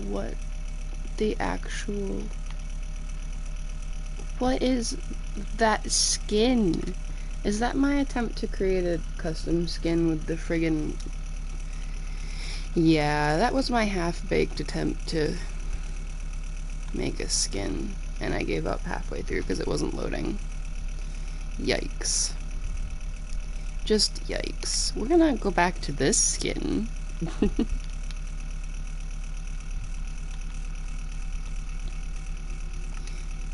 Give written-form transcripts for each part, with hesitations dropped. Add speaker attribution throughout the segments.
Speaker 1: what the actual... What is that skin? Is that my attempt to create a custom skin with the friggin... Yeah, that was my half-baked attempt to make a skin, and I gave up halfway through because it wasn't loading. Yikes. Just yikes. We're gonna go back to this skin. I'm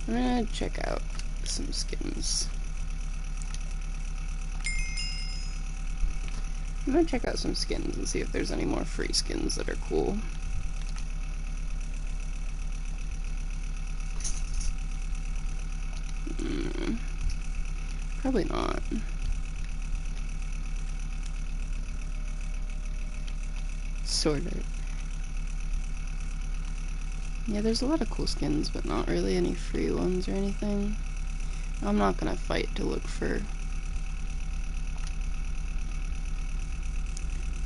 Speaker 1: gonna check out some skins. I'm gonna check out some skins and see if there's any more free skins that are cool. Probably not. Sort of. Yeah, there's a lot of cool skins, but not really any free ones or anything. I'm not gonna fight to look for...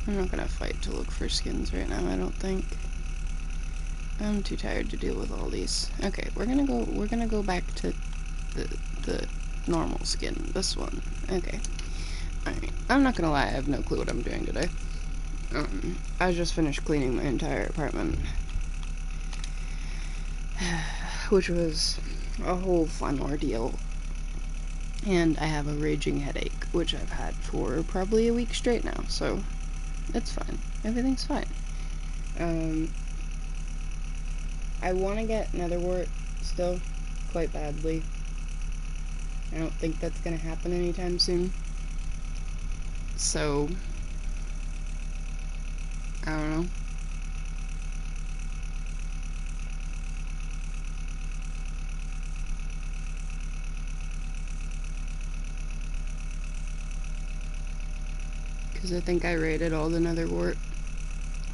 Speaker 1: I'm not gonna fight to look for skins right now, I don't think. I'm too tired to deal with all these. Okay, we're gonna go back to the normal skin. This one. Okay. Alright. I'm not gonna lie, I have no clue what I'm doing today. I just finished cleaning my entire apartment. Which was a whole fun ordeal. And I have a raging headache, which I've had for probably a week straight now, so it's fine. Everything's fine. I want to get netherwort still, quite badly. I don't think that's gonna happen anytime soon. So, I don't know. Because I think I raided all the netherwort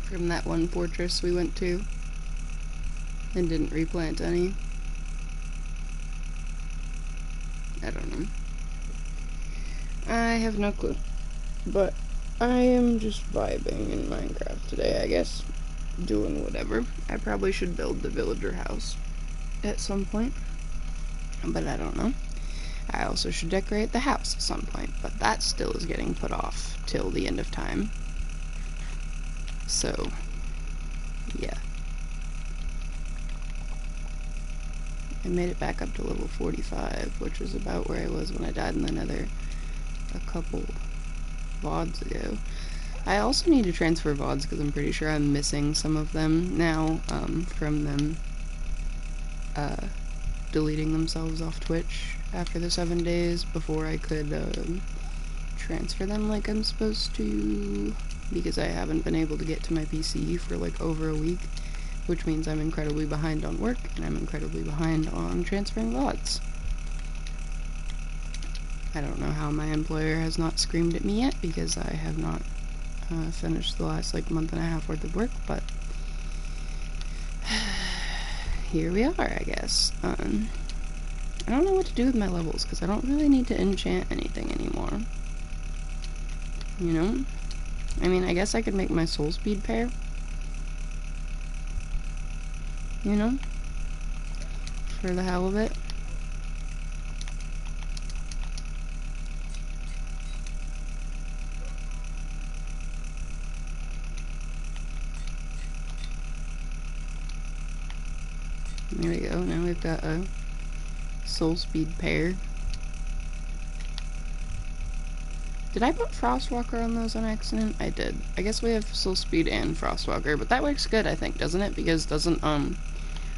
Speaker 1: from that one fortress we went to and didn't replant any. I don't know. I have no clue. But I am just vibing in Minecraft today, I guess. Doing whatever. I probably should build the villager house at some point. But I don't know. I also should decorate the house at some point. But that still is getting put off till the end of time. So, yeah. I made it back up to level 45, which is about where I was when I died in the nether a couple VODs ago. I also need to transfer VODs because I'm pretty sure I'm missing some of them now from them deleting themselves off Twitch after the 7 days before I could transfer them like I'm supposed to, because I haven't been able to get to my PC for like over a week, which means I'm incredibly behind on work and I'm incredibly behind on transferring VODs. I don't know how my employer has not screamed at me yet because I have not finished the last like month and a half worth of work, but here we are, I guess. I don't know what to do with my levels because I don't really need to enchant anything anymore. You know? I mean, I guess I could make my soul speed pair. You know? For the hell of it. There we go, now we've got a soul speed pair. Did I put Frostwalker on those on accident? I did. I guess we have soul speed and Frostwalker, but that works good, I think, doesn't it? Because doesn't,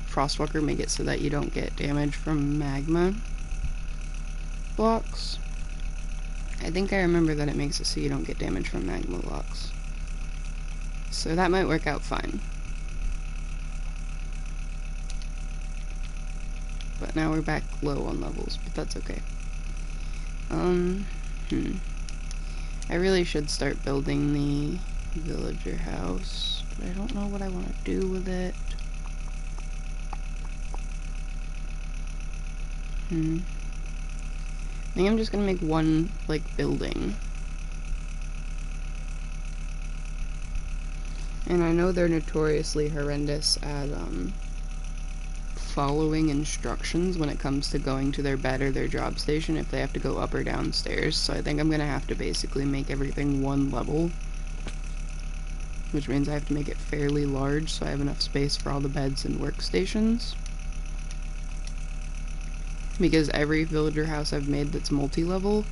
Speaker 1: Frostwalker make it so that you don't get damage from magma blocks? I think I remember that it makes it so you don't get damage from magma blocks. So that might work out fine. But now we're back low on levels, but that's okay. I really should start building the villager house, but I don't know what I want to do with it. I think I'm just gonna make one, like, building. And I know they're notoriously horrendous at, following instructions when it comes to going to their bed or their job station if they have to go up or downstairs. So I think I'm gonna have to basically make everything one level, which means I have to make it fairly large so I have enough space for all the beds and workstations. Because every villager house I've made that's multi-level,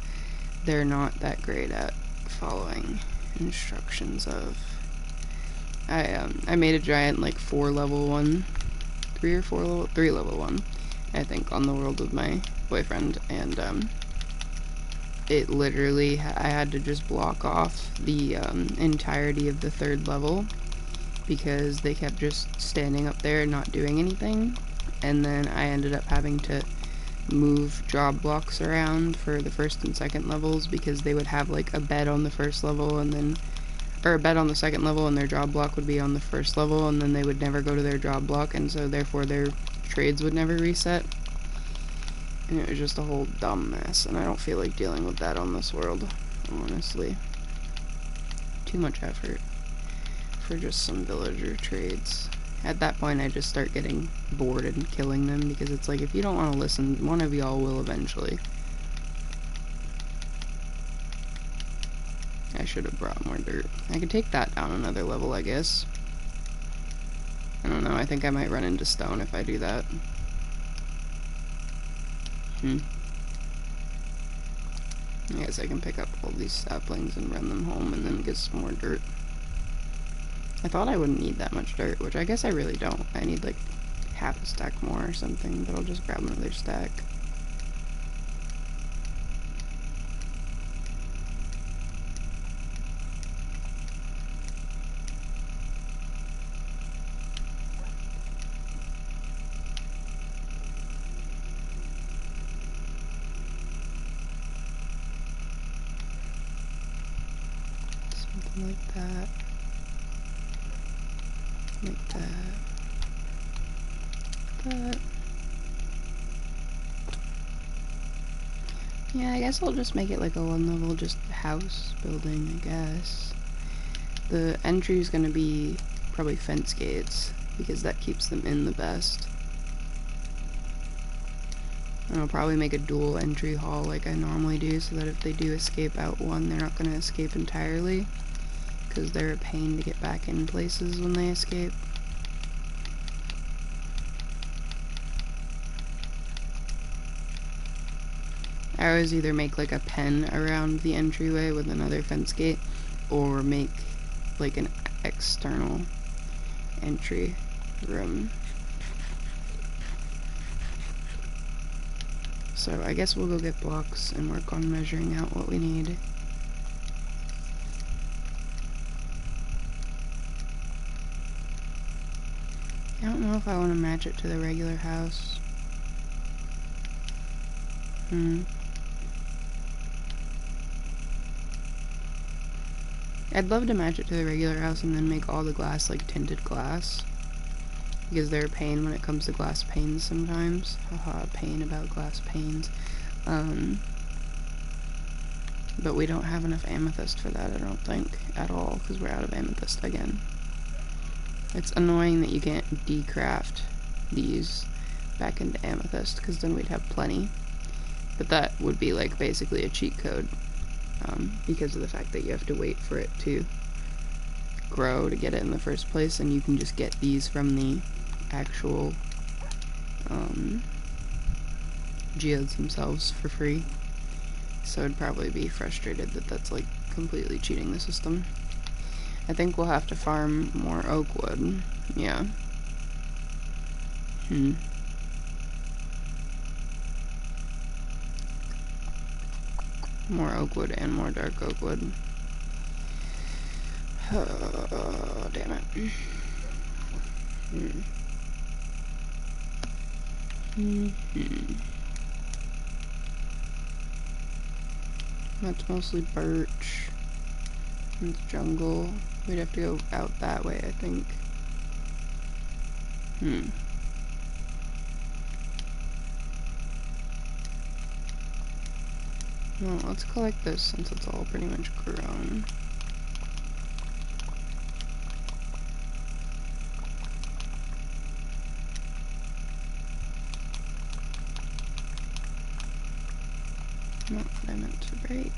Speaker 1: they're not that great at following instructions of. I made a giant, like, 4-level one, 3-level one, I think, on the world with my boyfriend, and, it literally, I had to just block off the, entirety of the 3rd level, because they kept just standing up there and not doing anything, and then I ended up having to move job blocks around for the 1st and 2nd levels, because they would have, like, a bed on the 1st level, and then, or a bed on the 2nd level, and their job block would be on the 1st level, and then they would never go to their job block, and so therefore their trades would never reset. And it was just a whole dumb mess, and I don't feel like dealing with that on this world, honestly. Too much effort for just some villager trades. At that point, I just start getting bored and killing them, because it's like, if you don't want to listen, one of y'all will eventually. I should have brought more dirt. I could take that down another level, I guess. I don't know, I think I might run into stone if I do that. I guess I can pick up all these saplings and run them home and then get some more dirt. I thought I wouldn't need that much dirt, which I guess I really don't. I need like half a stack more or something, but I'll just grab another stack. Something like that. Like that. That. Yeah, I guess I'll just make it like a 1-level just house building, I guess. The entry is going to be probably fence gates, because that keeps them in the best. And I'll probably make a dual entry hall like I normally do, so that if they do escape out one, they're not going to escape entirely, because they're a pain to get back in places when they escape. I always either make like a pen around the entryway with another fence gate, or make like an external entry room. So I guess we'll go get blocks and work on measuring out what we need. I don't know if I want to match it to the regular house. I'd love to match it to the regular house and then make all the glass like tinted glass, because they're a pain when it comes to glass panes sometimes. Haha, pain about glass panes. But we don't have enough amethyst for that, I don't think, at all, because we're out of amethyst again. It's annoying that you can't decraft these back into amethyst, because then we'd have plenty. But that would be like basically a cheat code, because of the fact that you have to wait for it to grow to get it in the first place, and you can just get these from the actual geodes themselves for free. So I'd probably be frustrated that that's like completely cheating the system. I think we'll have to farm more oak wood. Yeah. More oak wood and more dark oak wood. Oh, damn it. That's mostly birch. It's jungle. We'd have to go out that way, I think. Well, let's collect this since it's all pretty much grown. break.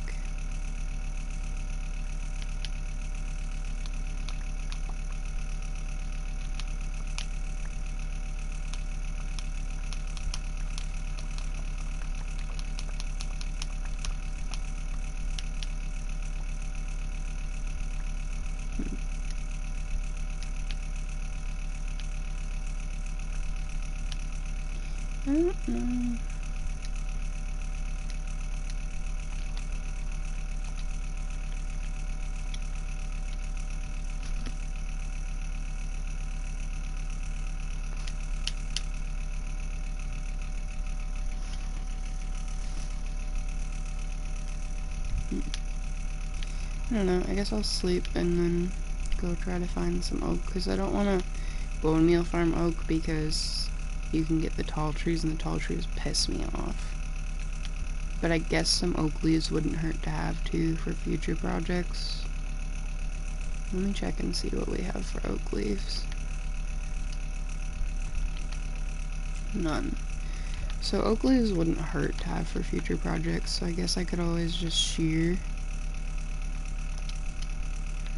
Speaker 1: I don't know. I don't know, I guess I'll sleep and then go try to find some oak, because I don't want to bone meal farm oak because you can get the tall trees and the tall trees piss me off. But I guess some oak leaves wouldn't hurt to have too for future projects. Let me check and see what we have for oak leaves. None. So oak leaves wouldn't hurt to have for future projects, so I guess I could always just shear.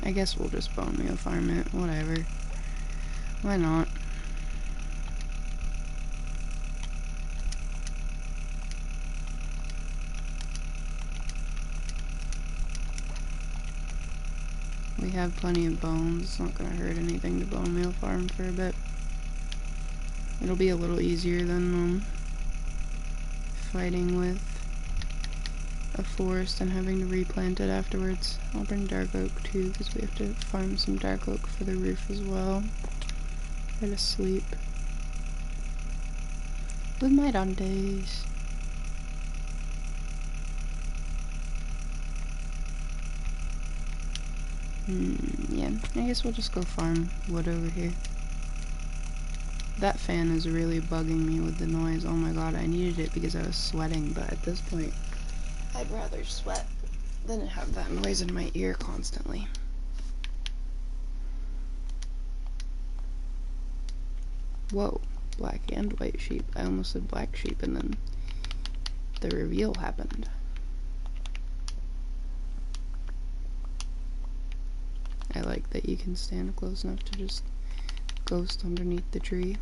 Speaker 1: I guess we'll just bone meal farm it, whatever. Why not? We have plenty of bones, it's not gonna hurt anything to bone meal farm for a bit. It'll be a little easier than fighting with a forest and having to replant it afterwards. I'll bring dark oak too, because we have to farm some dark oak for the roof as well. Try to sleep with my Dantes. Yeah, I guess we'll just go farm wood over here. That fan is really bugging me with the noise. Oh my god, I needed it because I was sweating, but at this point, I'd rather sweat than have that noise in my ear constantly. Whoa, black and white sheep. I almost said black sheep and then the reveal happened. I like that you can stand close enough to just ghost underneath the tree.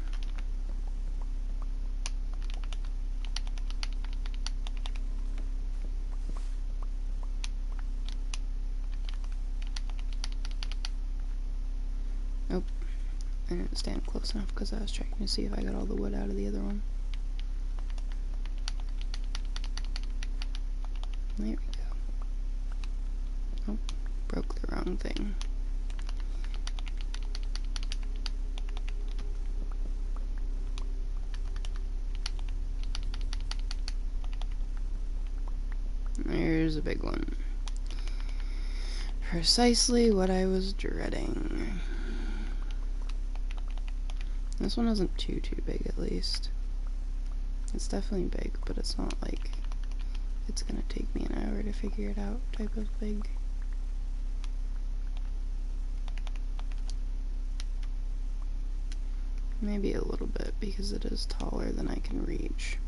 Speaker 1: Nope. I didn't stand close enough because I was checking to see if I got all the wood out of the other one. There we go. Oh, broke the wrong thing. There's a big one. Precisely what I was dreading. This one isn't too big, at least. It's definitely big, but it's not like it's gonna take me an hour to figure it out type of big. Maybe a little bit, because it is taller than I can reach.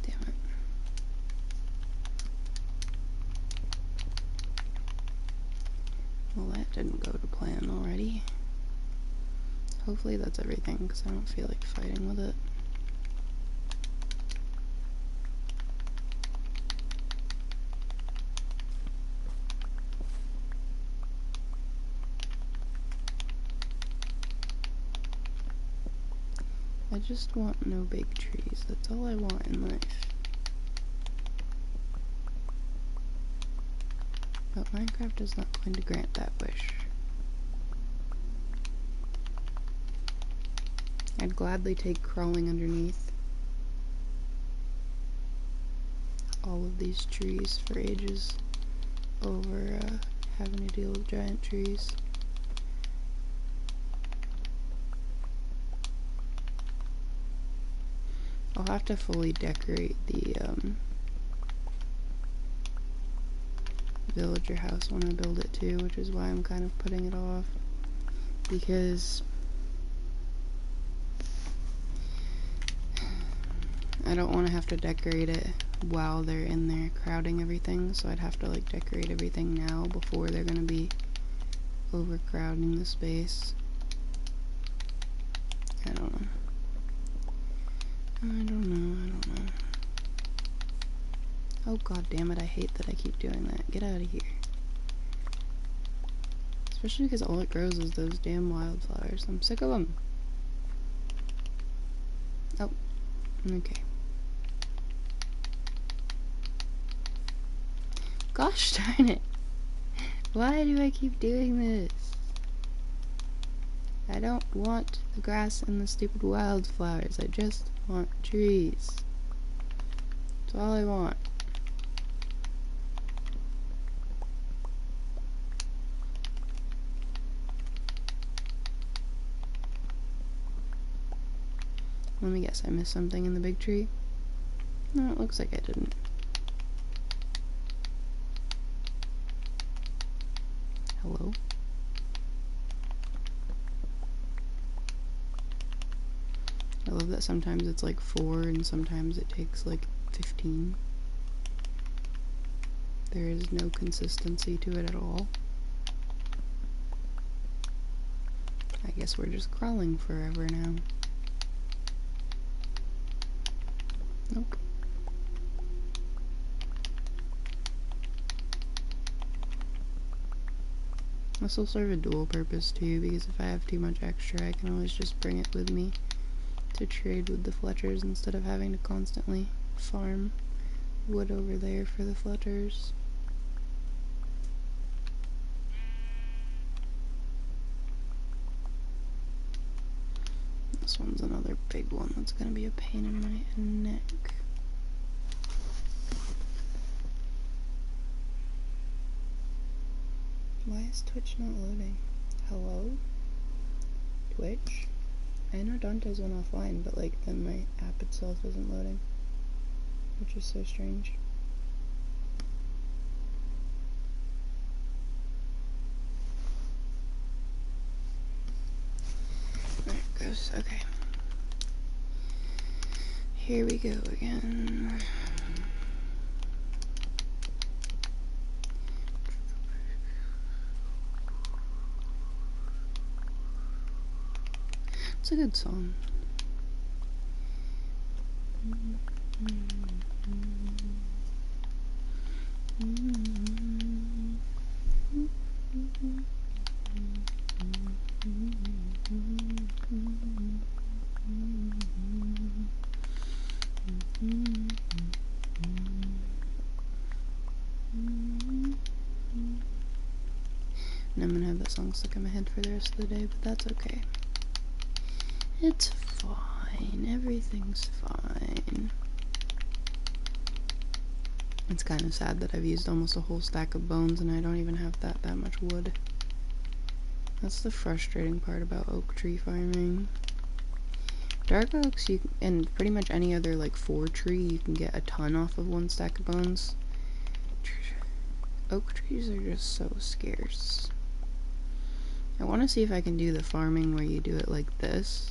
Speaker 1: Damn it. Well, that didn't go to plan already. Hopefully that's everything, because I don't feel like fighting with it. I just want no big trees. That's all I want in life. But Minecraft is not going to grant that wish. I'd gladly take crawling underneath all of these trees for ages over having to deal with giant trees. I'll have to fully decorate the villager house when I build it too, which is why I'm kind of putting it off. because I don't want to have to decorate it while they're in there crowding everything, so I'd have to like decorate everything now before they're gonna be overcrowding the space. I don't know. I don't know. Oh god damn it, I hate that I keep doing that. Get out of here. Especially because all it grows is those damn wildflowers. I'm sick of them. Oh, okay. Gosh darn it. Why do I keep doing this? I don't want the grass and the stupid wildflowers. I just want trees. That's all I want. Let me guess, I missed something in the big tree? No, it looks like I didn't. Hello? I love that sometimes it's like 4 and sometimes it takes like 15. There is no consistency to it at all. I guess we're just crawling forever now. Nope. This will serve a dual purpose too, because if I have too much extra, I can always just bring it with me to trade with the Fletchers instead of having to constantly farm wood over there for the Fletchers. This one's another big one that's gonna be a pain in my neck. Why is Twitch not loading? Hello? Twitch? I know Dante's went offline, but like then my app itself isn't loading, which is so strange. There it goes, okay. Here we go again. It's a good song. And I'm gonna have that song stuck in my head for the rest of the day, but that's okay. It's fine. Everything's fine. It's kind of sad that I've used almost a whole stack of bones and I don't even have that much wood. That's the frustrating part about oak tree farming. Dark oaks, and pretty much any other like 4 tree, you can get a ton off of 1 stack of bones. Oak trees are just so scarce. I want to see if I can do the farming where you do it like this,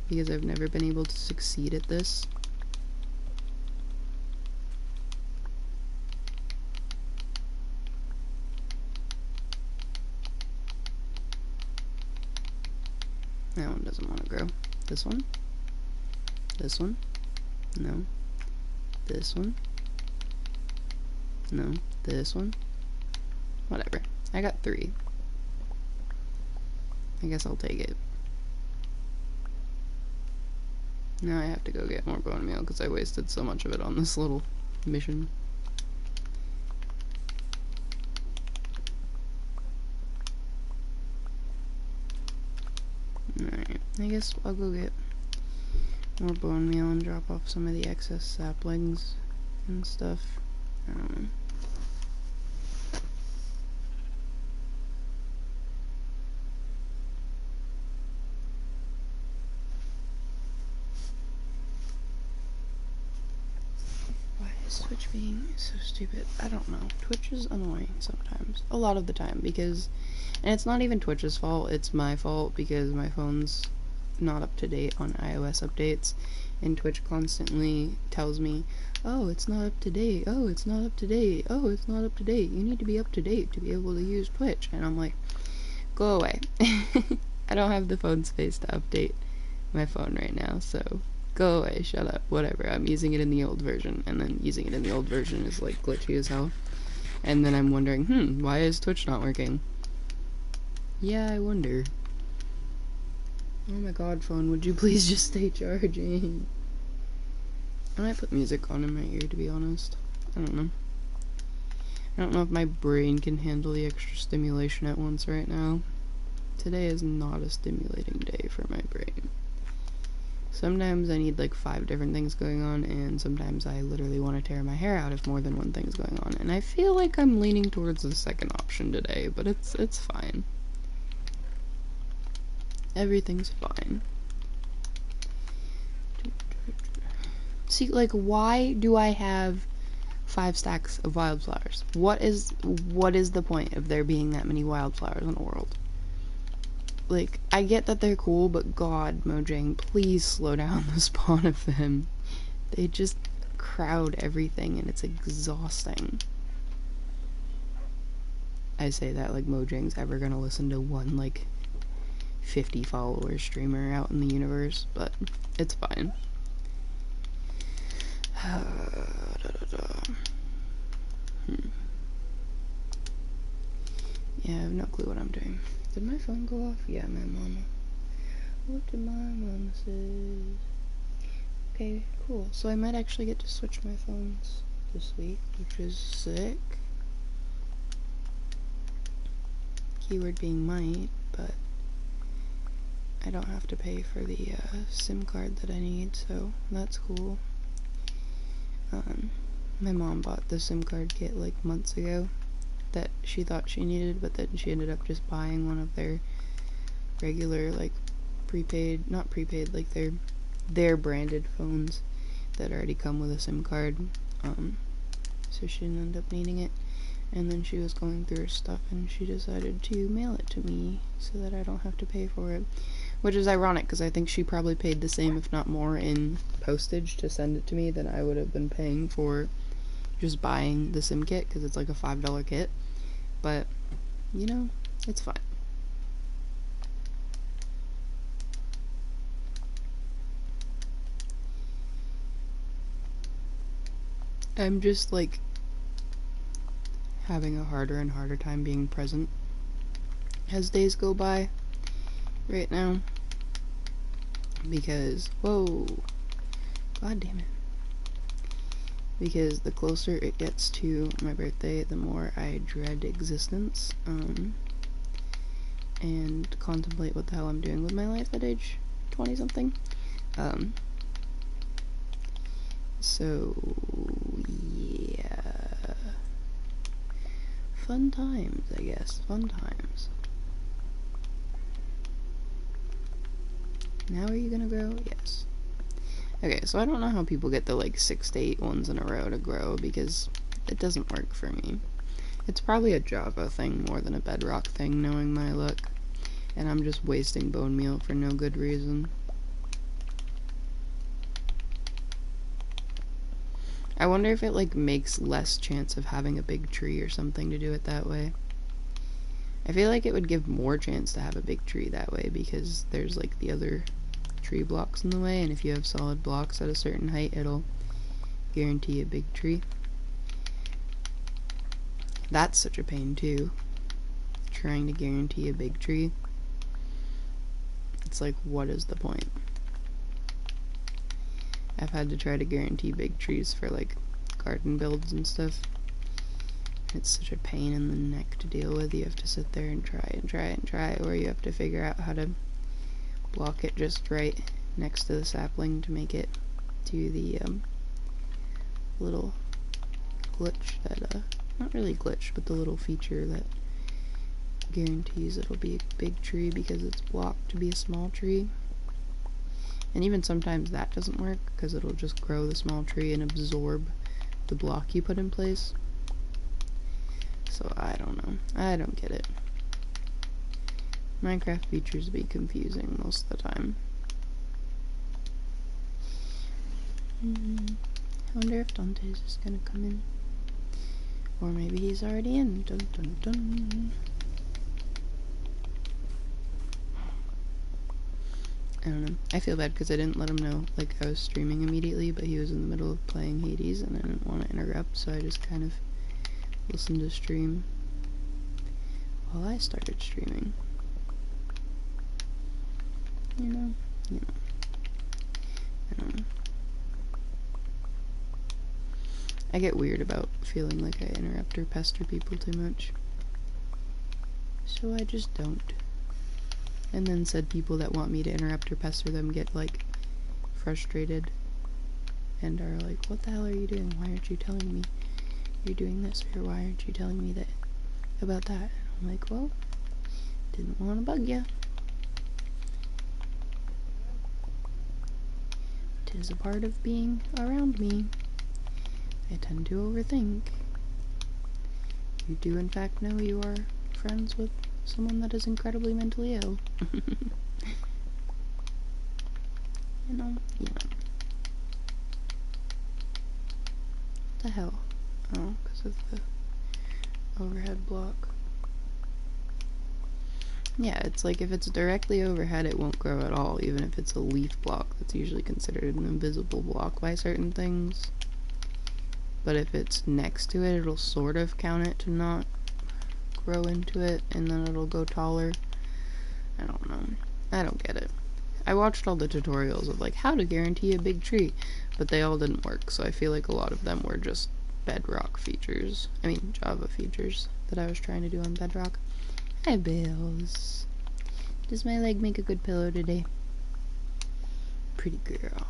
Speaker 1: because I've never been able to succeed at this. That one doesn't want to grow. This one? This one? No. This one? No. This one? Whatever. I got 3. I guess I'll take it. Now I have to go get more bone meal because I wasted so much of it on this little mission. Alright, I guess I'll go get more bone meal and drop off some of the excess saplings and stuff. I don't know. Why is Twitch being so stupid. I don't know. Twitch is annoying sometimes. A lot of the time, because... And it's not even Twitch's fault, it's my fault, because my phone's not up to date on iOS updates, and Twitch constantly tells me, oh, it's not up to date, oh, it's not up to date, oh, it's not up to date, you need to be up to date to be able to use Twitch. And I'm like, go away. I don't have the phone space to update my phone right now, so go away, shut up, whatever. I'm using it in the old version, and then using it in the old version is like glitchy as hell. And then I'm wondering, why is Twitch not working? Yeah, I wonder. Oh my god, phone, would you please just stay charging? I might put music on in my ear, to be honest. I don't know. I don't know if my brain can handle the extra stimulation at once right now. Today is not a stimulating day for my brain. Sometimes I need like 5 different things going on, and sometimes I literally want to tear my hair out if more than one thing's going on. And I feel like I'm leaning towards the second option today, but it's fine. Everything's fine. See, like, why do I have 5 stacks of wildflowers? What is the point of there being that many wildflowers in the world? Like, I get that they're cool, but god, Mojang, please slow down the spawn of them. They just crowd everything, and it's exhausting. I say that like Mojang's ever gonna listen to one, like, 50 follower streamer out in the universe, but it's fine. Yeah, I have no clue what I'm doing. Did my phone go off? Yeah, my mama. What did my mama say? Okay, cool. So I might actually get to switch my phones this week, which is sick. Keyword being might, but I don't have to pay for the SIM card that I need, so that's cool. My mom bought the SIM card kit like months ago that she thought she needed, but then she ended up just buying one of their regular, like, prepaid, not prepaid, like their branded phones that already come with a SIM card. So she didn't end up needing it. And then she was going through her stuff and she decided to mail it to me so that I don't have to pay for it. Which is ironic, because I think she probably paid the same, if not more, in postage to send it to me than I would have been paying for just buying the SIM kit, because it's like a $5 kit. But, you know, it's fine. I'm just, like, having a harder and harder time being present as days go by right now, because, whoa, god damn it, because the closer it gets to my birthday, the more I dread existence, and contemplate what the hell I'm doing with my life at age 20 something. So yeah, fun times, I guess, fun times. Now are you gonna grow? Yes. Okay, so I don't know how people get the like 6 to 8 ones in a row to grow, because it doesn't work for me. It's probably a Java thing more than a Bedrock thing, knowing my luck. And I'm just wasting bone meal for no good reason. I wonder if it like makes less chance of having a big tree or something to do it that way. I feel like it would give more chance to have a big tree that way, because there's like the other tree blocks in the way, and if you have solid blocks at a certain height, it'll guarantee a big tree. That's such a pain too, trying to guarantee a big tree. It's like, what is the point? I've had to try to guarantee big trees for like garden builds and stuff. It's such a pain in the neck to deal with. You have to sit there and try and try and try, or you have to figure out how to block it just right next to the sapling to make it do the little glitch that, not really glitch, but the little feature that guarantees it'll be a big tree because it's blocked to be a small tree. And even sometimes that doesn't work, because it'll just grow the small tree and absorb the block you put in place. So I don't know. I don't get it. Minecraft features be confusing most of the time. I wonder if Dante's is gonna come in. Or maybe he's already in. Dun dun dun. I don't know. I feel bad because I didn't let him know, like, I was streaming immediately, but he was in the middle of playing Hades, and I didn't want to interrupt, so I just kind of listened to stream while I started streaming. You know. I don't know. I get weird about feeling like I interrupt or pester people too much. So I just don't. And then said people that want me to interrupt or pester them get, like, frustrated and are like, what the hell are you doing? Why aren't you telling me you're doing this? Or why aren't you telling me that about that? And I'm like, well, didn't want to bug ya. Tis a part of being around me. I tend to overthink. You do in fact know you are friends with someone that is incredibly mentally ill. You know. What the hell? Oh, because of the overhead block. Yeah, it's like if it's directly overhead, it won't grow at all, even if it's a leaf block. That's usually considered an invisible block by certain things. But if it's next to it, it'll sort of count it to not grow into it, and then it'll go taller. I don't know. I don't get it. I watched all the tutorials of, like, how to guarantee a big tree, but they all didn't work, so I feel like a lot of them were just Bedrock features. I mean, Java features that I was trying to do on Bedrock. Hi, Bills. Does my leg make a good pillow today? Pretty girl.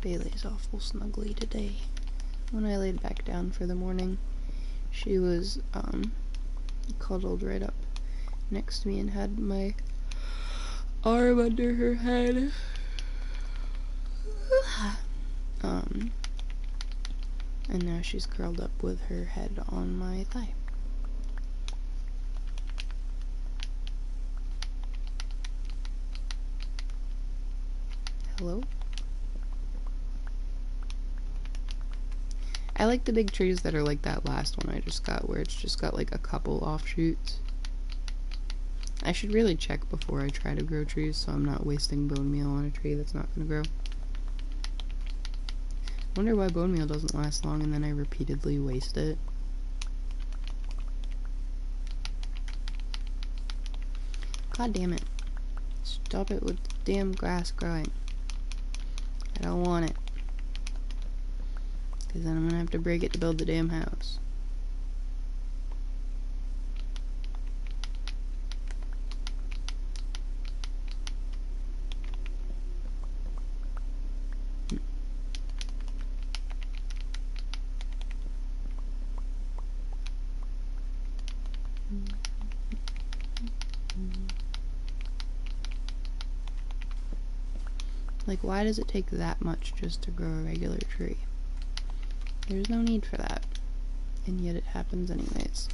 Speaker 1: Bailey's awful snuggly today. When I laid back down for the morning, she was, cuddled right up next to me and had my arm under her head. And now she's curled up with her head on my thigh. Hello? I like the big trees that are like that last one I just got, where it's just got like a couple offshoots. I should really check before I try to grow trees so I'm not wasting bone meal on a tree that's not gonna grow. I wonder why bone meal doesn't last long and then I repeatedly waste it. God damn it. Stop it with the damn grass growing. I don't want it. Because then I'm gonna have to break it to build the damn house. Like, why does it take that much just to grow a regular tree? There's no need for that. And yet it happens anyways.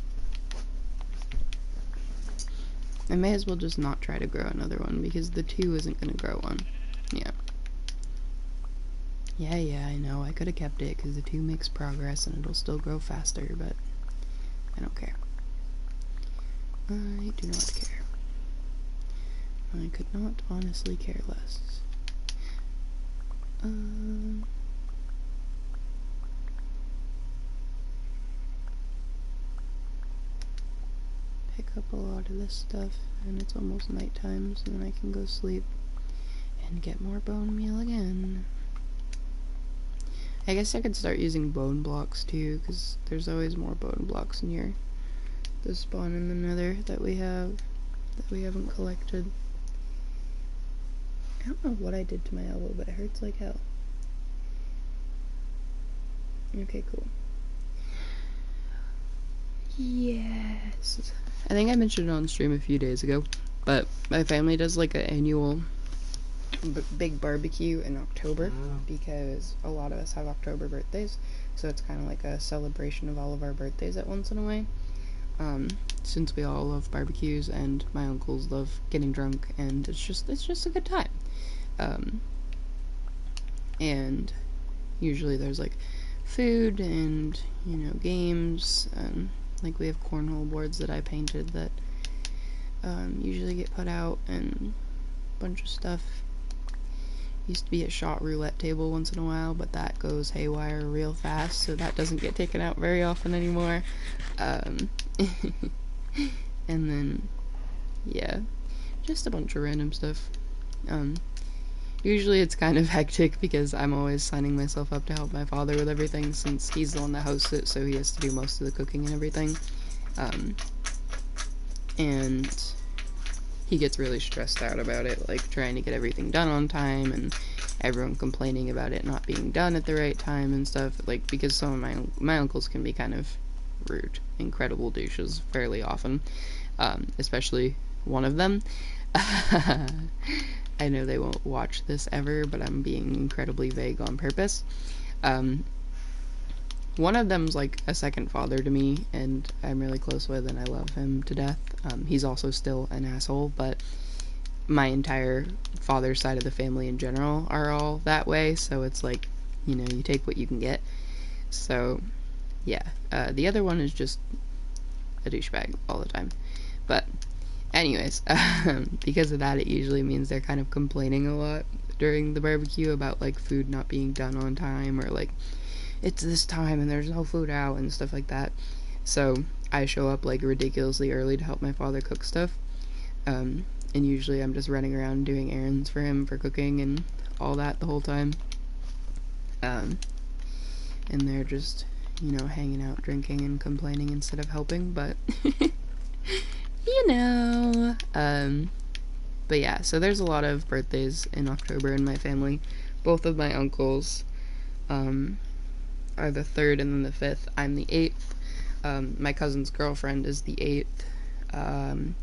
Speaker 1: I may as well just not try to grow another one, because the 2 isn't gonna grow one. Yeah. Yeah, I know. I could have kept it, because the 2 makes progress and it'll still grow faster, but I don't care. I do not care. I could not honestly care less. Pick up a lot of this stuff, and it's almost nighttime, so then I can go sleep and get more bone meal again. I guess I could start using bone blocks too, because there's always more bone blocks near the spawn in the nether that we haven't collected. I don't know what I did to my elbow, but it hurts like hell. Okay, cool. Yes. I think I mentioned it on stream a few days ago, but my family does like an annual big barbecue in October because a lot of us have October birthdays, so it's kind of like a celebration of all of our birthdays at once in a way. Since we all love barbecues and my uncles love getting drunk, and it's just a good time. And usually there's like food and, you know, games. Like we have cornhole boards that I painted that usually get put out, and a bunch of stuff. Used to be a shot roulette table once in a while, but that goes haywire real fast, so that doesn't get taken out very often anymore. And then, yeah, just a bunch of random stuff. Usually it's kind of hectic because I'm always signing myself up to help my father with everything, since he's the one that hosts it, so he has to do most of the cooking and everything. And he gets really stressed out about it, like trying to get everything done on time, and everyone complaining about it not being done at the right time and stuff, like, because some of my uncles can be kind of rude, incredible douches fairly often, especially one of them. I know they won't watch this ever, but I'm being incredibly vague on purpose. One of them's like a second father to me, and I'm really close with, and I love him to death. He's also still an asshole, but my entire father's side of the family in general are all that way, so it's like, you know, you take what you can get. So, yeah. The other one is just a douchebag all the time. But, anyways, because of that, it usually means they're kind of complaining a lot during the barbecue about, like, food not being done on time, or, like, it's this time and there's no food out and stuff like that. So I show up like ridiculously early to help my father cook stuff. And usually I'm just running around doing errands for him for cooking and all that the whole time. And they're just, you know, hanging out, drinking and complaining instead of helping, but you know. But yeah, so there's a lot of birthdays in October in my family. Both of my uncles are the 3rd and then the 5th. I'm the 8th. My cousin's girlfriend is the 8th.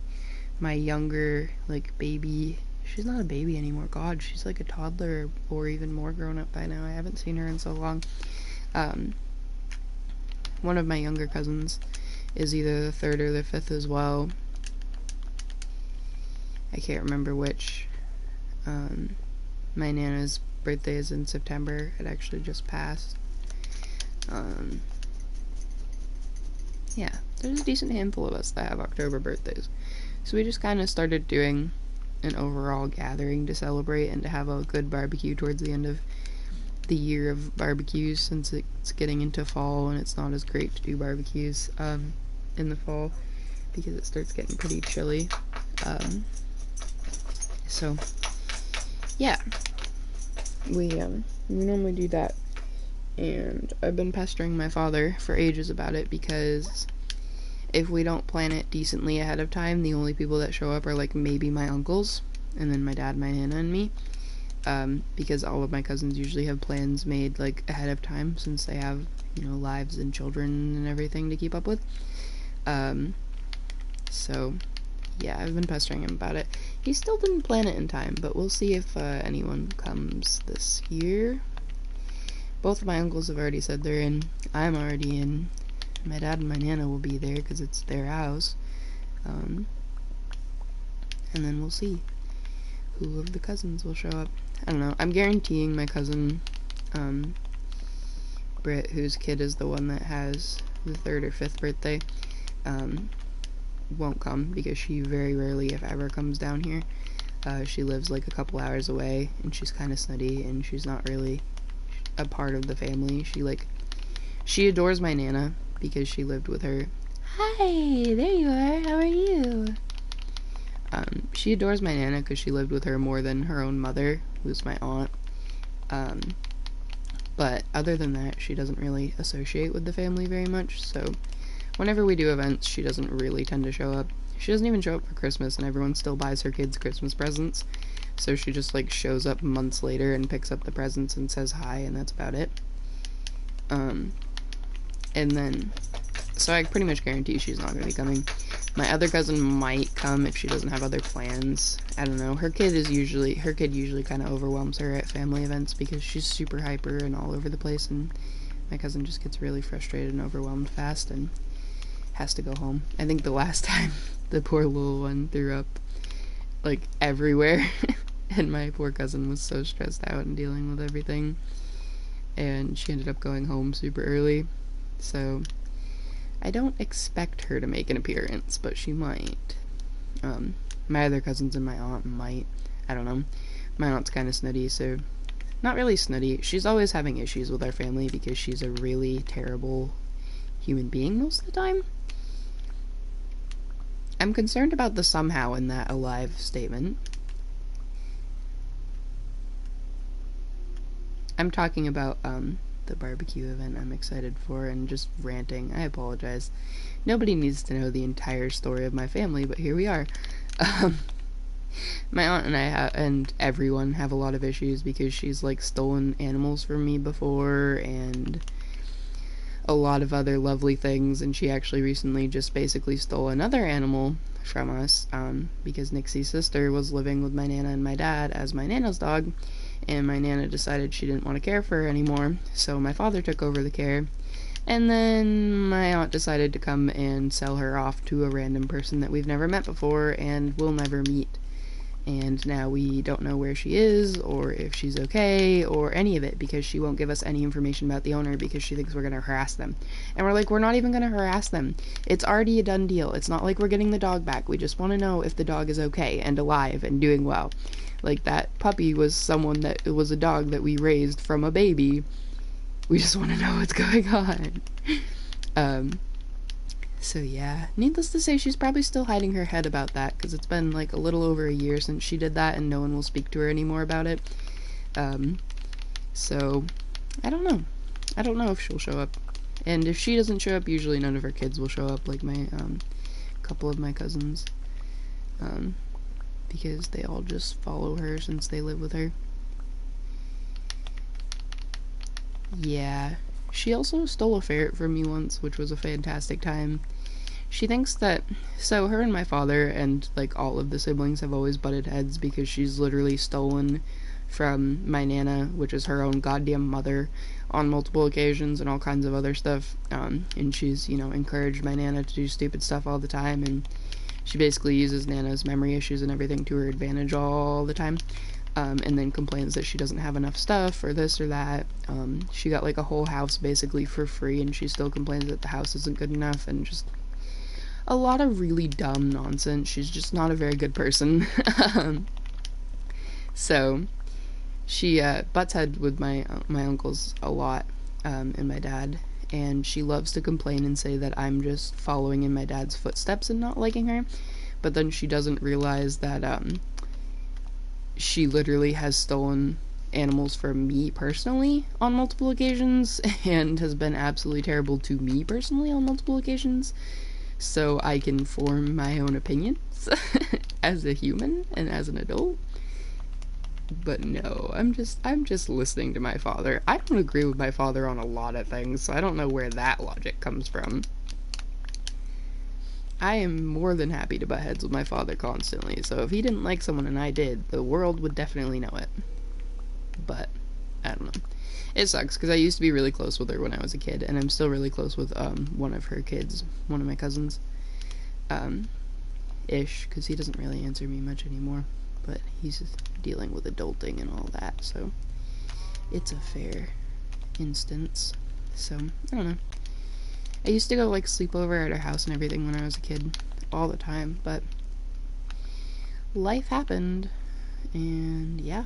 Speaker 1: My younger, like, baby, she's not a baby anymore. God, she's like a toddler or even more grown up by now. I haven't seen her in so long. One of my younger cousins is either the 3rd or the 5th as well. I can't remember which. My Nana's birthday is in September. It actually just passed. Yeah, there's a decent handful of us that have October birthdays. So we just kind of started doing an overall gathering to celebrate and to have a good barbecue towards the end of the year of barbecues, since it's getting into fall and it's not as great to do barbecues in the fall because it starts getting pretty chilly. So yeah, we normally do that. And I've been pestering my father for ages about it, because if we don't plan it decently ahead of time, the only people that show up are like maybe my uncles, and then my dad, my Nana, and me. Because all of my cousins usually have plans made like ahead of time, since they have, you know, lives and children and everything to keep up with. So yeah, I've been pestering him about it. He still didn't plan it in time, but we'll see if anyone comes this year. Both of my uncles have already said they're in. I'm already in. My dad and my Nana will be there because it's their house. And then we'll see who of the cousins will show up. I don't know. I'm guaranteeing my cousin, Britt, whose kid is the one that has the 3rd or 5th birthday, won't come, because she very rarely, if ever, comes down here. She lives like a couple hours away, and she's kind of snotty, and she's not really a part of the family. She adores my Nana because she lived with her. Hi, there you are. How are you? She adores my Nana because she lived with her more than her own mother, who's my aunt. But other than that, she doesn't really associate with the family very much, so whenever we do events, she doesn't really tend to show up. She doesn't even show up for Christmas, and everyone still buys her kids Christmas presents. So she just, like, shows up months later and picks up the presents and says hi, and that's about it. And then, so I pretty much guarantee she's not going to be coming. My other cousin might come if she doesn't have other plans. I don't know. Her kid usually kind of overwhelms her at family events because she's super hyper and all over the place, and my cousin just gets really frustrated and overwhelmed fast and has to go home. I think the last time the poor little one threw up like everywhere and my poor cousin was so stressed out and dealing with everything, and she ended up going home super early. So I don't expect her to make an appearance, but she might. My other cousins and my aunt might. I don't know. My aunt's kind of snooty, so... Not really snooty. She's always having issues with our family because she's a really terrible human being most of the time. I'm concerned about the somehow in that alive statement. I'm talking about, the barbecue event I'm excited for and just ranting. I apologize. Nobody needs to know the entire story of my family, but here we are. My aunt and I and everyone have a lot of issues because she's like stolen animals from me before and a lot of other lovely things, and she actually recently just basically stole another animal from us because Nixie's sister was living with my Nana and my dad as my Nana's dog, and my Nana decided she didn't want to care for her anymore, so my father took over the care, and then my aunt decided to come and sell her off to a random person that we've never met before and will never meet. And now we don't know where she is, or if she's okay, or any of it, because she won't give us any information about the owner because she thinks we're going to harass them. And we're like, we're not even going to harass them. It's already a done deal. It's not like we're getting the dog back. We just want to know if the dog is okay and alive and doing well. Like, that puppy was someone that, it was a dog that we raised from a baby. We just want to know what's going on. So yeah, needless to say, she's probably still hiding her head about that, because it's been like a little over a year since she did that, and no one will speak to her anymore about it. So, I don't know. I don't know if she'll show up. And if she doesn't show up, usually none of her kids will show up, like my, couple of my cousins. Because they all just follow her since they live with her. Yeah. She also stole a ferret from me once, which was a fantastic time. She thinks that... So, her and my father and, like, all of the siblings have always butted heads because she's literally stolen from my Nana, which is her own goddamn mother, on multiple occasions and all kinds of other stuff. And she's, you know, encouraged my Nana to do stupid stuff all the time, and she basically uses Nana's memory issues and everything to her advantage all the time. And then complains that she doesn't have enough stuff or this or that. She got like a whole house basically for free, and she still complains that the house isn't good enough, and just a lot of really dumb nonsense. She's just not a very good person. So she butts heads with my uncles a lot, and my dad, and she loves to complain and say that I'm just following in my dad's footsteps and not liking her, but then she doesn't realize that she literally has stolen animals from me personally on multiple occasions and has been absolutely terrible to me personally on multiple occasions, so I can form my own opinions as a human and as an adult. But no, I'm just listening to my father. I don't agree with my father on a lot of things, so I don't know where that logic comes from. I am more than happy to butt heads with my father constantly, so if he didn't like someone and I did, the world would definitely know it. But, I don't know. It sucks, because I used to be really close with her when I was a kid, and I'm still really close with, one of her kids, one of my cousins. Ish, because he doesn't really answer me much anymore, but he's dealing with adulting and all that, so it's a fair instance. So, I don't know. I used to go, like, sleep over at her house and everything when I was a kid, all the time, but life happened, and yeah.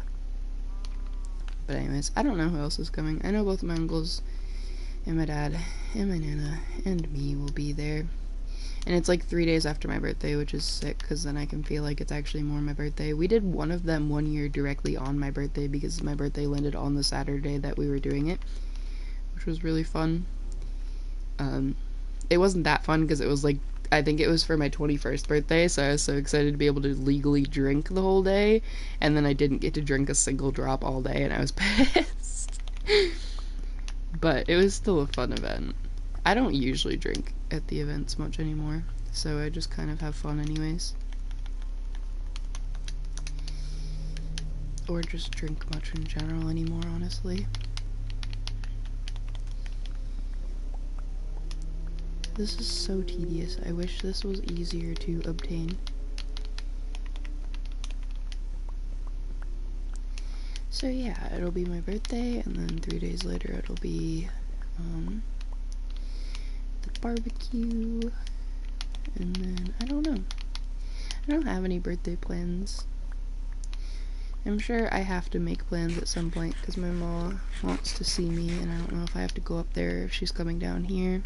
Speaker 1: But anyways, I don't know who else is coming. I know both my uncles and my dad and my Nana and me will be there. And it's like 3 days after my birthday, which is sick, because then I can feel like it's actually more my birthday. We did one of them one year directly on my birthday, because my birthday landed on the Saturday that we were doing it, which was really fun. It wasn't that fun because it was like, I think it was for my 21st birthday, so I was so excited to be able to legally drink the whole day, and then I didn't get to drink a single drop all day, and I was pissed. But it was still a fun event. I don't usually drink at the events much anymore, so I just kind of have fun anyways. Or just drink much in general anymore, honestly. This is so tedious. I wish this was easier to obtain. So yeah, it'll be my birthday, and then 3 days later it'll be the barbecue, and then I don't know. I don't have any birthday plans. I'm sure I have to make plans at some point because my mom wants to see me, and I don't know if I have to go up there, if she's coming down here.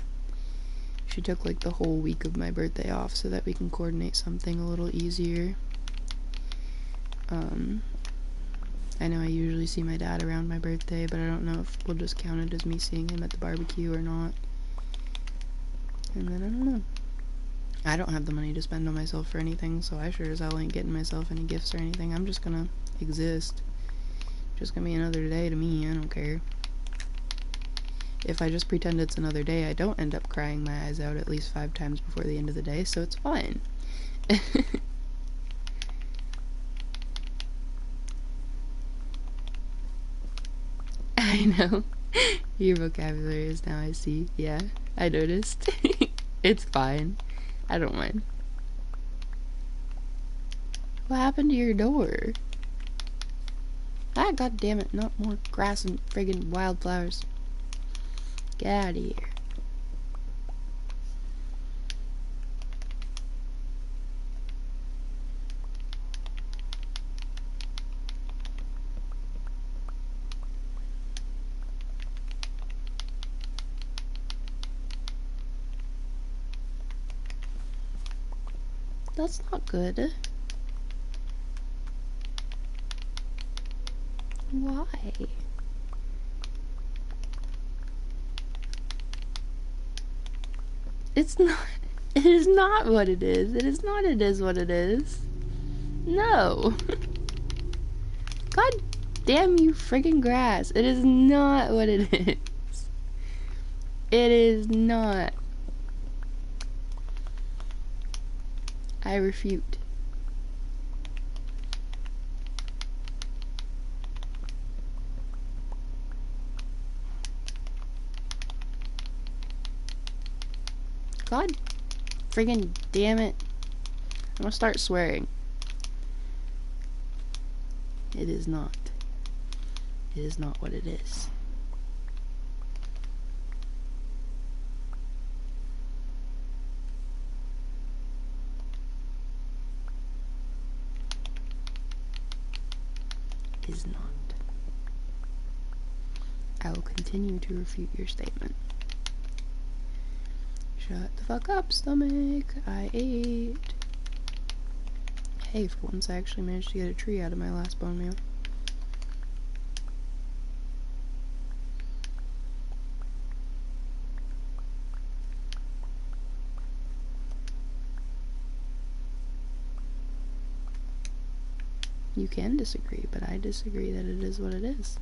Speaker 1: She took like the whole week of my birthday off so that we can coordinate something a little easier. I know I usually see my dad around my birthday, but I don't know if we'll just count it as me seeing him at the barbecue or not. And then I don't know. I don't have the money to spend on myself for anything, so I sure as hell ain't getting myself any gifts or anything. I'm just gonna exist. Just gonna be another day to me, I don't care. If I just pretend it's another day, I don't end up crying my eyes out at least 5 times before the end of the day, so it's fine. I know. Your vocabulary is now I see. Yeah, I noticed. It's fine. I don't mind. What happened to your door? Ah, god damn it, not more grass and friggin' wildflowers. Get out of here. That's not good. Why? It's not. It is not what it is. It is not. It is what it is. No. God damn you, friggin' grass. It is not what it is. It is not. I refute. God friggin' damn it. I'm gonna start swearing. It is not. It is not what it is. It is not. I will continue to refute your statement. Shut the fuck up, stomach. I ate. Hey, for once I actually managed to get a tree out of my last bone meal. You can disagree, but I disagree that it is what it is.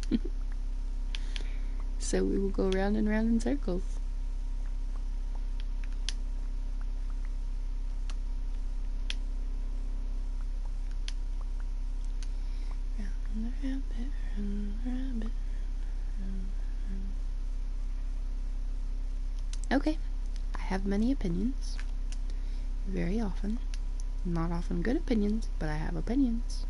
Speaker 1: So we will go round and round in circles. Round the rabbit, round the rabbit, round the rabbit. Okay, I have many opinions. Very often. Not often good opinions, but I have opinions.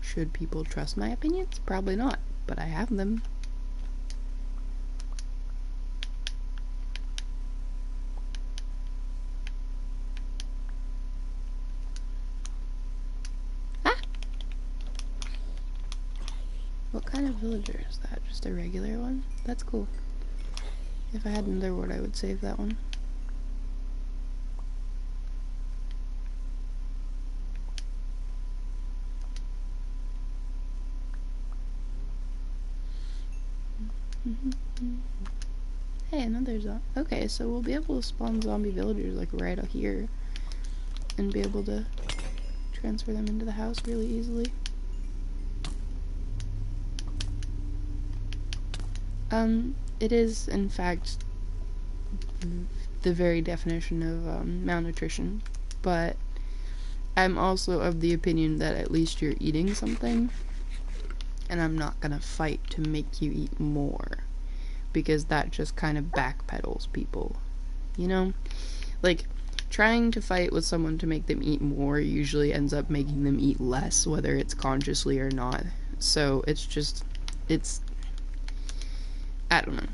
Speaker 1: Should people trust my opinions? Probably not, but I have them. Ah! What kind of villager is that? Just a regular one? That's cool. If I had another word, I would save that one. Hey, another zombie. Okay, so we'll be able to spawn zombie villagers like right up here and be able to transfer them into the house really easily. It is, in fact, the very definition of malnutrition, but I'm also of the opinion that at least you're eating something, and I'm not gonna fight to make you eat more, because that just kind of backpedals people, you know? Like, trying to fight with someone to make them eat more usually ends up making them eat less, whether it's consciously or not. So it's, I don't know.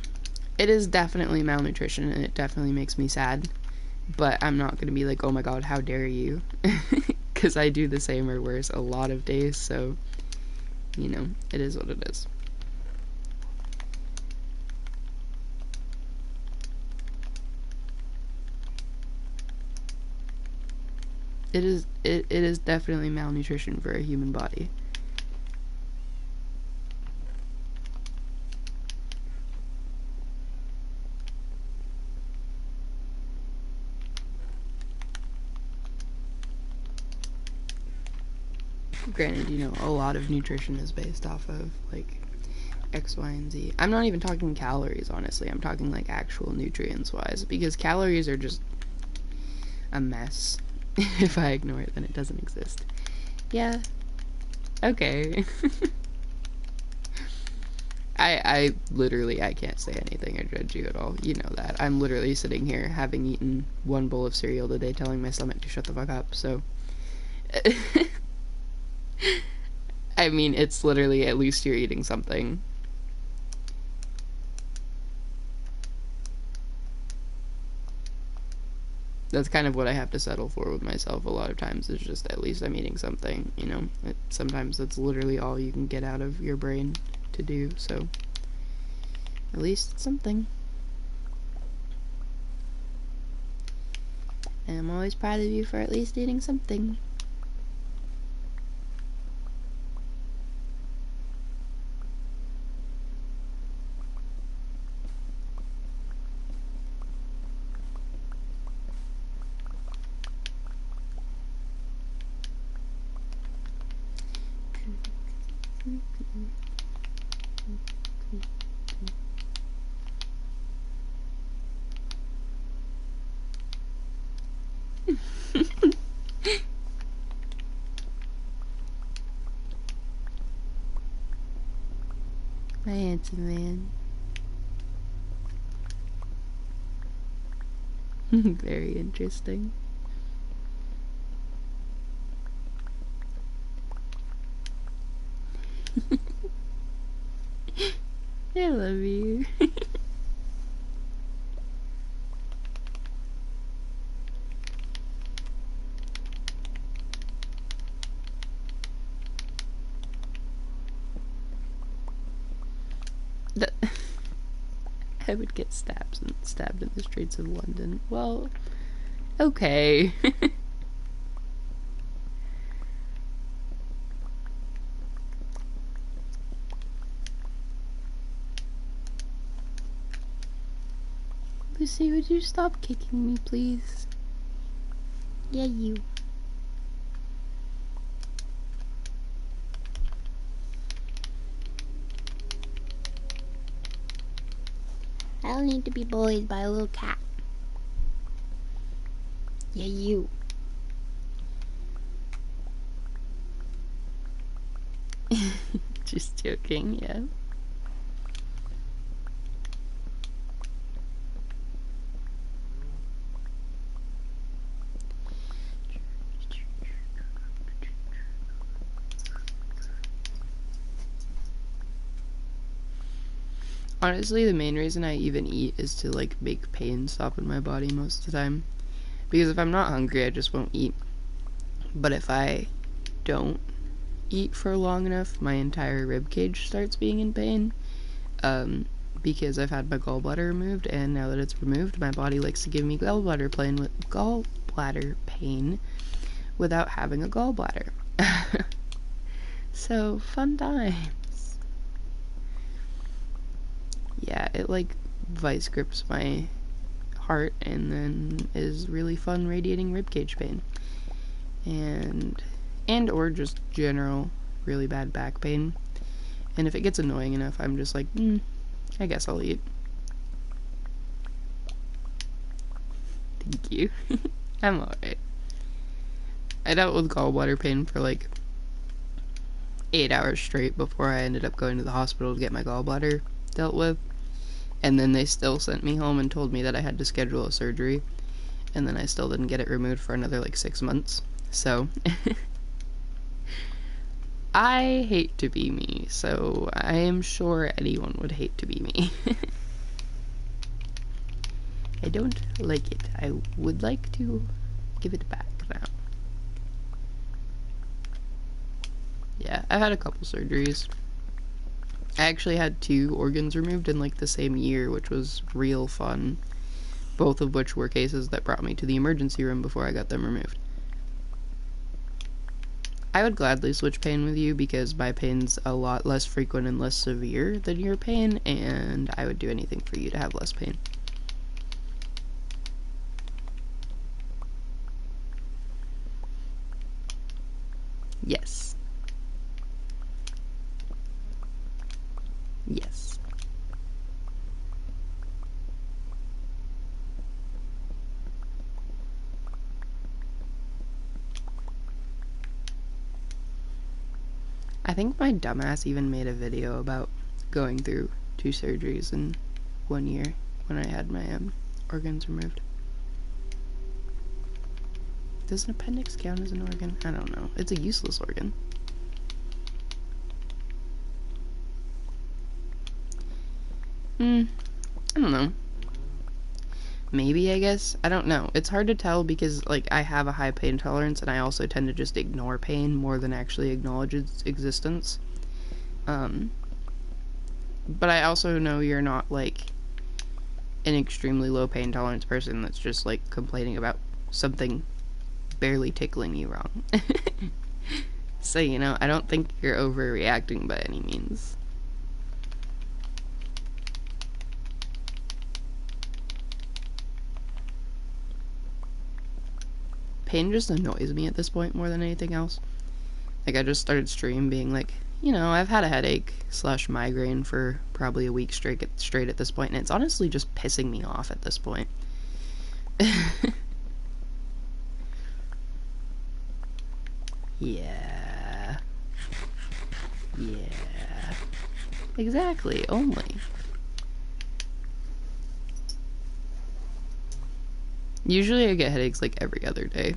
Speaker 1: It is definitely malnutrition, and it definitely makes me sad, but I'm not gonna be like, oh my god, how dare you? Because I do the same or worse a lot of days, so, you know, it is what it is. It is definitely malnutrition for a human body. Granted, you know, a lot of nutrition is based off of, like, X, Y, and Z. I'm not even talking calories, honestly. I'm talking, like, actual nutrients-wise, because calories are just a mess. If I ignore it, then it doesn't exist. Yeah. Okay. I literally, I can't say anything or judge you at all. You know that. I'm literally sitting here having eaten one bowl of cereal today, telling my stomach to shut the fuck up, so... I mean, it's literally, at least you're eating something. That's kind of what I have to settle for with myself a lot of times, is just, at least I'm eating something, you know? Sometimes that's literally all you can get out of your brain to do, so... At least it's something. And I'm always proud of you for at least eating something. My handsome man. Very interesting. I love you. I would get stabbed in the streets of London. Well, okay. Lucy, would you stop kicking me, please? Yeah, you. I don't need to be bullied by a little cat. Yeah, you. Just joking, yeah. Honestly, the main reason I even eat is to, like, make pain stop in my body most of the time. Because if I'm not hungry, I just won't eat. But if I don't eat for long enough, my entire rib cage starts being in pain. Because I've had my gallbladder removed, and now that it's removed, my body likes to give me gallbladder pain without having a gallbladder. So, fun times. Yeah, it, like, vice grips my heart, and then is really fun radiating ribcage pain. And or just general really bad back pain. And if it gets annoying enough, I'm just like, I guess I'll eat. Thank you. I'm alright. I dealt with gallbladder pain for like 8 hours straight before I ended up going to the hospital to get my gallbladder dealt with. And then they still sent me home and told me that I had to schedule a surgery. And then I still didn't get it removed for another like 6 months. So I hate to be me, so I am sure anyone would hate to be me. I don't like it. I would like to give it back now. Yeah, I've had a couple surgeries. I actually had 2 organs removed in like the same year, which was real fun. Both of which were cases that brought me to the emergency room before I got them removed. I would gladly switch pain with you because my pain's a lot less frequent and less severe than your pain, and I would do anything for you to have less pain. Yes. Yes. I think my dumbass even made a video about going through 2 surgeries in 1 year when I had my organs removed. Does an appendix count as an organ? I don't know. It's a useless organ. I don't know. Maybe, I guess. I don't know. It's hard to tell because, like, I have a high pain tolerance and I also tend to just ignore pain more than actually acknowledge its existence. But I also know you're not, like, an extremely low pain tolerance person that's just, like, complaining about something barely tickling you wrong. So, you know, I don't think you're overreacting by any means. Pain just annoys me at this point more than anything else. Like, I just started stream being like, you know, I've had a headache / migraine for probably a week straight at this point, and it's honestly just pissing me off at this point. Yeah. Yeah. Exactly, only. Usually I get headaches like every other day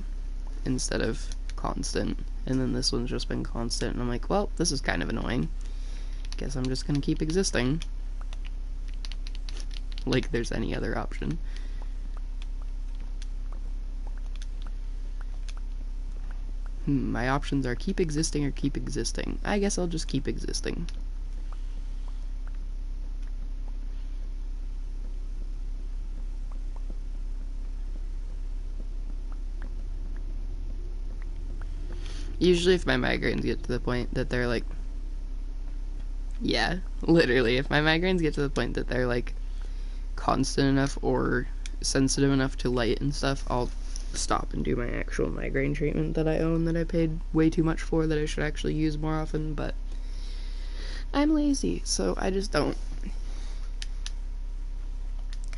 Speaker 1: instead of constant, and then this one's just been constant, and I'm like, well, this is kind of annoying. Guess I'm just gonna keep existing. Like there's any other option. My options are keep existing or keep existing. I guess I'll just keep existing. Usually if my migraines get to the point that they're like, yeah, literally, if my migraines get to the point that they're like constant enough or sensitive enough to light and stuff, I'll stop and do my actual migraine treatment that I own that I paid way too much for that I should actually use more often, but I'm lazy, so I just don't.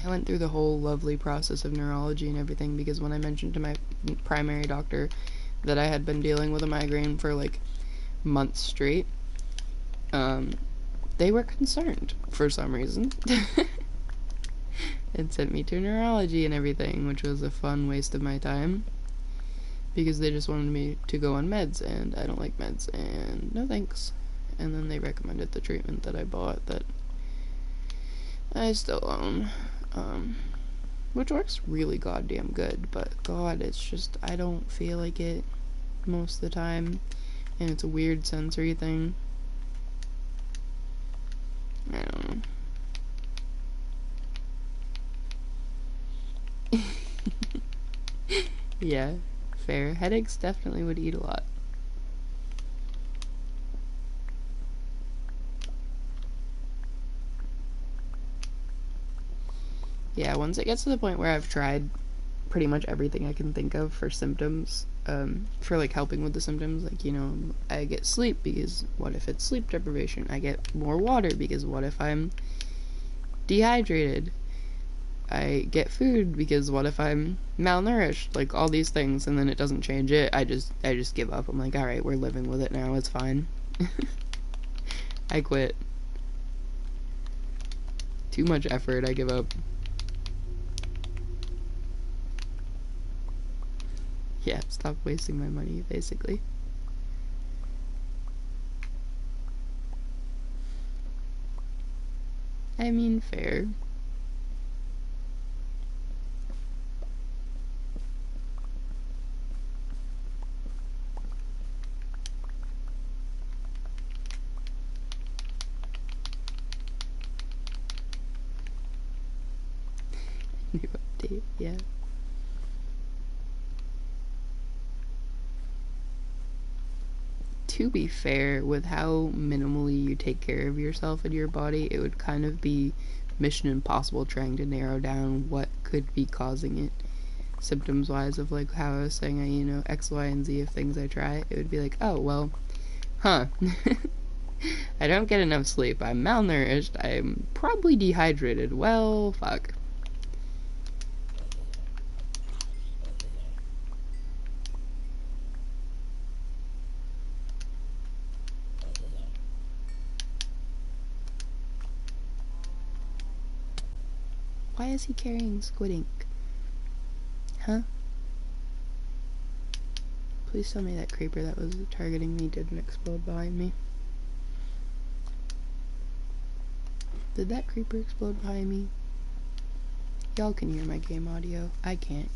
Speaker 1: I went through the whole lovely process of neurology and everything because when I mentioned to my primary doctor that I had been dealing with a migraine for like months straight, they were concerned for some reason and sent me to neurology and everything, which was a fun waste of my time because they just wanted me to go on meds, and I don't like meds, and no thanks. And then they recommended the treatment that I bought that I still own, which works really goddamn good, but god, it's just, I don't feel like it most of the time, and it's a weird sensory thing. I don't know. Yeah, fair. Headaches definitely would eat a lot. Yeah, once it gets to the point where I've tried pretty much everything I can think of for symptoms, for like helping with the symptoms, like, you know, I get sleep because what if it's sleep deprivation? I get more water because what if I'm dehydrated. I get food because what if I'm malnourished? Like, all these things, and then it doesn't change it. I just give up. I'm like, alright, we're living with it now, it's fine. I quit. Too much effort, I give up. Yeah, stop wasting my money, basically. I mean, fair. New update, yeah. To be fair, with how minimally you take care of yourself and your body, it would kind of be mission impossible trying to narrow down what could be causing it. Symptoms wise, of like how I was saying, X, Y, and Z of things I try, it would be like, oh, well, huh. I don't get enough sleep. I'm malnourished. I'm probably dehydrated. Well, fuck. Why is he carrying squid ink? Huh? Please tell me that creeper that was targeting me didn't explode behind me. Did that creeper explode behind me? Y'all can hear my game audio. I can't.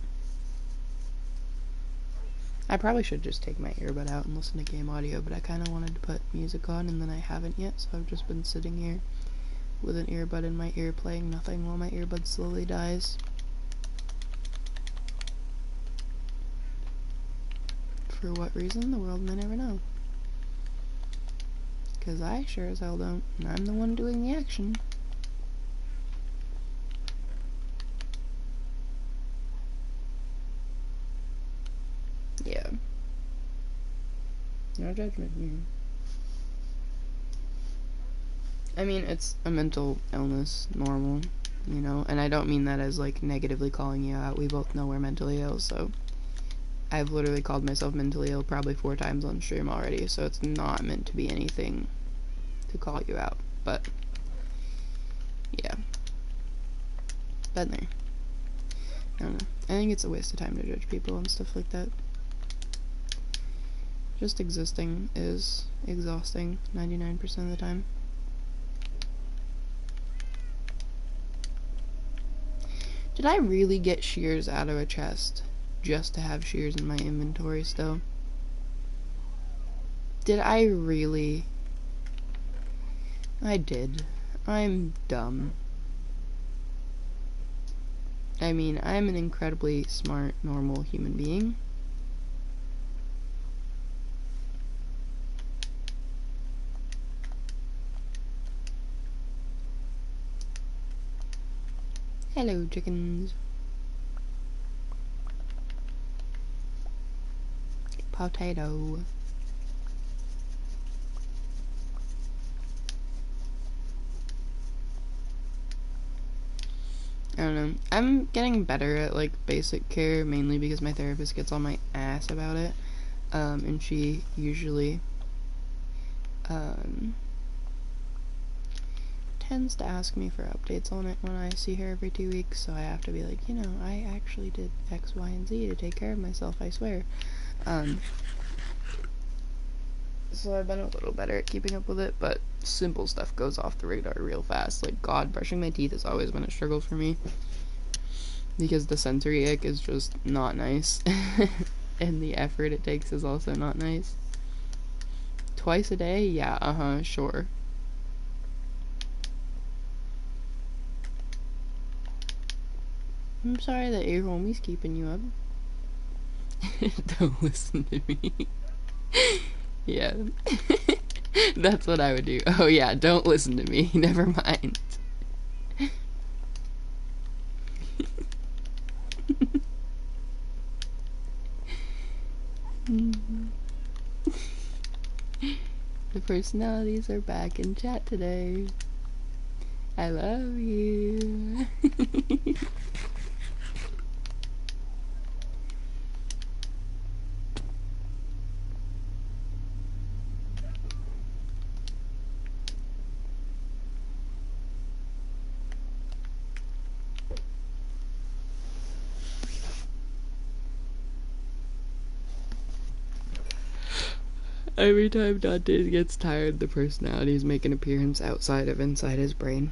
Speaker 1: I probably should just take my earbud out and listen to game audio, but I kind of wanted to put music on, and then I haven't yet, so I've just been sitting here with an earbud in my ear playing nothing while my earbud slowly dies. For what reason, the world may never know. Because I sure as hell don't, and I'm the one doing the action. Yeah. No judgment here. I mean, it's a mental illness, normal, and I don't mean that as, like, negatively calling you out. We both know we're mentally ill, so I've literally called myself mentally ill probably 4 times on stream already, so it's not meant to be anything to call you out, but, yeah. Been there. I don't know. I think it's a waste of time to judge people and stuff like that. Just existing is exhausting 99% of the time. Did I really get shears out of a chest just to have shears in my inventory still? Did I really? I did. I'm dumb. I mean, I'm an incredibly smart, normal human being. Hello, chickens. Potato. I don't know. I'm getting better at, like, basic care, mainly because my therapist gets on my ass about it. And she usually, tends to ask me for updates on it when I see her every 2 weeks, so I have to be like, I actually did X, Y, and Z to take care of myself, I swear. So I've been a little better at keeping up with it, but simple stuff goes off the radar real fast. Like, God, brushing my teeth has always been a struggle for me, because the sensory ick is just not nice, and the effort it takes is also not nice. Twice a day? Yeah, sure. I'm sorry that your homie's keeping you up. Don't listen to me. Yeah. That's what I would do. Oh yeah, don't listen to me. Never mind. The personalities are back in chat today. I love you. Every time Dante gets tired, the personalities make an appearance outside of inside his brain.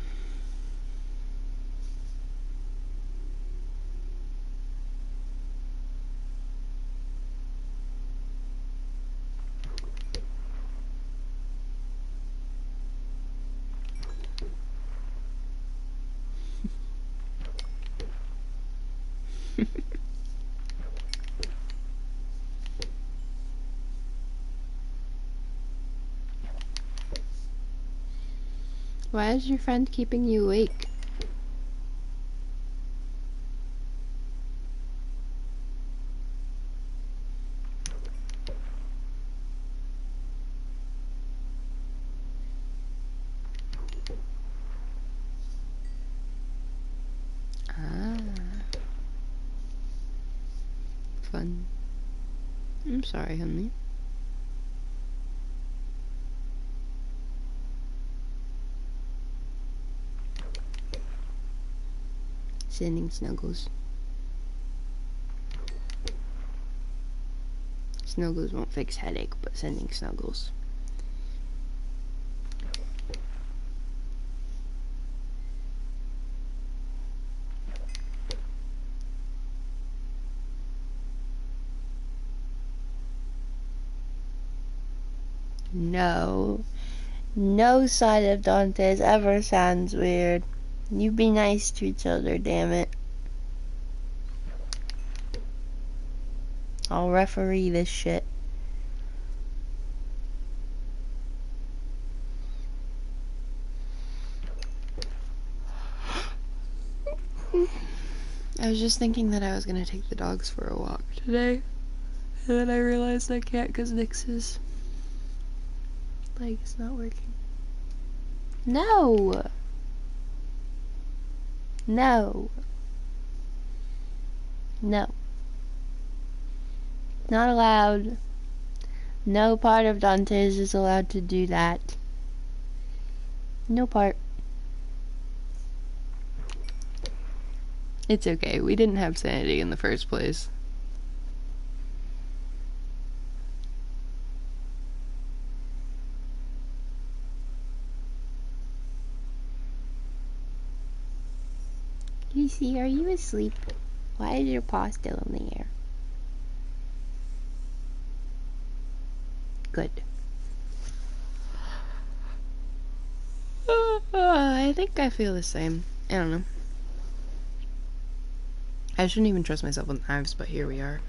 Speaker 1: Why is your friend keeping you awake? Ah. Fun. I'm sorry, honey. Sending snuggles. Snuggles won't fix headache, but sending snuggles. No. No side of Dante's ever sounds weird. You be nice to each other, damn it. I'll referee this shit. I was just thinking that I was gonna take the dogs for a walk today, and then I realized I can't because Nix's leg is not working. No! No. No. Not allowed. No part of Dante's is allowed to do that. No part. It's okay. We didn't have sanity in the first place. Lucy, are you asleep? Why is your paw still in the air? Good. I think I feel the same. I don't know. I shouldn't even trust myself with knives, but here we are.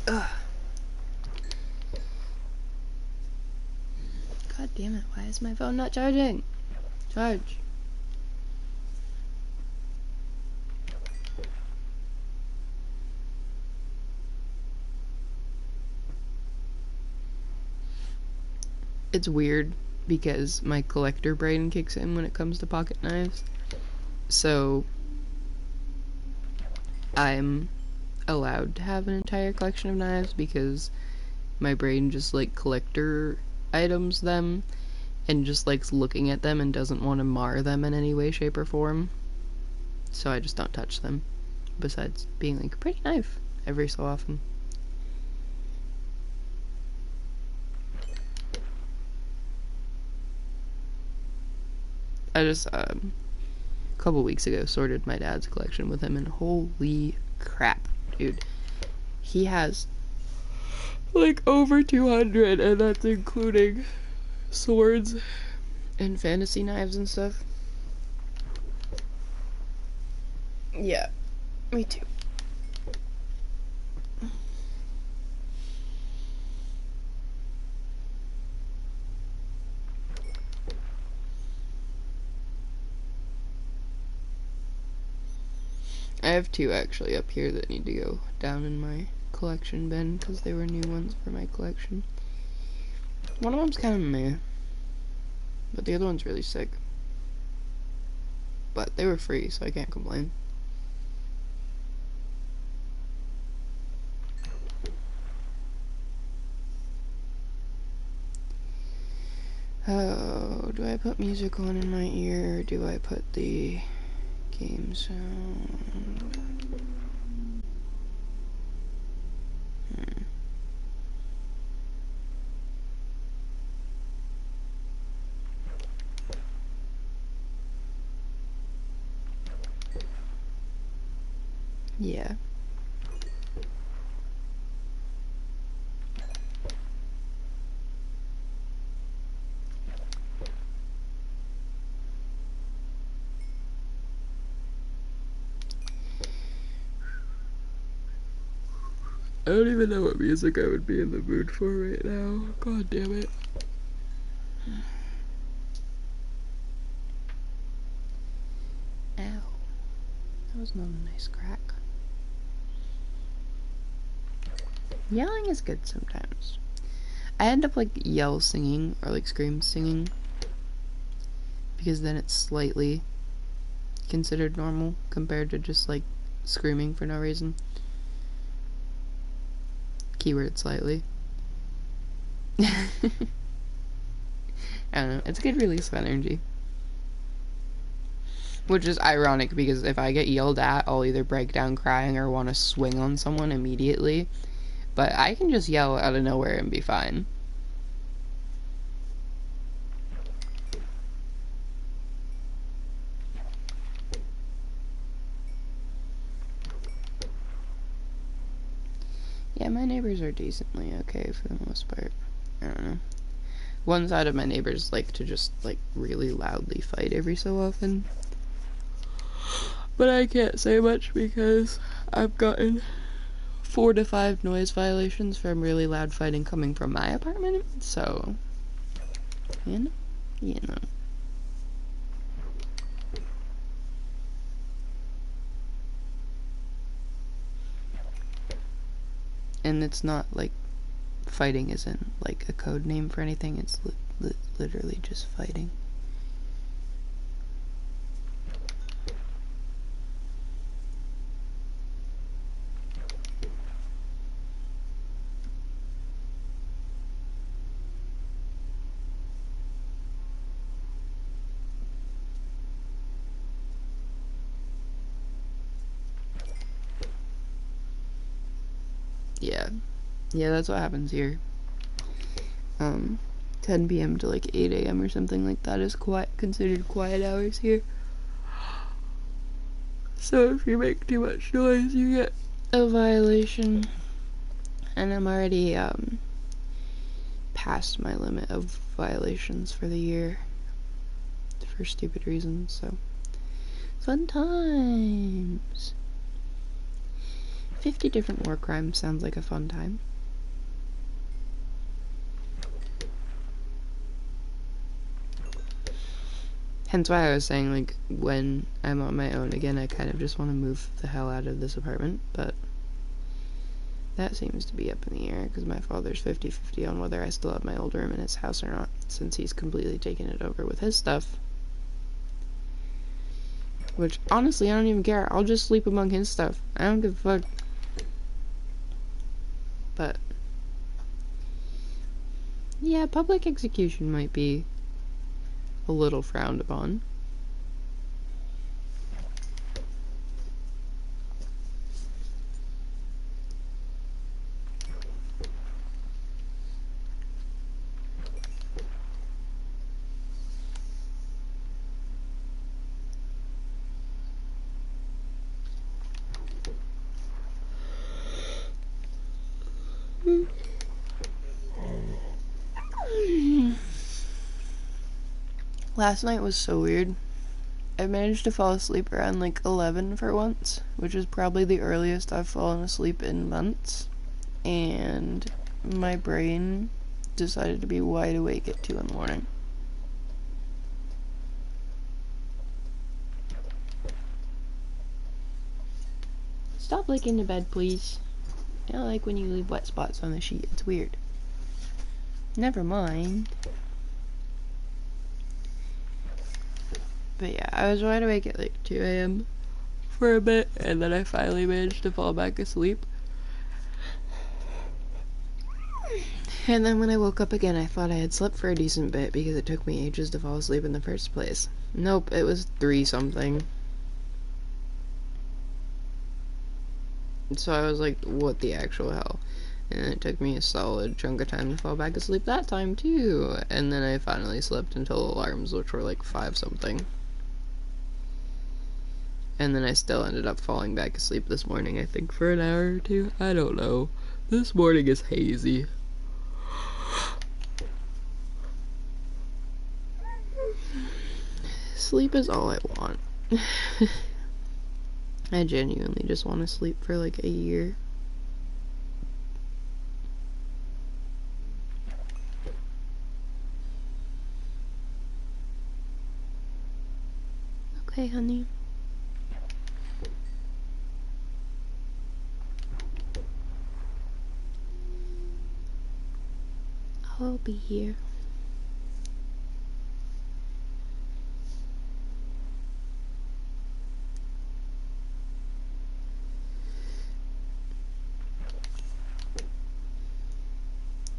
Speaker 1: Ugh. God damn it, why is my phone not charging? Charge. It's weird because my collector brain kicks in when it comes to pocket knives. So I'm allowed to have an entire collection of knives because my brain just like collector items them and just likes looking at them and doesn't want to mar them in any way, shape, or form. So I just don't touch them. Besides being like, pretty knife every so often. I just, a couple weeks ago, sorted my dad's collection with him, and holy crap, dude. He has, like, over 200, and that's including swords and fantasy knives and stuff. Yeah, me too. I have two actually up here that need to go down in my collection bin because they were new ones for my collection. One of them's kind of meh, but the other one's really sick. but they were free, so I can't complain. Oh, do I put music on in my ear, or do I put the game sound? Yeah. I don't even know what music I would be in the mood for right now. God damn it. Ow. That was not a nice crack. Yelling is good sometimes. I end up like yell singing or like scream singing because then it's slightly considered normal compared to just like screaming for no reason. Keyword slightly. I don't know. It's a good release of energy. Which is ironic because if I get yelled at, I'll either break down crying or want to swing on someone immediately. But I can just yell out of nowhere and be fine. Yeah, my neighbors are decently okay for the most part. I don't know. One side of my neighbors like to just, like, really loudly fight every so often. But I can't say much because I've gotten 4 to 5 noise violations from really loud fighting coming from my apartment, so, you know. And it's not like fighting isn't like a code name for anything, it's literally just fighting. Yeah, that's what happens here. 10 p.m. to like 8 a.m. or something like that is considered quiet hours here. So if you make too much noise, you get a violation. And I'm already, past my limit of violations for the year. For stupid reasons, so. Fun times! 50 different war crimes sounds like a fun time. Hence why I was saying, like, when I'm on my own again, I kind of just want to move the hell out of this apartment, but that seems to be up in the air, because my father's 50-50 on whether I still have my old room in his house or not, since he's completely taken it over with his stuff. Which, honestly, I don't even care. I'll just sleep among his stuff. I don't give a fuck. But, yeah, public execution might be a little frowned upon. Last night was so weird. I managed to fall asleep around like 11 for once, which is probably the earliest I've fallen asleep in months. And my brain decided to be wide awake at 2 in the morning. Stop licking the bed, please. I don't like when you leave wet spots on the sheet. It's weird. Never mind. But yeah, I was wide awake at like 2 a.m. for a bit, and then I finally managed to fall back asleep. And then when I woke up again, I thought I had slept for a decent bit because it took me ages to fall asleep in the first place. Nope, it was 3 something. So I was like, what the actual hell? And it took me a solid chunk of time to fall back asleep that time too. And then I finally slept until alarms, which were like 5 something. And then I still ended up falling back asleep this morning, I think for an hour or 2. I don't know. This morning is hazy. Sleep is all I want. I genuinely just want to sleep for like a year. Okay, honey. I'll be here.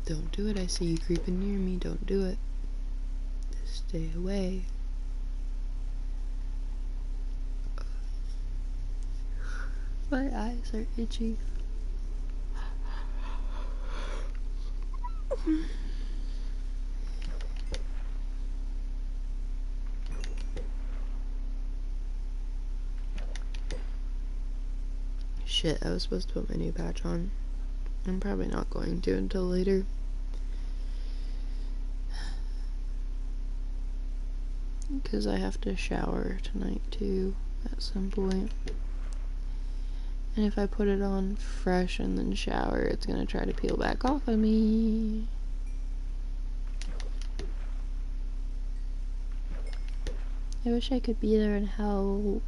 Speaker 1: Don't do it. I see you creeping near me. Don't do it. Stay away. My eyes are itchy. Shit, I was supposed to put my new patch on. I'm probably not going to until later. Because I have to shower tonight too, at some point. And if I put it on fresh and then shower, it's gonna try to peel back off of me. I wish I could be there and help.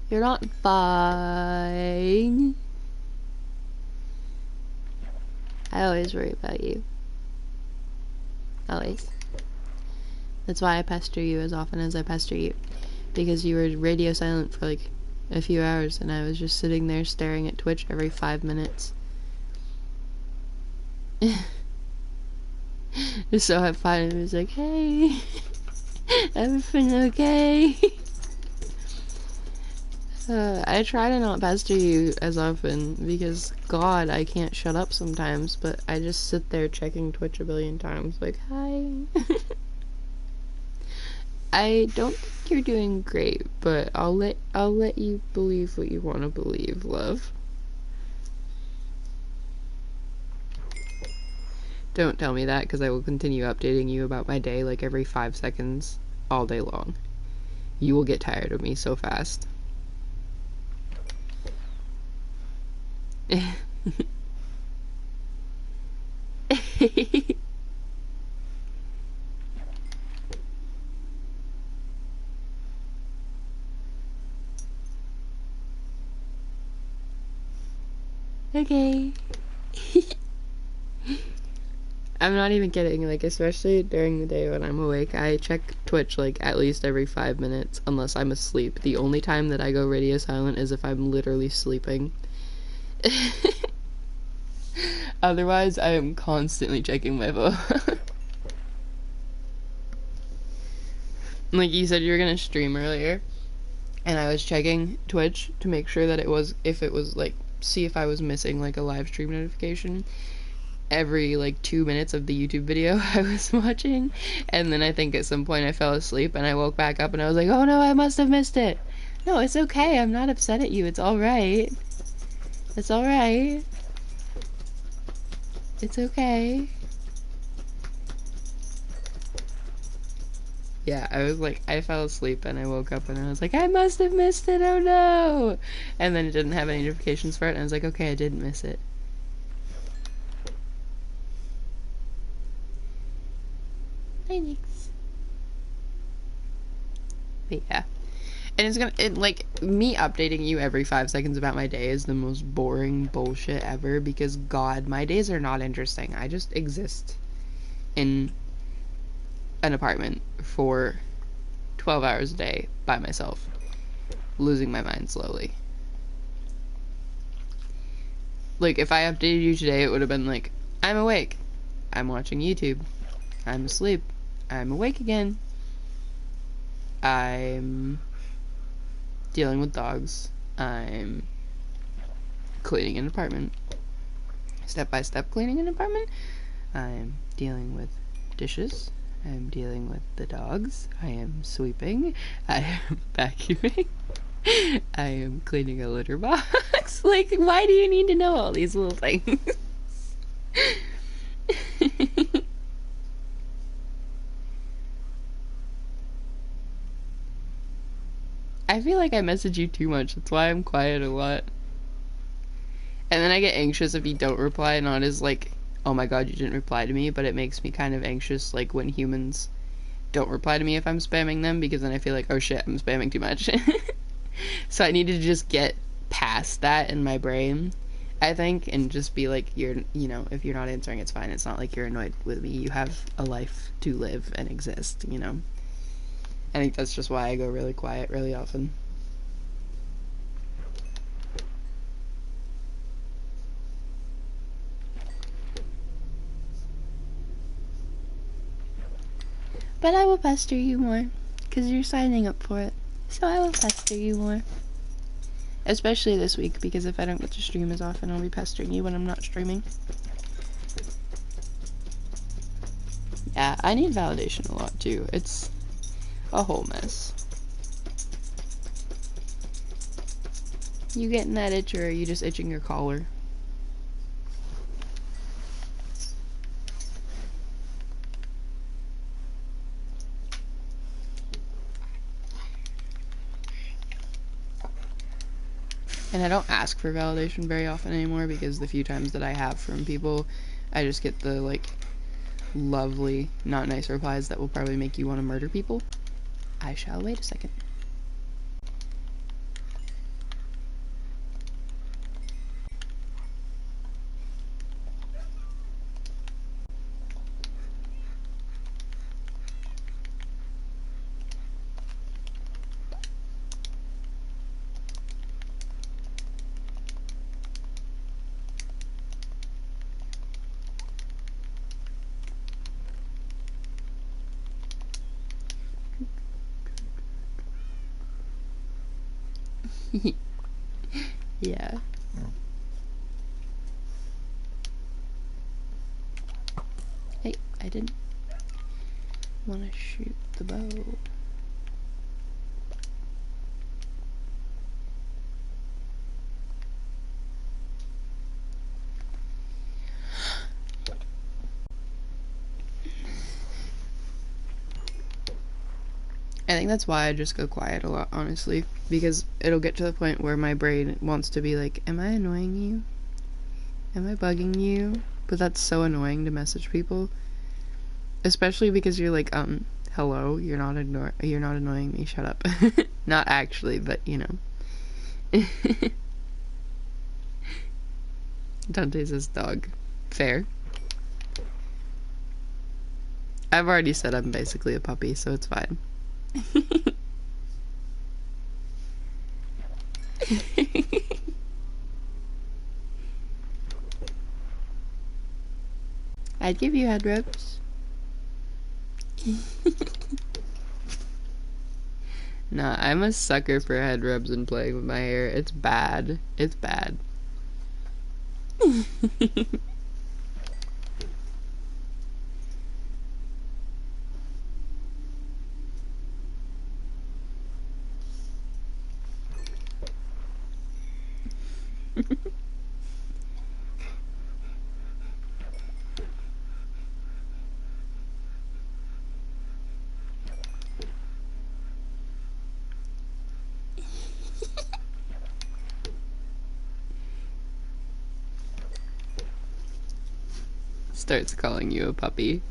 Speaker 1: You're not fine. I always worry about you. Always. That's why I pester you as often as I pester you. Because you were radio silent for like a few hours and I was just sitting there staring at Twitch every 5 minutes. So I finally was like, hey, everything okay? I try to not pester you as often because, God, I can't shut up sometimes, but I just sit there checking Twitch a billion times, like, hi. I don't think you're doing great, but I'll let you believe what you want to believe, love. Don't tell me that, because I will continue updating you about my day like every 5 seconds, all day long. You will get tired of me so fast. Okay. I'm not even kidding, like, especially during the day when I'm awake, I check Twitch, like, at least every 5 minutes, unless I'm asleep. The only time that I go radio silent is if I'm literally sleeping. Otherwise, I am constantly checking my phone. Like, you said you were gonna stream earlier, and I was checking Twitch to make sure that if it was, like, see if I was missing, like, a live stream notification every like 2 minutes of the YouTube video I was watching, and then I think at some point I fell asleep and I woke back up and I was like, oh no, I must have missed it. No, it's okay, I'm not upset at you, it's alright. It's alright. It's okay. Yeah, I was like, I fell asleep and I woke up and I was like, I must have missed it, oh no! And then it didn't have any notifications for it and I was like, okay, I didn't miss it. Thanks. But yeah. And it's gonna, like, me updating you every 5 seconds about my day is the most boring bullshit ever, because, God, my days are not interesting. I just exist in an apartment for 12 hours a day by myself, losing my mind slowly. Like, if I updated you today, it would have been like, I'm awake, I'm watching YouTube, I'm asleep, I'm awake again, I'm dealing with dogs, I'm cleaning an apartment, step by step cleaning an apartment, I'm dealing with dishes, I'm dealing with the dogs, I am sweeping, I am vacuuming, I am cleaning a litter box. Like, why do you need to know all these little things? I feel like I message you too much. That's why I'm quiet a lot. And then I get anxious if you don't reply, not as like, oh my god, you didn't reply to me, but it makes me kind of anxious, like, when humans don't reply to me if I'm spamming them, because then I feel like, oh shit, I'm spamming too much. So I need to just get past that in my brain, I think, and just be like, you know, if you're not answering, it's fine. It's not like you're annoyed with me. You have a life to live and exist, you know? I think that's just why I go really quiet really often. But I will pester you more, because you're signing up for it. So I will pester you more. Especially this week, because if I don't get to stream as often, I'll be pestering you when I'm not streaming. Yeah, I need validation a lot too. It's a whole mess. You getting that itch, or are you just itching your collar? And I don't ask for validation very often anymore, because the few times that I have from people, I just get the, like, lovely, not nice replies that will probably make you want to murder people. I shall wait a second. Yeah. Hey, I didn't want to shoot the bow. I think that's why I just go quiet a lot, honestly, because it'll get to the point where my brain wants to be like, am I annoying you? Am I bugging you? But that's so annoying to message people, especially because you're like, hello, you're not annoying me, shut up. Not actually, but you know. Dante says dog. Fair. I've already said I'm basically a puppy, so it's fine. I'd give you head rubs. Nah, I'm a sucker for head rubs and playing with my hair. It's bad. It's bad. Starts calling you a puppy.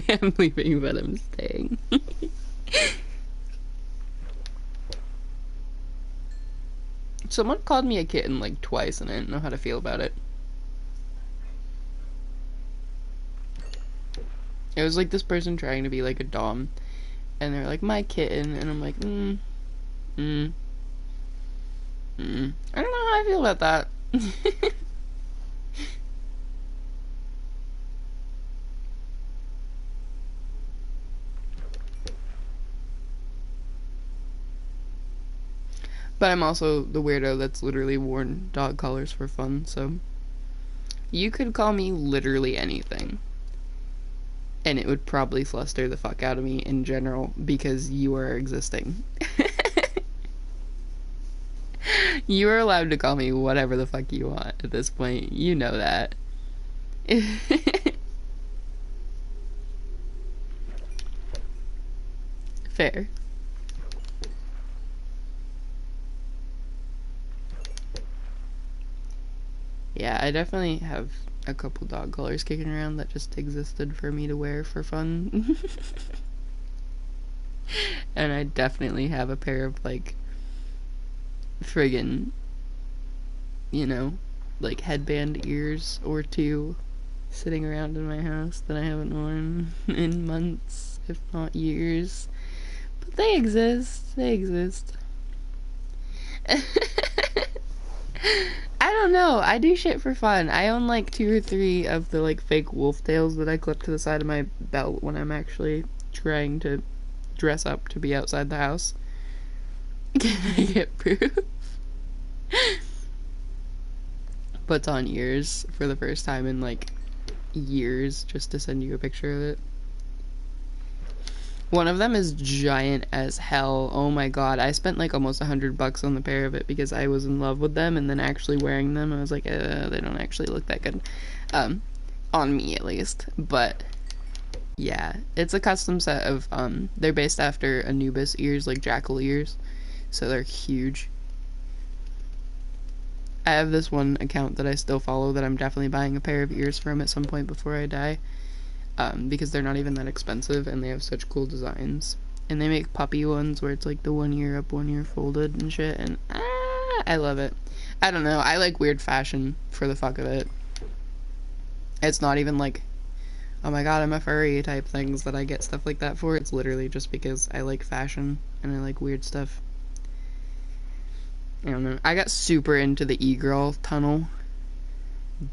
Speaker 1: I'm leaving, but I'm staying. Someone called me a kitten like twice and I didn't know how to feel about it. It was like this person trying to be like a dom, and they're like, my kitten, and I'm like, I don't know how I feel about that. But I'm also the weirdo that's literally worn dog collars for fun, so you could call me literally anything. And it would probably fluster the fuck out of me in general because you are existing. You are allowed to call me whatever the fuck you want at this point. You know that. Fair. Yeah, I definitely have a couple dog collars kicking around that just existed for me to wear for fun. And I definitely have a pair of, like, friggin', you know, like headband ears or two sitting around in my house that I haven't worn in months, if not years. But they exist. They exist. I don't know. I do shit for fun. I own like 2 or 3 of the like fake wolf tails that I clip to the side of my belt when I'm actually trying to dress up to be outside the house. Can I get proof? Puts on ears for the first time in like years just to send you a picture of it. One of them is giant as hell. Oh my god, I spent like almost $100 on the pair of it because I was in love with them, and then actually wearing them I was like, they don't actually look that good. On me at least. But yeah, it's a custom set of they're based after Anubis ears, like jackal ears, so they're huge. I have this one account that I still follow that I'm definitely buying a pair of ears from at some point before I die. Because they're not even that expensive and they have such cool designs. And they make puppy ones where it's like the one ear up, one ear folded and shit, and I love it. I don't know, I like weird fashion for the fuck of it. It's not even like, oh my god, I'm a furry type things that I get stuff like that for. It's literally just because I like fashion and I like weird stuff. I don't know. I got super into the e-girl tunnel,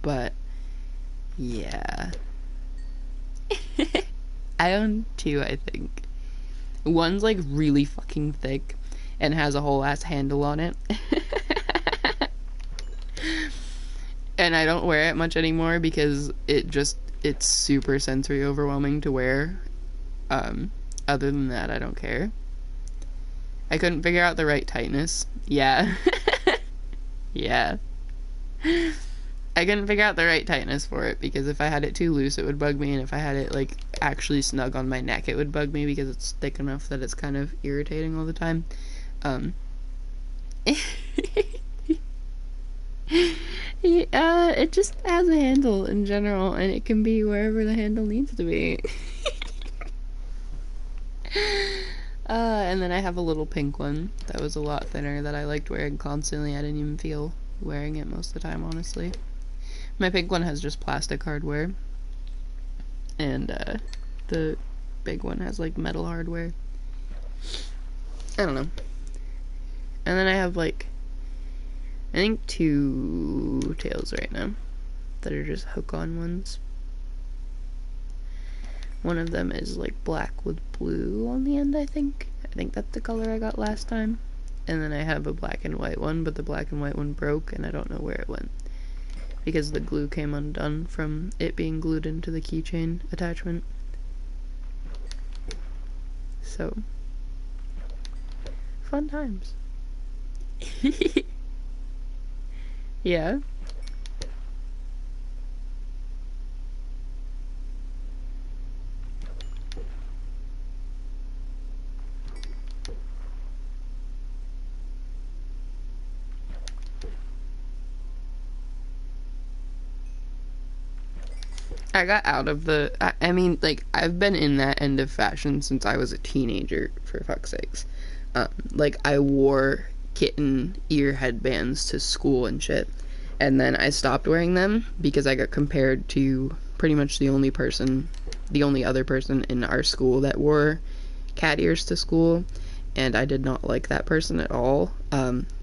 Speaker 1: but yeah. I own 2, I think. One's like really fucking thick and has a whole ass handle on it. And I don't wear it much anymore because it's super sensory overwhelming to wear. Other than that, I don't care. I couldn't figure out the right tightness. Yeah. Yeah. I couldn't figure out the right tightness for it because if I had it too loose, it would bug me, and if I had it like actually snug on my neck, it would bug me because it's thick enough that it's kind of irritating all the time. It just has a handle in general, and it can be wherever the handle needs to be. And then I have a little pink one that was a lot thinner that I liked wearing constantly. I didn't even feel wearing it most of the time, honestly. My pink one has just plastic hardware, and the big one has like metal hardware. I don't know. And then I have like, I think 2 tails right now that are just hook-on ones. One of them is like black with blue on the end, I think. I think that's the color I got last time. And then I have a black and white one, but the black and white one broke, and I don't know where it went. Because the glue came undone from it being glued into the keychain attachment. So, fun times. Yeah. I got out of the, I mean, like, I've been in that end of fashion since I was a teenager, for fuck's sakes. Like, I wore kitten ear headbands to school and shit. And then I stopped wearing them because I got compared to pretty much the only other person in our school that wore cat ears to school. And I did not like that person at all,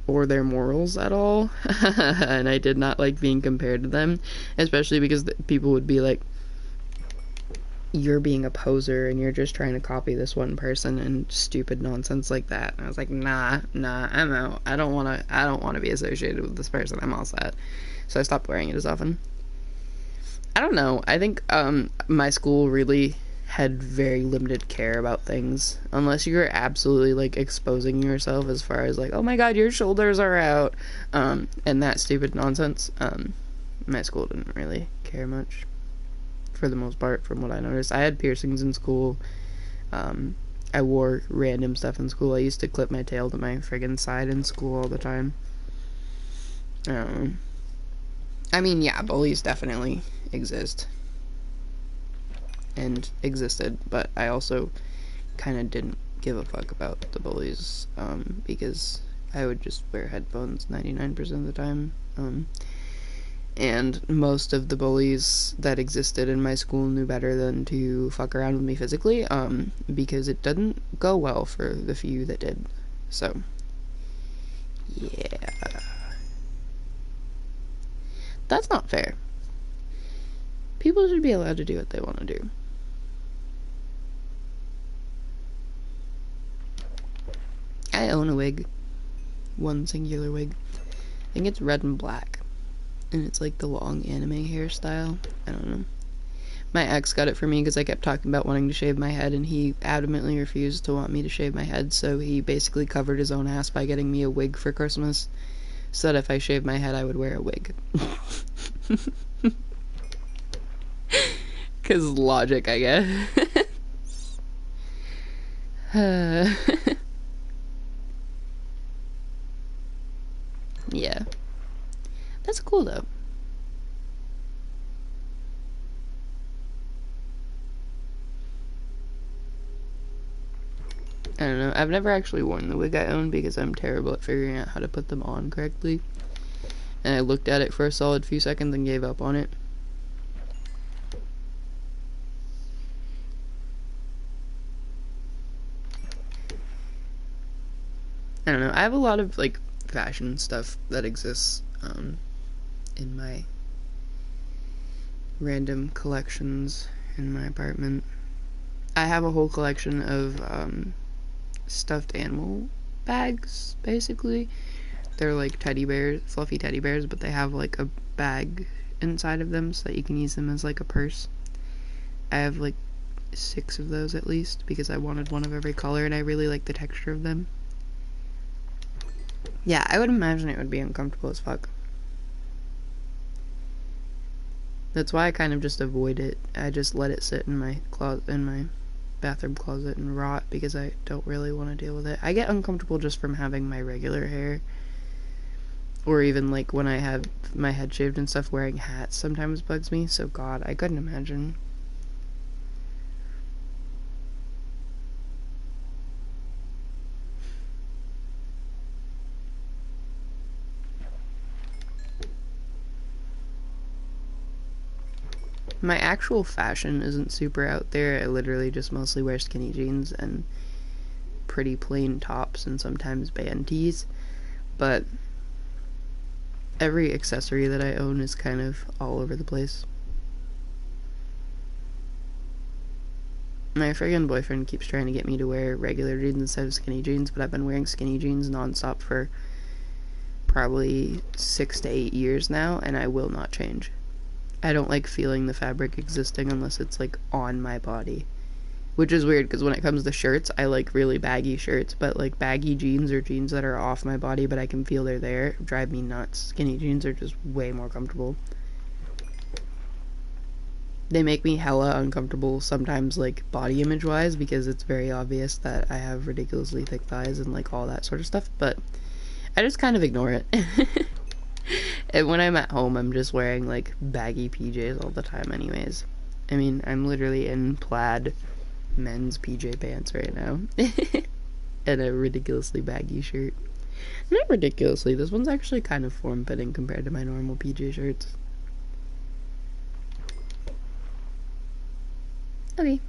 Speaker 1: or their morals at all. And I did not like being compared to them, especially because people would be like, you're being a poser and you're just trying to copy this one person, and stupid nonsense like that. And I was like, nah, I'm out. I don't want to be associated with this person. I'm all set. So I stopped wearing it as often. I don't know. I think my school really had very limited care about things, unless you were absolutely like exposing yourself as far as like, oh my god, your shoulders are out, and that stupid nonsense. My school didn't really care much, for the most part, from what I noticed. I had piercings in school. I wore random stuff in school. I used to clip my tail to my friggin' side in school all the time. I mean, yeah, bullies definitely exist and existed, but I also kind of didn't give a fuck about the bullies, because I would just wear headphones 99% of the time, and most of the bullies that existed in my school knew better than to fuck around with me physically, because it didn't go well for the few that did. So, yeah. That's not fair. People should be allowed to do what they want to do. I own a wig. One singular wig. I think it's red and black. And it's like the long anime hairstyle. I don't know. My ex got it for me because I kept talking about wanting to shave my head, and he adamantly refused to want me to shave my head, so he basically covered his own ass by getting me a wig for Christmas, so that if I shaved my head, I would wear a wig. Because logic, I guess. Yeah. That's cool, though. I don't know. I've never actually worn the wig I own because I'm terrible at figuring out how to put them on correctly. And I looked at it for a solid few seconds and gave up on it. I don't know. I have a lot of, like, fashion stuff that exists, in my random collections in my apartment. I have a whole collection of, stuffed animal bags, basically. They're like teddy bears, fluffy teddy bears, but they have like a bag inside of them so that you can use them as like a purse. I have like 6 of those at least because I wanted one of every color and I really like the texture of them. Yeah, I would imagine it would be uncomfortable as fuck. That's why I kind of just avoid it. I just let it sit in my bathroom closet and rot because I don't really want to deal with it. I get uncomfortable just from having my regular hair, or even like when I have my head shaved and stuff, wearing hats sometimes bugs me, so god, I couldn't imagine. My actual fashion isn't super out there. I literally just mostly wear skinny jeans and pretty plain tops and sometimes band tees. But every accessory that I own is kind of all over the place. My friggin' boyfriend keeps trying to get me to wear regular jeans instead of skinny jeans, but I've been wearing skinny jeans nonstop for probably 6 to 8 years now, and I will not change. I don't like feeling the fabric existing unless it's like on my body, which is weird because when it comes to shirts, I like really baggy shirts, but like baggy jeans or jeans that are off my body but I can feel they're there drive me nuts. Skinny jeans are just way more comfortable. They make me hella uncomfortable sometimes, like body image wise, because it's very obvious that I have ridiculously thick thighs and like all that sort of stuff, but I just kind of ignore it. And when I'm at home, I'm just wearing like baggy PJs all the time anyways. I mean, I'm literally in plaid men's PJ pants right now. And a ridiculously baggy shirt. Not ridiculously, this one's actually kind of form-fitting compared to my normal PJ shirts. Okay.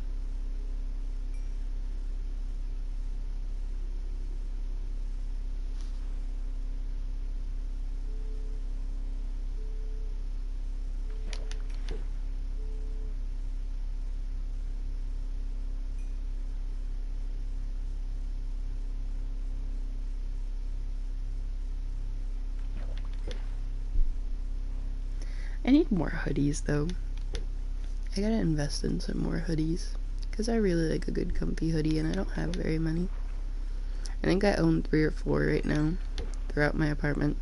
Speaker 1: I need more hoodies, though. I gotta invest in some more hoodies, because I really like a good comfy hoodie, and I don't have very many. I think I own 3 or 4 right now, throughout my apartment.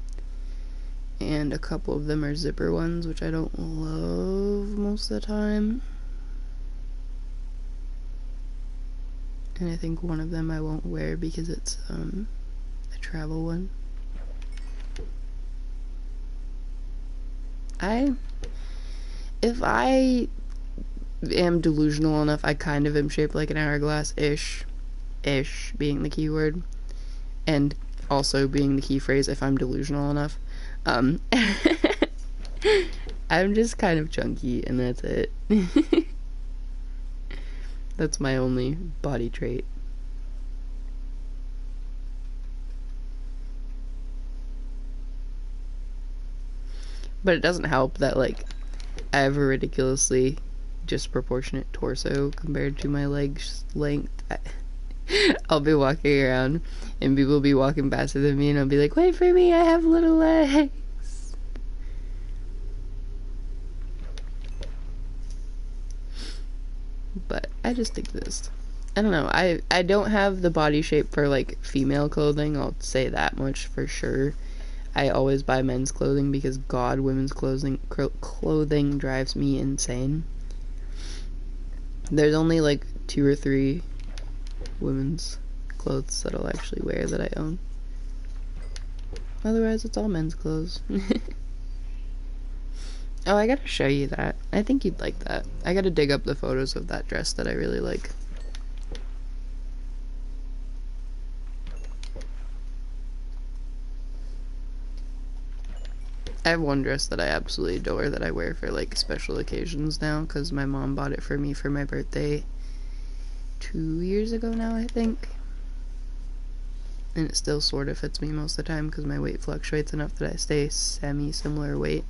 Speaker 1: And a couple of them are zipper ones, which I don't love most of the time. And I think one of them I won't wear because it's, a travel one. If I am delusional enough, I kind of am shaped like an hourglass-ish being the keyword, and also being the key phrase if I'm delusional enough. I'm just kind of chunky, and that's it. That's my only body trait. But it doesn't help that, like, I have a ridiculously disproportionate torso compared to my legs length. I'll be walking around and people will be walking faster than me and I'll be like, wait for me, I have little legs. But I just exist. I don't know, I don't have the body shape for, like, female clothing, I'll say that much for sure. I always buy men's clothing because, God, women's clothing drives me insane. There's only like 2 or 3 women's clothes that I'll actually wear that I own. Otherwise, it's all men's clothes. Oh, I gotta show you that. I think you'd like that. I gotta dig up the photos of that dress that I really like. I have one dress that I absolutely adore that I wear for, like, special occasions now, because my mom bought it for me for my birthday 2 years ago now, I think. And it still sort of fits me most of the time, because my weight fluctuates enough that I stay semi-similar weight.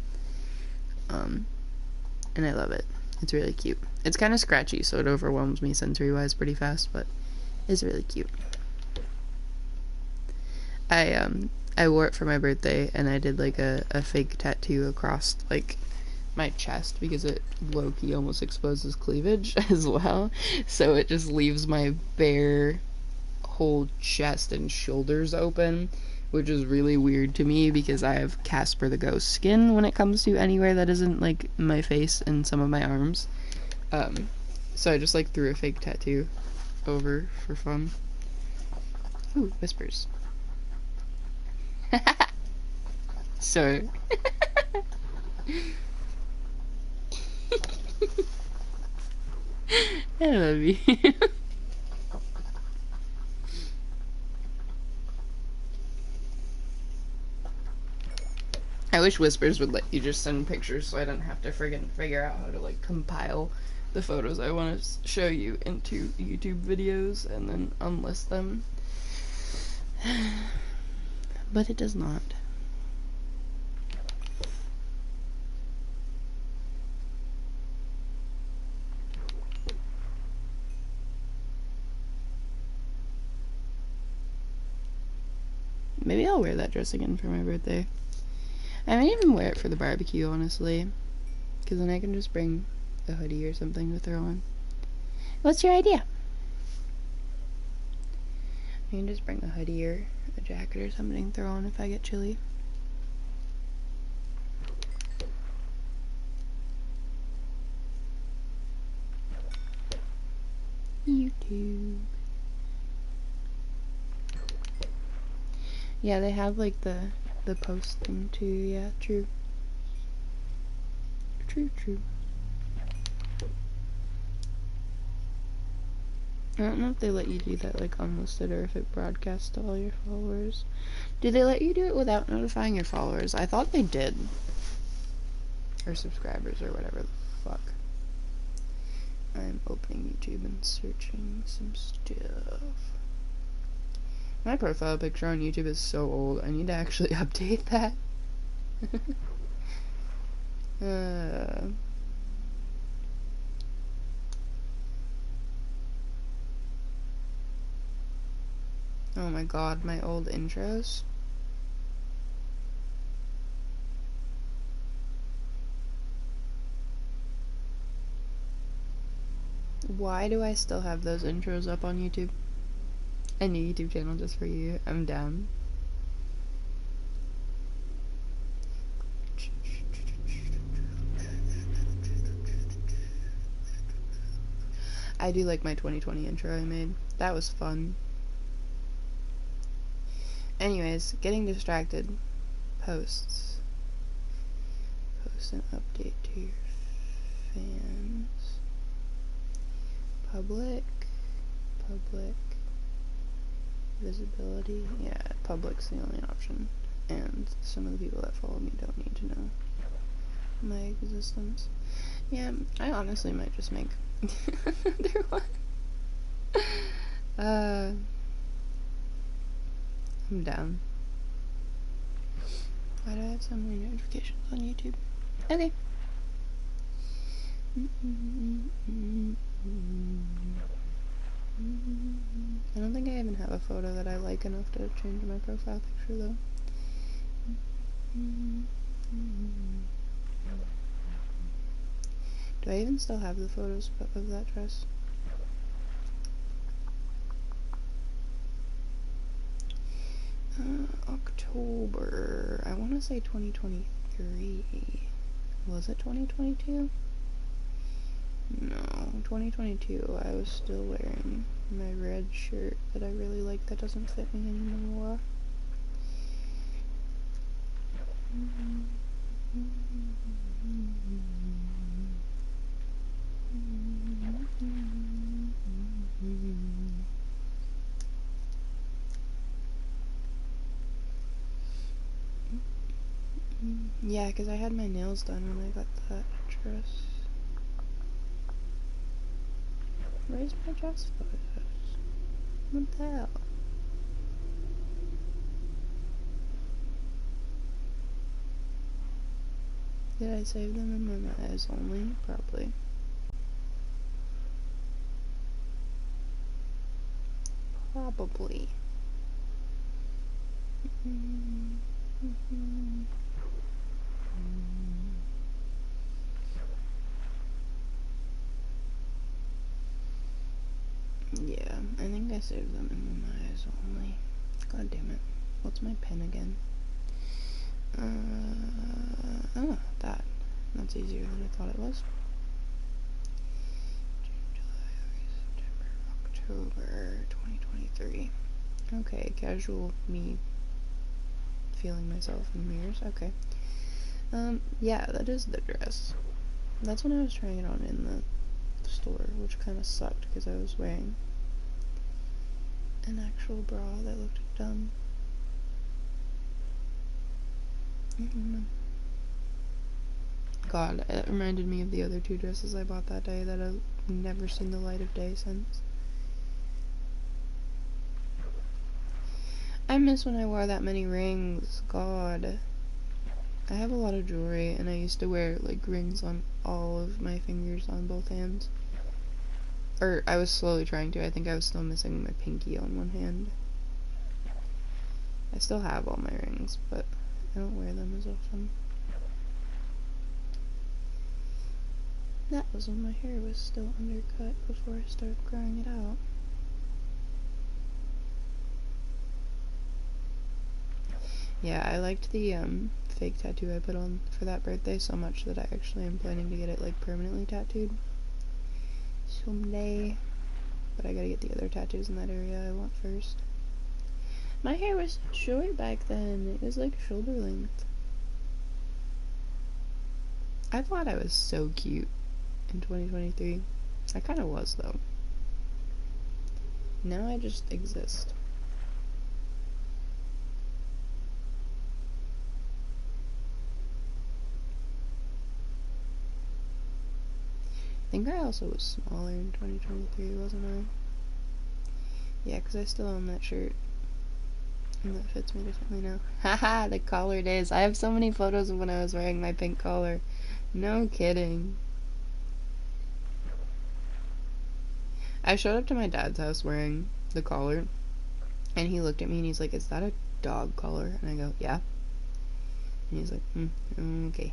Speaker 1: And I love it. It's really cute. It's kind of scratchy, so it overwhelms me sensory-wise pretty fast, but it's really cute. I wore it for my birthday, and I did, like, a fake tattoo across, like, my chest, because it low-key almost exposes cleavage as well, so it just leaves my bare whole chest and shoulders open, which is really weird to me, because I have Casper the Ghost skin when it comes to anywhere that isn't, like, my face and some of my arms. So I just, like, threw a fake tattoo over for fun. Ooh, whispers. So I love you. I wish Whispers would let you just send pictures so I don't have to friggin' figure out how to, like, compile the photos I want to show you into YouTube videos and then unlist them. But it does not. Maybe I'll wear that dress again for my birthday. I might even wear it for the barbecue, honestly. Because then I can just bring a hoodie or something to throw on. What's your idea? I can just bring a hoodie or a jacket or something to throw on if I get chilly. YouTube. Yeah, they have, like, the post thing too. Yeah, true. True. I don't know if they let you do that, like, unlisted, or if it broadcasts to all your followers. Do they let you do it without notifying your followers? I thought they did. Or subscribers, or whatever the fuck. I'm opening YouTube and searching some stuff. My profile picture on YouTube is so old. I need to actually update that. Oh my god, my old intros. Why do I still have those intros up on YouTube? A new YouTube channel just for you. I'm down. I do like my 2020 intro I made. That was fun. Anyways, getting distracted. Posts. Post an update to your fans. Public. Public. Visibility. Yeah, public's the only option. And some of the people that follow me don't need to know my existence. Yeah, I honestly might just make another one. I'm down. Why do I have so many notifications on YouTube? Okay. I don't think I even have a photo that I like enough to change my profile picture, though. Do I even still have the photos of that dress? October. I want to say 2023. Was it 2022? No, 2022. I was still wearing my red shirt that I really like that doesn't fit me anymore. Yeah, because I had my nails done when I got that dress. Where's my dress photos? What the hell? Did I save them in my eyes only? Probably. Probably. Yeah, I think I saved them in my eyes only. God damn it. What's my pen again? Oh, that. That's easier than I thought it was. June, July, August, September, October 2023. Okay, casual me feeling myself in mirrors. Okay. Yeah, that is the dress. That's when I was trying it on in the store, which kind of sucked because I was wearing an actual bra that looked dumb. God, it reminded me of the other two dresses I bought that day that I've never seen the light of day since. I miss when I wore that many rings. God. I have a lot of jewelry, and I used to wear, like, rings on all of my fingers on both hands. Or, I was slowly trying to. I think I was still missing my pinky on one hand. I still have all my rings, but I don't wear them as often. That was when my hair was still undercut before I started growing it out. Yeah, I liked the fake tattoo I put on for that birthday so much that I actually am planning to get it, like, permanently tattooed someday. But I gotta get the other tattoos in that area I want first. My hair was short back then. It was like shoulder length. I thought I was so cute in 2023. I kind of was, though. Now I just exist. I think I also was smaller in 2023, wasn't I? Yeah, because I still own that shirt. And that fits me differently now. Haha, the collar days. I have so many photos of when I was wearing my pink collar. No kidding. I showed up to my dad's house wearing the collar, and he looked at me and he's like, "Is that a dog collar?" And I go, "Yeah." And he's like, okay.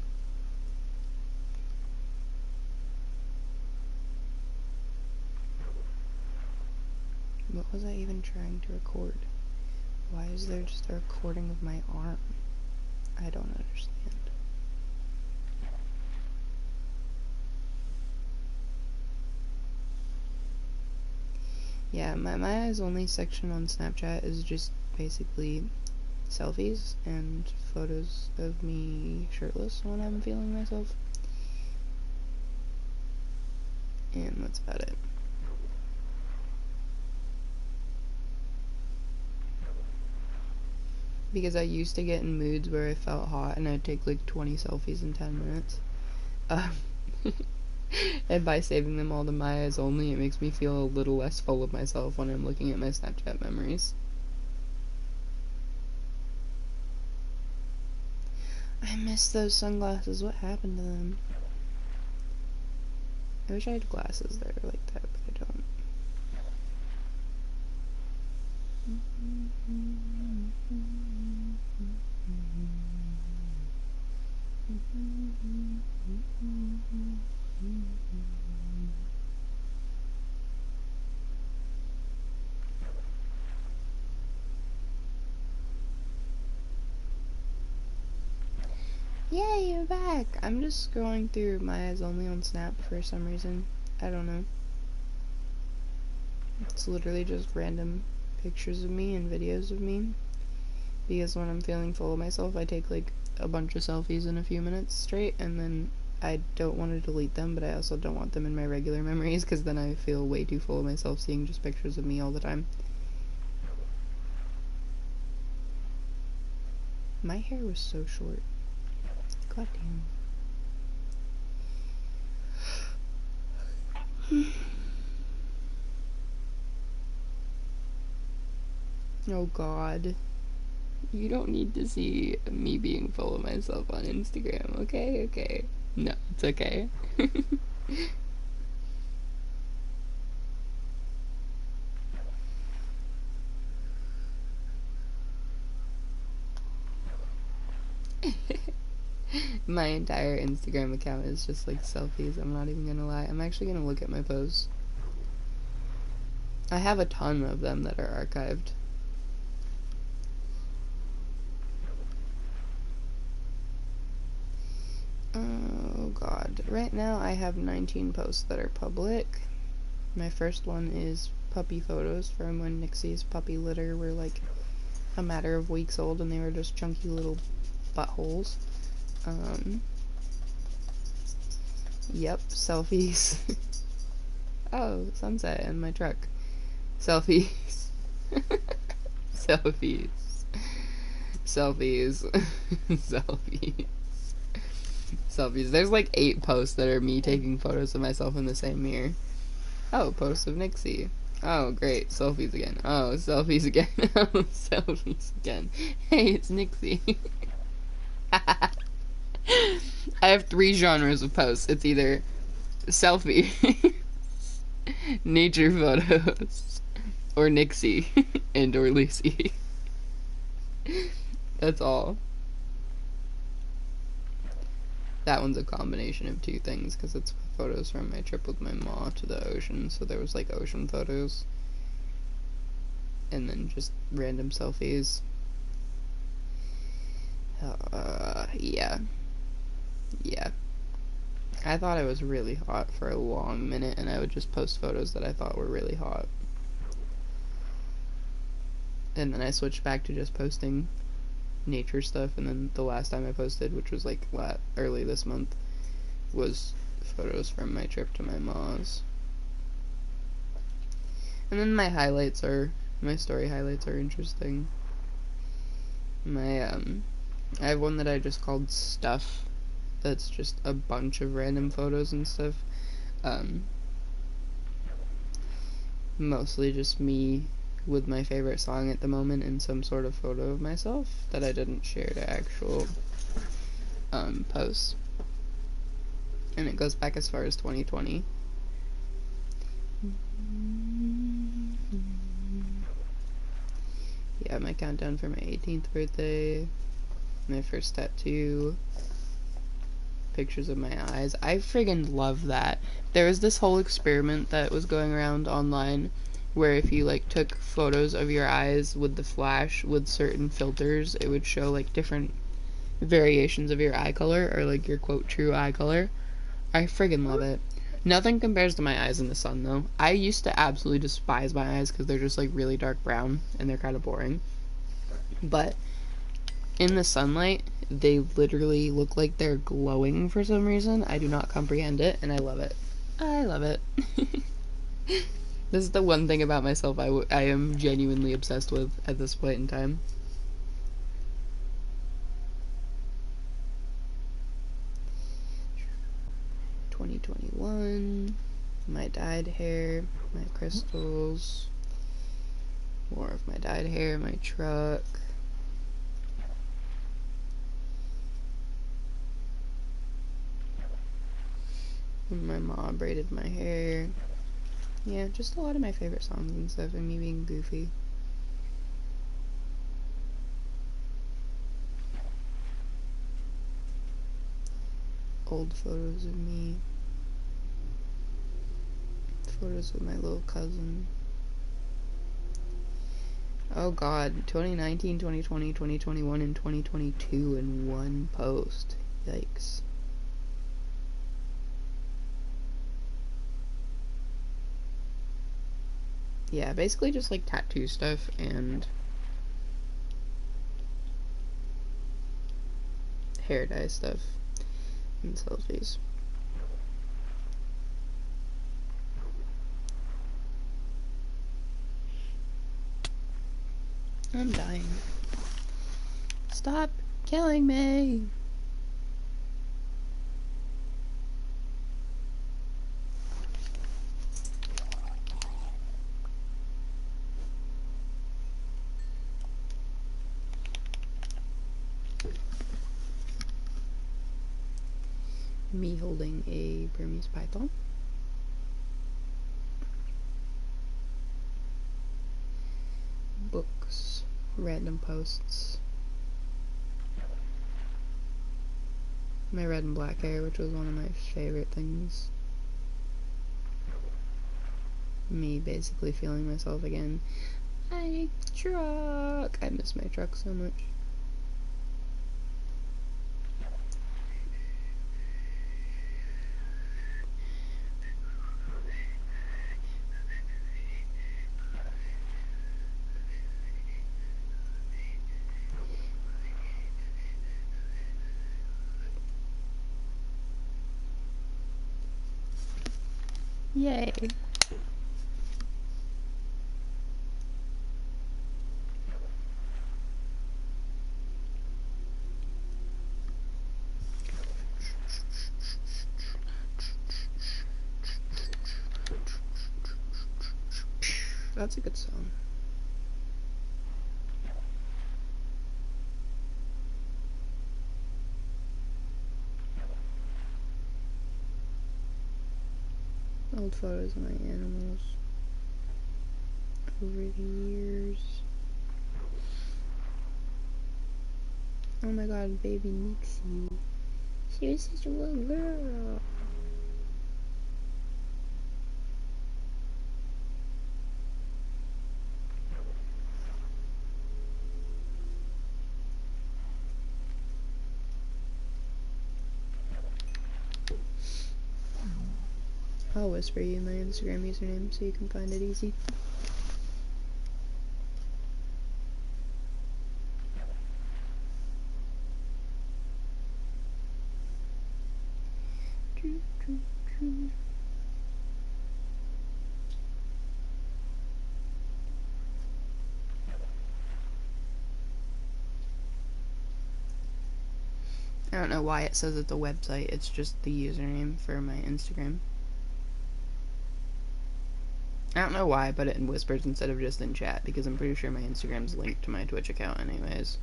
Speaker 1: What was I even trying to record? Why is there just a recording of my arm? I don't understand. Yeah, my eyes only section on Snapchat is just basically selfies and photos of me shirtless when I'm feeling myself. And that's about it. Because I used to get in moods where I felt hot and I'd take like 20 selfies in 10 minutes. And by saving them all to my eyes only, it makes me feel a little less full of myself when I'm looking at my Snapchat memories. I miss those sunglasses. What happened to them? I wish I had glasses that are like that, but I don't. Yay, you're back! I'm just scrolling through my eyes only on Snap for some reason. I don't know. It's literally just random pictures of me and videos of me. Because when I'm feeling full of myself, I take like a bunch of selfies in a few minutes straight, and then I don't want to delete them, but I also don't want them in my regular memories, because then I feel way too full of myself seeing just pictures of me all the time. My hair was so short. God damn. Oh god. You don't need to see me being full of myself on Instagram, okay? Okay. No, it's okay. My entire Instagram account is just like selfies. I'm not even gonna lie. I'm actually gonna look at my posts. I have a ton of them that are archived. Oh god. Right now I have 19 posts that are public. My first one is puppy photos from when Nixie's puppy litter were like a matter of weeks old and they were just chunky little buttholes. Yep, selfies. Oh, sunset in my truck. Selfies. Selfies. Selfies. Selfies. Selfies. There's like 8 posts that are me taking photos of myself in the same mirror. Oh, posts of Nixie. Oh, great. Selfies again. Oh, selfies again. Oh, selfies again. Hey, it's Nixie. I have 3 genres of posts. It's either selfie, nature photos, or Nixie, and or Lucy. That's all. That one's a combination of 2 things, because it's photos from my trip with my ma to the ocean, so there was like ocean photos. And then just random selfies. Yeah. Yeah. I thought I was really hot for a long minute, and I would just post photos that I thought were really hot. And then I switched back to just posting nature stuff, and then the last time I posted, which was like early this month, was photos from my trip to my ma's. And then my story highlights are interesting. I have one that I just called Stuff. That's just a bunch of random photos and stuff. Mostly just me with my favorite song at the moment and some sort of photo of myself that I didn't share to actual posts. And it goes back as far as 2020. Yeah, my countdown for my 18th birthday, my first tattoo, pictures of my eyes. I friggin' love that. There was this whole experiment that was going around online where if you like took photos of your eyes with the flash with certain filters, it would show like different variations of your eye color, or like your quote true eye color. I friggin' love it. Nothing compares to my eyes in the sun though. I used to absolutely despise my eyes because they're just like really dark brown and they're kind of boring. But in the sunlight, they literally look like they're glowing for some reason. I do not comprehend it, and I love it. I love it. This is the one thing about myself I am genuinely obsessed with at this point in time. $2021, my dyed hair, my crystals, more of my dyed hair, my truck. My mom braided my hair. Yeah, just a lot of my favorite songs and stuff, and me being goofy. Old photos of me. Photos with my little cousin. Oh god, 2019, 2020, 2021, and 2022 in one post. Yikes. Yeah, basically just like tattoo stuff and hair dye stuff and selfies. I'm dying. Stop killing me! Me holding a Burmese python. Books. Random posts. My red and black hair, which was one of my favorite things. Me basically feeling myself again. My truck! I miss my truck so much. Yay. That's a good song. Old photos of my animals over the years. Oh my god, baby Nixie. She was such a little girl. I'll whisper you my Instagram username so you can find it easy. I don't know why it says it's a website. It's just the username for my Instagram. I don't know why I put it in whispers instead of just in chat, because I'm pretty sure my Instagram's linked to my Twitch account anyways.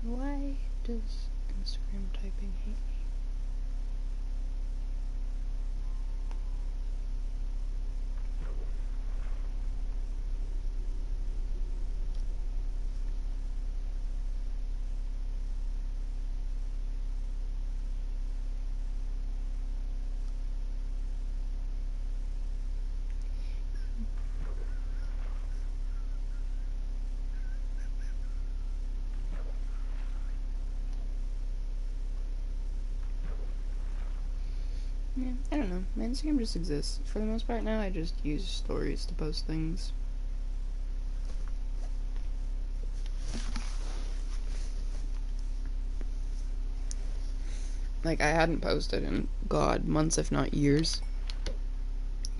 Speaker 1: Why does Instagram typing hate me? Yeah, I don't know. My Instagram just exists. For the most part now, I just use stories to post things. Like, I hadn't posted in, God, months if not years,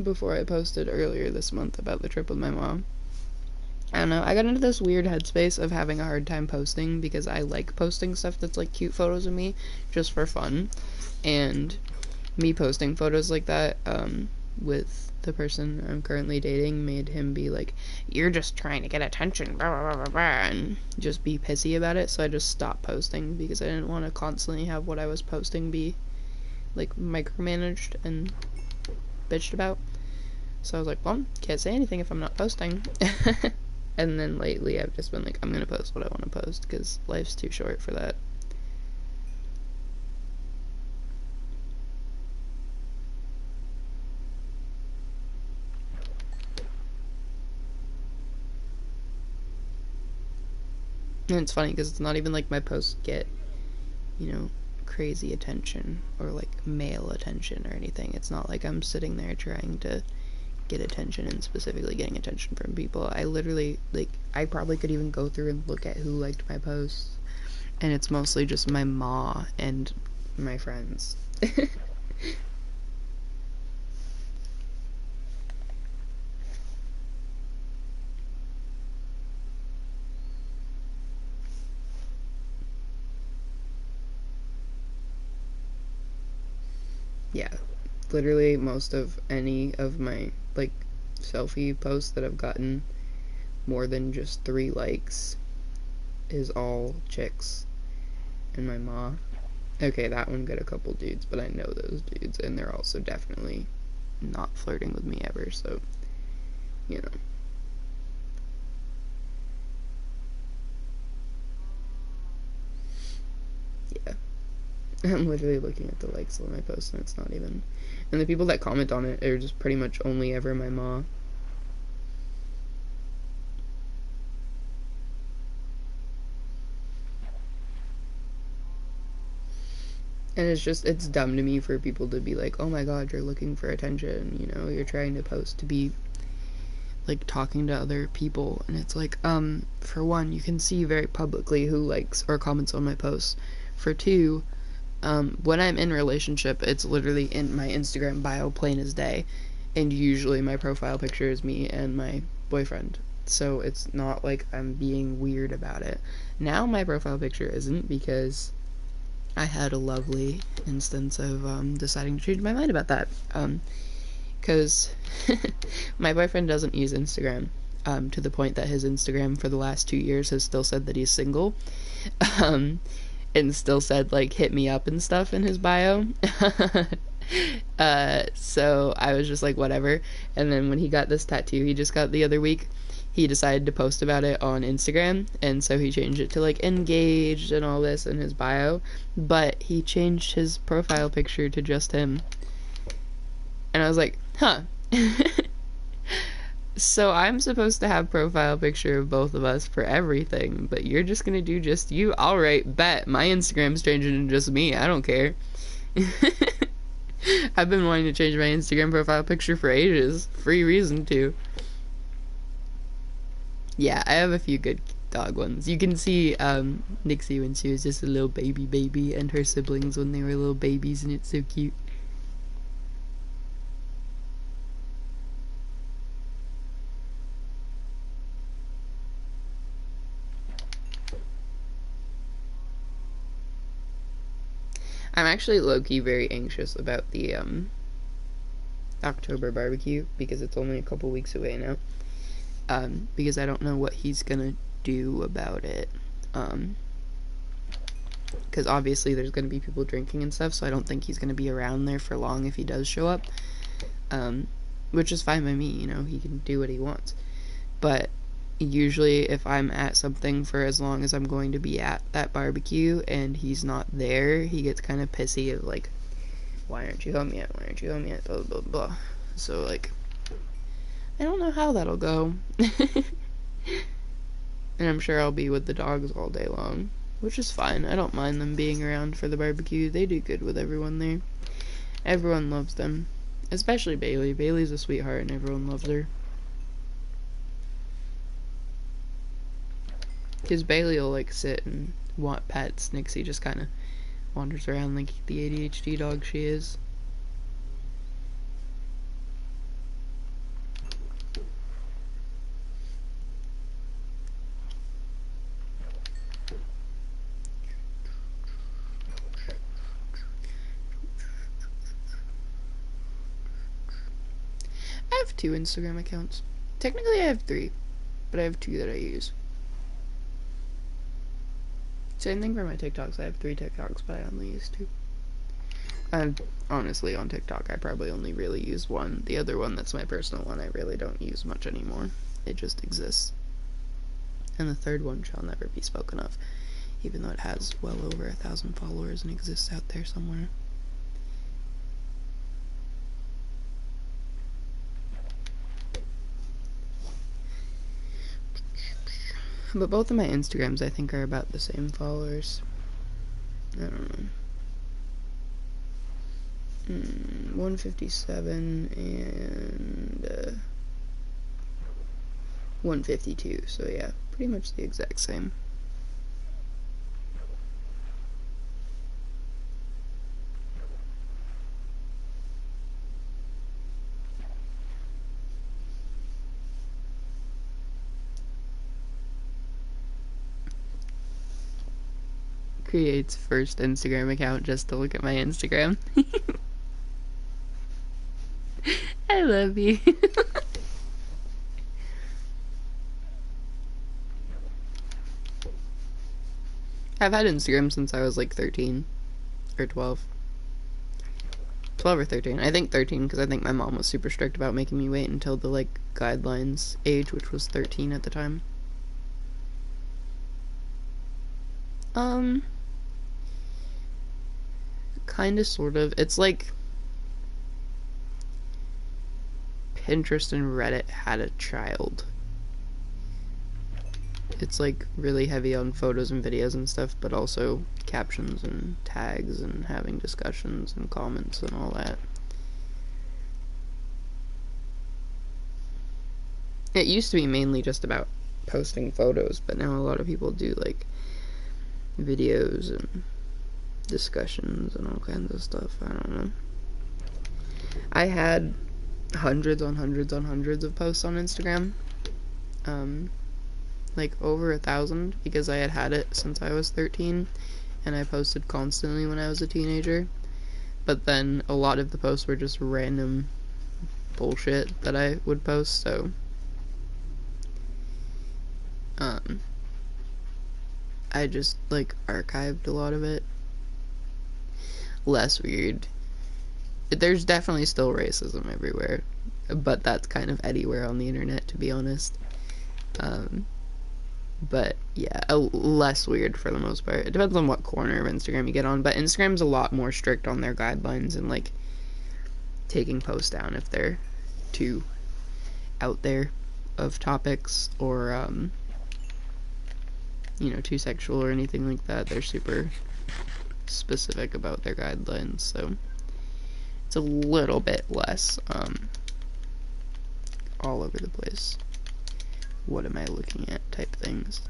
Speaker 1: before I posted earlier this month about the trip with my mom. I don't know, I got into this weird headspace of having a hard time posting because I like posting stuff that's like cute photos of me just for fun, and me posting photos like that with the person I'm currently dating made him be like, you're just trying to get attention, blah, blah, blah, blah, blah, and just be pissy about it. So I just stopped posting because I didn't want to constantly have what I was posting be like micromanaged and bitched about. So I was like, well, can't say anything if I'm not posting. And then lately I've just been like, I'm gonna post what I want to post because life's too short for that. And it's funny because it's not even like my posts get, you know, crazy attention or like male attention or anything. It's not like I'm sitting there trying to get attention and specifically getting attention from people. I literally, like, I probably could even go through and look at who liked my posts, and it's mostly just my ma and my friends. Yeah, literally most of any of my like selfie posts that I've gotten more than just 3 likes is all chicks and my ma. Okay, that one got a couple dudes, but I know those dudes, and they're also definitely not flirting with me ever, so, you know. Yeah. I'm literally looking at the likes on my posts, and it's not even... And the people that comment on it are just pretty much only ever my ma. And it's just, it's dumb to me for people to be like, oh my god, you're looking for attention, you know, you're trying to post to be, like, talking to other people. And it's like, for one, you can see very publicly who likes or comments on my posts. For two, when I'm in relationship, it's literally in my Instagram bio plain as day. And usually my profile picture is me and my boyfriend. So it's not like I'm being weird about it. Now my profile picture isn't, because I had a lovely instance of deciding to change my mind about that. Because my boyfriend doesn't use Instagram, to the point that his Instagram for the last 2 years has still said that he's single, and still said, like, hit me up and stuff in his bio. So I was just like, whatever. And then when he got this tattoo he just got the other week, he decided to post about it on Instagram, and so he changed it to like engaged and all this in his bio, but he changed his profile picture to just him. And I was like, huh. So I'm supposed to have profile picture of both of us for everything, but you're just gonna do just you? Alright, bet. My Instagram's changing to just me. I don't care. I've been wanting to change my Instagram profile picture for ages. Free reason to. Yeah, I have a few good dog ones. You can see Nixie when she was just a little baby, and her siblings when they were little babies, and it's so cute. I'm actually low-key very anxious about the October barbecue, because it's only a couple weeks away now. Because I don't know what he's gonna do about it. Because obviously there's gonna be people drinking and stuff, so I don't think he's gonna be around there for long if he does show up. Which is fine by me, you know, he can do what he wants. But usually if I'm at something for as long as I'm going to be at that barbecue and he's not there, he gets kind of pissy of like, why aren't you home yet? Why aren't you home yet? Blah, blah, blah. So, like, I don't know how that'll go. And I'm sure I'll be with the dogs all day long, which is fine. I don't mind them being around for the barbecue. They do good with everyone there. Everyone loves them. Especially Bailey. Bailey's a sweetheart and everyone loves her. Because Bailey will, like, sit and want pets. Nixie just kind of wanders around like the ADHD dog she is. I have 2 Instagram accounts. Technically I have 3, but I have 2 that I use. Same thing for my TikToks. I have 3 TikToks, but I only use 2. And honestly, on TikTok, I probably only really use 1. The other one, that's my personal one, I really don't use much anymore. It just exists. And the third one shall never be spoken of, even though it has well over 1,000 followers and exists out there somewhere. But both of my Instagrams, I think, are about the same followers. I don't know. 157 and 152. So yeah, pretty much the exact same. Creates first Instagram account just to look at my Instagram. I love you. I've had Instagram since I was like 13 or 12. 12 or 13. I think 13 because I think my mom was super strict about making me wait until the like guidelines age, which was 13 at the time. Kinda, sort of. It's like Pinterest and Reddit had a child. It's like really heavy on photos and videos and stuff, but also captions and tags and having discussions and comments and all that. It used to be mainly just about posting photos, but now a lot of people do like videos and discussions and all kinds of stuff. I don't know. I had hundreds on hundreds on hundreds of posts on Instagram. Like over 1,000 because I had it since I was 13 and I posted constantly when I was a teenager. But then a lot of the posts were just random bullshit that I would post, so I just like archived a lot of it. Less weird. There's definitely still racism everywhere, but that's kind of anywhere on the internet, to be honest. But yeah, less weird for the most part. It depends on what corner of Instagram you get on, but Instagram's a lot more strict on their guidelines and like taking posts down if they're too out there of topics or you know, too sexual or anything like that. They're super specific about their guidelines, so it's a little bit less all over the place. What am I looking at type things.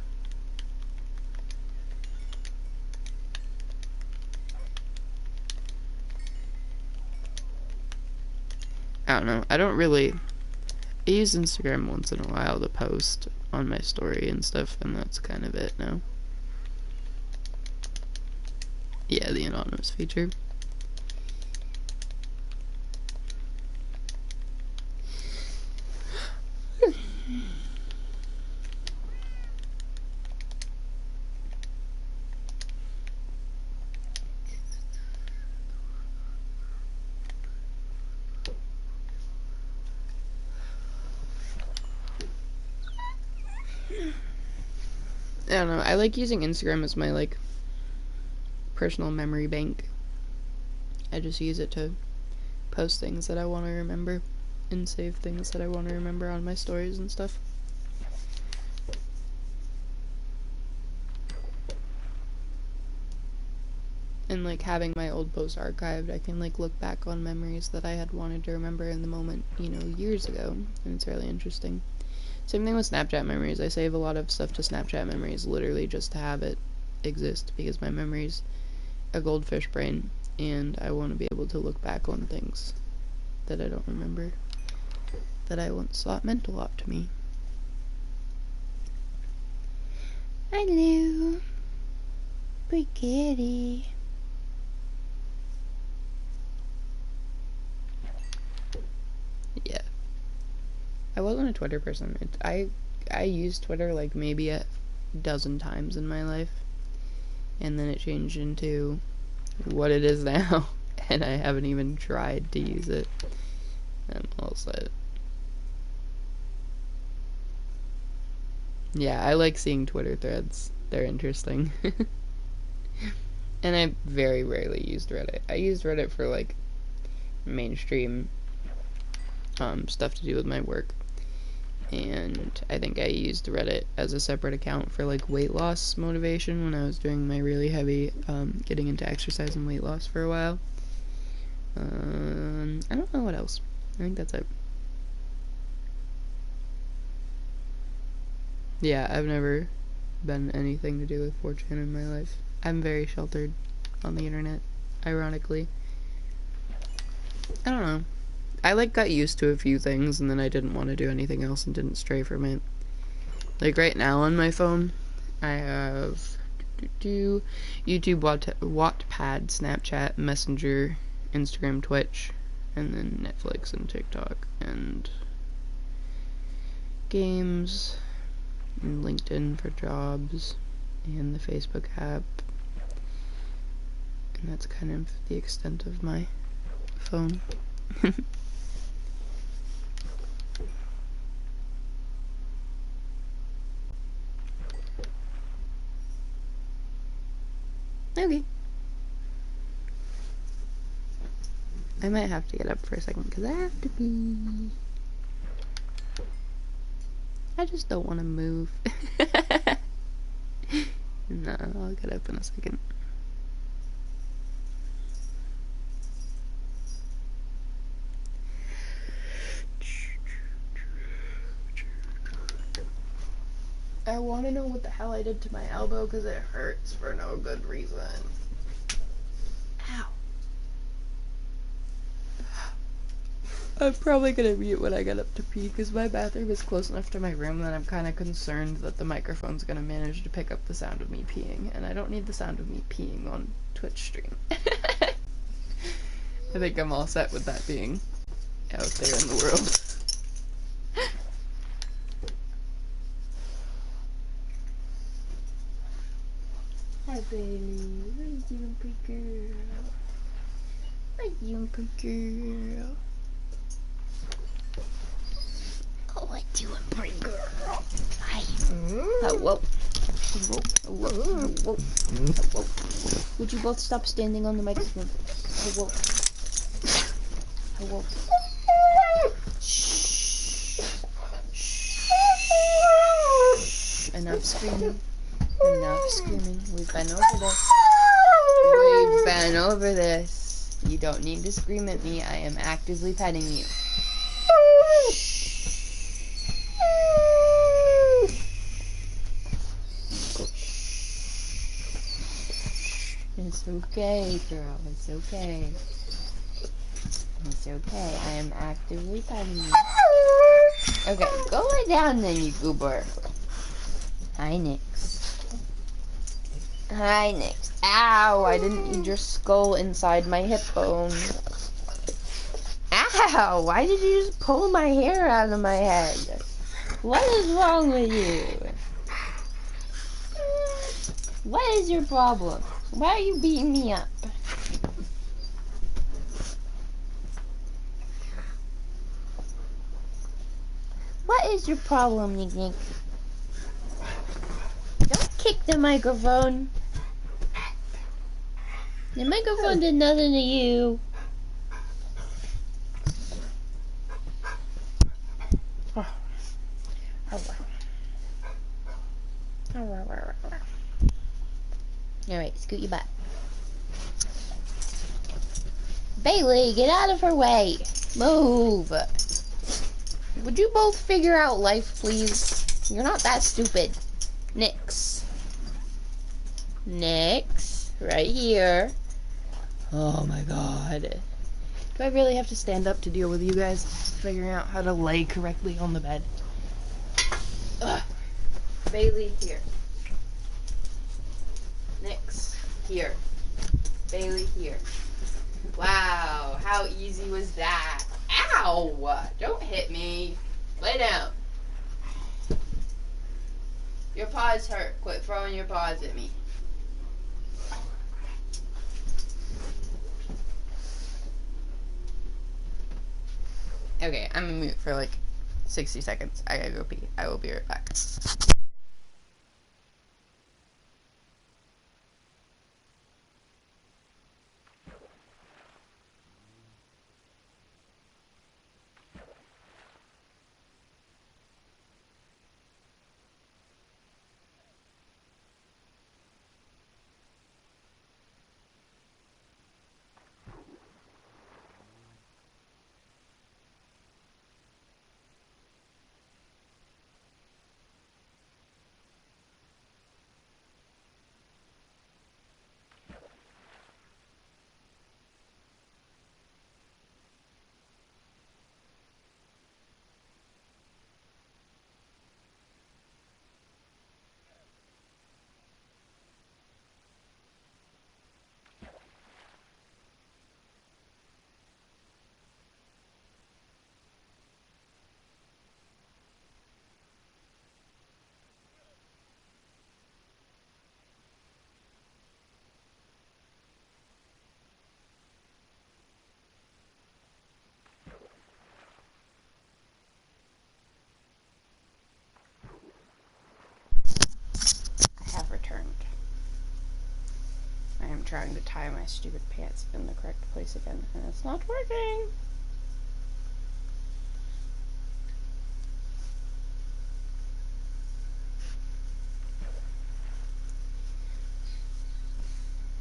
Speaker 1: I don't know. I use Instagram once in a while to post on my story and stuff, and that's kind of it now. Yeah, the anonymous feature. I don't know. I like using Instagram as my like personal memory bank. I just use it to post things that I want to remember and save things that I want to remember on my stories and stuff. And like having my old posts archived, I can like look back on memories that I had wanted to remember in the moment, you know, years ago, and it's really interesting. Same thing with Snapchat memories. I save a lot of stuff to Snapchat memories literally just to have it exist, because my memory's a goldfish brain and I want to be able to look back on things that I don't remember that I once thought meant a lot to me. Hello, pretty kitty. Yeah. I wasn't a Twitter person. I used Twitter like maybe a dozen times in my life, and then it changed into what it is now, and I haven't even tried to use it. I'm all set. Yeah, I like seeing Twitter threads. They're interesting. And I very rarely used Reddit. I used Reddit for like mainstream stuff to do with my work. And I think I used Reddit as a separate account for like weight loss motivation when I was doing my really heavy getting into exercise and weight loss for a while. I don't know what else. I think that's it. Yeah, I've never been anything to do with 4chan in my life. I'm very sheltered on the internet, ironically. I don't know. I like got used to a few things and then I didn't want to do anything else and didn't stray from it. Like right now on my phone, I have YouTube, Wattpad, Snapchat, Messenger, Instagram, Twitch, and then Netflix and TikTok and games, and LinkedIn for jobs, and the Facebook app. And that's kind of the extent of my phone. Okay. I might have to get up for a second because I have to pee. I just don't want to move. No, I'll get up in a second. I want to know what the hell I did to my elbow because it hurts for no good reason. Ow. I'm probably gonna mute when I get up to pee because my bathroom is close enough to my room that I'm kind of concerned that the microphone's gonna manage to pick up the sound of me peeing, and I don't need the sound of me peeing on Twitch stream. I think I'm all set with that being out there in the world. Hi, baby. What are you doing, pretty girl? What are you doing, pretty girl? Oh, you doing, pretty girl? Hi. Hello. Hello. Hello. Hello. Hello. Would you both stop standing on the microphone? Hello. Hello. Shh. Shh. Enough screaming. Enough screaming. We've been over this. We've been over this. You don't need to scream at me. I am actively petting you. It's okay, girl. It's okay. It's okay. I am actively petting you. Okay, go lay down then, you goober. Hi, Nix. Hi, Nix. Ow! I didn't need your skull inside my hip bone. Ow! Why did you just pull my hair out of my head? What is wrong with you? What is your problem? Why are you beating me up? What is your problem, Nick Nick? Don't kick the microphone. The microphone did nothing to you. Alright, scoot your butt. Bailey, get out of her way. Move. Would you both figure out life, please? You're not that stupid. Nix. Nix. Right here. Oh my god. Do I really have to stand up to deal with you guys figuring out how to lay correctly on the bed? Ugh. Bailey, here. Nix, here. Bailey, here. Wow, how easy was that? Ow! Don't hit me. Lay down. Your paws hurt. Quit throwing your paws at me. Okay, I'm gonna mute for like 60 seconds. I gotta go pee. I will be right back. Trying to tie my stupid pants in the correct place again, and it's not working.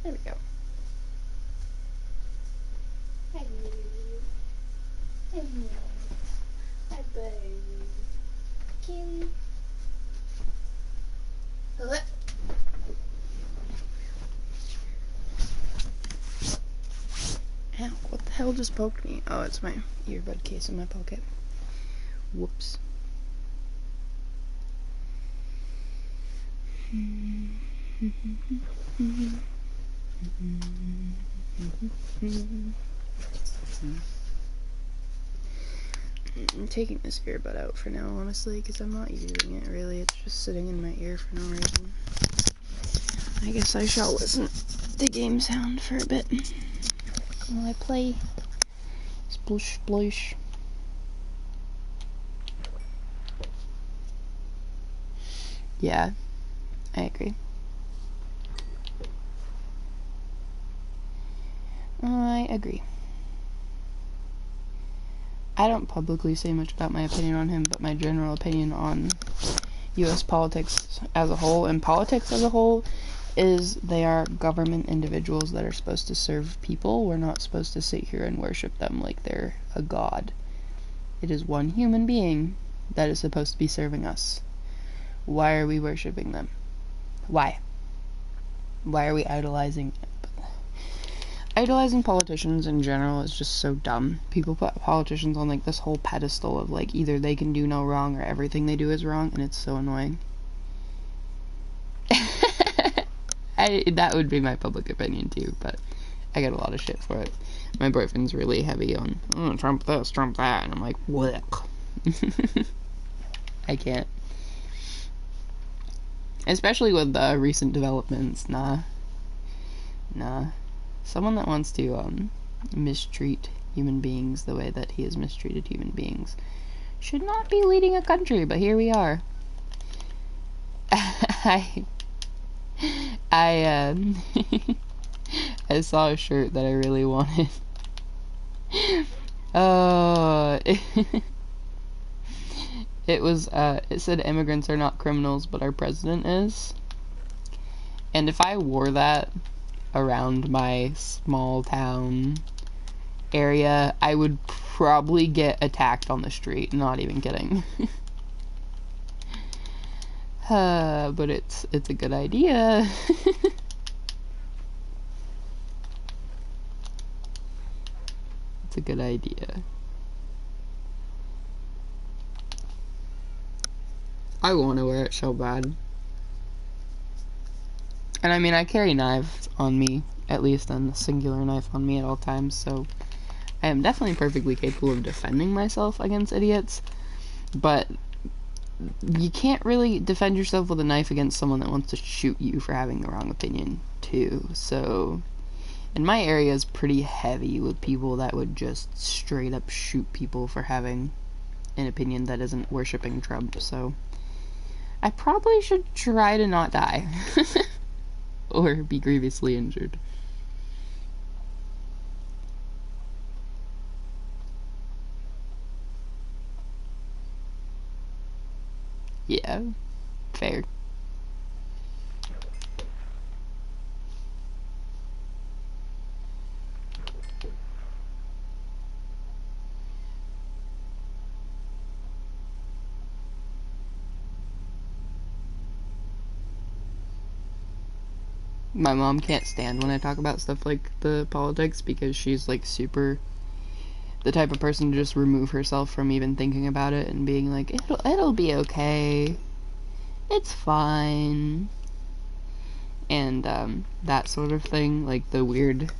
Speaker 1: There we go. Hi, hi, baby. Kitty. Ow, what the hell just poked me? Oh, it's my earbud case in my pocket. Whoops. I'm taking this earbud out for now, honestly, because I'm not using it really. It's just sitting in my ear for no reason. I guess I shall listen to game sound for a bit while I play Splush Splush. Yeah, I agree. I agree. I don't publicly say much about my opinion on him, but my general opinion on U.S. politics as a whole, and politics as a whole, is they are government individuals that are supposed to serve people. We're not supposed to sit here and worship them like they're a god. It is one human being that is supposed to be serving us. Why are we worshiping them? Why? Why are we idolizing politicians in general is just so dumb. People put politicians on like this whole pedestal of like either they can do no wrong or everything they do is wrong, and it's so annoying. That would be my public opinion too, but I get a lot of shit for it. My boyfriend's really heavy on Trump this, Trump that, and I'm like, what? I can't. Especially with recent developments, nah. Someone that wants to mistreat human beings the way that he has mistreated human beings should not be leading a country, but here we are. I saw a shirt that I really wanted. It said immigrants are not criminals, but our president is. And if I wore that around my small town area, I would probably get attacked on the street. Not even kidding. But it's a good idea. It's a good idea. I want to wear it so bad. And I mean, I carry knives on me, at least a singular knife on me at all times, so I am definitely perfectly capable of defending myself against idiots, but you can't really defend yourself with a knife against someone that wants to shoot you for having the wrong opinion, too. So, and my area is pretty heavy with people that would just straight up shoot people for having an opinion that isn't worshiping Trump, so I probably should try to not die. Or be grievously injured. Yeah, fair. My mom can't stand when I talk about stuff like the politics because she's like super the type of person to just remove herself from even thinking about it and being like, it'll be okay. It's fine. And that sort of thing, like the weird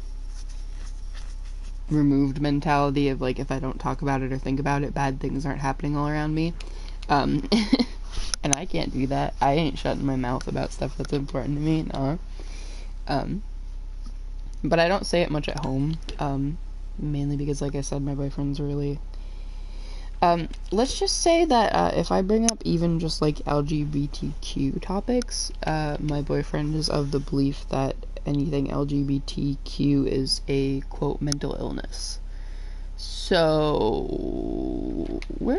Speaker 1: removed mentality of like, if I don't talk about it or think about it, bad things aren't happening all around me. And I can't do that. I ain't shutting my mouth about stuff that's important to me, nah. But I don't say it much at home, mainly because, like I said, my boyfriend's really, let's just say that, if I bring up even just, like, LGBTQ topics, my boyfriend is of the belief that anything LGBTQ is a, quote, mental illness. So, we're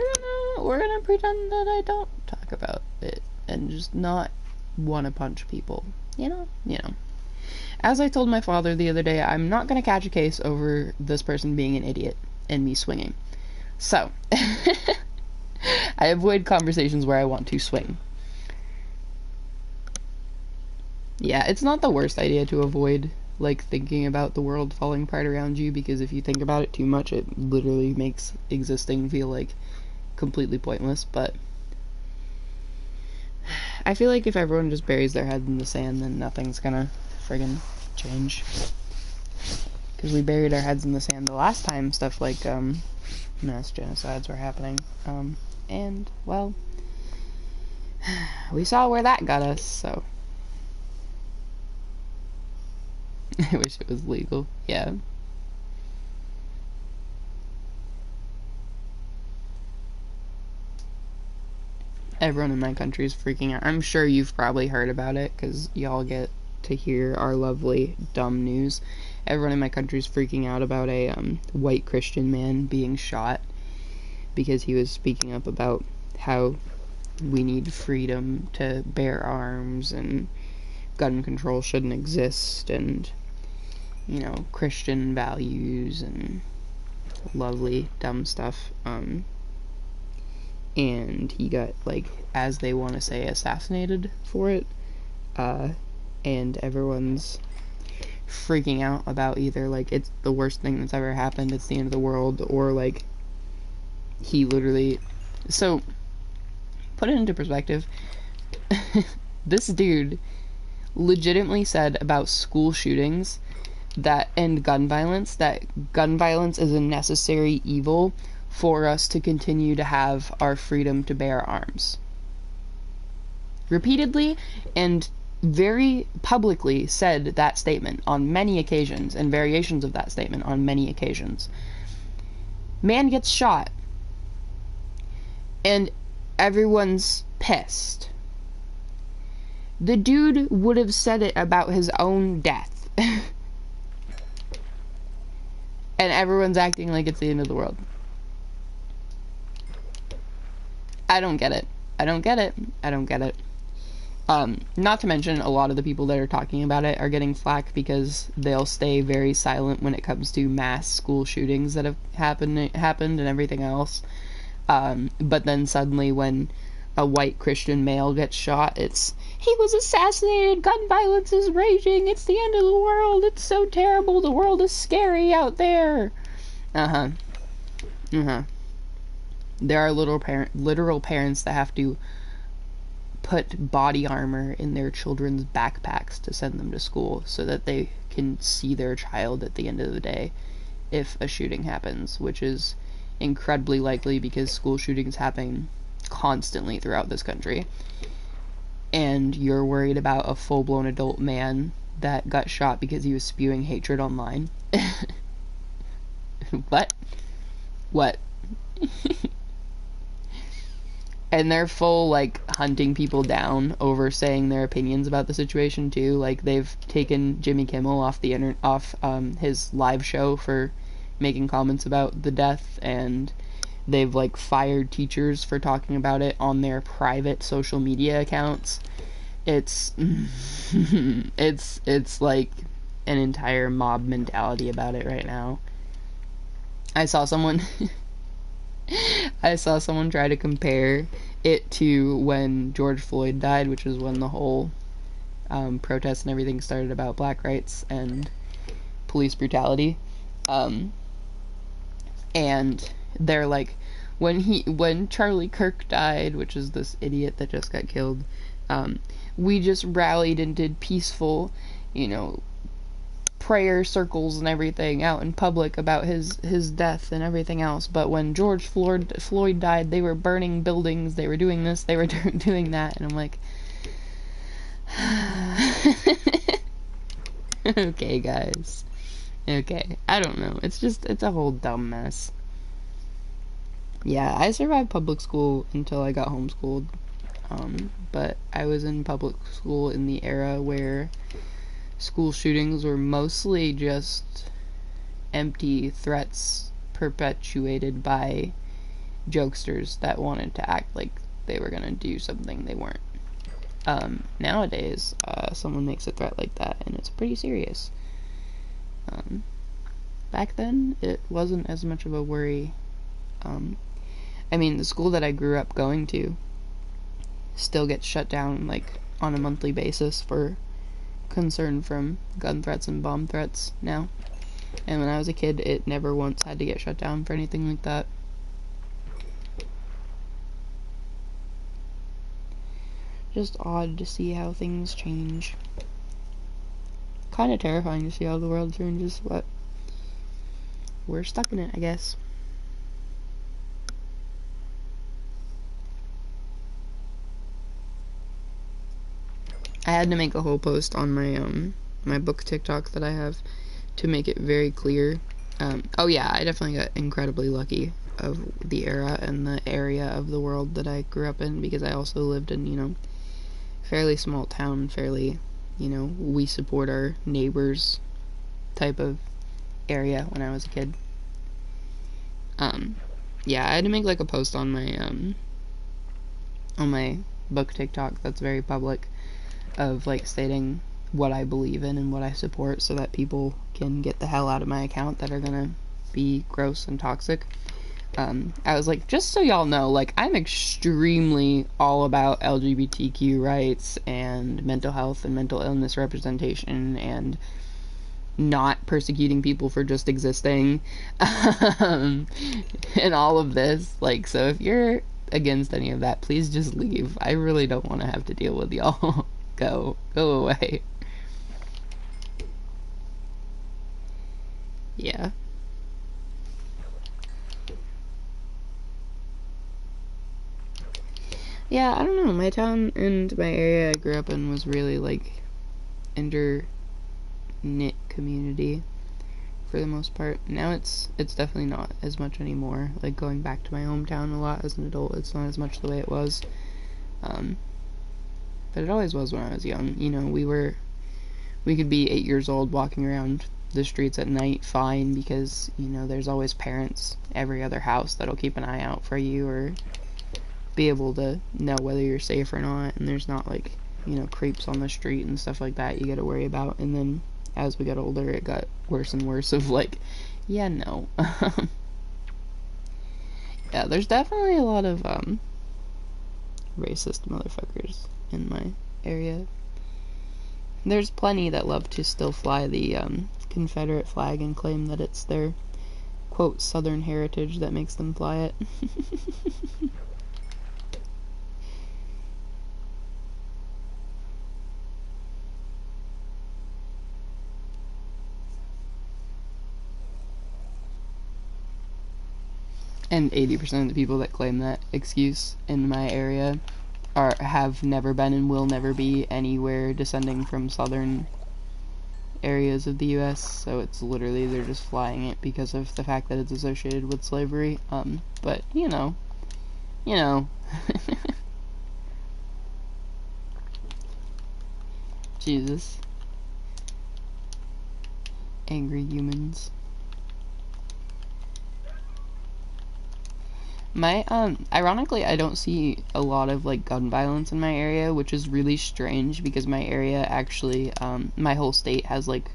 Speaker 1: gonna pretend that I don't talk about it, and just not want to punch people, you know? As I told my father the other day, I'm not going to catch a case over this person being an idiot and me swinging. So, I avoid conversations where I want to swing. Yeah, it's not the worst idea to avoid, like, thinking about the world falling apart around you, because if you think about it too much, it literally makes existing feel, like, completely pointless, but I feel like if everyone just buries their head in the sand, then nothing's gonna friggin' change. Because we buried our heads in the sand the last time stuff like, mass genocides were happening. And, well, we saw where that got us, so. I wish it was legal, yeah. Everyone in my country is freaking out. I'm sure you've probably heard about it, because y'all get to hear our lovely, dumb news. Everyone in my country is freaking out about a white Christian man being shot because he was speaking up about how we need freedom to bear arms and gun control shouldn't exist, and, you know, Christian values and lovely, dumb stuff. And he got, like, as they want to say, assassinated for it. And everyone's freaking out about either, like, it's the worst thing that's ever happened, it's the end of the world, or, like, he literally... So, put it into perspective, this dude legitimately said about school shootings and gun violence, that gun violence is a necessary evil for us to continue to have our freedom to bear arms. Repeatedly and very publicly said that statement on many occasions, and variations of that statement on many occasions. Man gets shot, and everyone's pissed. The dude would have said it about his own death. And everyone's acting like it's the end of the world. I don't get it. I don't get it. I don't get it. Not to mention, a lot of the people that are talking about it are getting flack because they'll stay very silent when it comes to mass school shootings that have happened and everything else. But then suddenly when a white Christian male gets shot, it's, he was assassinated, gun violence is raging, it's the end of the world, it's so terrible, the world is scary out there. There are literal parents that have to put body armor in their children's backpacks to send them to school so that they can see their child at the end of the day if a shooting happens, which is incredibly likely because school shootings happen constantly throughout this country. And you're worried about a full-blown adult man that got shot because he was spewing hatred online. What? And they're full, like, hunting people down over saying their opinions about the situation, too. Like, they've taken Jimmy Kimmel off his live show for making comments about the death, and they've, like, fired teachers for talking about it on their private social media accounts. It's like an entire mob mentality about it right now. I saw someone try to compare it to when George Floyd died, which was when the whole protests and everything started about black rights and police brutality. And they're like, when Charlie Kirk died, which is this idiot that just got killed, we just rallied and did peaceful, prayer circles and everything out in public about his death and everything else. But when George Floyd died, they were burning buildings, they were doing this, they were doing that, and I'm like, okay, guys. Okay, I don't know. It's a whole dumb mess. Yeah, I survived public school until I got homeschooled. But I was in public school in the era where school shootings were mostly just empty threats perpetuated by jokesters that wanted to act like they were gonna do something they weren't. Nowadays, someone makes a threat like that, and it's pretty serious. Back then, it wasn't as much of a worry. I mean, the school that I grew up going to still gets shut down, like, on a monthly basis for concern from gun threats and bomb threats now. And when I was a kid, it never once had to get shut down for anything like that. Just odd to see how things change. Kind of terrifying to see how the world changes, but we're stuck in it, I guess. I had to make a whole post on my my book TikTok that I have to make it very clear Oh yeah, I definitely got incredibly lucky of the era and the area of the world that I grew up in, because I also lived in, you know, fairly small town, fairly, you know, we support our neighbors type of area when I was a kid. Yeah, I had to make like a post on my book TikTok that's very public, of like stating what I believe in and what I support, so that people can get the hell out of my account that are gonna be gross and toxic. I was like, just so y'all know, like, I'm extremely all about LGBTQ rights and mental health and mental illness representation and not persecuting people for just existing, and all of this. Like, so if you're against any of that, please just leave. I really don't want to have to deal with y'all. Go away. Yeah. Yeah, I don't know. My town and my area I grew up in was really like knit community for the most part. Now it's definitely not as much anymore. Like, going back to my hometown a lot as an adult, it's not as much the way it was. But it always was when I was young. You know, we could be 8 years old walking around the streets at night fine, because, you know, there's always parents every other house that'll keep an eye out for you or be able to know whether you're safe or not, and there's not, like, you know, creeps on the street and stuff like that you gotta worry about. And then as we got older, it got worse and worse of like, yeah, no. Yeah, there's definitely a lot of racist motherfuckers in my area. There's plenty that love to still fly the Confederate flag and claim that it's their, quote, Southern heritage that makes them fly it. And 80% of the people that claim that excuse in my area have never been and will never be anywhere descending from southern areas of the US, so it's literally, they're just flying it because of the fact that it's associated with slavery. But, you know. Jesus. Angry humans. Ironically, I don't see a lot of, like, gun violence in my area, which is really strange, because my area actually, my whole state has, like,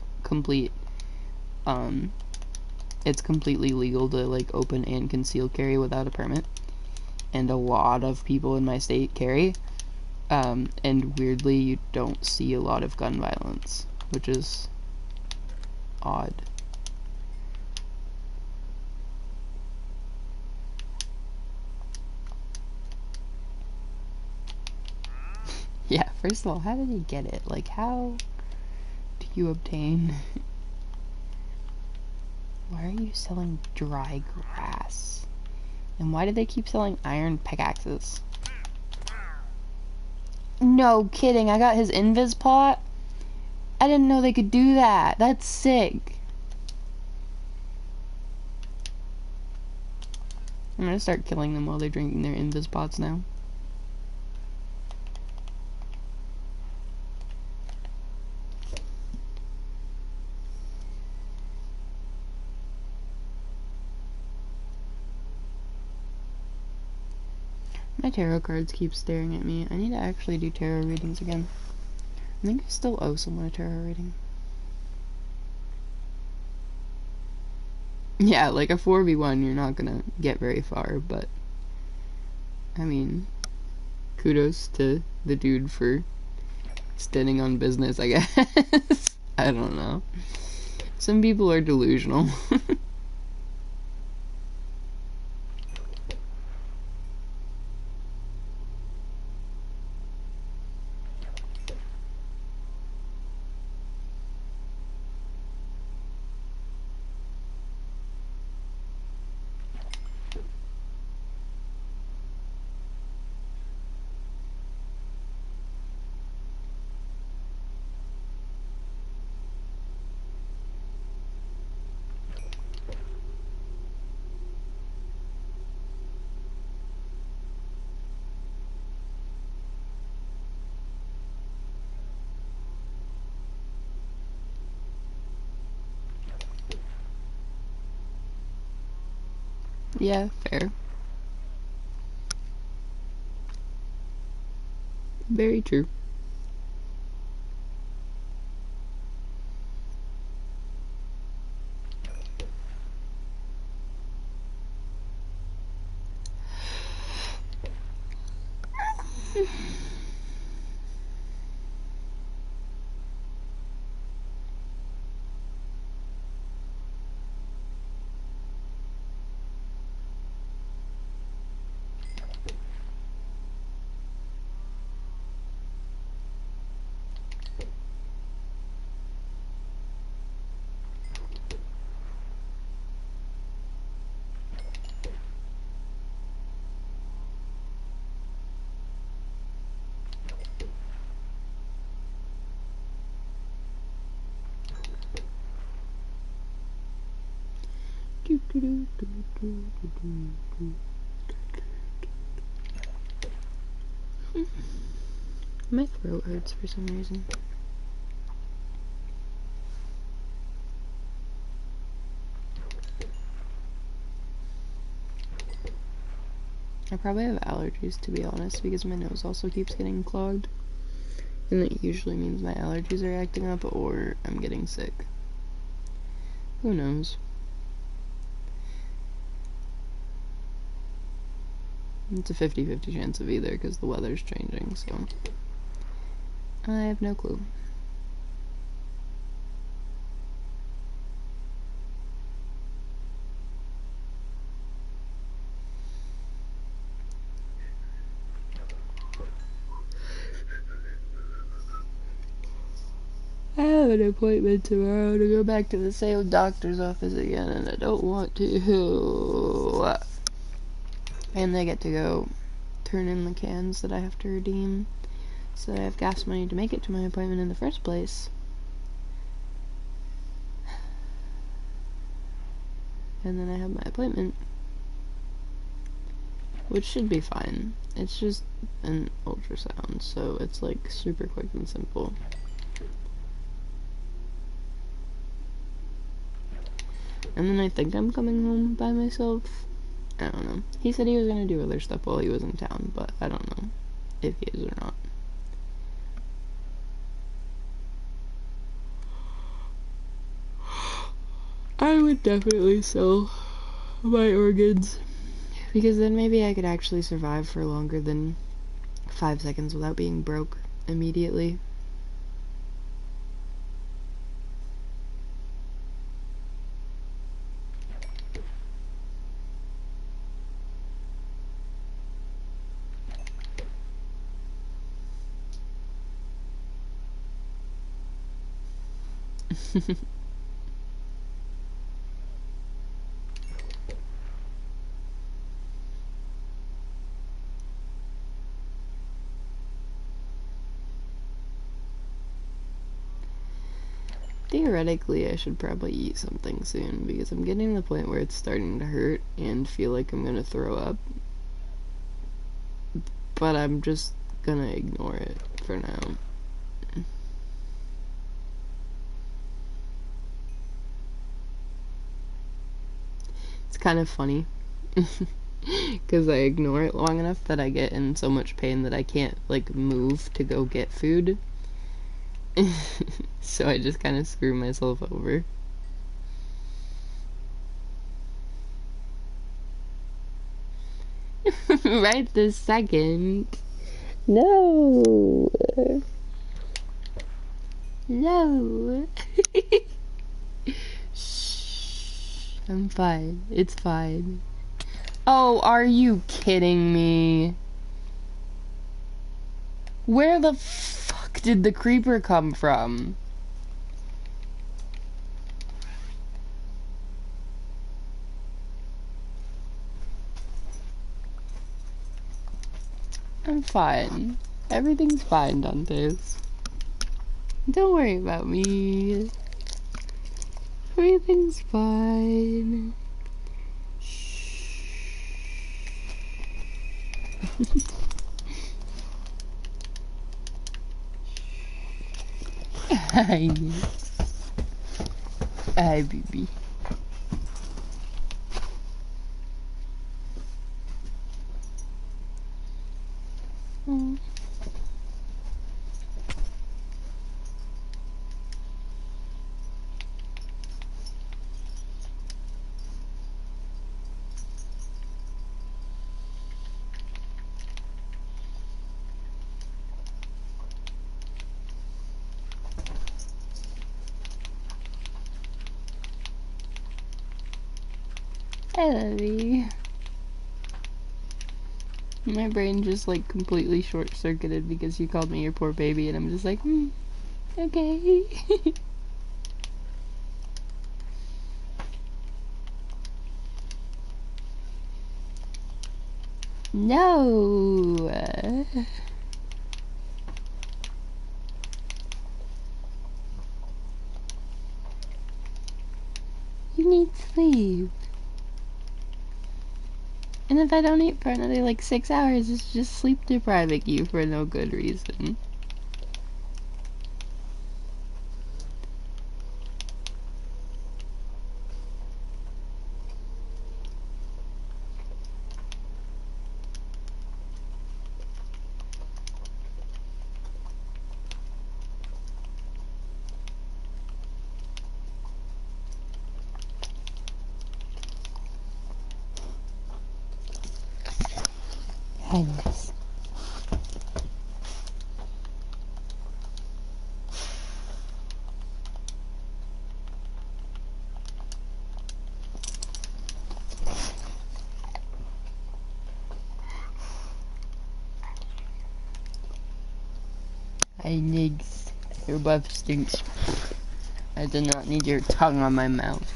Speaker 1: it's completely legal to, like, open and conceal carry without a permit, and a lot of people in my state carry, and weirdly, you don't see a lot of gun violence, which is odd. Yeah, first of all, how did he get it? Like, how do you obtain... Why are you selling dry grass? And why do they keep selling iron pickaxes? No kidding, I got his invis pot? I didn't know they could do that. That's sick. I'm gonna start killing them while they're drinking their invis pots now. My tarot cards keep staring at me. I need to actually do tarot readings again. I think I still owe someone a tarot reading. Yeah, like a 4v1, you're not gonna get very far, but... I mean, kudos to the dude for standing on business, I guess. I don't know. Some people are delusional. Yeah, fair. Very true. My throat hurts for some reason. I probably have allergies, to be honest, because my nose also keeps getting clogged. And it usually means my allergies are acting up or I'm getting sick. Who knows? It's a 50-50 chance of either because the weather's changing, so I have no clue. I have an appointment tomorrow to go back to the same doctor's office again, and I don't want to. And I get to go turn in the cans that I have to redeem so that I have gas money to make it to my appointment in the first place. And then I have my appointment, which should be fine. It's just an ultrasound, so it's like super quick and simple. And then I think I'm coming home by myself. I don't know. He said he was gonna do other stuff while he was in town, but I don't know if he is or not. I would definitely sell my organs, because then maybe I could actually survive for longer than 5 seconds without being broke immediately. Theoretically, I should probably eat something soon, because I'm getting to the point where it's starting to hurt and feel like I'm gonna throw up. But I'm just gonna ignore it for now. It's kind of funny, because I ignore it long enough that I get in so much pain that I can't, like, move to go get food. So I just kind of screw myself over. Right this second. No. No. Shh. I'm fine. It's fine. Oh, are you kidding me? Where the fuck did the creeper come from? I'm fine. Everything's fine, Dantes. Don't worry about me. Everything's fine. Shh. Hi. Hi, baby. I love you. My brain just like completely short-circuited because you called me your poor baby, and I'm just like, okay. No. You need sleep. And if I don't eat for another like 6 hours, it's just sleep depriving you for no good reason. Goodness. Hey, Niggs. Your breath stinks. I did not need your tongue on my mouth.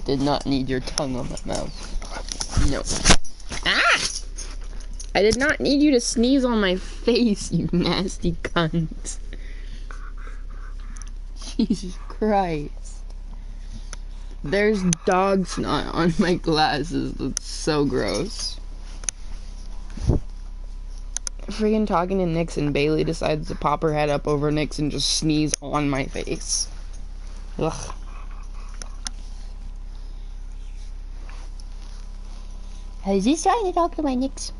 Speaker 1: Did not need your tongue on my mouth. No. Ah! I did not need you to sneeze on my face, you nasty cunt. Jesus Christ. There's dog snot on my glasses. That's so gross. Friggin' talking to Nix, and Bailey decides to pop her head up over Nix and just sneeze on my face. Ugh. I was just trying to talk to my Nix.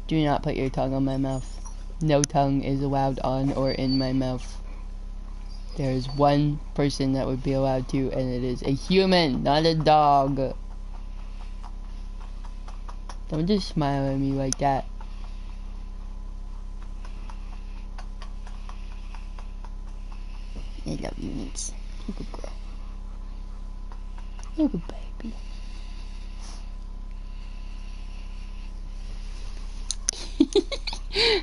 Speaker 1: Do not put your tongue on my mouth. No tongue is allowed on or in my mouth. There is one person that would be allowed to, and it is a human, not a dog. Don't just smile at me like that. I love you, Nix. You're a good girl. You're a good baby.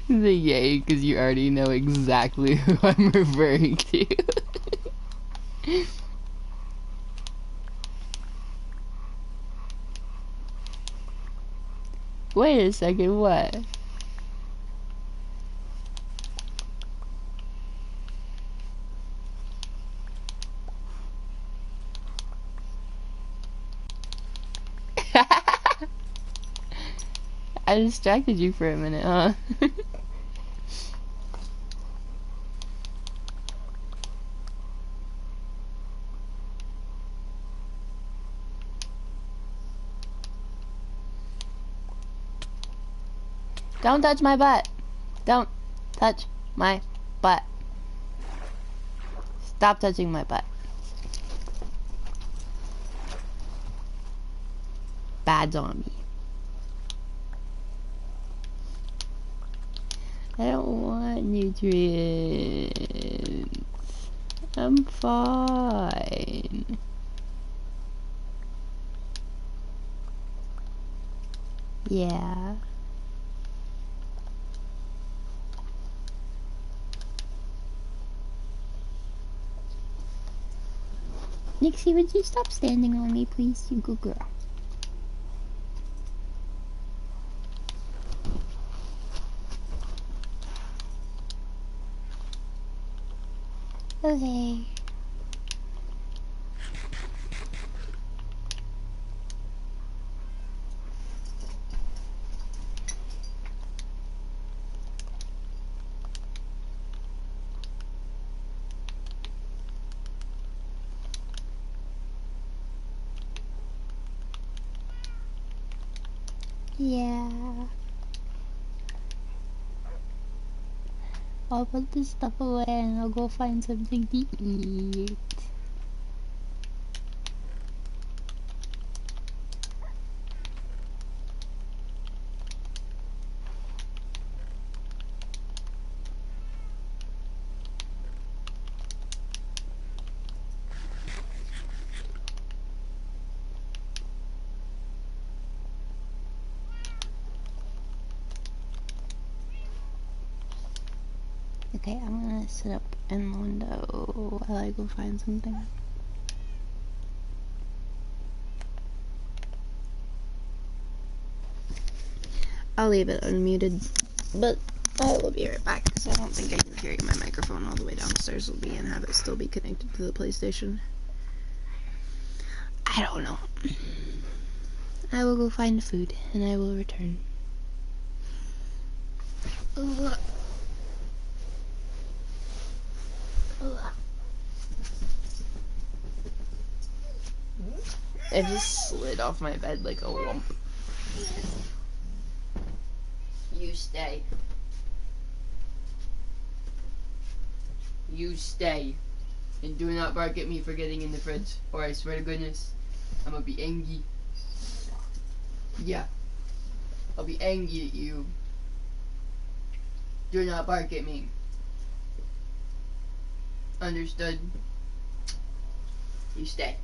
Speaker 1: The yay, because you already know exactly who I'm referring to. Wait a second, what? I distracted you for a minute, huh? Don't touch my butt. Don't touch my butt. Stop touching my butt. Bad zombie. I don't want nutrients. I'm fine. Yeah. Nixie, would you stop standing on me, please? You good girl. Okay. Yeah. I'll put this stuff away and I'll go find something to eat. Okay, I'm gonna sit up in the window while I go find something. I'll leave it unmuted, but I will be right back because I don't think I can carry my microphone all the way downstairs with me and have it still be connected to the PlayStation. I don't know. I will go find food and I will return. Ugh. Ugh. It just slid off my bed like a lump. You stay. You stay. And do not bark at me for getting in the fridge, or I swear to goodness, I'm gonna be angry. Yeah. I'll be angry at you. Do not bark at me. Understood? You stay.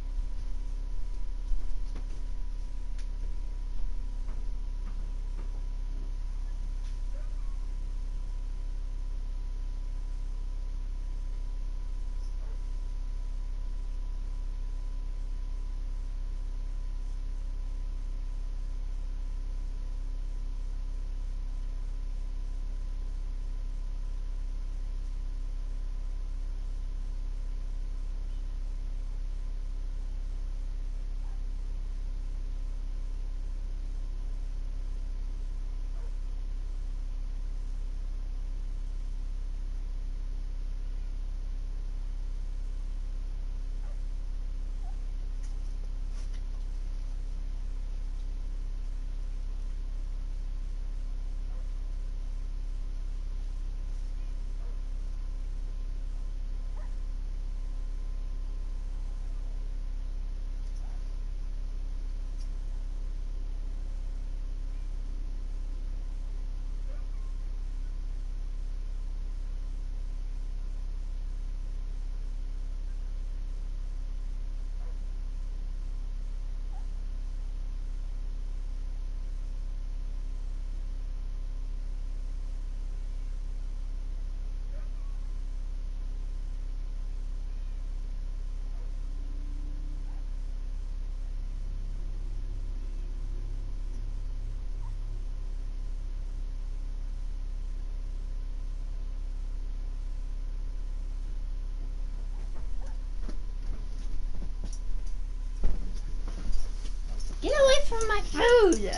Speaker 1: Get away from my food!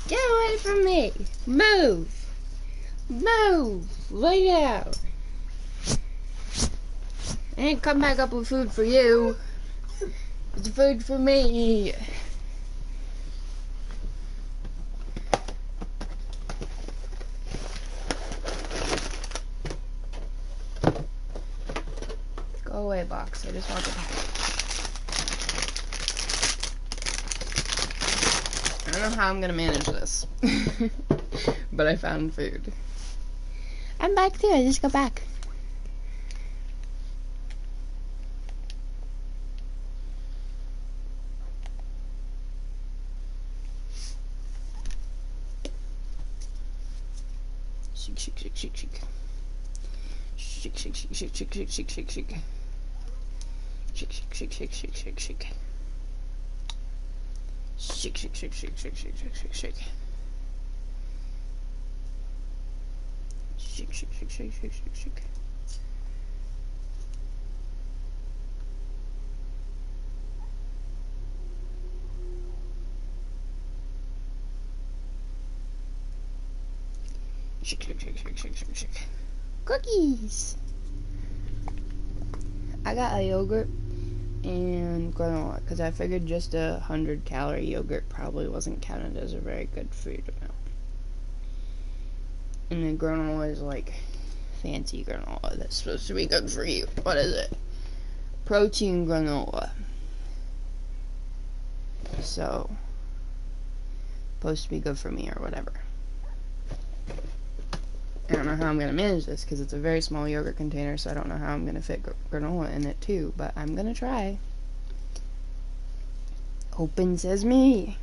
Speaker 1: Get away from me! Move! Move! Lay down! I ain't come back up with food for you. It's food for me. Go away, box. I just want the pack. I don't know how I'm gonna manage this. But I found food. I'm back too. I just got back. Shake, shake, shake, shake, shake. Shake, shake, shake, shake, shake, shake, shake, shake, shake. Shake, shake, shake, shake, shake, shake, shake. Shake, shake, shake, shake, shake, shake, shake, shake, shake. Shake, shake, shake, shake, shake, shake, shake. Shake, shake, shake, shake, shake, shake, shake. Cookies! I got a yogurt and granola because I figured just 100-calorie yogurt probably wasn't counted as a very good food amount. And then granola is like fancy granola that's supposed to be good for you. What is it? Protein granola. So, supposed to be good for me or whatever. I don't know how I'm going to manage this because it's a very small yogurt container, so I don't know how I'm going to fit granola in it too, but I'm going to try. Open sesame.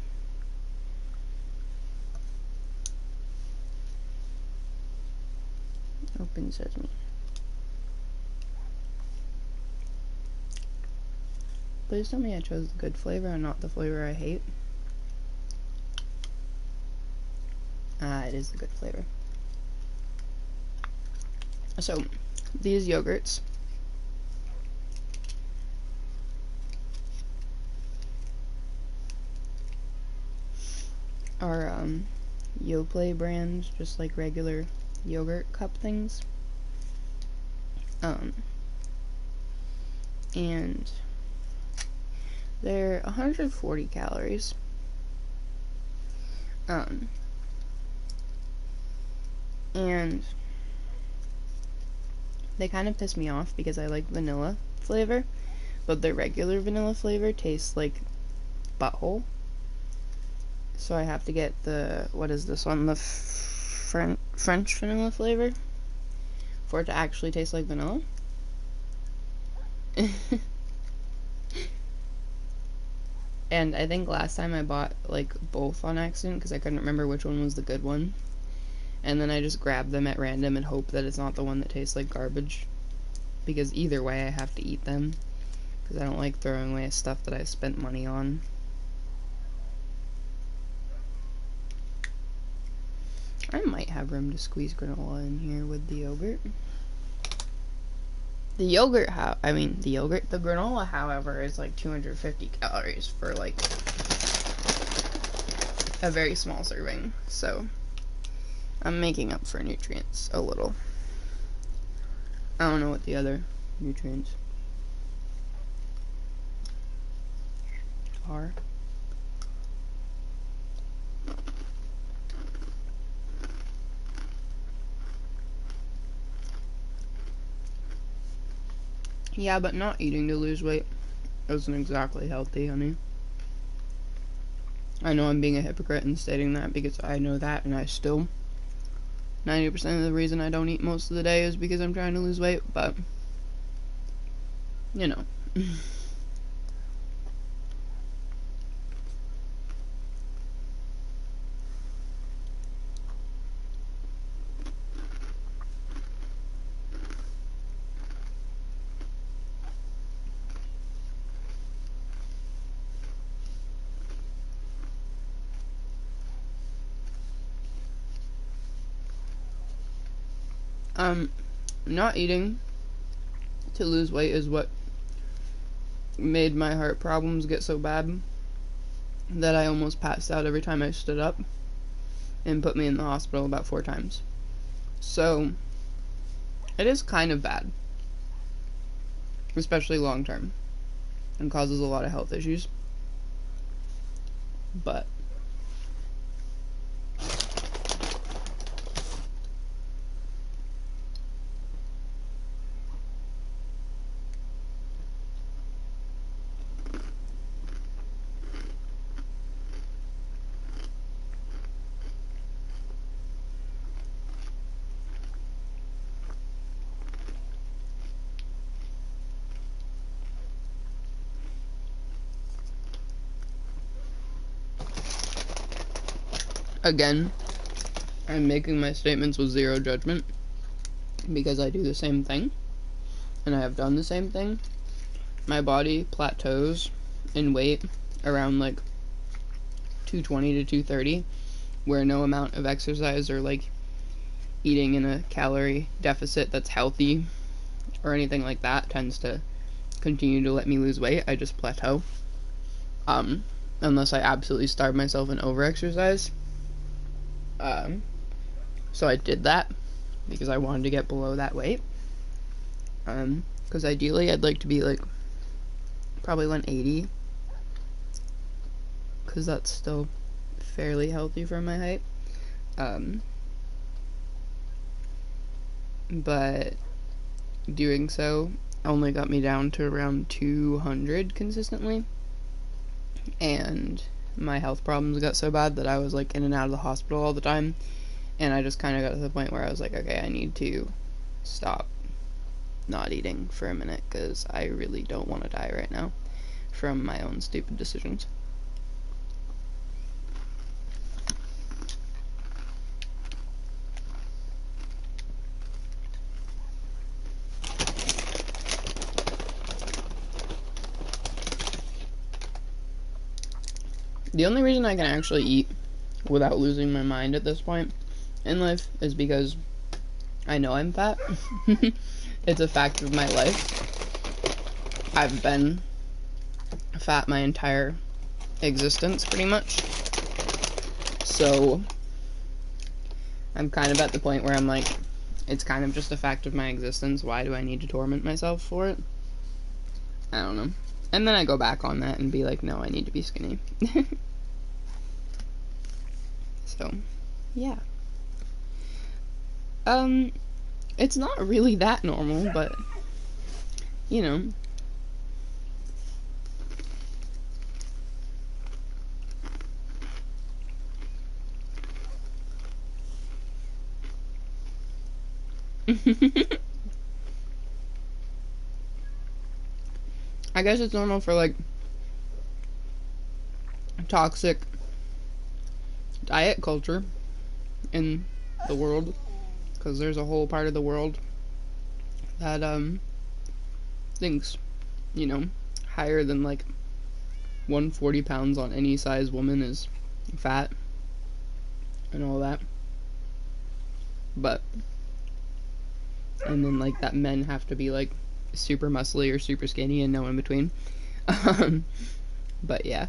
Speaker 1: Open sesame. Please tell me I chose the good flavor and not the flavor I hate. Ah, it is the good flavor. So, these yogurts are Yoplait brands, just like regular yogurt cup things. And they're 140 calories. And they kind of piss me off because I like vanilla flavor, but their regular vanilla flavor tastes like butthole. So I have to get the, what is this one, the French vanilla flavor for it to actually taste like vanilla. And I think last time I bought like both on accident because I couldn't remember which one was the good one. And then I just grab them at random and hope that it's not the one that tastes like garbage. Because either way I have to eat them. Because I don't like throwing away stuff that I spent money on. I might have room to squeeze granola in here with the yogurt. The granola, however, is like 250 calories for like a very small serving. So I'm making up for nutrients a little. I don't know what the other nutrients are. Yeah, but not eating to lose weight isn't exactly healthy, honey. I know I'm being a hypocrite in stating that because I know that, and I still 90% of the reason I don't eat most of the day is because I'm trying to lose weight, but you know. Not eating to lose weight is what made my heart problems get so bad that I almost passed out every time I stood up and put me in the hospital about 4 times. So, it is kind of bad. Especially long term. And causes a lot of health issues. But again, I'm making my statements with zero judgment because I do the same thing and I have done the same thing. My body plateaus in weight around like 220 to 230 where no amount of exercise or like eating in a calorie deficit that's healthy or anything like that tends to continue to let me lose weight. I just plateau. Unless I absolutely starve myself and overexercise. So I did that because I wanted to get below that weight. Because ideally I'd like to be like probably 180. Because that's still fairly healthy for my height. But doing so only got me down to around 200 consistently. And my health problems got so bad that I was like in and out of the hospital all the time. And I just kind of got to the point where I was like, okay, I need to stop not eating for a minute because I really don't want to die right now from my own stupid decisions. The only reason I can actually eat without losing my mind at this point in life is because I know I'm fat. It's a fact of my life. I've been fat my entire existence, pretty much. So, I'm kind of at the point where I'm like, it's kind of just a fact of my existence. Why do I need to torment myself for it? I don't know. And then I go back on that and be like, no, I need to be skinny. So, yeah. It's not really that normal, but, you know. I guess it's normal for, like, toxic diet culture in the world, because there's a whole part of the world that, thinks, you know, higher than, like, 140 pounds on any size woman is fat, and all that. But, and then, like, that men have to be, like, super muscly or super skinny and no in between. But yeah.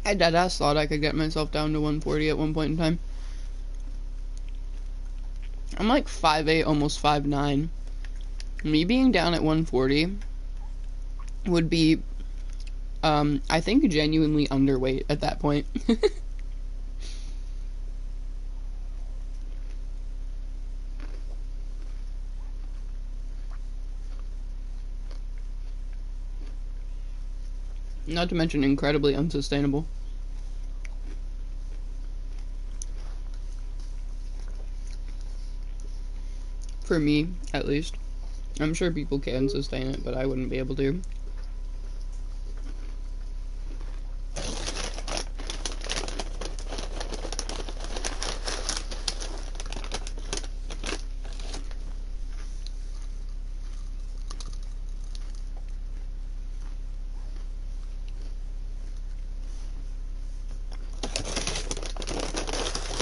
Speaker 1: I deadass thought I could get myself down to 140 at one point in time. I'm like 5'8", almost 5'9". Me being down at 140 would be, I think, genuinely underweight at that point. Not to mention incredibly unsustainable. For me, at least. I'm sure people can sustain it, but I wouldn't be able to.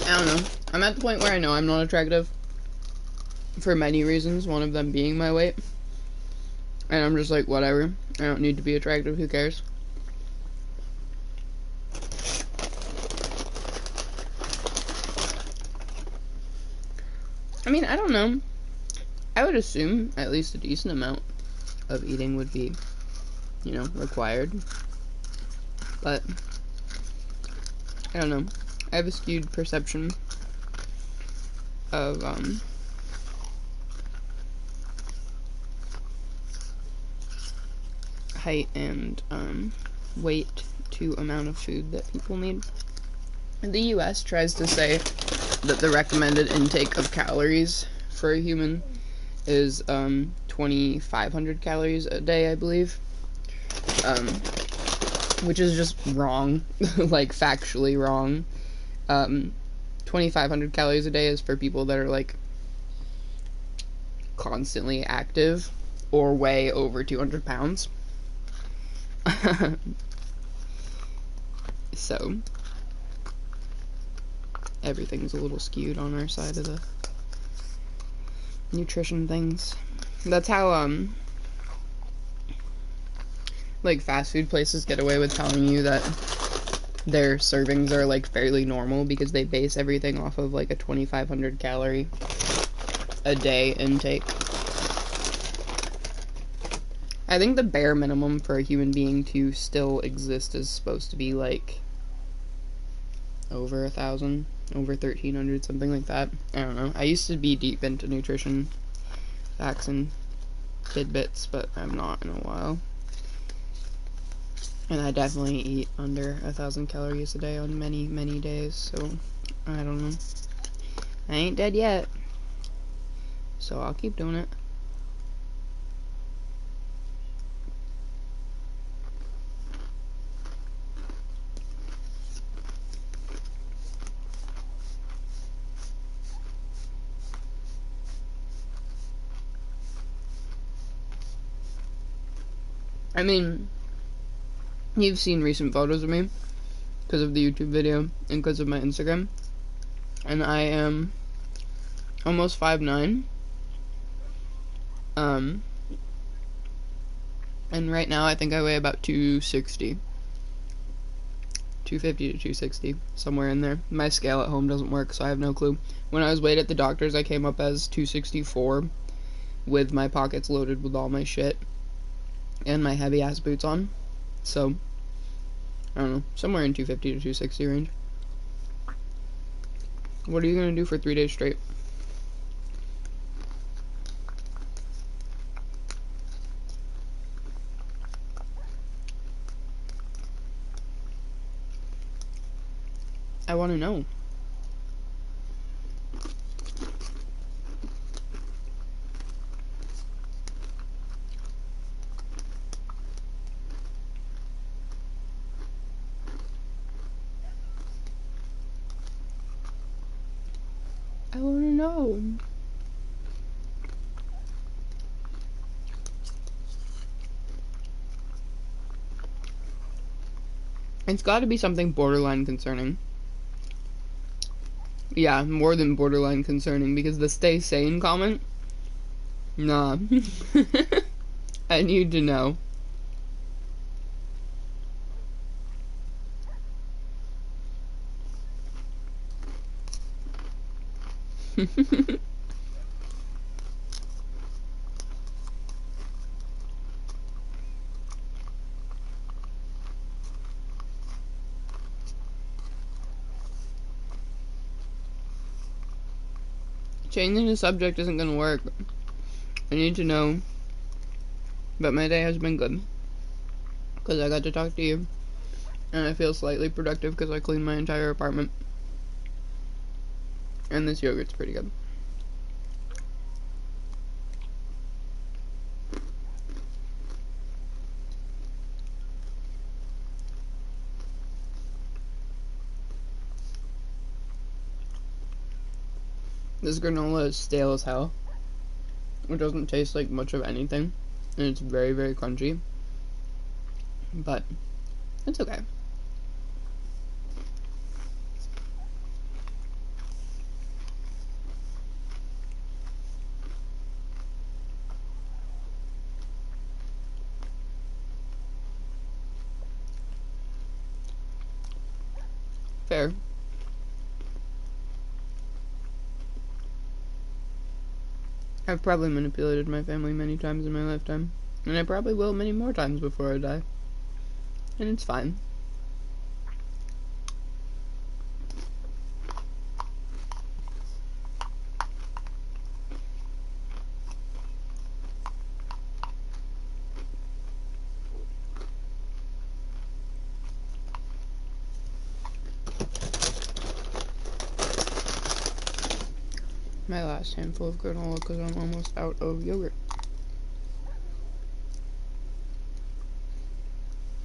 Speaker 1: I don't know. I'm at the point where I know I'm not attractive. For many reasons, one of them being my weight. And I'm just like, whatever. I don't need to be attractive, who cares? I mean, I don't know. I would assume at least a decent amount of eating would be, you know, required. But, I don't know. I have a skewed perception of, height and, weight to amount of food that people need. The US tries to say that the recommended intake of calories for a human is, 2,500 calories a day, I believe. Which is just wrong. Like, factually wrong. 2,500 calories a day is for people that are, like, constantly active or weigh over 200 pounds. So, everything's a little skewed on our side of the nutrition things. That's how, like, fast food places get away with telling you that their servings are, like, fairly normal because they base everything off of, like, a 2,500 calorie a day intake. I think the bare minimum for a human being to still exist is supposed to be, like, over 1,000, over 1,300, something like that. I don't know. I used to be deep into nutrition facts and tidbits, but I'm not in a while. And I definitely eat under 1,000 calories a day on many, many days, so I don't know. I ain't dead yet, so I'll keep doing it.
Speaker 2: I mean, you've seen recent photos of me because of the YouTube video and because of my Instagram. And I am almost 5'9". And right now I think I weigh about 260. 250 to 260, somewhere in there. My scale at home doesn't work, so I have no clue. When I was weighed at the doctor's, I came up as 264 with my pockets loaded with all my shit and my heavy ass boots on. So, I don't know, somewhere in 250 to 260 range. What are you gonna do for 3 days straight? I want to know. I want to know. It's got to be something borderline concerning. Yeah, more than borderline concerning, because the stay sane comment? Nah. I need to know. Changing the subject isn't gonna work. I need to know. But my day has been good. Because I got to talk to you. And I feel slightly productive because I cleaned my entire apartment. And this yogurt's pretty good. This granola is stale as hell. It doesn't taste like much of anything. And it's very, very crunchy. But it's okay. Fair. I've probably manipulated my family many times in my lifetime. And I probably will many more times before I die. And it's fine. My last handful of granola because I'm almost out of yogurt.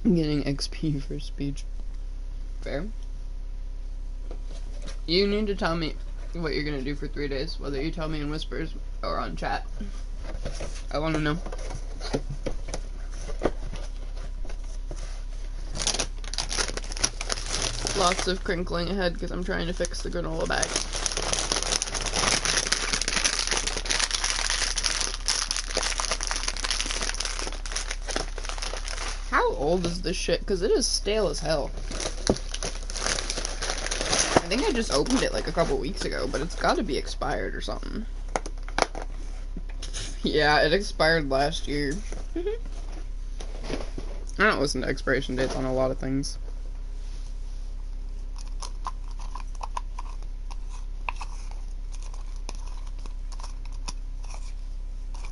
Speaker 2: I'm getting XP for speech. Fair. You need to tell me what you're gonna do for 3 days, whether you tell me in whispers or on chat. I wanna know. Lots of crinkling ahead because I'm trying to fix the granola bag. How old is this shit? Because it is stale as hell. I think I just opened it like a couple weeks ago, but it's got to be expired or something. Yeah, it expired last year. I don't listen to expiration dates on a lot of things.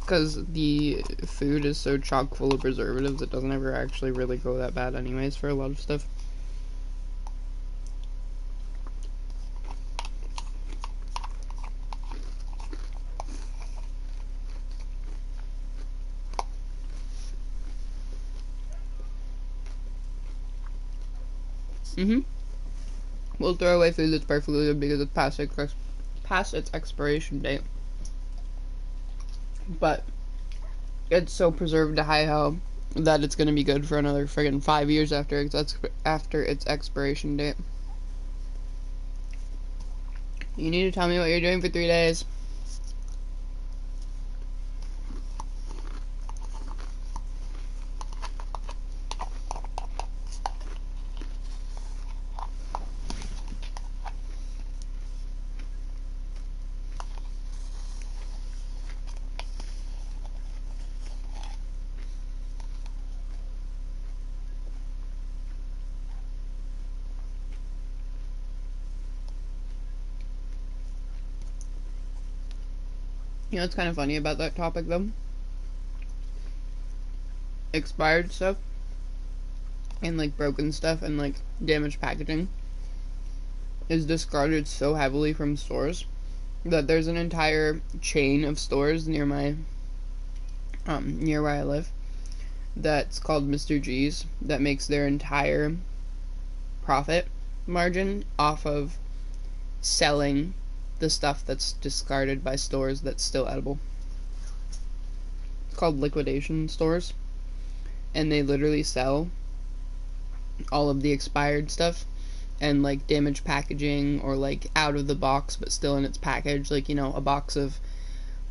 Speaker 2: Because the food is so chock full of preservatives, it doesn't ever actually really go that bad anyways for a lot of stuff. We'll throw away food that's perfectly good because it's past its expiration date. But it's so preserved to high hell that it's gonna be good for another friggin' 5 years after its expiration date. You need to tell me what you're doing for 3 days. You know what's kind of funny about that topic, though? Expired stuff and, like, broken stuff and, like, damaged packaging is discarded so heavily from stores that there's an entire chain of stores near where I live that's called Mr. G's that makes their entire profit margin off of selling the stuff that's discarded by stores that's still edible. It's called liquidation stores, and they literally sell all of the expired stuff and, like, damaged packaging or, like, out of the box but still in its package, like, you know, a box of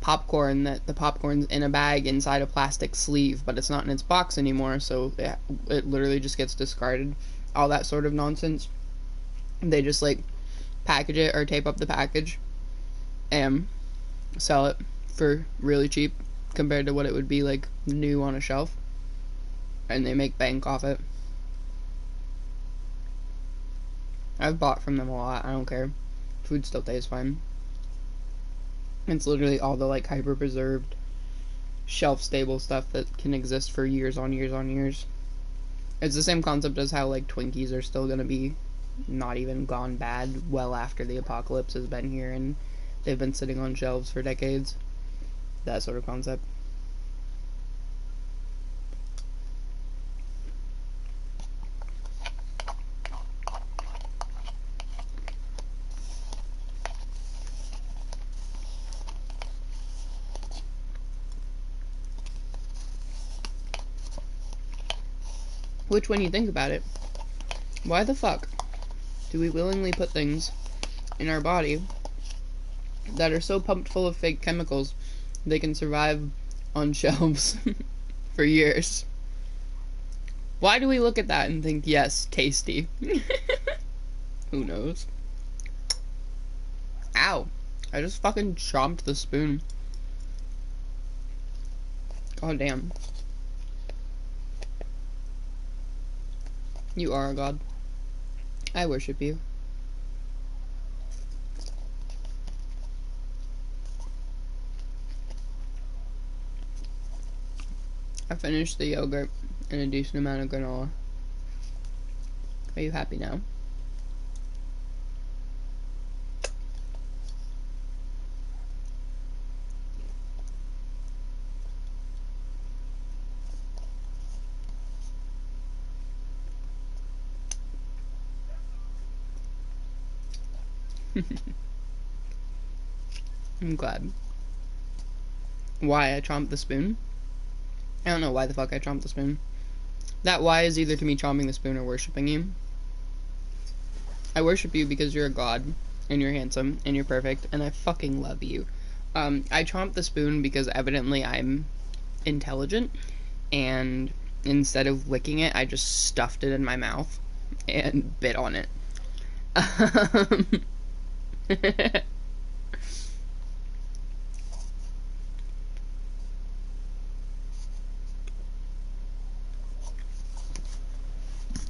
Speaker 2: popcorn that the popcorn's in a bag inside a plastic sleeve but it's not in its box anymore, so it literally just gets discarded. All that sort of nonsense. They just, like, package it or tape up the package and sell it for really cheap compared to what it would be, like, new on a shelf, and they make bank off it. I've bought from them a lot. I don't care. Food still tastes fine. It's literally all the, like, hyper preserved shelf stable stuff that can exist for years on years on years. It's the same concept as how, like, Twinkies are still gonna be not even gone bad well after the apocalypse has been here and they've been sitting on shelves for decades. That sort of concept. Which, when you think about it, why the fuck do we willingly put things in our body that are so pumped full of fake chemicals they can survive on shelves for years? Why do we look at that and think, yes, tasty? Who knows? Ow. I just fucking chomped the spoon. God damn. You are a god. I worship you. I finished the yogurt and a decent amount of granola. Are you happy now? I'm glad. Why I chomped the spoon? I don't know why the fuck I chomped the spoon. That why is either to me chomping the spoon or worshipping you. I worship you because you're a god, and you're handsome, and you're perfect, and I fucking love you. I chomped the spoon because evidently I'm intelligent, and instead of licking it, I just stuffed it in my mouth and bit on it.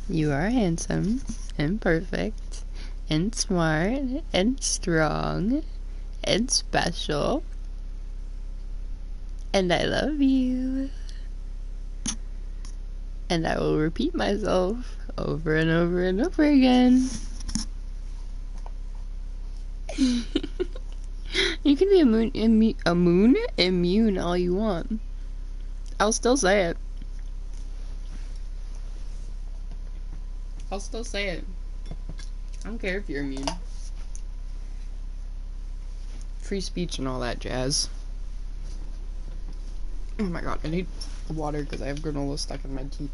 Speaker 2: You are handsome and perfect and smart and strong and special, and I love you. And I will repeat myself over and over and over again. You can be immune all you want. I'll still say it. I'll still say it. I don't care if you're immune. Free speech and all that jazz. Oh my god, I need water because I have granola stuck in my teeth.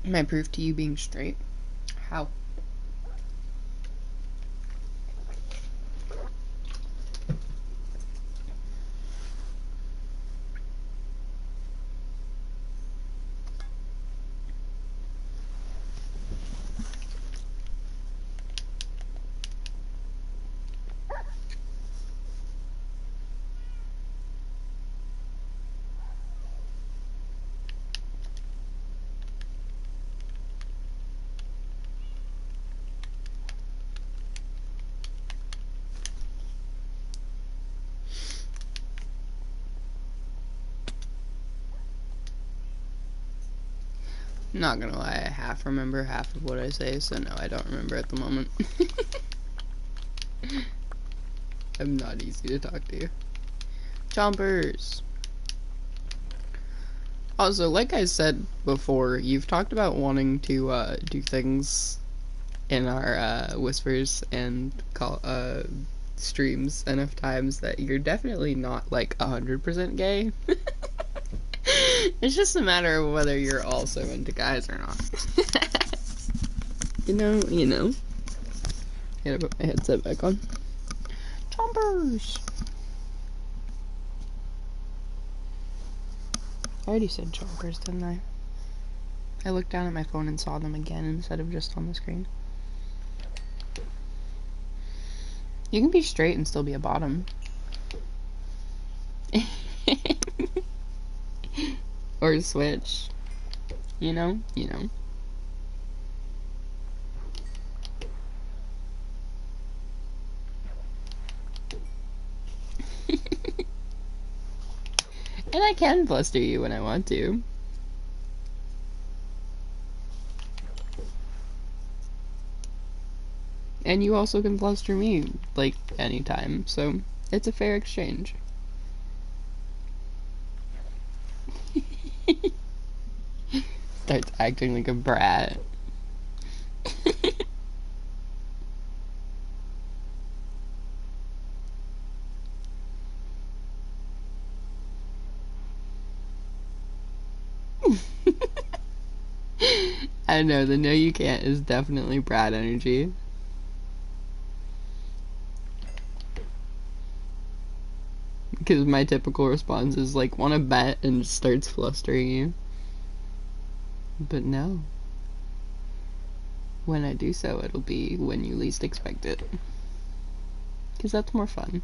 Speaker 2: Am I proof to you being straight? How? Not gonna lie, I half remember half of what I say, so no, I don't remember at the moment. I'm not easy to talk to. Chompers! Also, like I said before, you've talked about wanting to do things in our whispers and streams enough times that you're definitely not like 100% gay. It's just a matter of whether you're also into guys or not. you know. Gotta put my headset back on. Chompers! I already said chompers, didn't I? I looked down at my phone and saw them again instead of just on the screen. You can be straight and still be a bottom. Or switch. You know? And I can fluster you when I want to. And you also can fluster me, like, anytime, so it's a fair exchange. Starts acting like a brat. I know, the no you can't is definitely brat energy. Because my typical response is like, wanna bet, and starts flustering you. But no. When I do so, it'll be when you least expect it. Because that's more fun.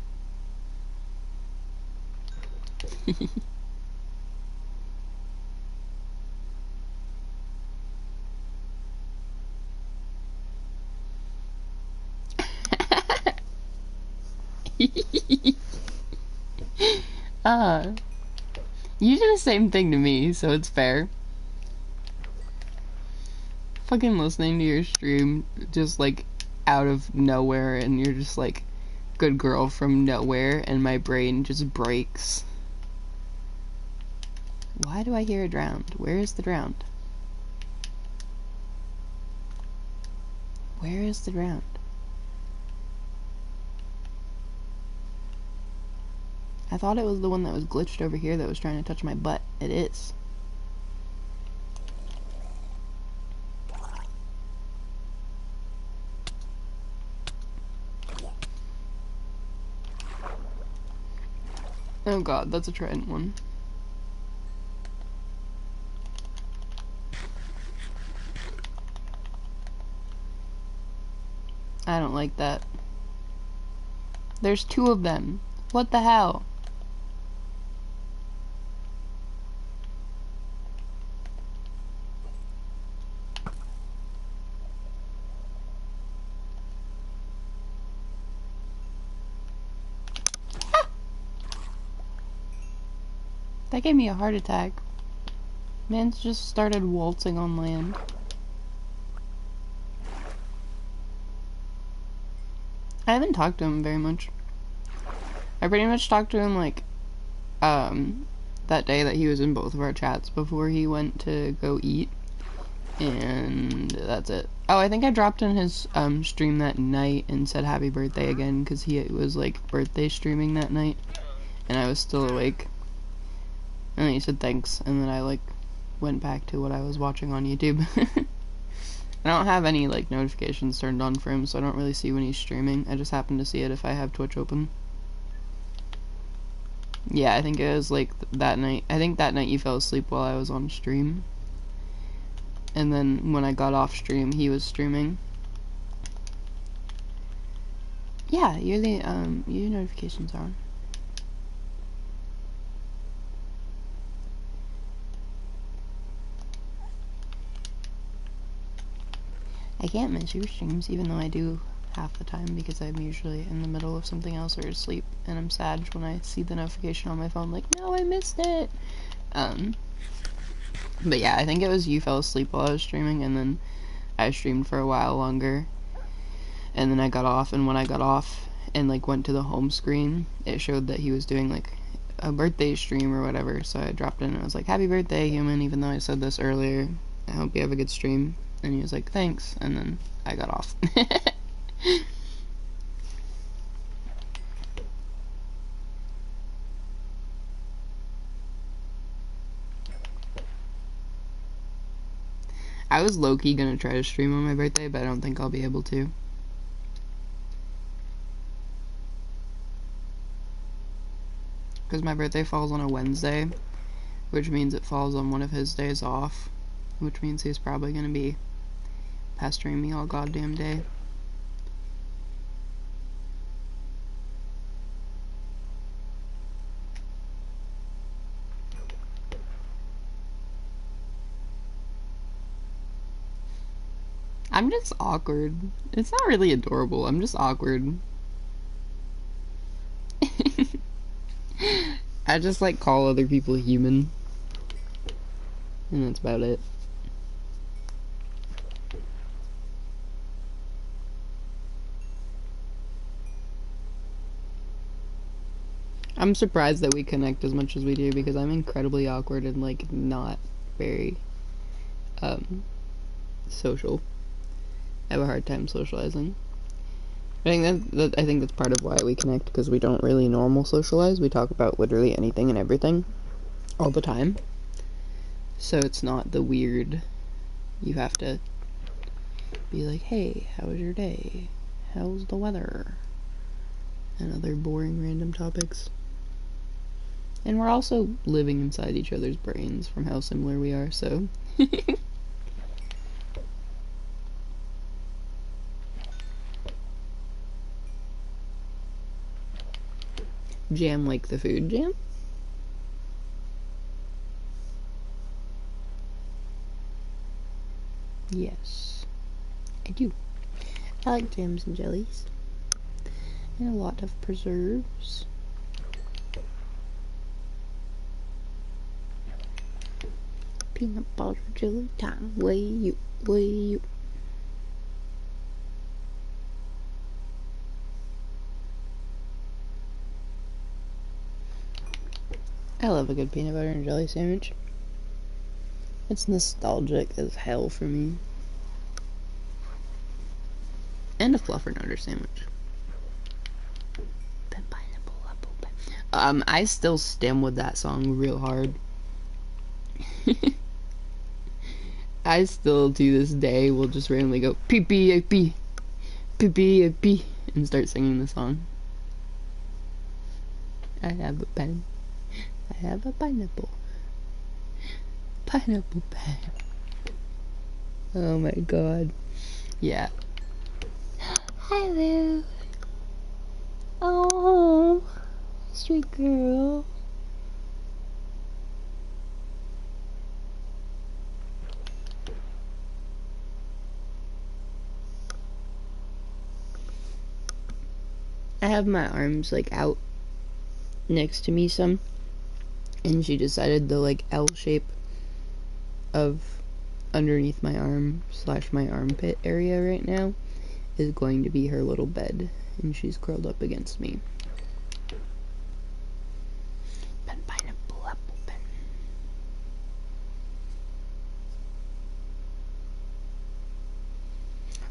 Speaker 2: You do the same thing to me, so it's fair. Fucking listening to your stream just like out of nowhere, and you're just like, good girl from nowhere, and my brain just breaks. Why do I hear a drowned? Where is the drowned? Where is the drowned? I thought it was the one that was glitched over here that was trying to touch my butt. It is. Oh god, that's a trident one. I don't like that. There's two of them. What the hell? That gave me a heart attack. Man's just started waltzing on land. I haven't talked to him very much. I pretty much talked to him like, that day that he was in both of our chats before he went to go eat. And that's it. Oh, I think I dropped in his stream that night and said happy birthday again, because he was like birthday streaming that night and I was still awake. And then he said thanks, and then I like went back to what I was watching on YouTube. I don't have any like notifications turned on for him, so I don't really see when he's streaming. I just happen to see it if I have Twitch open. Yeah, I think it was like that night. I think that night you fell asleep while I was on stream. And then when I got off stream, he was streaming. Yeah, your notifications are on. I can't miss your streams, even though I do half the time, because I'm usually in the middle of something else or asleep, and I'm sad when I see the notification on my phone, like, no, I missed it! But yeah, I think it was you fell asleep while I was streaming, and then I streamed for a while longer, and then I got off, and when I got off and, like, went to the home screen, it showed that he was doing, like, a birthday stream or whatever, so I dropped in and I was like, happy birthday, human, even though I said this earlier. I hope you have a good stream. And he was like, thanks, and then I got off. I was low-key gonna try to stream on my birthday, but I don't think I'll be able to. Because my birthday falls on a Wednesday, which means it falls on one of his days off, which means he's probably gonna be pestering me all goddamn day. I'm just awkward. It's not really adorable, I'm just awkward. I just like call other people human. And that's about it. I'm surprised that we connect as much as we do, because I'm incredibly awkward and like not very social. I have a hard time socializing. I think that's part of why we connect, because we don't really normal socialize. We talk about literally anything and everything all the time. So it's not the weird, you have to be like, hey, how was your day? How's the weather? And other boring random topics. And we're also living inside each other's brains from how similar we are, so. Jam like the food, Jam? Yes, I do. I like jams and jellies. And a lot of preserves. Peanut butter jelly time. Way you. I love a good peanut butter and jelly sandwich. It's nostalgic as hell for me. And a fluffernutter sandwich. I still stem with that song real hard. I still, to this day, will just randomly go P-P-A-P, P-P-A-P, and start singing the song. I have a pen. I have a pineapple. Pineapple pen. Oh my god. Yeah. Hi, Lou. Oh, sweet girl. I have my arms like out next to me some, and she decided the like L shape of underneath my arm / my armpit area right now is going to be her little bed, and she's curled up against me. Pen, pineapple, apple, pen.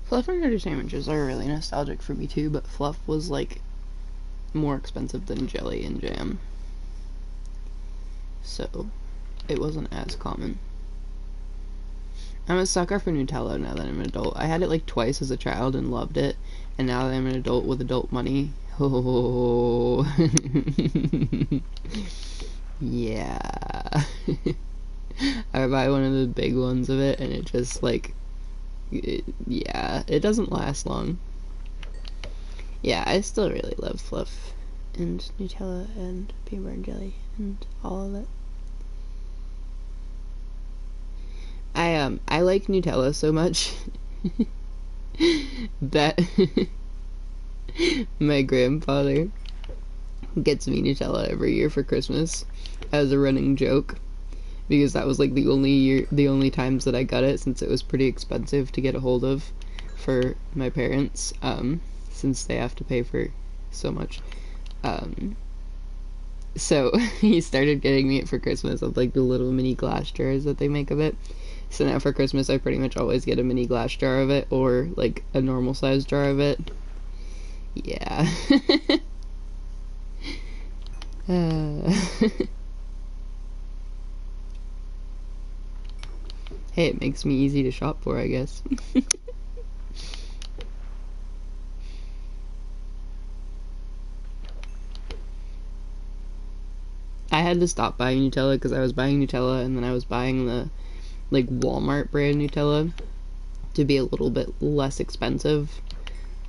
Speaker 2: Fluff and Cheddar sandwiches are really nostalgic for me too, but Fluff was like more expensive than jelly and jam, so it wasn't as common. I'm a sucker for Nutella now that I'm an adult. I had it like twice as a child and loved it, and now that I'm an adult with adult money, oh, yeah. I buy one of the big ones of it, and it just like, yeah, it doesn't last long. Yeah, I still really love Fluff and Nutella and peanut butter and jelly and all of it. I like Nutella so much that my grandfather gets me Nutella every year for Christmas as a running joke, because that was like the only times that I got it, since it was pretty expensive to get a hold of for my parents, since they have to pay for so much. So he started getting me it for Christmas of like the little mini glass jars that they make of it. So now for Christmas I pretty much always get a mini glass jar of it, or like a normal sized jar of it. Yeah. Hey, it makes me easy to shop for, I guess. I had to stop buying Nutella because I was buying Nutella and then I was buying the like Walmart brand Nutella to be a little bit less expensive.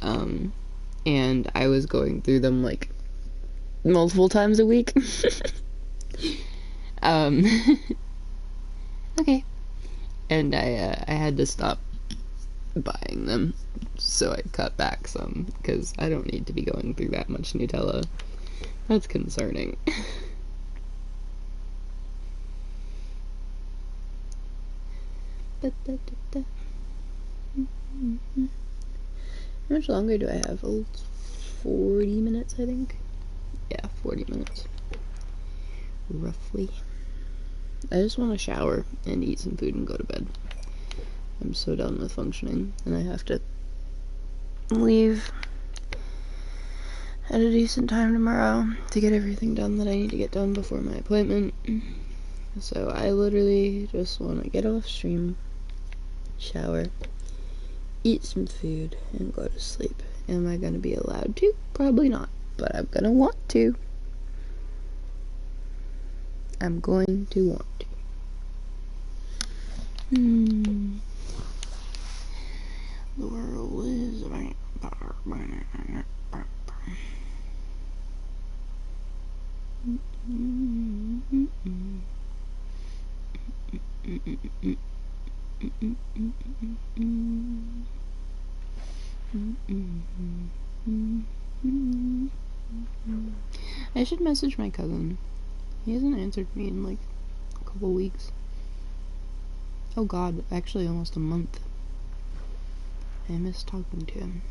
Speaker 2: And I was going through them like multiple times a week. Okay. And I had to stop buying them, so I cut back some because I don't need to be going through that much Nutella. That's concerning. How much longer do I have? 40 minutes, I think. Yeah, 40 minutes. Roughly. I just want to shower and eat some food and go to bed. I'm so done with functioning, and I have to leave at a decent time tomorrow to get everything done that I need to get done before my appointment. So I literally just want to get off stream, shower, eat some food, and go to sleep. Am I gonna be allowed to? Probably not, but I'm gonna want to. I'm going to want to. The world is a vampire. I should message my cousin. He hasn't answered me in like a couple weeks. Oh god, actually almost a month. I miss talking to him.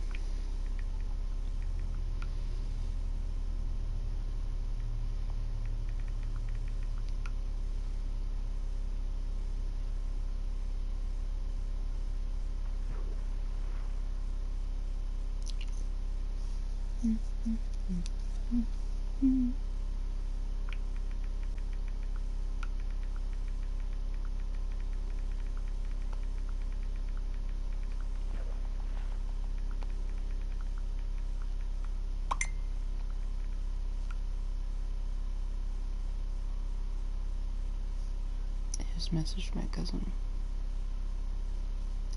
Speaker 2: Just messaged my cousin.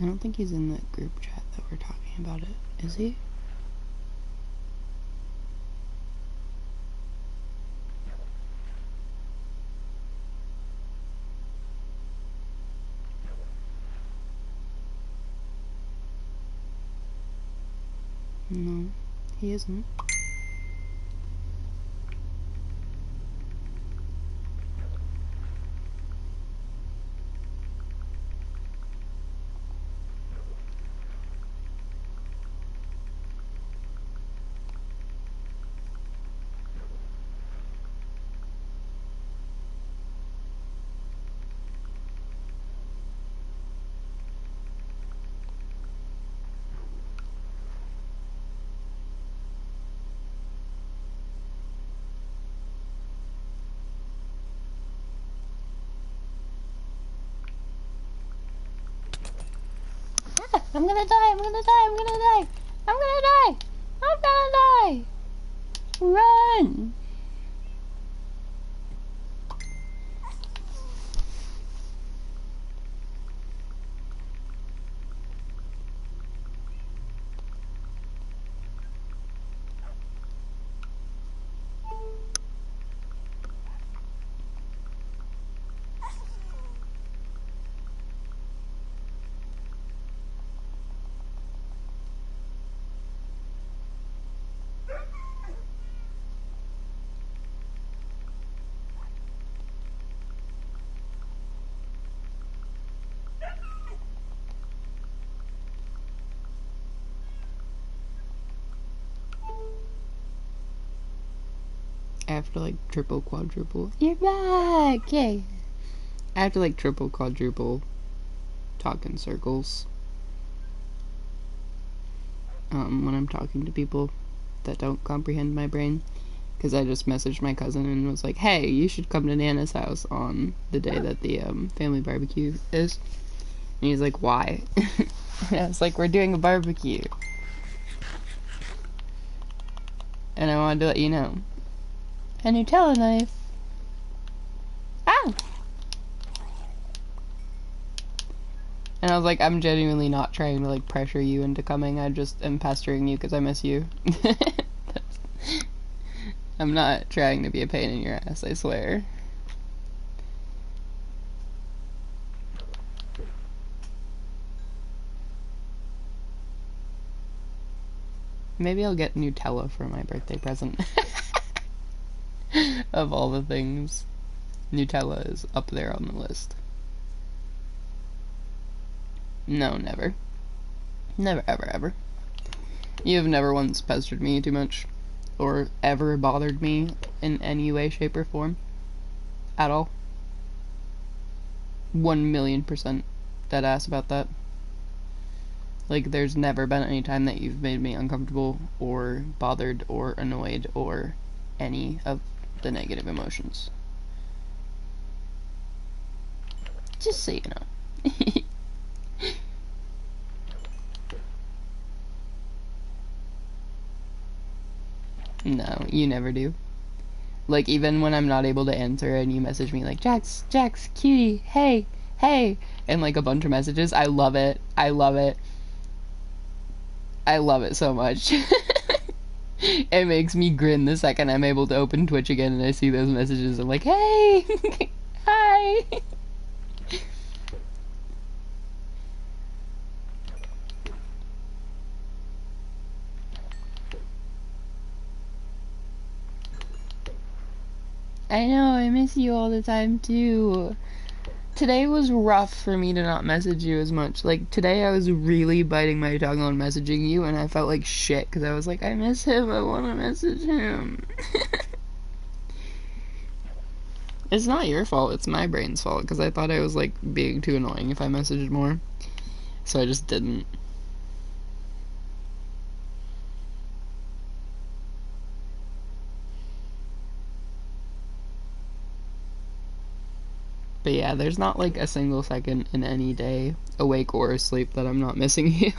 Speaker 2: I don't think he's in the group chat that we're talking about it. Is he? No, he isn't.
Speaker 1: I'm gonna die, I'm gonna die, I'm gonna die! I'm gonna die! I'm gonna die! Run! I have to like triple, quadruple. You're back! Yay! I have to like triple, quadruple talk in circles when I'm talking to people that don't comprehend my brain. Because I just messaged my cousin and was like, hey, you should come to Nana's house on the day that the family barbecue is. And he's like, why? And I was like, we're doing a barbecue. And I wanted to let you know. A Nutella knife. Ah! And I was like, I'm genuinely not trying to, like, pressure you into coming. I just am pestering you because I miss you. I'm not trying to be a pain in your ass, I swear. Maybe I'll get Nutella for my birthday present. Of all the things, Nutella is up there on the list. No, never. Never, ever, ever. You have never once pestered me too much, or ever bothered me in any way, shape, or form. At all. 1,000,000% dead ass about that. Like, there's never been any time that you've made me uncomfortable, or bothered, or annoyed, or any of the negative emotions. Just so you know. No, you never do. Like, even when I'm not able to answer and you message me like, Jax, cutie, hey, and like a bunch of messages, I love it. I love it. I love it so much. It makes me grin the second I'm able to open Twitch again and I see those messages. I'm like, hey! Hi! I know, I miss you all the time too. Today was rough for me to not message you as much. Like, today I was really biting my tongue on messaging you, and I felt like shit, because I was like, I miss him, I want to message him. It's not your fault, it's my brain's fault, because I thought I was, like, being too annoying if I messaged more. So I just didn't. But yeah, there's not, like, a single second in any day, awake or asleep, that I'm not missing you.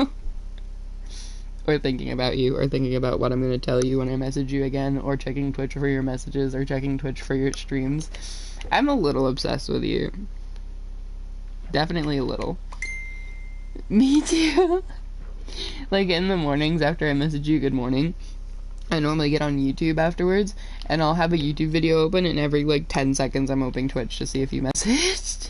Speaker 1: Or thinking about you, or thinking about what I'm going to tell you when I message you again, or checking Twitch for your messages, or checking Twitch for your streams. I'm a little obsessed with you. Definitely a little. Me too. Like, in the mornings after I message you good morning, I normally get on YouTube afterwards, and I'll have a YouTube video open, and every, like, 10 seconds I'm opening Twitch to see if you messaged.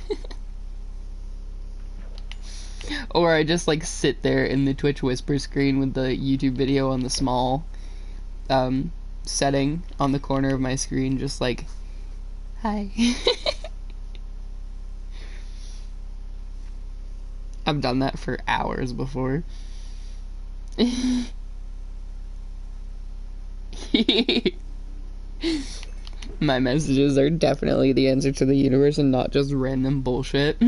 Speaker 1: Or I just, like, sit there in the Twitch whisper screen with the YouTube video on the small, setting on the corner of my screen, just like, hi. I've done that for hours before. My messages are definitely the answer to the universe and not just random bullshit.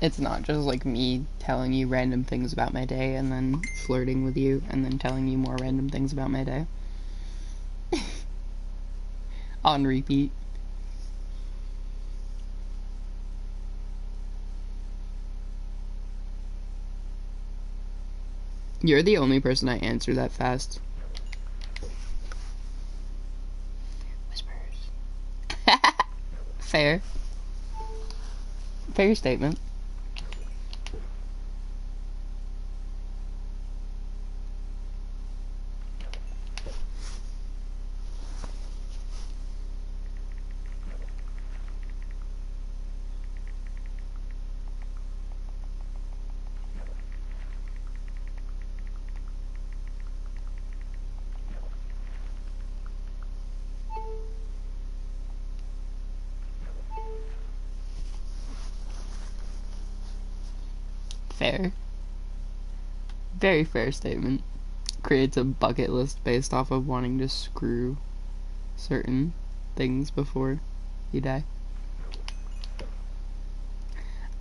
Speaker 2: It's not just like me telling you random things about my day and then flirting with you and then telling you more random things about my day. On repeat. You're the only person I answer that fast. Whispers. Fair. Fair statement. Fair. Very fair statement. Creates a bucket list based off of wanting to screw certain things before you die.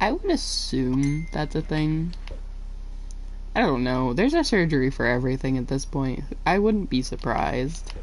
Speaker 2: I would assume that's a thing. I don't know. There's a surgery for everything at this point. I wouldn't be surprised.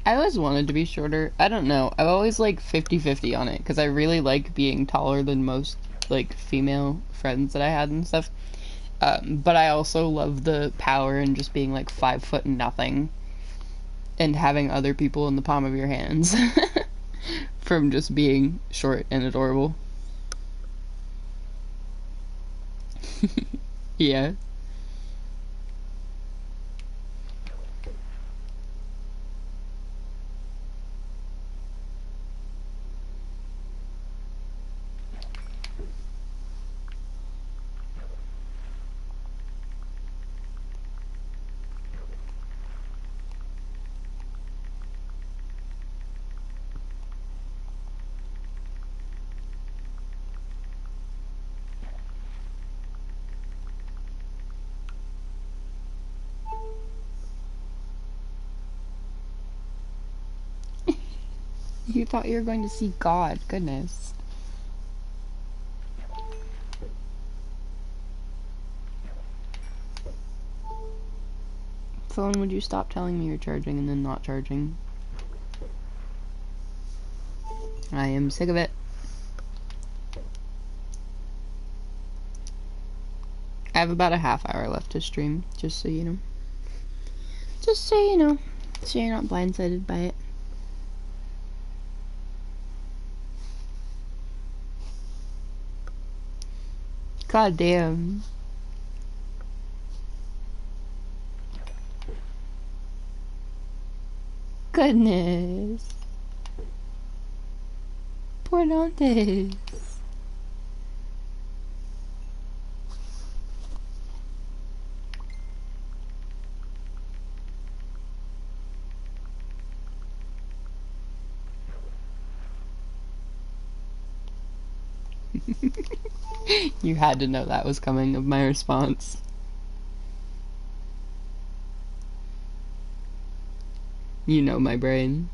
Speaker 2: I always wanted to be shorter. I don't know. I've always like 50-50 on it because I really like being taller than most like female friends that I had and stuff. But I also love the power and just being like 5 foot and nothing and having other people in the palm of your hands from just being short and adorable. Yeah. You thought you were going to see God. Goodness. Phone, would you stop telling me you're charging and then not charging? I am sick of it. I have about a half hour left to stream, just so you know. Just so you know. So you're not blindsided by it. God damn. Goodness. Poor Dantes. You had to know that was coming of my response. You know my brain.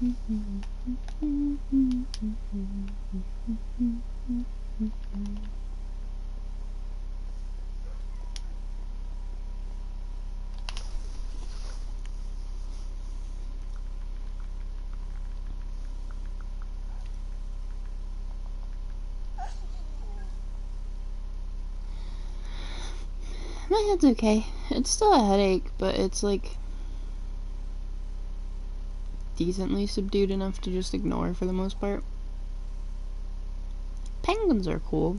Speaker 1: My head's okay. It's still a headache, but it's like decently subdued enough to just ignore for the most part. Penguins are cool.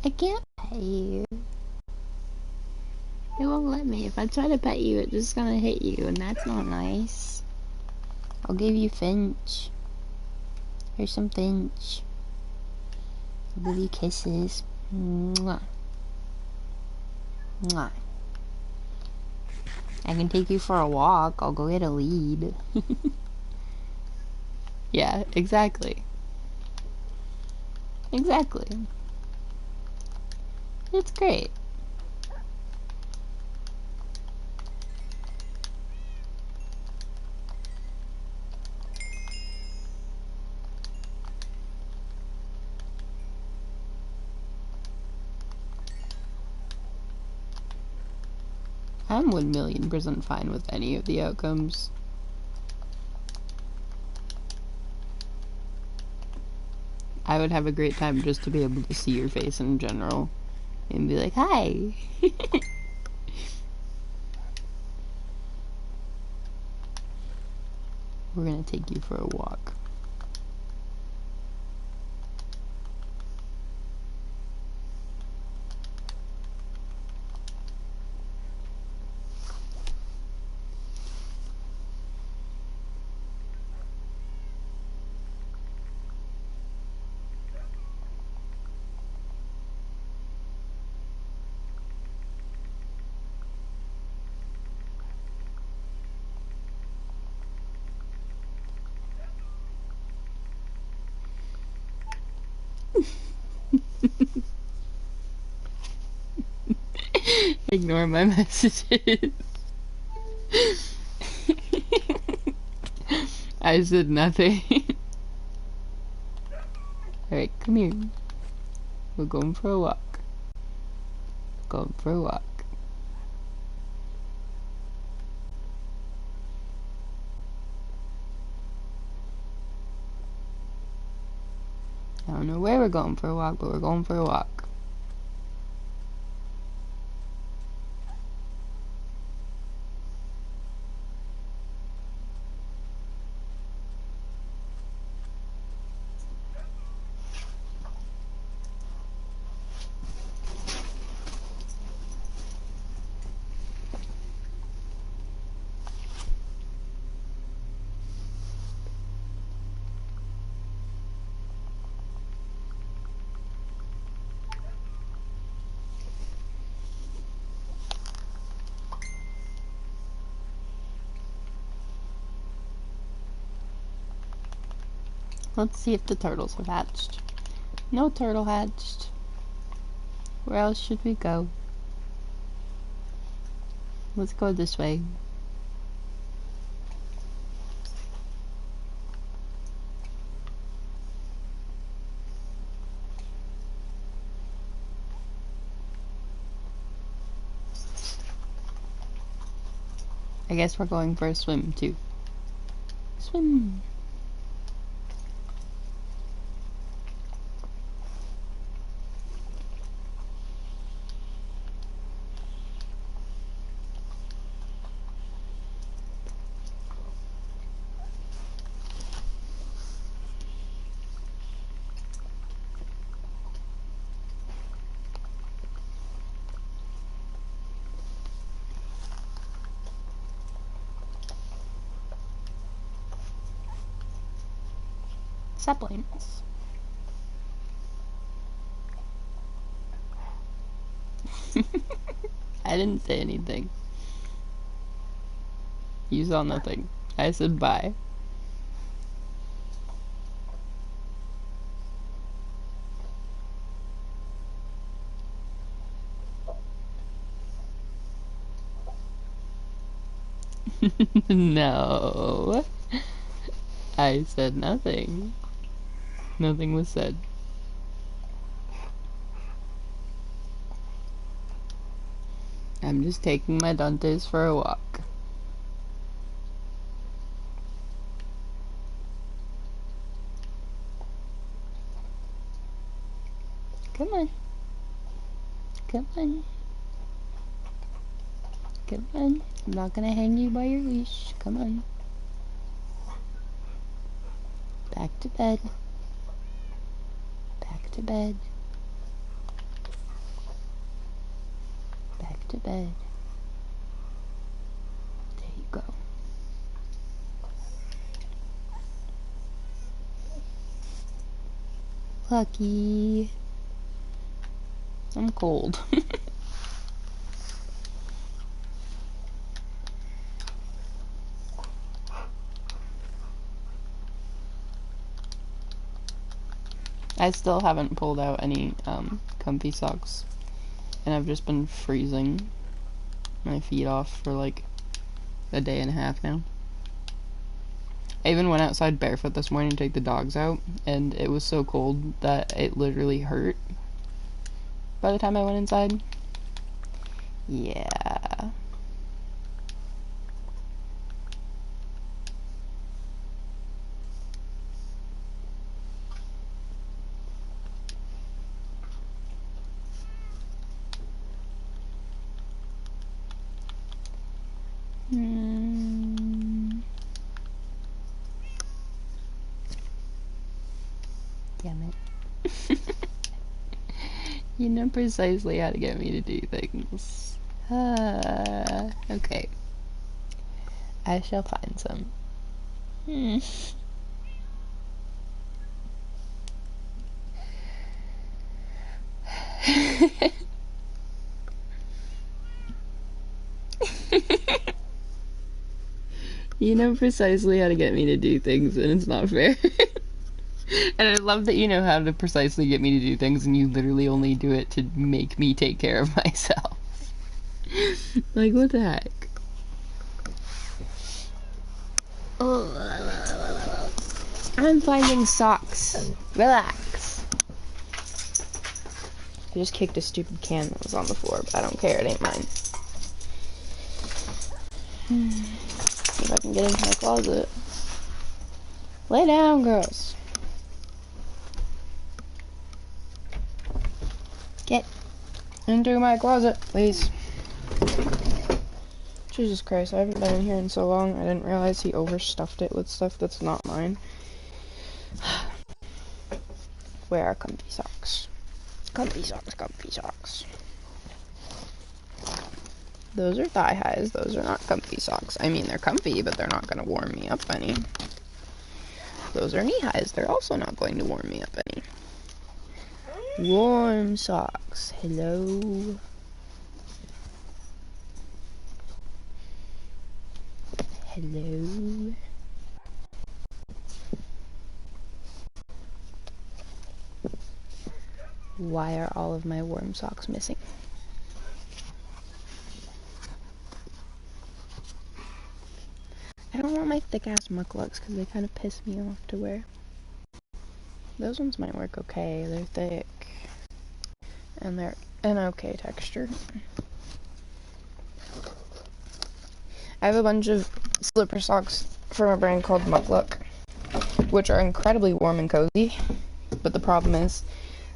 Speaker 1: I can't pet you. It won't let me. If I try to pet you, it's just gonna hit you, and that's not nice. I'll give you Finch. Here's some Finch. I'll give you kisses. Mwah. Mwah. I can take you for a walk. I'll go get a lead. Yeah, exactly. Exactly. It's great. I'm 1,000,000% fine with any of the outcomes. I would have a great time just to be able to see your face in general and be like, hi. We're gonna take you for a walk. Ignore my messages. I said nothing. Alright, come here. We're going for a walk. Going for a walk. I don't know where we're going for a walk, but we're going for a walk. Let's see if the turtles have hatched. No turtle hatched. Where else should we go? Let's go this way. I guess we're going for a swim too. Swim!
Speaker 2: Supplements. I didn't say anything. You saw nothing. I said bye. No. I said nothing. Nothing was said. I'm just taking my Dantes for a walk. Come on. Come on. Come on. I'm not gonna hang you by your leash. Come on. Back to bed. Back to bed. Back to bed. There you go. Lucky. I'm cold. I still haven't pulled out any comfy socks, and I've just been freezing my feet off for like a day and a half now. I even went outside barefoot this morning to take the dogs out, and it was so cold that it literally hurt by the time I went inside. Yeah. Damn it. You know precisely how to get me to do things. Okay. I shall find some. You know precisely how to get me to do things, and it's not fair. And I love that you know how to precisely get me to do things, and you literally only do it to make me take care of myself. Like, what the heck? I'm finding socks. Relax. I just kicked a stupid can that was on the floor, but I don't care, it ain't mine. See if I can get into my closet. Lay down, girls. Get into my closet, please. Jesus Christ, I haven't been in here in so long, I didn't realize he overstuffed it with stuff that's not mine. Where are comfy socks? Comfy socks, comfy socks. Those are thigh highs, those are not comfy socks. I mean, they're comfy, but they're not going to warm me up any. Those are knee highs, they're also not going to warm me up any. Warm socks, hello. Hello. Why are all of my warm socks missing? I don't want my thick ass mucklucks because they kind of piss me off to wear. Those ones might work okay, they're thick. And they're an okay texture. I have a bunch of slipper socks from a brand called Muckluck, which are incredibly warm and cozy, but the problem is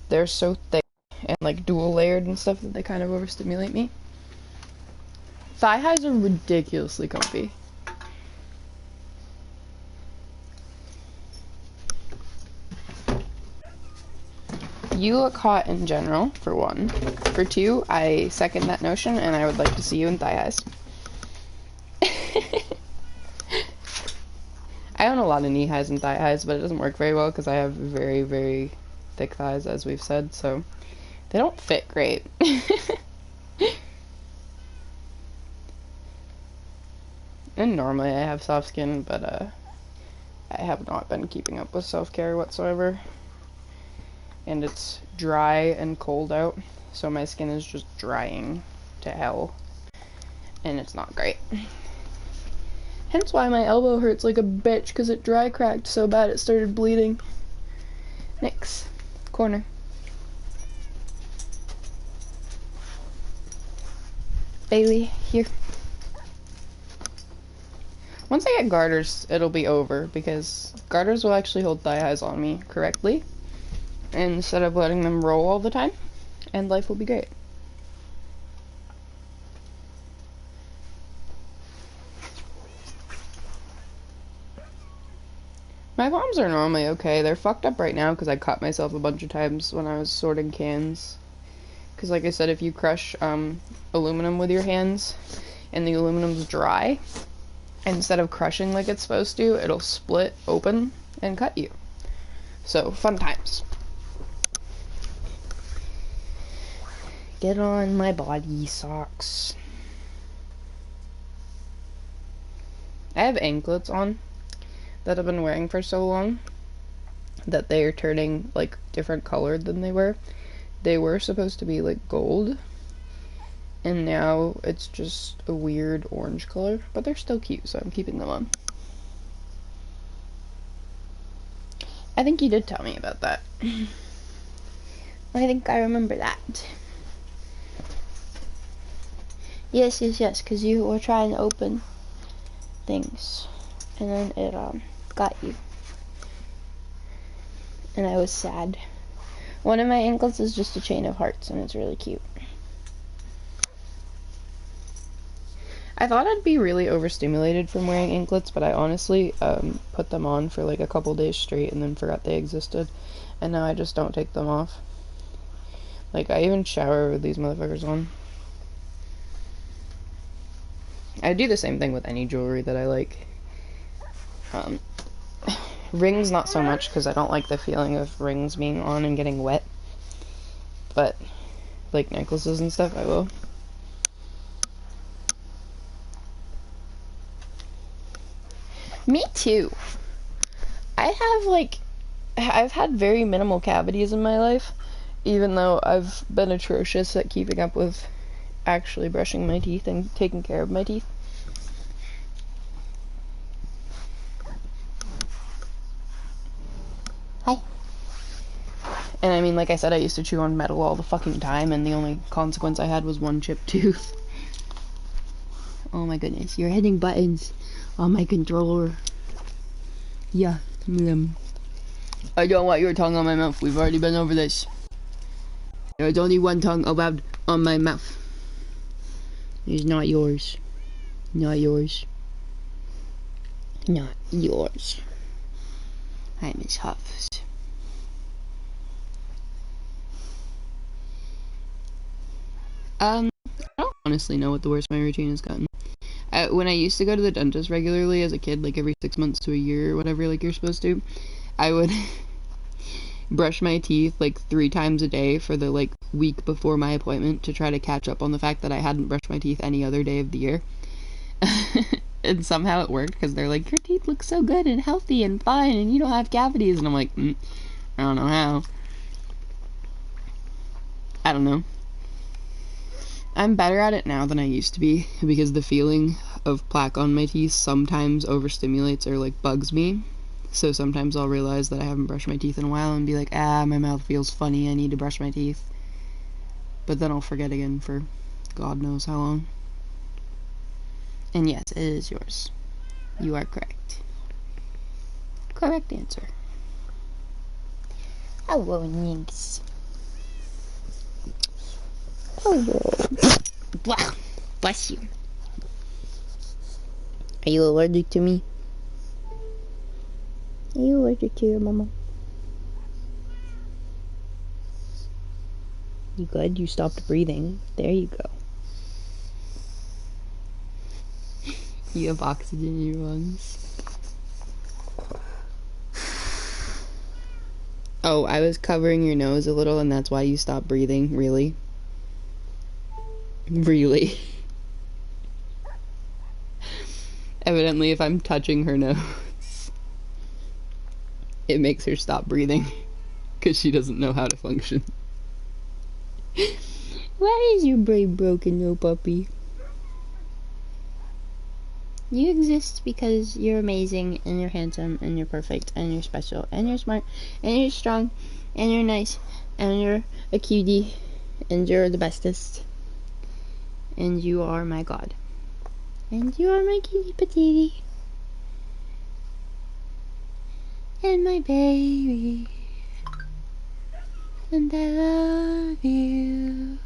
Speaker 2: they're so thick and like dual layered and stuff that they kind of overstimulate me. Thigh highs are ridiculously comfy. You look hot in general, for one. For two, I second that notion, and I would like to see you in thigh highs. I own a lot of knee highs and thigh highs, but it doesn't work very well because I have very, very thick thighs, as we've said, so they don't fit great. And normally I have soft skin, but I have not been keeping up with self-care whatsoever. And it's dry and cold out, so my skin is just drying to hell. And it's not great. Hence why my elbow hurts like a bitch, because it dry cracked so bad it started bleeding. Next. Corner. Bailey, here. Once I get garters, it'll be over, because garters will actually hold thigh highs on me correctly, instead of letting them roll all the time, and life will be great. My palms are normally okay. They're fucked up right now because I cut myself a bunch of times when I was sorting cans. Because like I said, if you crush aluminum with your hands and the aluminum's dry, instead of crushing like it's supposed to, it'll split open and cut you. So, fun times. Get on my body socks. I have anklets on that I've been wearing for so long that they are turning like different colored than they were. They were supposed to be like gold, and now it's just a weird orange color, but they're still cute, so I'm keeping them on. I think you did tell me about that. I think I remember that. Yes, because you were trying to open things, and then it got you, and I was sad. One of my anklets is just a chain of hearts, and it's really cute. I thought I'd be really overstimulated from wearing anklets, but I honestly put them on for like a couple days straight and then forgot they existed, and now I just don't take them off. Like, I even shower with these motherfuckers on. I do the same thing with any jewelry that I like. Rings, not so much, because I don't like the feeling of rings being on and getting wet. But, like, necklaces and stuff, I will. Me too. I've had very minimal cavities in my life, even though I've been atrocious at keeping up with actually brushing my teeth and taking care of my teeth. Hi. And I mean, like I said, I used to chew on metal all the fucking time, and the only consequence I had was one chipped tooth. Oh my goodness, you're hitting buttons on my controller. Yeah. I don't want your tongue on my mouth. We've already been over this. There's only one tongue allowed on my mouth. It's not yours. Not yours. Not yours. Hi, Miss Huffs. I don't honestly know what the worst my routine has gotten. When I used to go to the dentist regularly as a kid, like every 6 months to a year or whatever, like you're supposed to, I would brush my teeth like 3 times a day for the like week before my appointment to try to catch up on the fact that I hadn't brushed my teeth any other day of the year. And somehow it worked, because they're like, your teeth look so good and healthy and fine and you don't have cavities, and I'm like, I don't know how. I don't know. I'm better at it now than I used to be, because the feeling of plaque on my teeth sometimes overstimulates or like bugs me. So sometimes I'll realize that I haven't brushed my teeth in a while and be like, my mouth feels funny, I need to brush my teeth. But then I'll forget again for God knows how long. And yes, it is yours. You are correct. Correct answer. Hello, Nynx. Hello. Blah. Bless you. Are you allergic to me? Are you allergic to your mama? You good? You stopped breathing. There you go. You have oxygen in your lungs. Oh, I was covering your nose a little and that's why you stopped breathing? Really? Really? Evidently, if I'm touching her nose, it makes her stop breathing. Because she doesn't know how to function. Why is your brain broken, no puppy? You exist because you're amazing, and you're handsome, and you're perfect, and you're special, and you're smart, and you're strong, and you're nice, and you're a cutie, and you're the bestest. And you are my god. And you are my cutie patootie. And my baby. And I love you.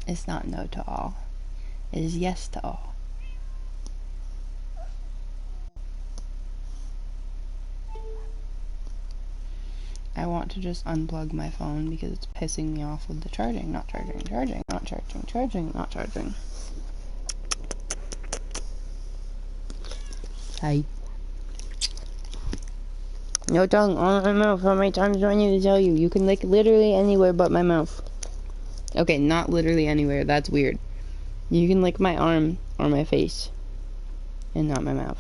Speaker 2: It's not no to all. It is yes to all. I want to just unplug my phone because it's pissing me off with the charging. Not charging, charging, not charging, charging, not charging. Hi. No tongue on my mouth. How many times do I need to tell you? You can lick literally anywhere but my mouth. Okay, not literally anywhere. That's weird. You can lick my arm or my face. And not my mouth.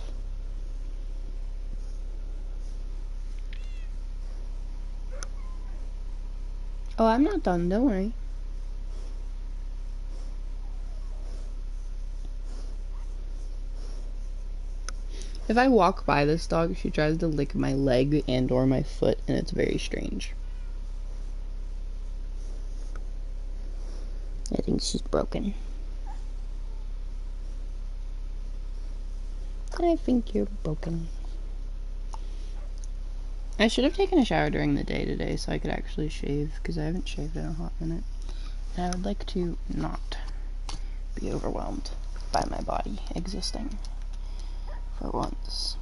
Speaker 2: Oh, I'm not done. Don't worry. If I walk by this dog, she tries to lick my leg and or my foot, and it's very strange. I think she's broken. I think you're broken. I should have taken a shower during the day today so I could actually shave, because I haven't shaved in a hot minute. And I would like to not be overwhelmed by my body existing for once.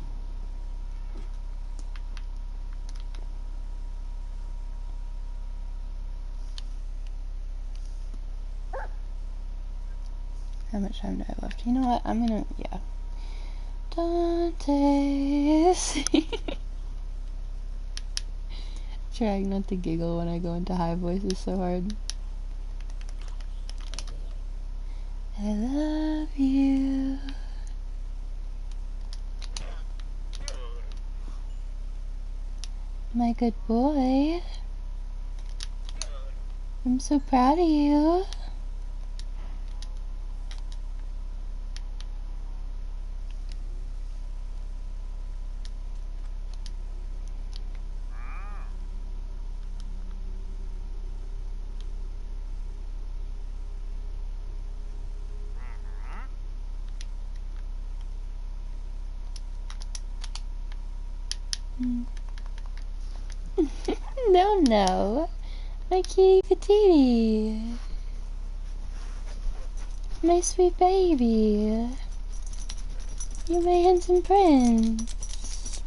Speaker 2: How much time do I have left? You know what? I'm gonna, yeah. Dante's. Trying not to giggle when I go into high voice is so hard. I love you. My good boy. I'm so proud of you. No, no. My kitty patootie. My sweet baby. You're my handsome prince.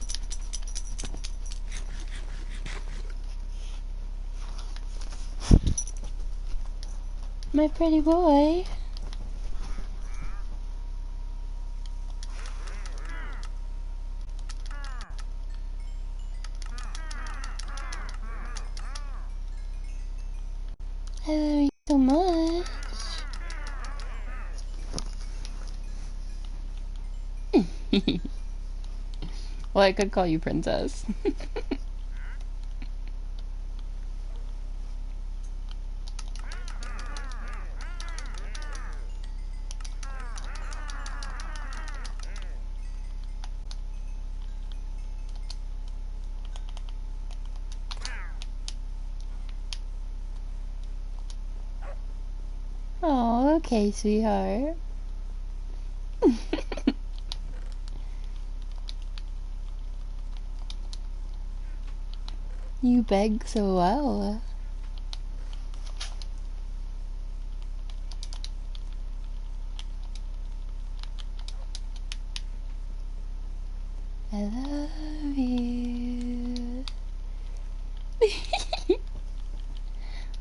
Speaker 2: My pretty boy. I love you so much. Well, I could call you princess. Oh, okay, sweetheart. You beg so well.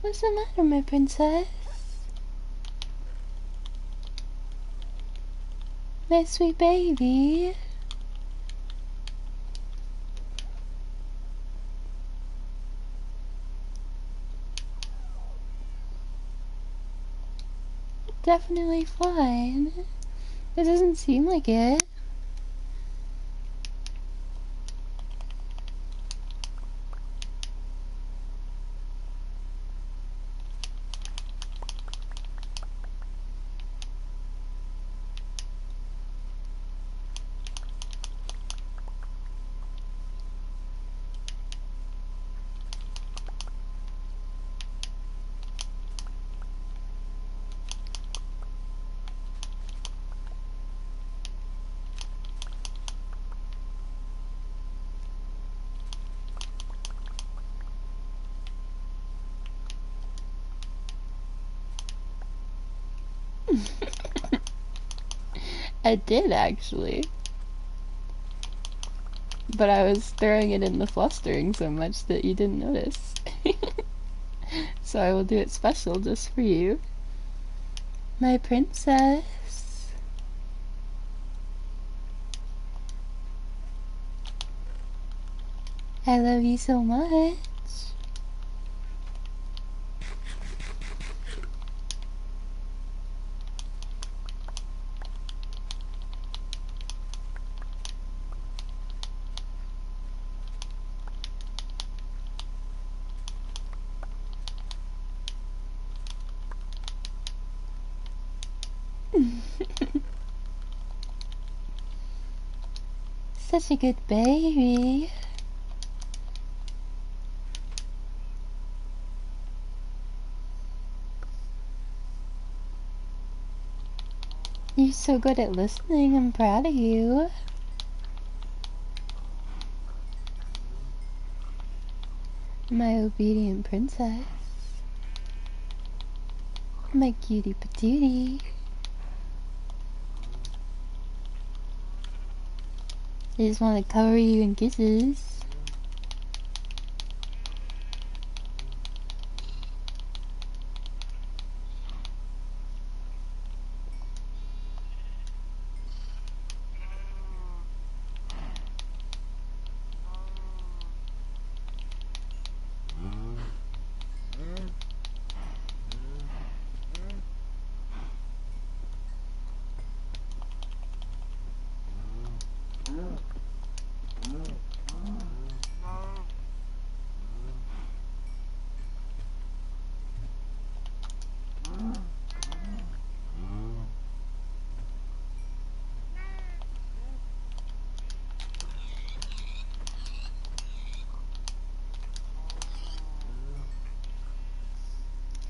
Speaker 1: What's the matter, my princess? My sweet baby. Definitely fine. It doesn't seem like it. I did, actually. But I was throwing it in the flustering so much that you didn't notice. So I will do it special just for you. My princess. I love you so much. Such a good baby. You're so good at listening. I'm proud of you. My obedient princess. My cutie patootie. I just want to cover you in kisses.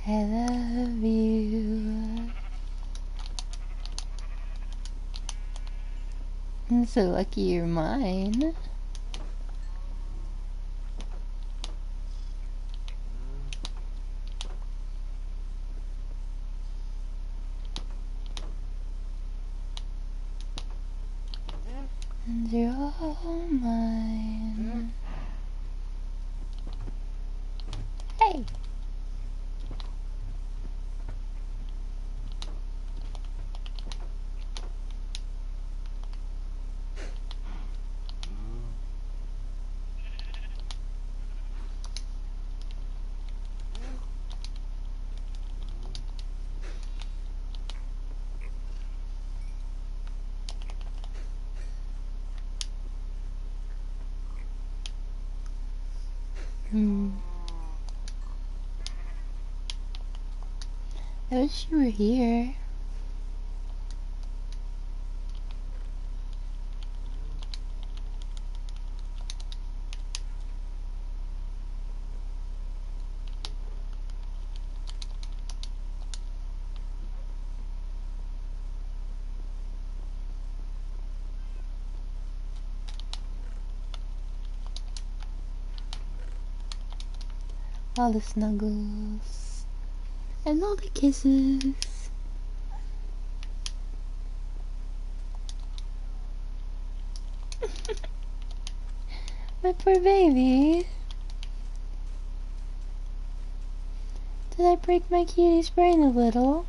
Speaker 1: I love you. I'm so lucky you're mine. And you're all mine. Hey! I wish you were here. All the snuggles. And all the kisses. My poor baby. Did I break my cutie's brain a little?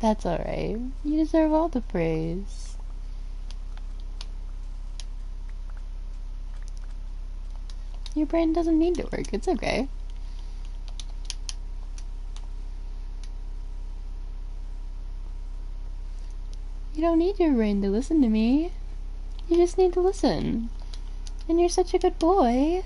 Speaker 1: That's alright. You deserve all the praise. Your brain doesn't need to work. It's okay. You don't need your brain to listen to me. You just need to listen. And you're such a good boy.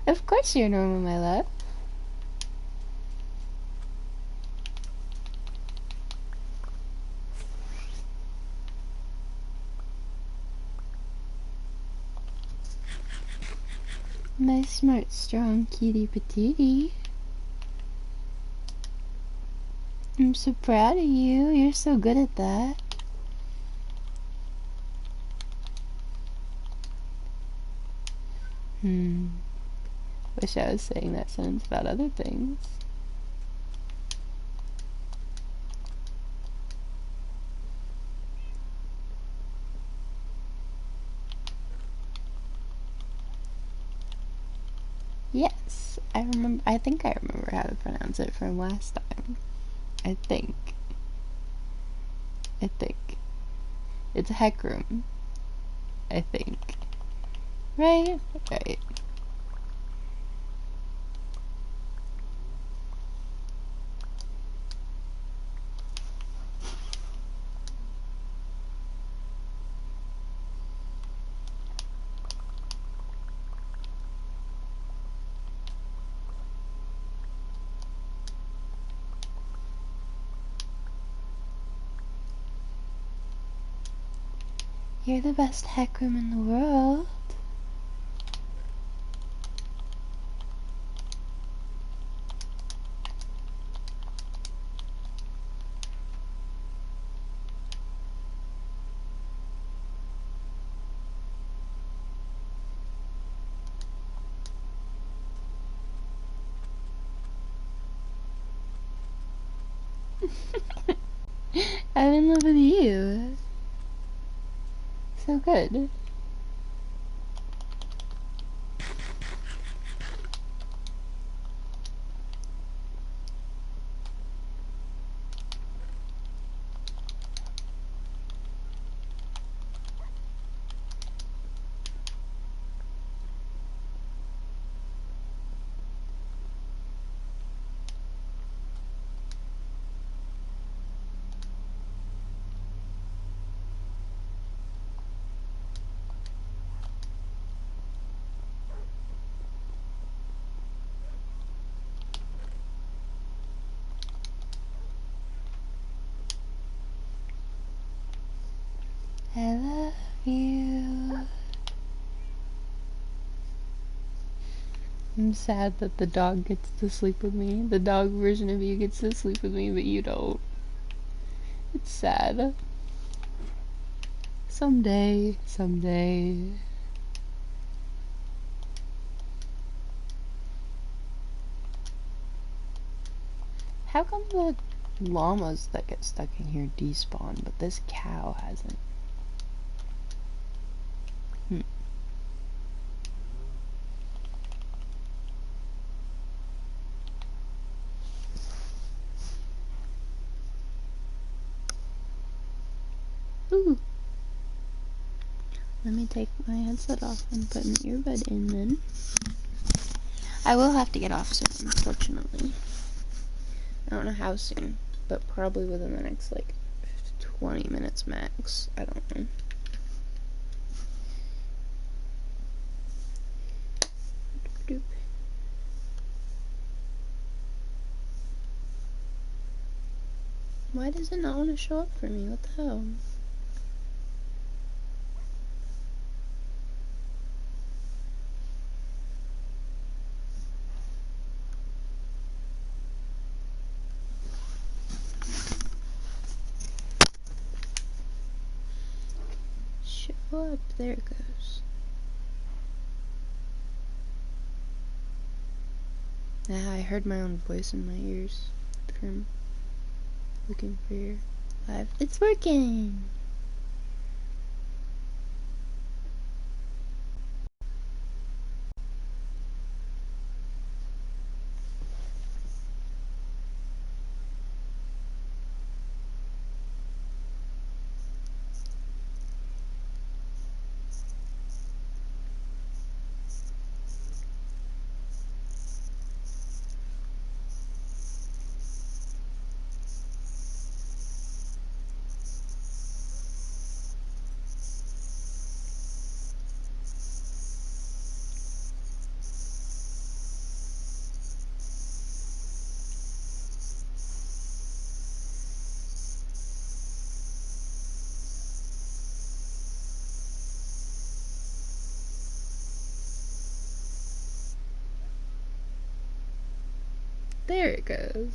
Speaker 1: Of course you're normal, my love. My smart, strong kitty patootie. I'm so proud of you. You're so good at that. Wish I was saying that sentence about other things. Yes, I remember. I think I remember how to pronounce it from last time. I think. It's Heckroom. I think. Right? Right. You're the best Heckroom in the world. I'm in love with you. So good. I love you. I'm sad that the dog gets to sleep with me. The dog version of you gets to sleep with me, but you don't. It's sad. Someday. How come the llamas that get stuck in here despawn, but this cow hasn't? Ooh. Let me take my headset off and put an earbud in then. I will have to get off soon, unfortunately. I don't know how soon, but probably within the next, 20 minutes max. I don't know. Doop. Why does it not want to show up for me? What the hell? Show up. There it goes. Ah, I heard my own voice in my ears from looking for your 5. It's working! There it goes.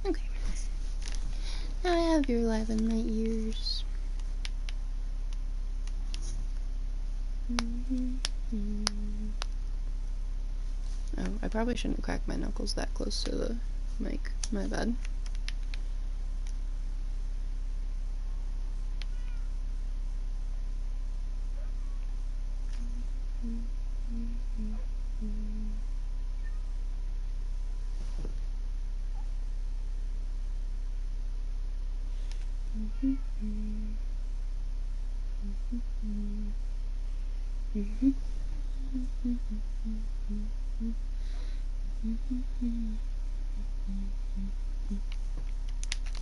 Speaker 1: Okay. Now I have your live in my ears. Oh, I probably shouldn't crack my knuckles that close to the mic. My bad.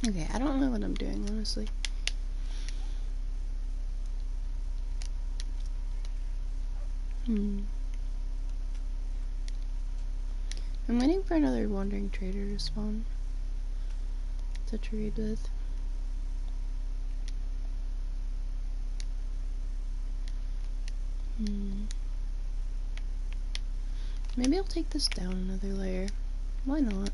Speaker 1: Okay, I don't know what I'm doing, honestly. I'm waiting for another wandering trader to spawn to trade with. Maybe I'll take this down another layer. Why not?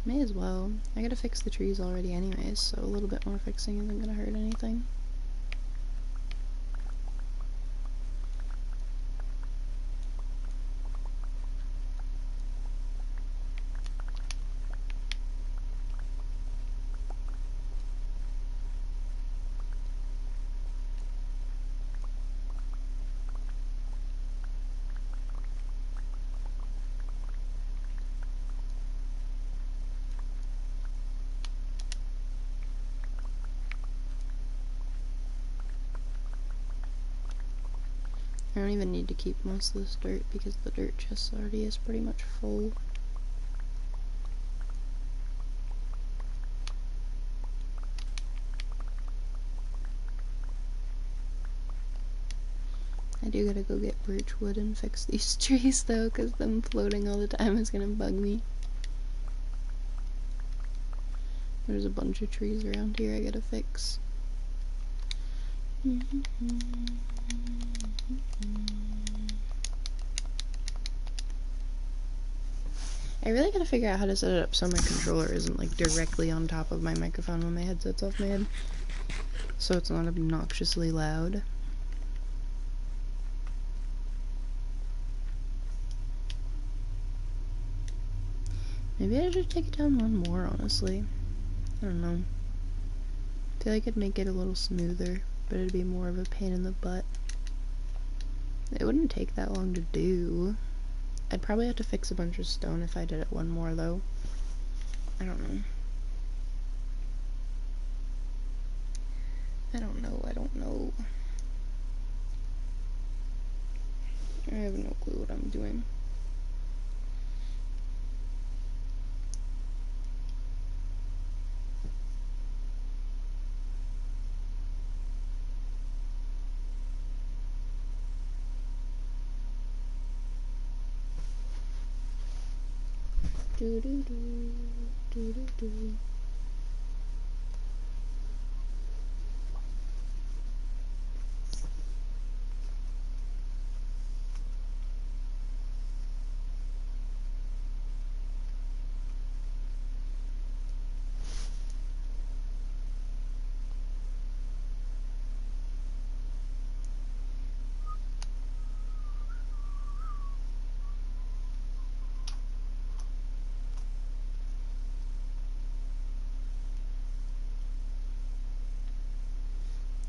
Speaker 1: May as well. I gotta fix the trees already anyways, so a little bit more fixing isn't gonna hurt anything. I don't even need to keep most of this dirt because the dirt chest already is pretty much full. I do gotta go get birch wood and fix these trees though, because them floating all the time is gonna bug me. There's a bunch of trees around here I gotta fix. I really gotta figure out how to set it up so my controller isn't like directly on top of my microphone when my headset's off my head, so it's not obnoxiously loud. Maybe I should take it down one more, honestly. I don't know. I feel like it'd make it a little smoother, but it'd be more of a pain in the butt. It wouldn't take that long to do. I'd probably have to fix a bunch of stone if I did it one more, though. I don't know. I don't know. I have no clue what I'm doing. Do do do do do do.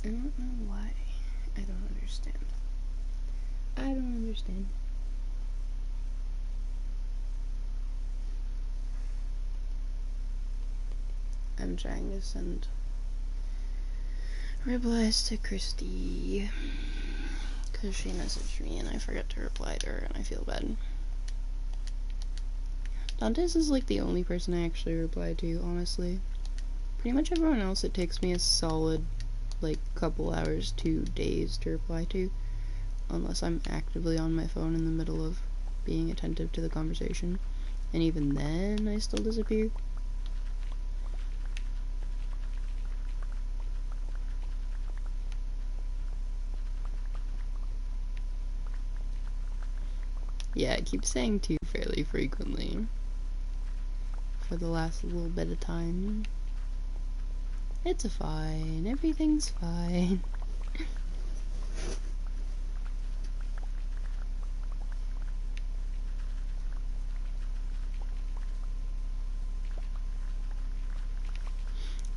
Speaker 1: I don't know why. I don't understand. I don't understand. I'm trying to send replies to Christy because she messaged me and I forgot to reply to her and I feel bad. Dantes is like the only person I actually reply to, honestly. Pretty much everyone else it takes me a solid like couple hours to days to reply to, unless I'm actively on my phone in the middle of being attentive to the conversation, and even then I still disappear. Yeah, I keep saying to fairly frequently for the last little bit of time. It's fine, everything's fine.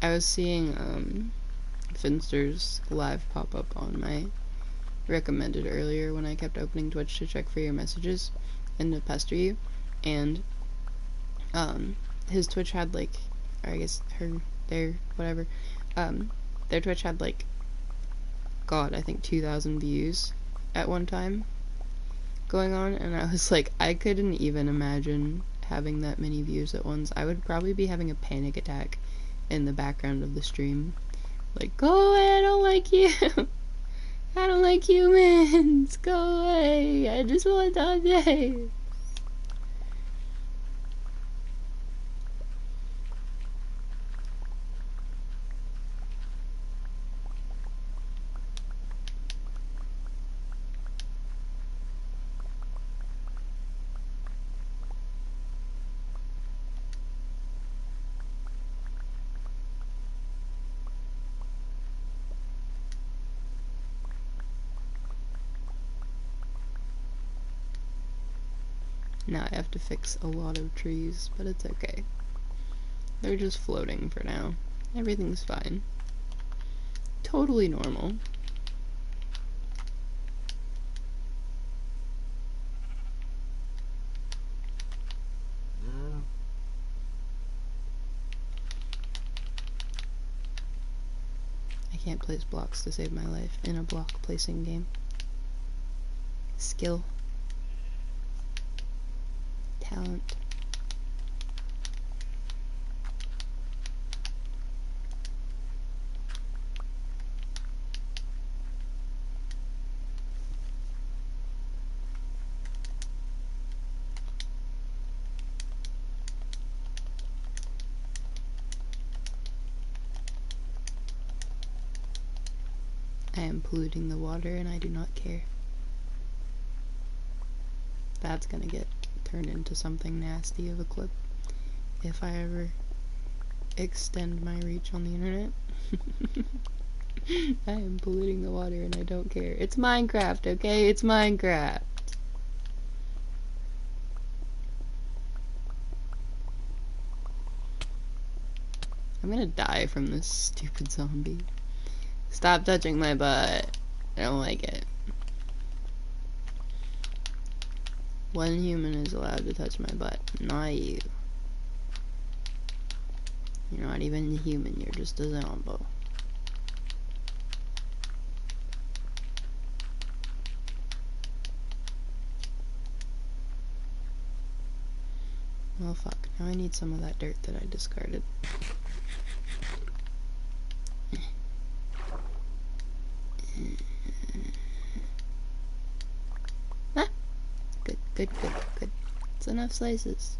Speaker 1: I was seeing Finster's live pop up on my recommended earlier when I kept opening Twitch to check for your messages and to pester you, and his Twitch had like, or I guess whatever, their Twitch had like, God, I think 2,000 views at one time going on, and I was like, I couldn't even imagine having that many views at once. I would probably be having a panic attack in the background of the stream. Like, go away, I don't like you. I don't like humans. Go away. I just want to die. Now I have to fix a lot of trees, but it's okay. They're just floating for now. Everything's fine. Totally normal. I can't place blocks to save my life in a block placing game. Skill. Talent. I am polluting the water and I do not care. That's gonna get turned into something nasty of a clip if I ever extend my reach on the internet. I am polluting the water and I don't care. It's Minecraft, okay? It's Minecraft. I'm gonna die from this stupid zombie. Stop touching my butt. I don't like it. One human is allowed to touch my butt, not you. You're not even human, you're just a zombo. Well, fuck. Now I need some of that dirt that I discarded. Ah! Good, good, good, good. It's enough slices.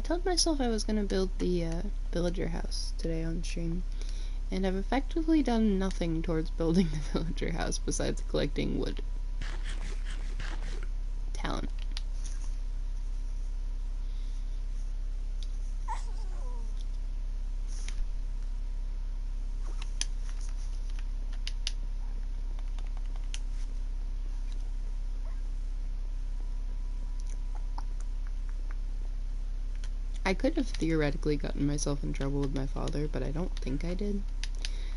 Speaker 1: I told myself I was gonna build the villager house today on stream, and I've effectively done nothing towards building the villager house besides collecting wood. Talent. I could have theoretically gotten myself in trouble with my father, but I don't think I did.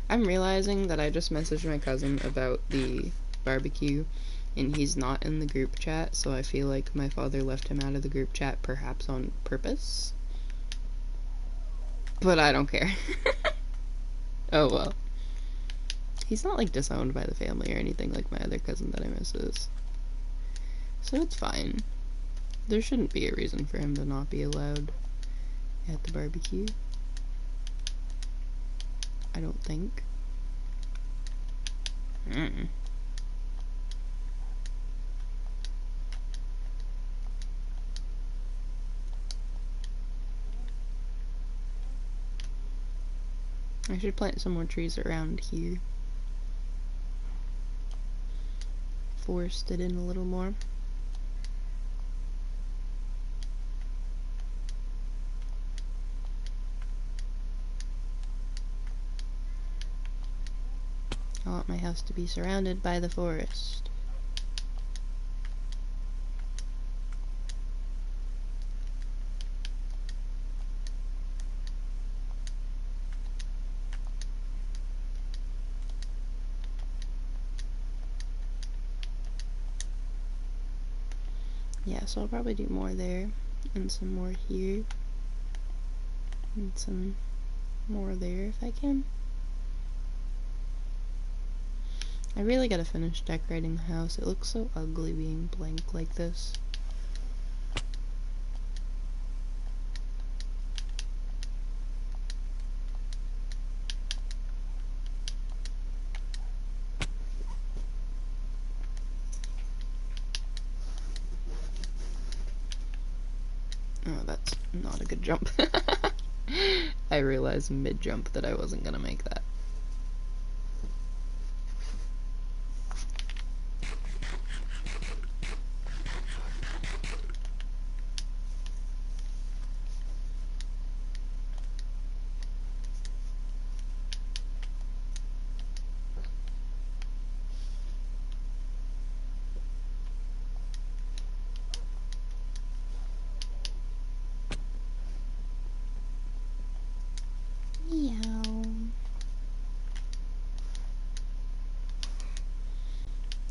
Speaker 1: I'm realizing that I just messaged my cousin about the barbecue, and he's not in the group chat, so I feel like my father left him out of the group chat, perhaps on purpose. But I don't care. Oh well. He's not, like, disowned by the family or anything like my other cousin that I miss is. So it's fine. There shouldn't be a reason for him to not be allowed at the barbecue. I don't think. I should plant some more trees around here. Forest it in a little more. I want my house to be surrounded by the forest. Yeah, so I'll probably do more there, and some more here, and some more there if I can. I really gotta finish decorating the house. It looks so ugly being blank like this. Oh, that's not a good jump. I realized mid-jump that I wasn't gonna make that.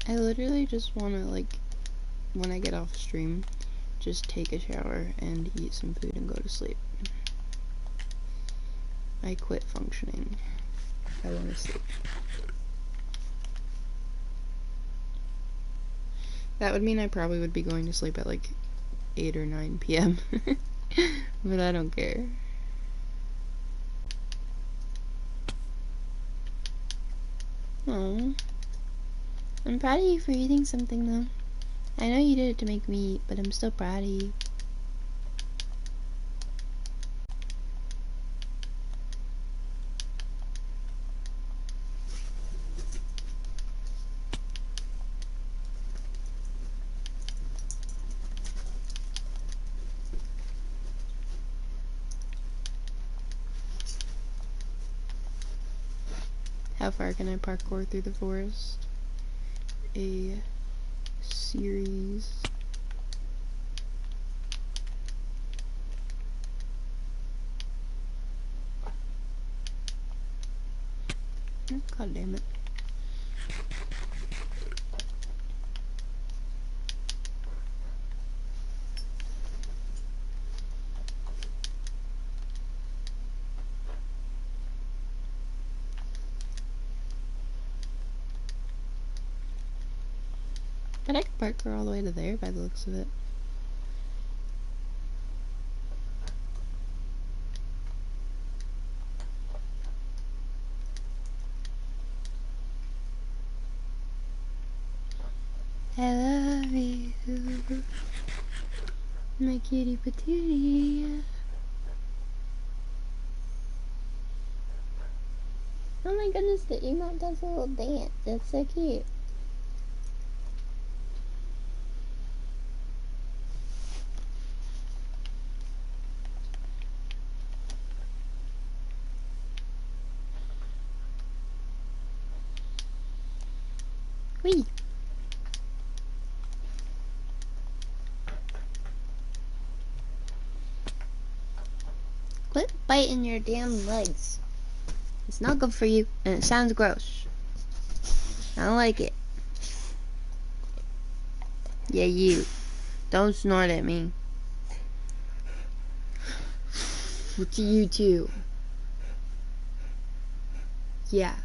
Speaker 1: I literally just want to, like, when I get off stream, just take a shower and eat some food and go to sleep. I quit functioning. I want to sleep. That would mean I probably would be going to sleep at like 8 or 9 p.m. But I don't care. Aww. I'm proud of you for eating something, though. I know you did it to make me eat, but I'm still proud of you. How far can I parkour through the forest? A series. God damn it. But I could parkour all the way to there by the looks of it. I love you, my cutie patootie.
Speaker 3: Oh my goodness, the emote does a little dance. That's so cute. Whee! Quit biting your damn legs. It's not good for you, and it sounds gross. I don't like it. Yeah, you. Don't snort at me. What you too? Yeah.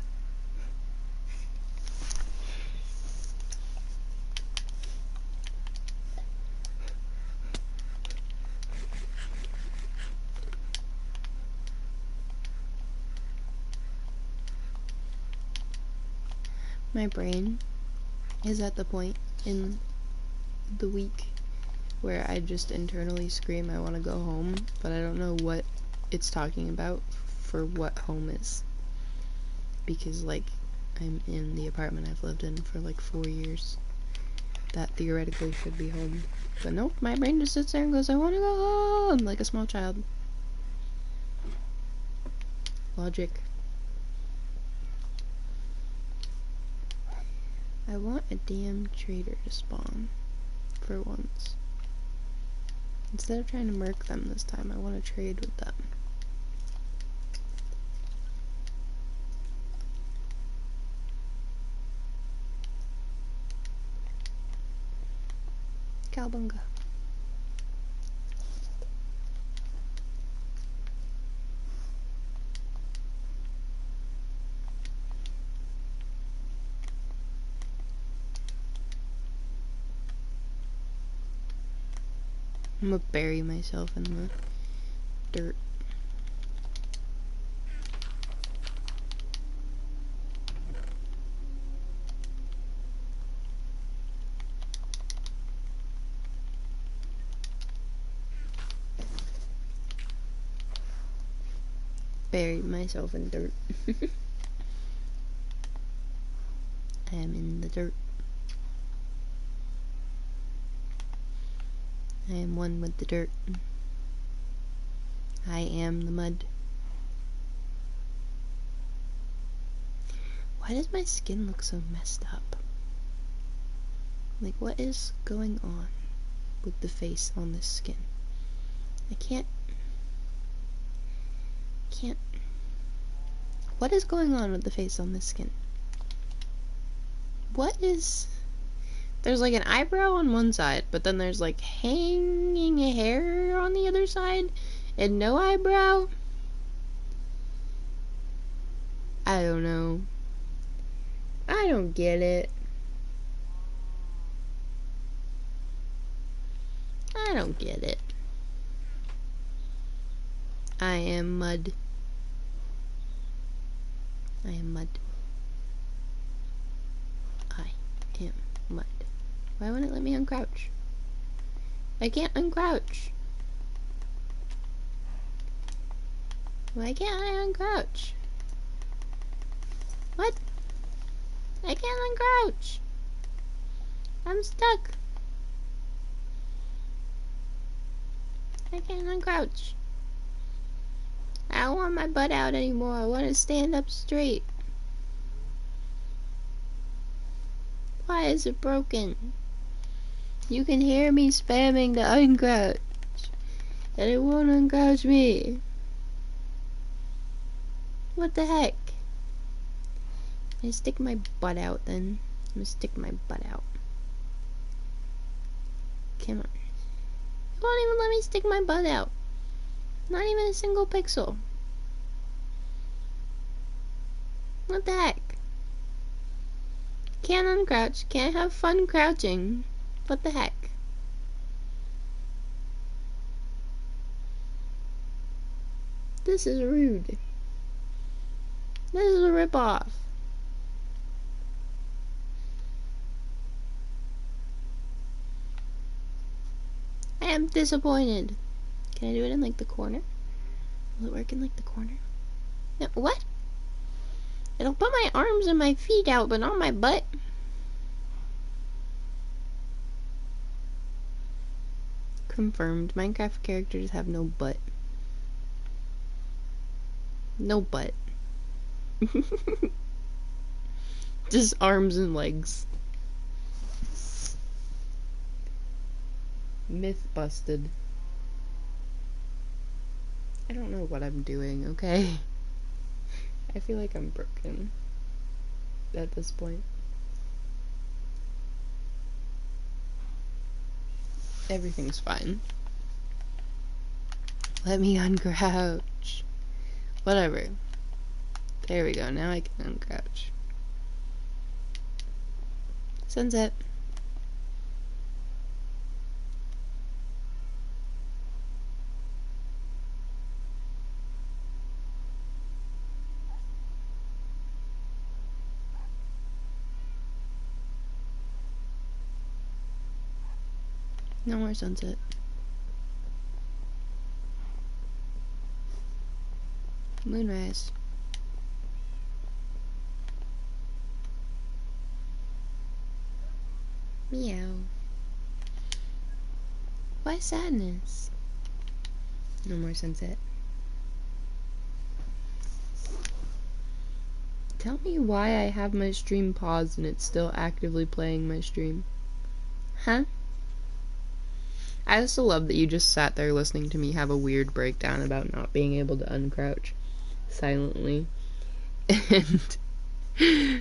Speaker 3: My brain is at the point in the week where I just internally scream I want to go home, but I don't know what it's talking about for what home is. Because, like, I'm in the apartment I've lived in for like 4 years. That theoretically should be home. But nope, my brain just sits there and goes, I want to go home, like a small child. Logic. I want a damn trader to spawn. For once. Instead of trying to murk them this time, I want to trade with them. Cowabunga. I'm gonna bury myself in the dirt. Buried myself in dirt. I am in the dirt. I am one with the dirt. I am the mud. Why does my skin look so messed up? Like, what is going on with the face on this skin? I can't... What is going on with the face on this skin? What is... There's like an eyebrow on one side, but then there's like hanging hair on the other side, and no eyebrow? I don't know. I don't get it. I don't get it. I am mud. I am mud. I am mud. Why won't it let me uncrouch? I can't uncrouch. Why can't I uncrouch? What? I can't uncrouch. I'm stuck. I can't uncrouch. I don't want my butt out anymore. I want to stand up straight. Why is it broken? You can hear me spamming the uncrouch, and it won't uncrouch me. What the heck? I'm gonna stick my butt out then. I'm gonna stick my butt out. Come on. It won't even let me stick my butt out. Not even a single pixel. What the heck? Can't uncrouch. Can't have fun crouching. What the heck? This is rude. This is a ripoff. I am disappointed. Can I do it in like the corner? Will it work in like the corner? No, what? It'll put my arms and my feet out, but not my butt. Confirmed. Minecraft characters have no butt. No butt. Just arms and legs. Myth busted. I don't know what I'm doing, okay? I feel like I'm broken at this point. Everything's fine. Let me uncrouch. Whatever. There we go. Now I can uncrouch. Sunset. No more sunset. Moonrise. Meow. Why sadness? No more sunset. Tell me why I have my stream paused and it's still actively playing my stream. Huh? I also love that you just sat there listening to me have a weird breakdown about not being able to uncrouch silently. And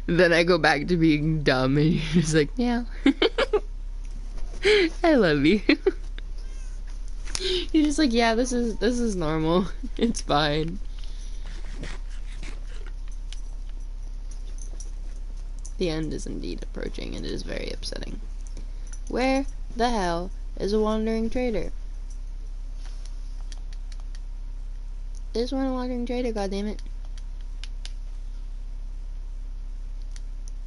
Speaker 3: then I go back to being dumb and you're just like, yeah. I love you. You're just like, yeah, this is normal. It's fine. The end is indeed approaching and it is very upsetting. Where the hell is a wandering trader? There's one wandering trader, goddammit.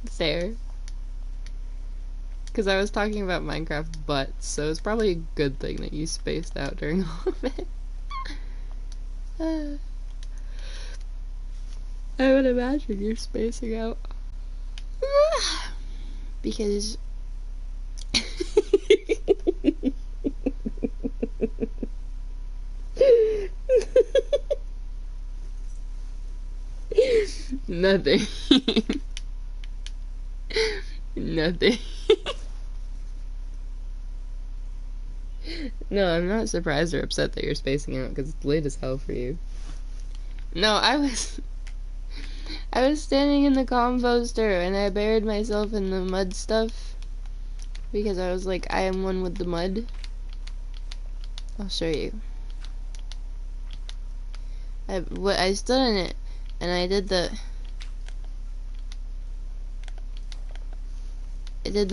Speaker 3: Fair. Because I was talking about Minecraft butts, so it's probably a good thing that you spaced out during all of it. I would imagine you're spacing out. Because nothing. Nothing. No, I'm not surprised or upset that you're spacing out because it's late as hell for you. No, I was standing in the composter and I buried myself in the mud stuff because I was like, I am one with the mud. I'll show you. I stood in it and I did the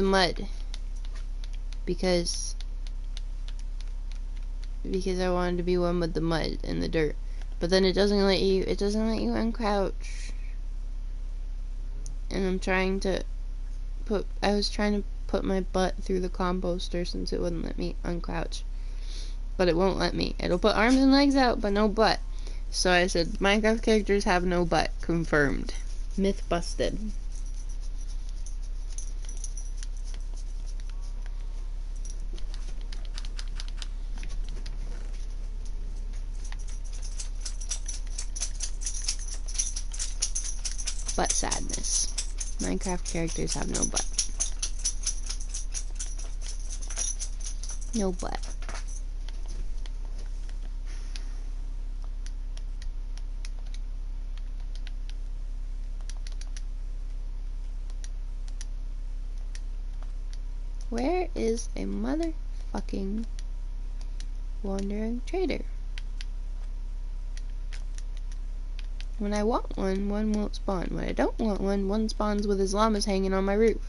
Speaker 3: mud because I wanted to be one with the mud and the dirt. But then it doesn't let you uncrouch. And I was trying to put my butt through the composter since it wouldn't let me uncrouch. But it won't let me. It'll put arms and legs out, but no butt. So I said, Minecraft characters have no butt. Confirmed. Myth busted. Butt sadness. Minecraft characters have no butt. No butt. Where is a motherfucking wandering trader? When I want one, one won't spawn. When I don't want one, one spawns with his llamas hanging on my roof.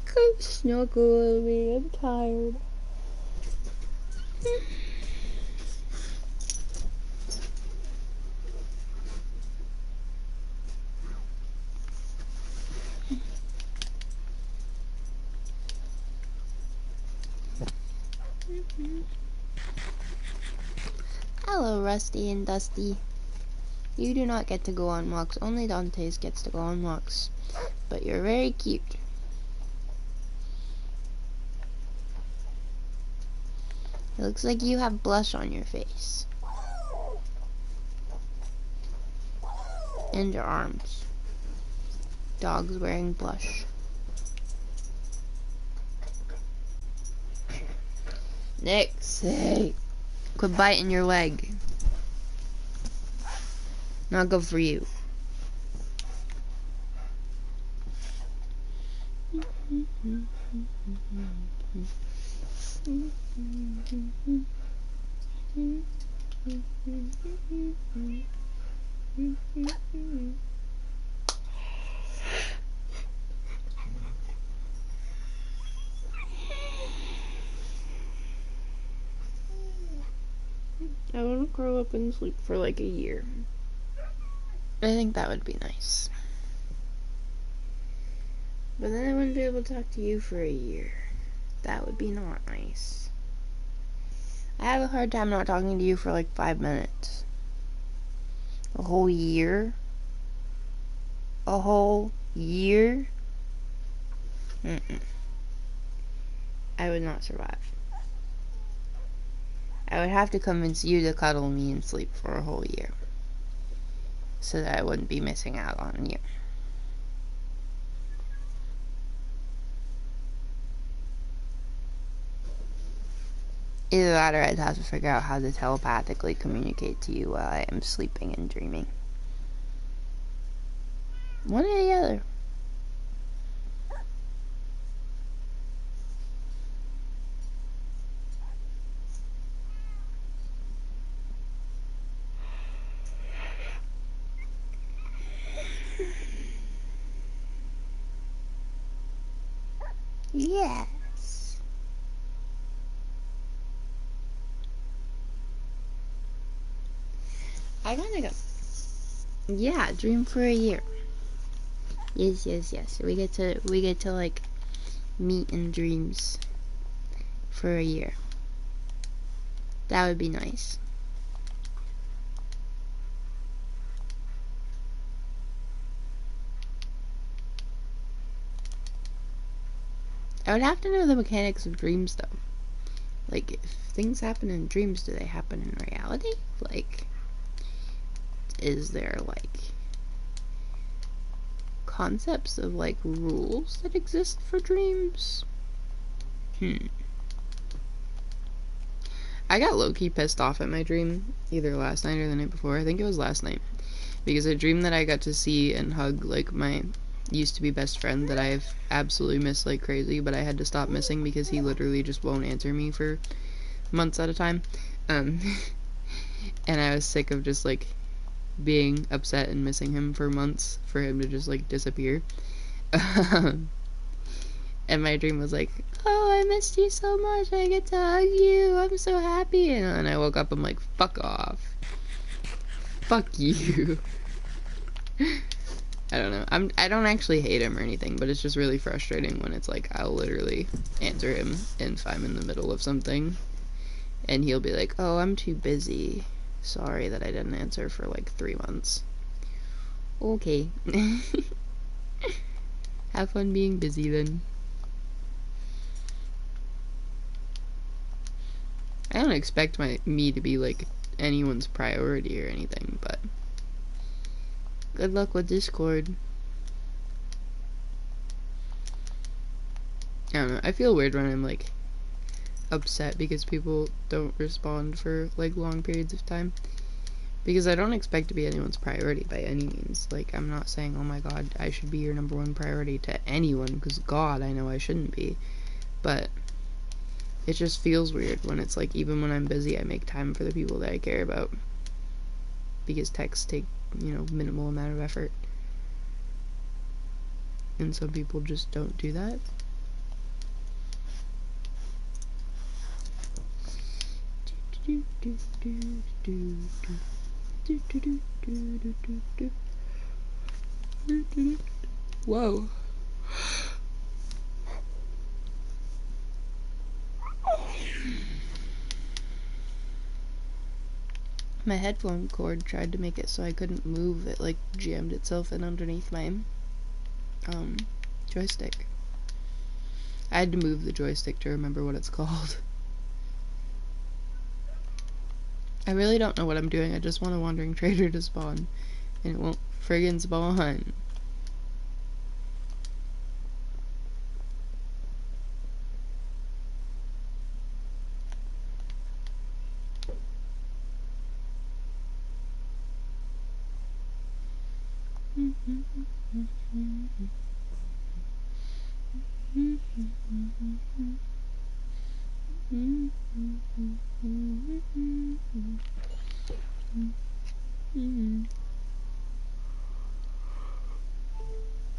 Speaker 3: Come snuggle with me, I'm tired. Hello, Rusty and Dusty. You do not get to go on walks. Only Dante's gets to go on walks. But you're very cute. It looks like you have blush on your face. And your arms. Dog's wearing blush. Next, hey. Quit biting your leg. Not good for you. I want to grow up and sleep for like a year. I think that would be nice. But then I wouldn't be able to talk to you for a year. That would be not nice. I have a hard time not talking to you for like 5 minutes. A whole year? A whole year? Mm-mm. I would not survive. I would have to convince you to cuddle me and sleep for a whole year. So that I wouldn't be missing out on you. Either that or I'd have to figure out how to telepathically communicate to you while I am sleeping and dreaming. One or the other. Yes. I gotta go. Yeah, dream for a year. Yes. We get to like meet in dreams for a year. That would be nice. I would have to know the mechanics of dreams, though. Like, if things happen in dreams, do they happen in reality? Like, is there, like, concepts of, like, rules that exist for dreams? I got low-key pissed off at my dream, either last night or the night before. I think it was last night. Because I dreamed that I got to see and hug, like, my used to be best friend that I've absolutely missed like crazy, but I had to stop missing because he literally just won't answer me for months at a time. And I was sick of just, like, being upset and missing him for months for him to just, like, disappear. And my dream was like, oh, I missed you so much, I get to hug you, I'm so happy. And I woke up, I'm like, fuck off. Fuck you. I don't know. I don't actually hate him or anything, but it's just really frustrating when it's like I'll literally answer him if I'm in the middle of something, and he'll be like, oh, I'm too busy. Sorry that I didn't answer for like 3 months. Okay. Have fun being busy then. I don't expect me to be like anyone's priority or anything, but good luck with Discord. I don't know, I feel weird when I'm like upset because people don't respond for like long periods of time, because I don't expect to be anyone's priority by any means. Like, I'm not saying, oh my god, I should be your #1 priority to anyone, because god, I know I shouldn't be, but it just feels weird when it's like, even when I'm busy, I make time for the people that I care about, because texts take, you know, minimal amount of effort, and some people just don't do that. Whoa. My headphone cord tried to make it so I couldn't move. It like jammed itself in underneath my joystick. I had to move the joystick to remember what it's called. I really don't know what I'm doing. I just want a wandering trader to spawn, and it won't friggin' spawn.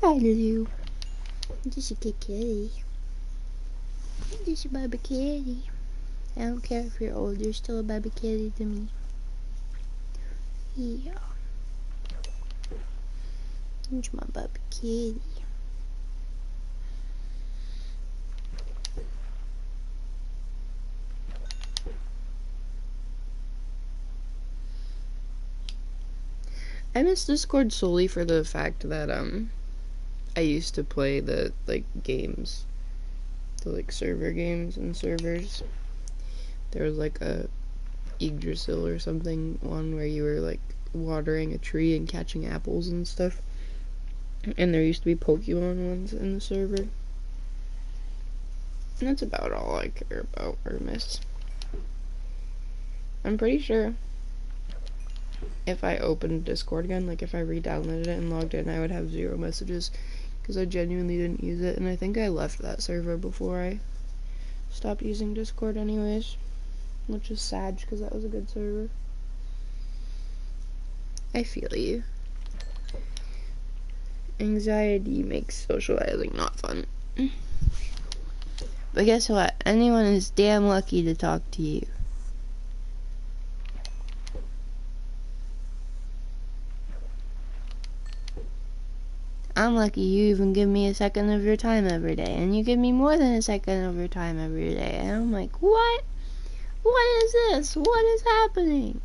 Speaker 3: Hi, Lou. Just a kitty. Just a baby kitty. I don't care if you're old, you're still a baby kitty to me. Yeah. It's my baby kitty. I miss Discord solely for the fact that I used to play the games, the server games and servers. There was a Yggdrasil or something one where you were watering a tree and catching apples and stuff. And there used to be Pokemon ones in the server. And that's about all I care about or miss. I'm pretty sure if I opened Discord again, if I re-downloaded it and logged in, I would have 0 messages because I genuinely didn't use it, and I think I left that server before I stopped using Discord anyways, which is sad because that was a good server. I feel you. Anxiety makes socializing not fun. But guess what? Anyone is damn lucky to talk to you. I'm lucky you even give me a second of your time every day, and you give me more than a second of your time every day, and I'm like, what? What is this? What is happening?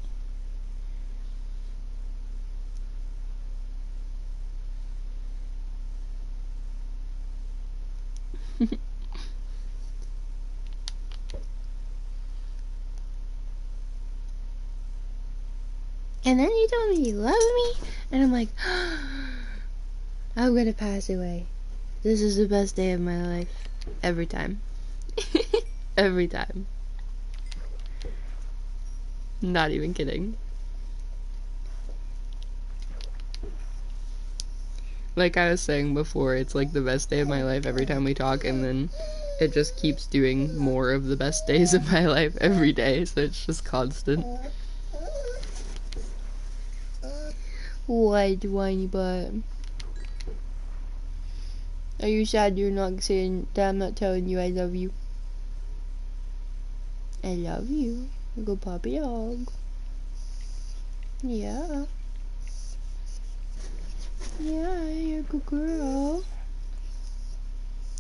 Speaker 3: And then you told me you love me, and I'm like, I'm gonna pass away. This is the best day of my life. Every time. Every time. Not even kidding. Like I was saying before, it's the best day of my life every time we talk, and then it just keeps doing more of the best days of my life every day, so it's just constant. What, whiny butt? Are you sad you're not saying that I'm not telling you I love you? I love you. Go puppy dog. Yeah. Yeah, you're a good girl.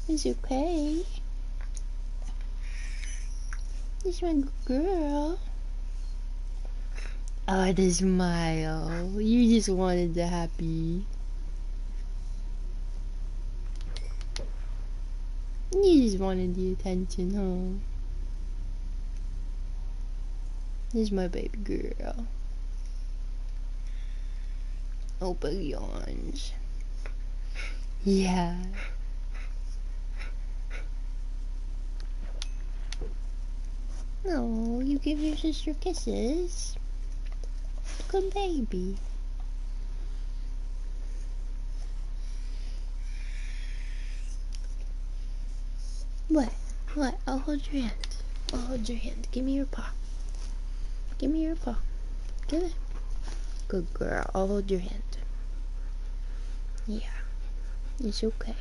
Speaker 3: It's okay. It's my good girl. Oh, the smile. You just wanted the happy. You just wanted the attention, huh? This is my baby girl. Open yawns. Yeah. No, you give your sister kisses. Good baby. What? What? I'll hold your hand. I'll hold your hand. Give me your paw. Give me your paw. Give it. Good girl. I'll hold your hand. Yeah. It's okay.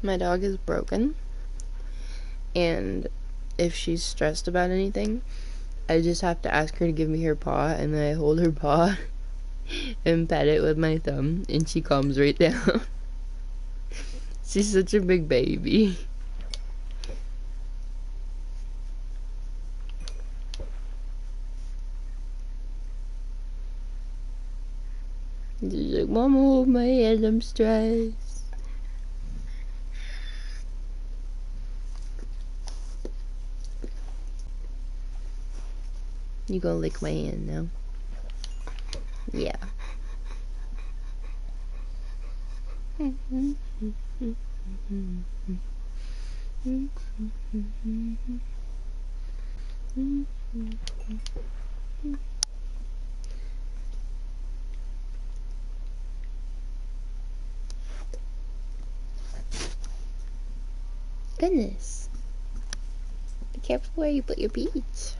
Speaker 3: My dog is broken. And if she's stressed about anything, I just have to ask her to give me her paw, and then I hold her paw and pet it with my thumb, and she calms right down. She's such a big baby. Mama, hold my hand, I'm stressed. You gonna lick my hand now? Yeah. Goodness. Be careful where you put your beads.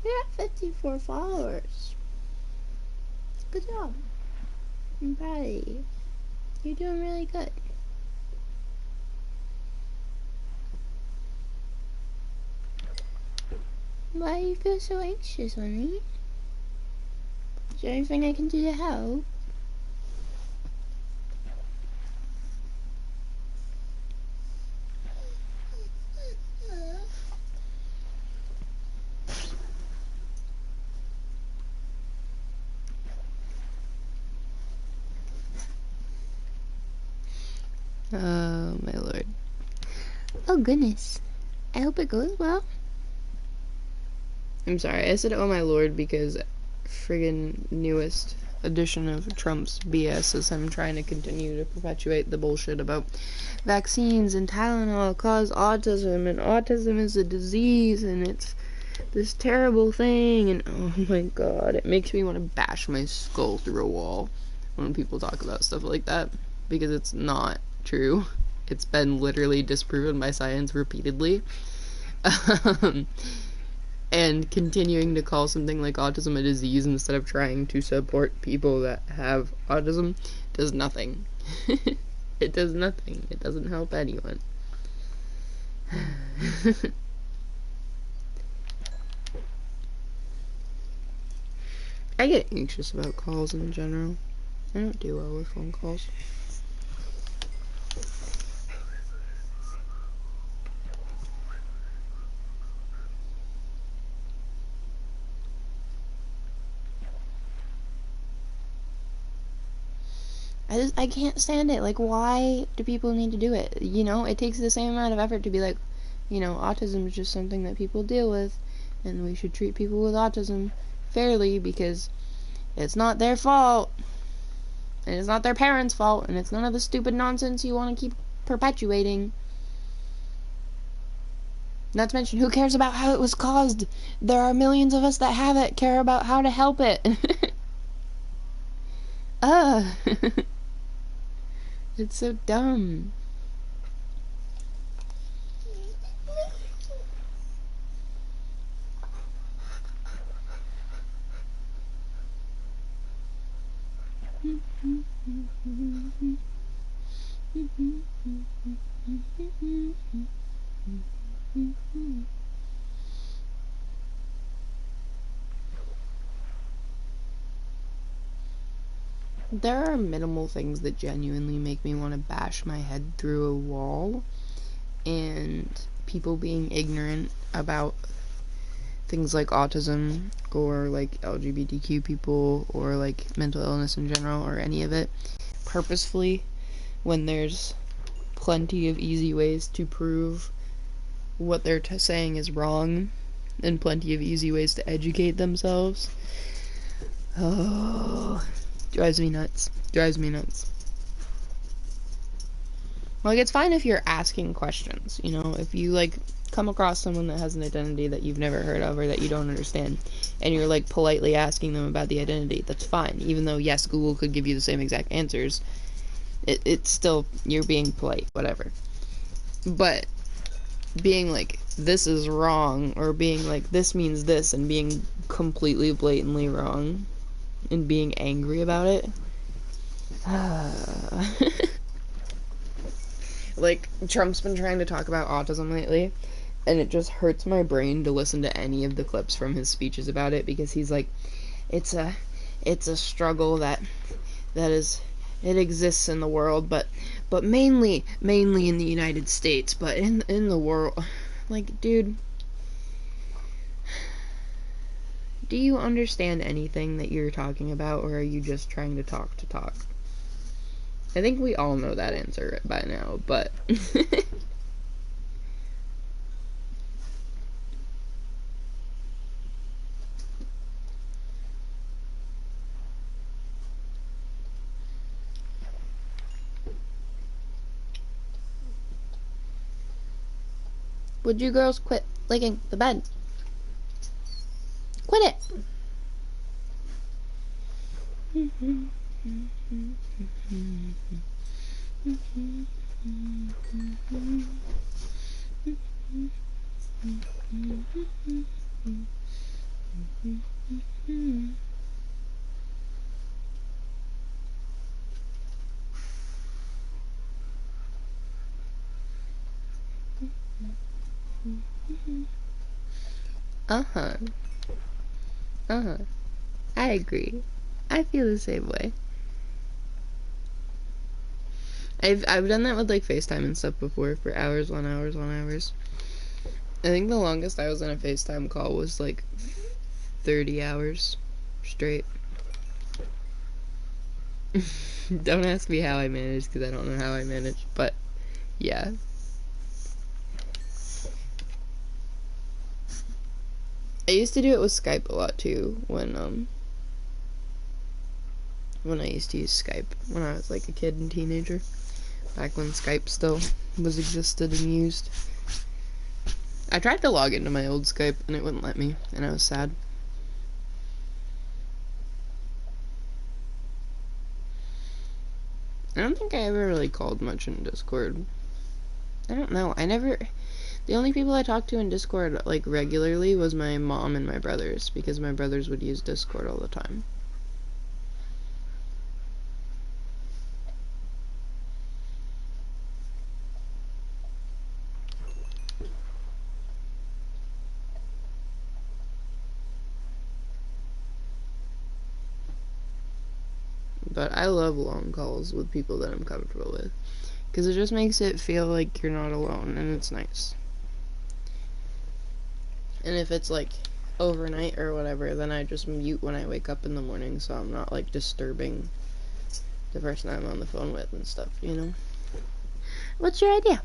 Speaker 3: You're at 54 followers. Good job. I'm proud of you. You're doing really good. Why do you feel so anxious, honey? Is there anything I can do to help? Oh, my lord. Oh, goodness. I hope it goes well. I'm sorry, I said oh my lord because friggin' newest edition of Trump's BS is him trying to continue to perpetuate the bullshit about vaccines and Tylenol cause autism, and autism is a disease, and it's this terrible thing, and oh my god, it makes me want to bash my skull through a wall when people talk about stuff like that, because it's not true. It's been literally disproven by science repeatedly. And continuing to call something like autism a disease instead of trying to support people that have autism does nothing. It does nothing. It doesn't help anyone. I get anxious about calls in general. I don't do well with phone calls. I can't stand it. Like, why do people need to do it? You know, it takes the same amount of effort to be like, you know, autism is just something that people deal with, and we should treat people with autism fairly because it's not their fault, and it's not their parents' fault, and it's none of the stupid nonsense you want to keep perpetuating. Not to mention, who cares about how it was caused? There are millions of us that have it, care about how to help it. It's so dumb. There are minimal things that genuinely make me want to bash my head through a wall, and people being ignorant about things like autism or like LGBTQ people or like mental illness in general or any of it purposefully when there's plenty of easy ways to prove what they're saying is wrong and plenty of easy ways to educate themselves. Oh, drives me nuts. Like, it's fine if you're asking questions, you know, if you like come across someone that has an identity that you've never heard of or that you don't understand, and you're like politely asking them about the identity, that's fine. Even though, yes, Google could give you the same exact answers, it's still, you're being polite, whatever. But being like, this is wrong, or being like, this means this, and being completely blatantly wrong, and being angry about it. Like, Trump's been trying to talk about autism lately, and it just hurts my brain to listen to any of the clips from his speeches about it, because he's like, it's it's a struggle that it exists in the world, but mainly in the United States, but in the world, like, dude, do you understand anything that you're talking about, or are you just trying to talk to talk? I think we all know that answer by now, but would you girls quit licking the bed? Quit it! Uh-huh. Uh-huh. I agree. I feel the same way. I've done that with, like, FaceTime and stuff before for hours on hours on hours. I think the longest I was in a FaceTime call was, like, 30 hours straight. Don't ask me how I managed, because I don't know how I managed, but yeah. I used to do it with Skype a lot too, when I used to use Skype when I was, like, a kid and teenager, back when Skype still was existed and used. I tried to log into my old Skype and it wouldn't let me, and I was sad. I don't think I ever really called much in Discord. I don't know. The only people I talked to in Discord, like, regularly was my mom and my brothers, because my brothers would use Discord all the time. But I love long calls with people that I'm comfortable with, because it just makes it feel like you're not alone, and it's nice. And if it's, like, overnight or whatever, then I just mute when I wake up in the morning, so I'm not, like, disturbing the person I'm on the phone with and stuff, you know? What's your idea?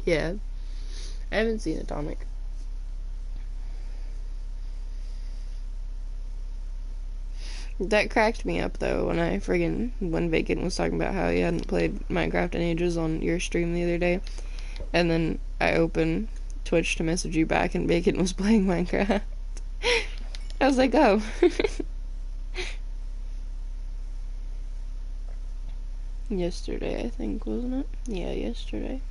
Speaker 3: Yeah. I haven't seen Atomic. That cracked me up, though, when Vacant was talking about how he hadn't played Minecraft in ages on your stream the other day. And then I opened Twitch to message you back, and Vacant was playing Minecraft. I was like, oh. Yesterday, I think, wasn't it? Yeah, yesterday.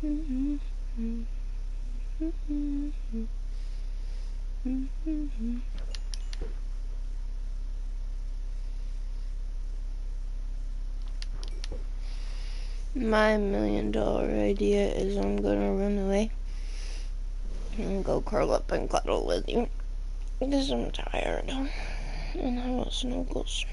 Speaker 1: My $1,000,000 idea is I'm gonna run away and go curl up and cuddle with you because I'm tired and I want snuggles.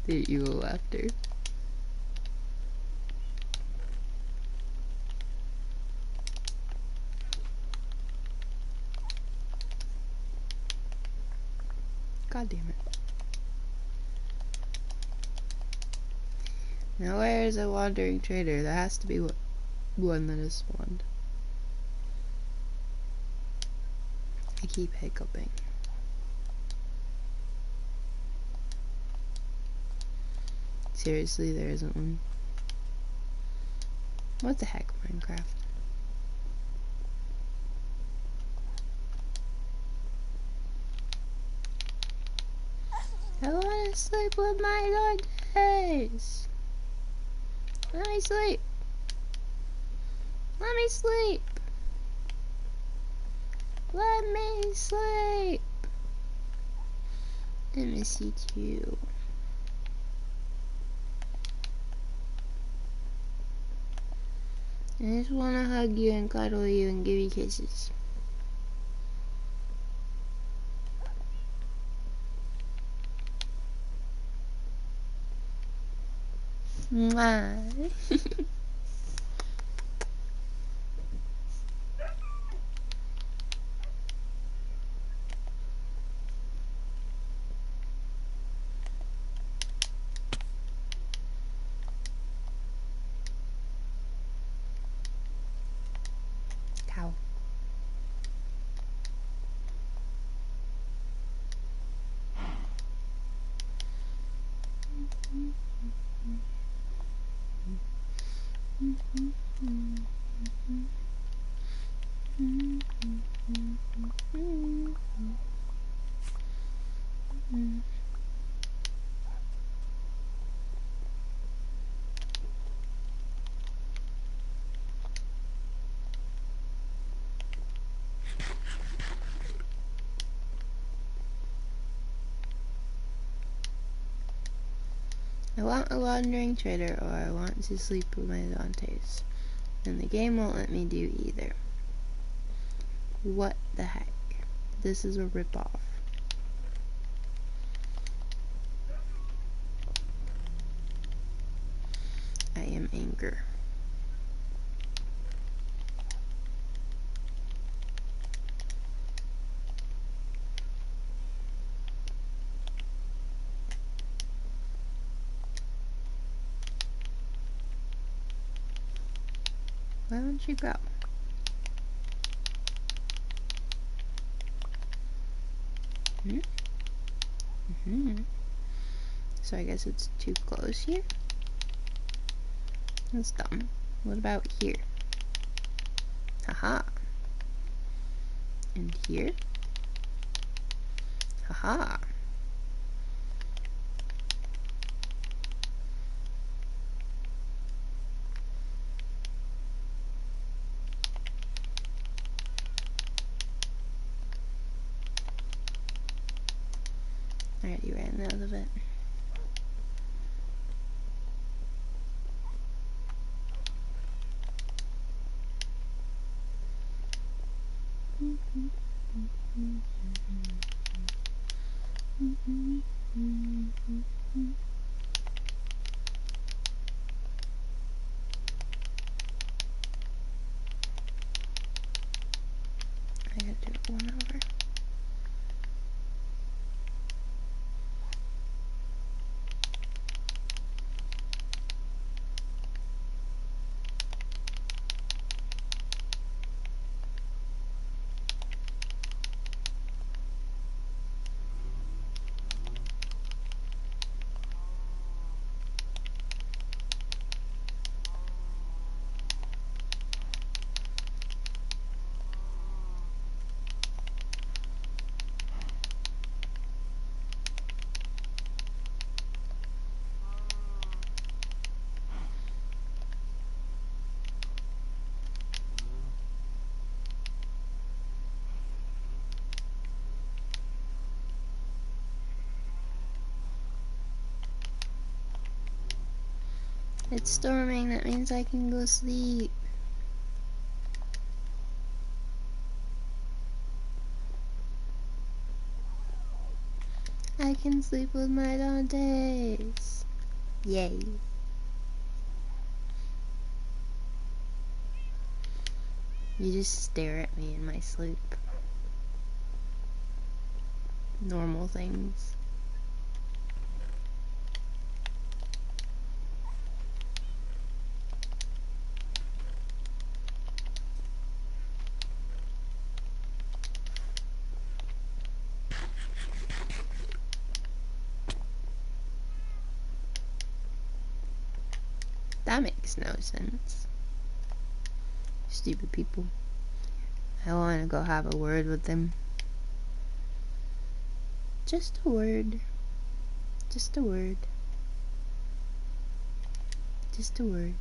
Speaker 3: The evil laughter. God damn it. Now where is a wandering trader? There has to be one that is spawned. I keep hiccuping. Seriously, there isn't one. What the heck, Minecraft? I wanna sleep with my Lord days. Let me sleep. Let me sleep. Let me sleep. I miss you too. I just wanna hug you and cuddle you and give you kisses. Mwah. Cow. I want a wandering trader, or I want to sleep with my Dantes. And the game won't let me do either. What the heck? This is a ripoff. I am anger. Why don't you go? So I guess it's too close here? That's dumb. What about here? Haha. And here? Haha. I already ran out of it. I gotta do it one over. It's storming, that means I can go sleep. I can sleep with my Dantes. Yay. You just stare at me in my sleep. Normal things. That makes no sense. Stupid people. I want to go have a word with them. Just a word. Just a word. Just a word.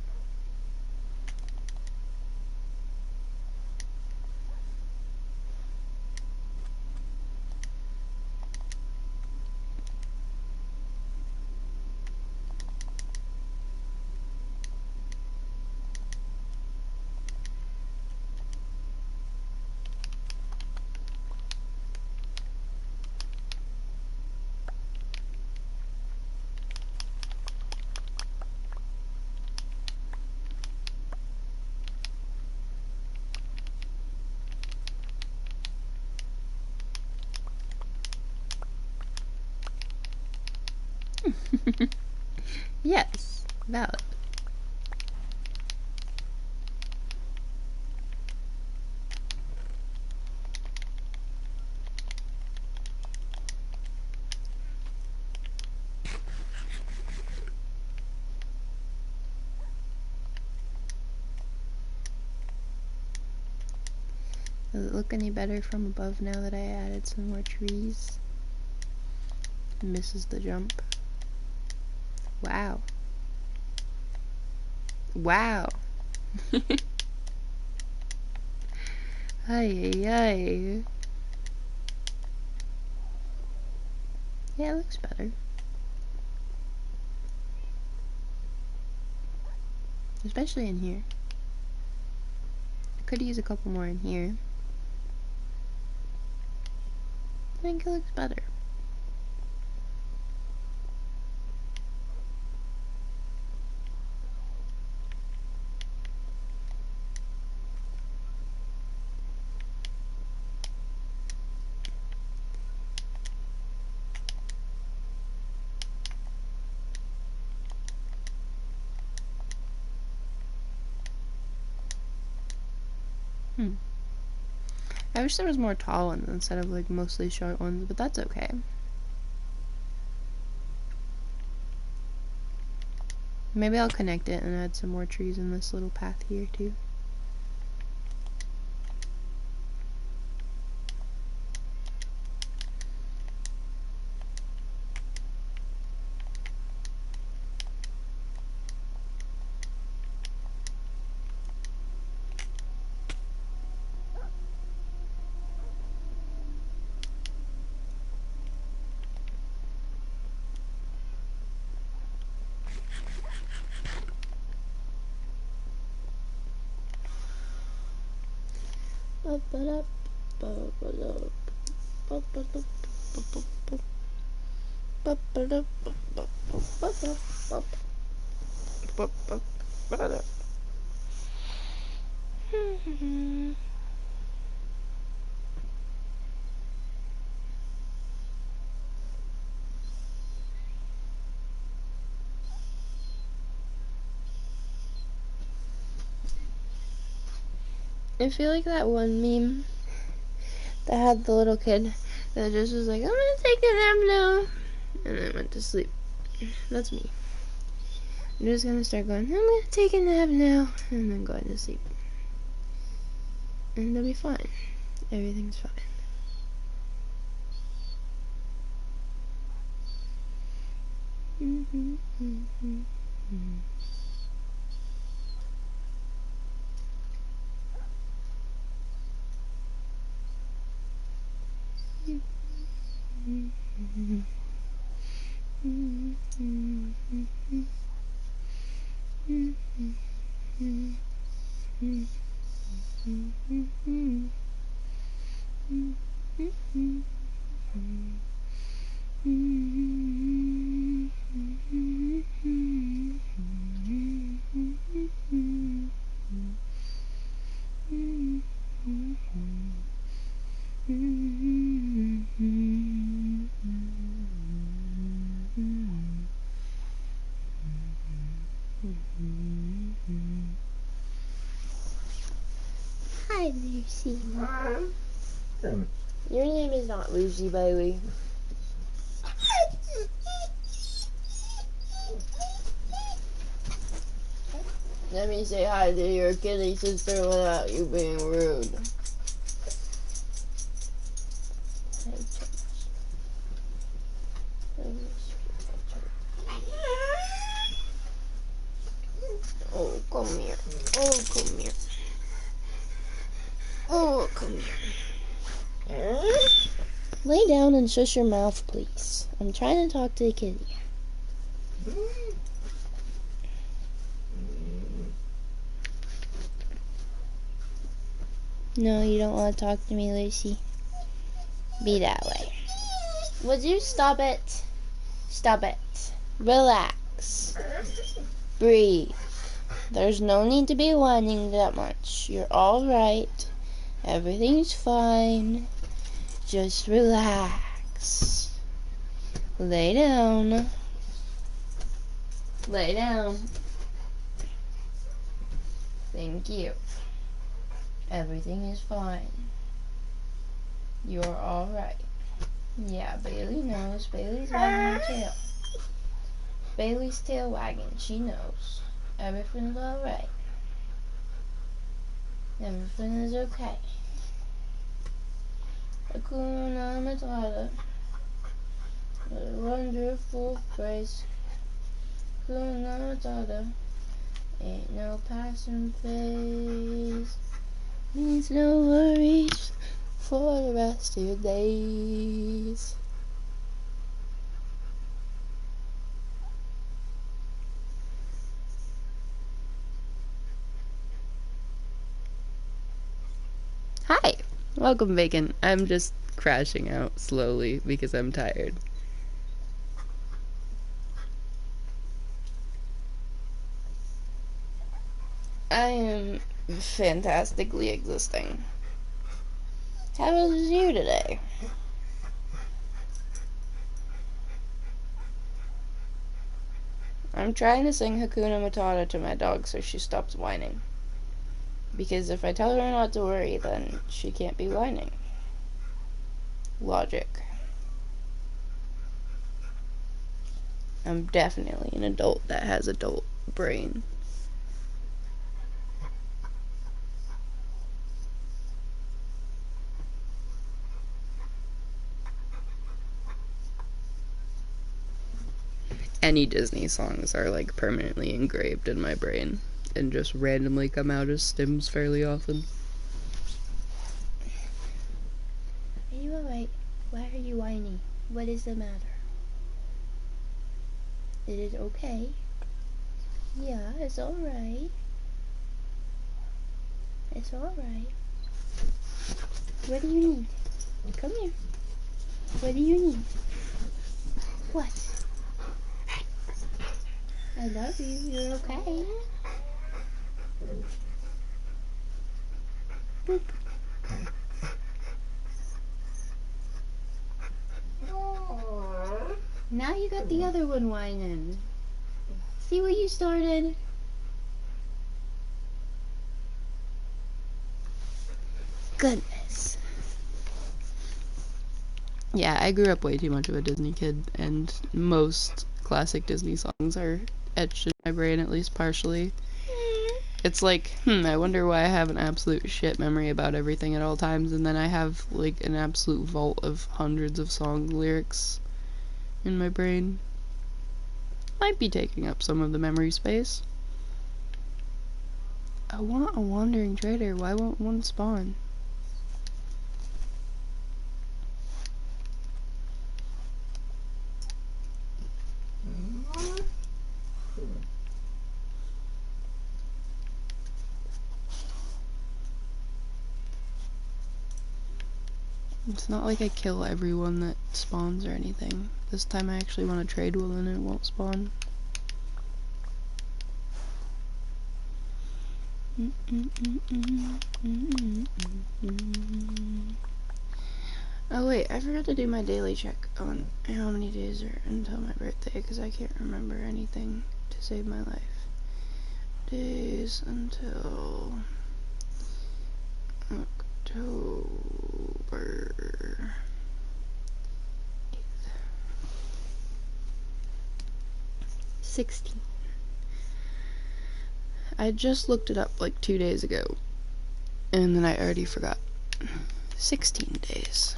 Speaker 3: Yes, valid. Does it look any better from above now that I added some more trees? Misses the jump. Wow. Wow. Ay, ay, ay. Yeah, it looks better. Especially in here. Could use a couple more in here. I think it looks better. I wish there was more tall ones instead of like mostly short ones, but that's okay. Maybe I'll connect it and add some more trees in this little path here too. I feel like that one meme that had the little kid that just was like, I'm gonna take a nap now, and then went to sleep. That's me. I'm just gonna start going, I'm gonna take a nap now, and then going to sleep. And it'll be fine. Everything's fine. Hi, Lucy. Your name is not Lucy, baby. Let me say hi to your kitty sister without you being rude. Oh, come here. Oh, come here. Oh, come here. Lay down and shush your mouth, please. I'm trying to talk to the kitty. No, you don't want to talk to me, Lucy. Be that way. Would you stop it? Stop it. Relax. Breathe. There's no need to be whining that much. You're alright. Everything's fine. Just relax. Lay down. Lay down. Thank you. Everything is fine. You're alright. Yeah, Bailey knows. Bailey's wagging her tail. Bailey's tail wagging. She knows. Everything's alright. Everything is okay. Hakuna Matata. A wonderful phrase. Hakuna Matata. Ain't no passing phase. Means no worries for the rest of your days. Hi! Welcome, Bacon. I'm just crashing out slowly because I'm tired. I am fantastically existing. How was you today? I'm trying to sing Hakuna Matata to my dog so she stops whining.
Speaker 1: Because if I tell her not to worry, then she can't be whining. Logic. I'm definitely an adult that has adult brain. Any Disney songs are like permanently engraved in my brain and just randomly come out as stims fairly often.
Speaker 3: Are you alright? Why are you whining? What is the matter? Is it okay? Yeah, it's alright. It's alright. What do you need? Come here. What do you need? What? I love you. You're okay. Boop. Now you got the other one whining. See what you started? Goodness.
Speaker 1: Yeah, I grew up way too much of a Disney kid, and most classic Disney songs are etched in my brain, at least partially. It's like, I wonder why I have an absolute shit memory about everything at all times, and then I have, like, an absolute vault of hundreds of song lyrics in my brain. Might be taking up some of the memory space. I want a wandering trader. Why won't one spawn? It's not like I kill everyone that spawns or anything. This time I actually want to trade one and it won't spawn. Oh wait, I forgot to do my daily check on how many days are until my birthday, because I can't remember anything to save my life. Days until October 8th. 16. I just looked it up like 2 days ago, and then I already forgot. 16 days.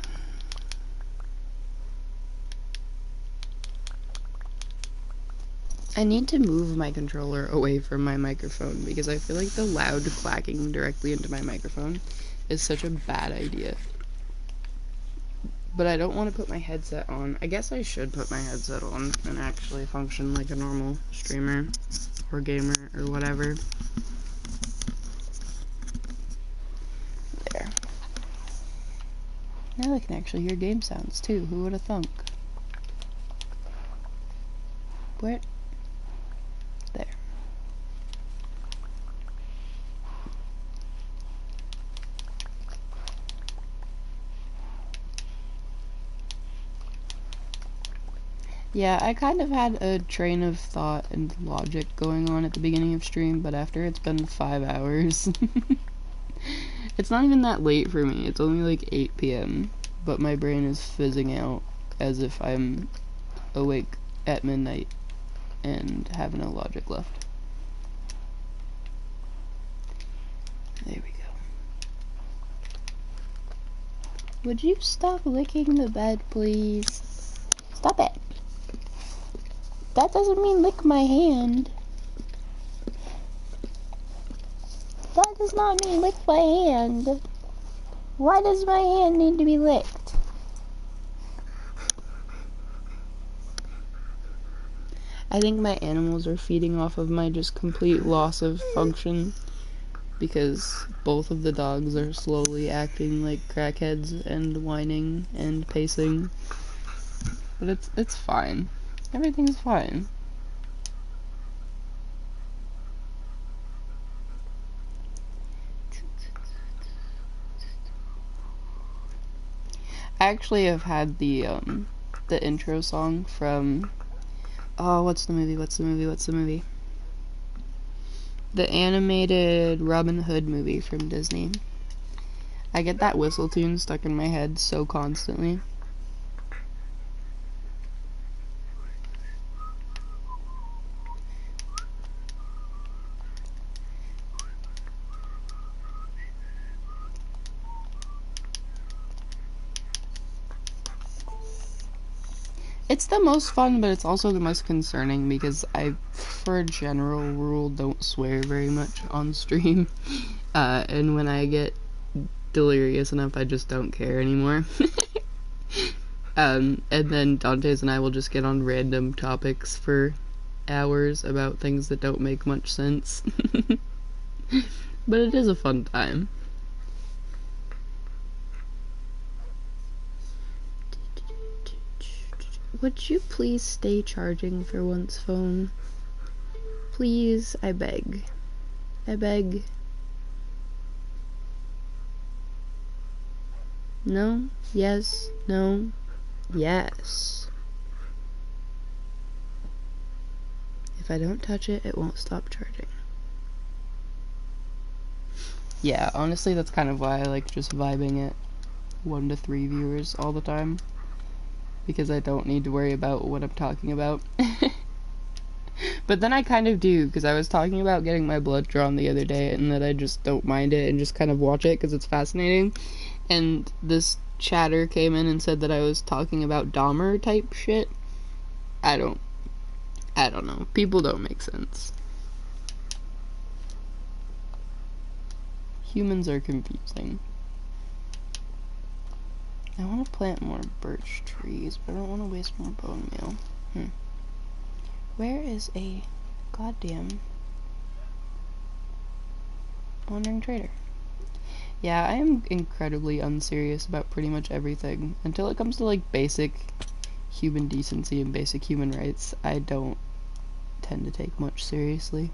Speaker 1: I need to move my controller away from my microphone because I feel like the loud clacking directly into my microphone is such a bad idea. But I don't want to put my headset on. I guess I should put my headset on and actually function like a normal streamer or gamer or whatever. There. Now I can actually hear game sounds too. Who would have thunk? Where? There. Yeah, I kind of had a train of thought and logic going on at the beginning of stream, but after it's been 5 hours, it's not even that late for me. It's only like 8 p.m., but my brain is fizzing out as if I'm awake at midnight and have no logic left. There we go. Would you stop licking the bed, please? Stop it. That doesn't mean lick my hand. That does not mean lick my hand. Why does my hand need to be licked? I think my animals are feeding off of my just complete loss of function, because both of the dogs are slowly acting like crackheads and whining and pacing. But it's fine. Everything's fine. I actually have had the intro song from, oh, what's the movie?
Speaker 2: The animated Robin Hood movie from Disney. I get that whistle tune stuck in my head so constantly. It's the most fun, but it's also the most concerning because I, for a general rule, don't swear very much on stream. And when I get delirious enough, I just don't care anymore. And then Dante's and I will just get on random topics for hours about things that don't make much sense. But it is a fun time.
Speaker 3: Would you please stay charging for once, phone? Please, I beg. I beg. No? Yes? No? Yes. If I don't touch it, it won't stop charging.
Speaker 2: Yeah, honestly, that's kind of why I like just vibing at 1 to 3 viewers all the time. Because I don't need to worry about what I'm talking about. But then I kind of do, because I was talking about getting my blood drawn the other day, and that I just don't mind it and just kind of watch it because it's fascinating. And this chatter came in and said that I was talking about Dahmer type shit. I don't know. People don't make sense. Humans are confusing. I want to plant more birch trees, but I don't want to waste more bone meal. Where is a goddamn wandering trader? Yeah, I am incredibly unserious about pretty much everything. Until it comes to, like, basic human decency and basic human rights, I don't tend to take much seriously.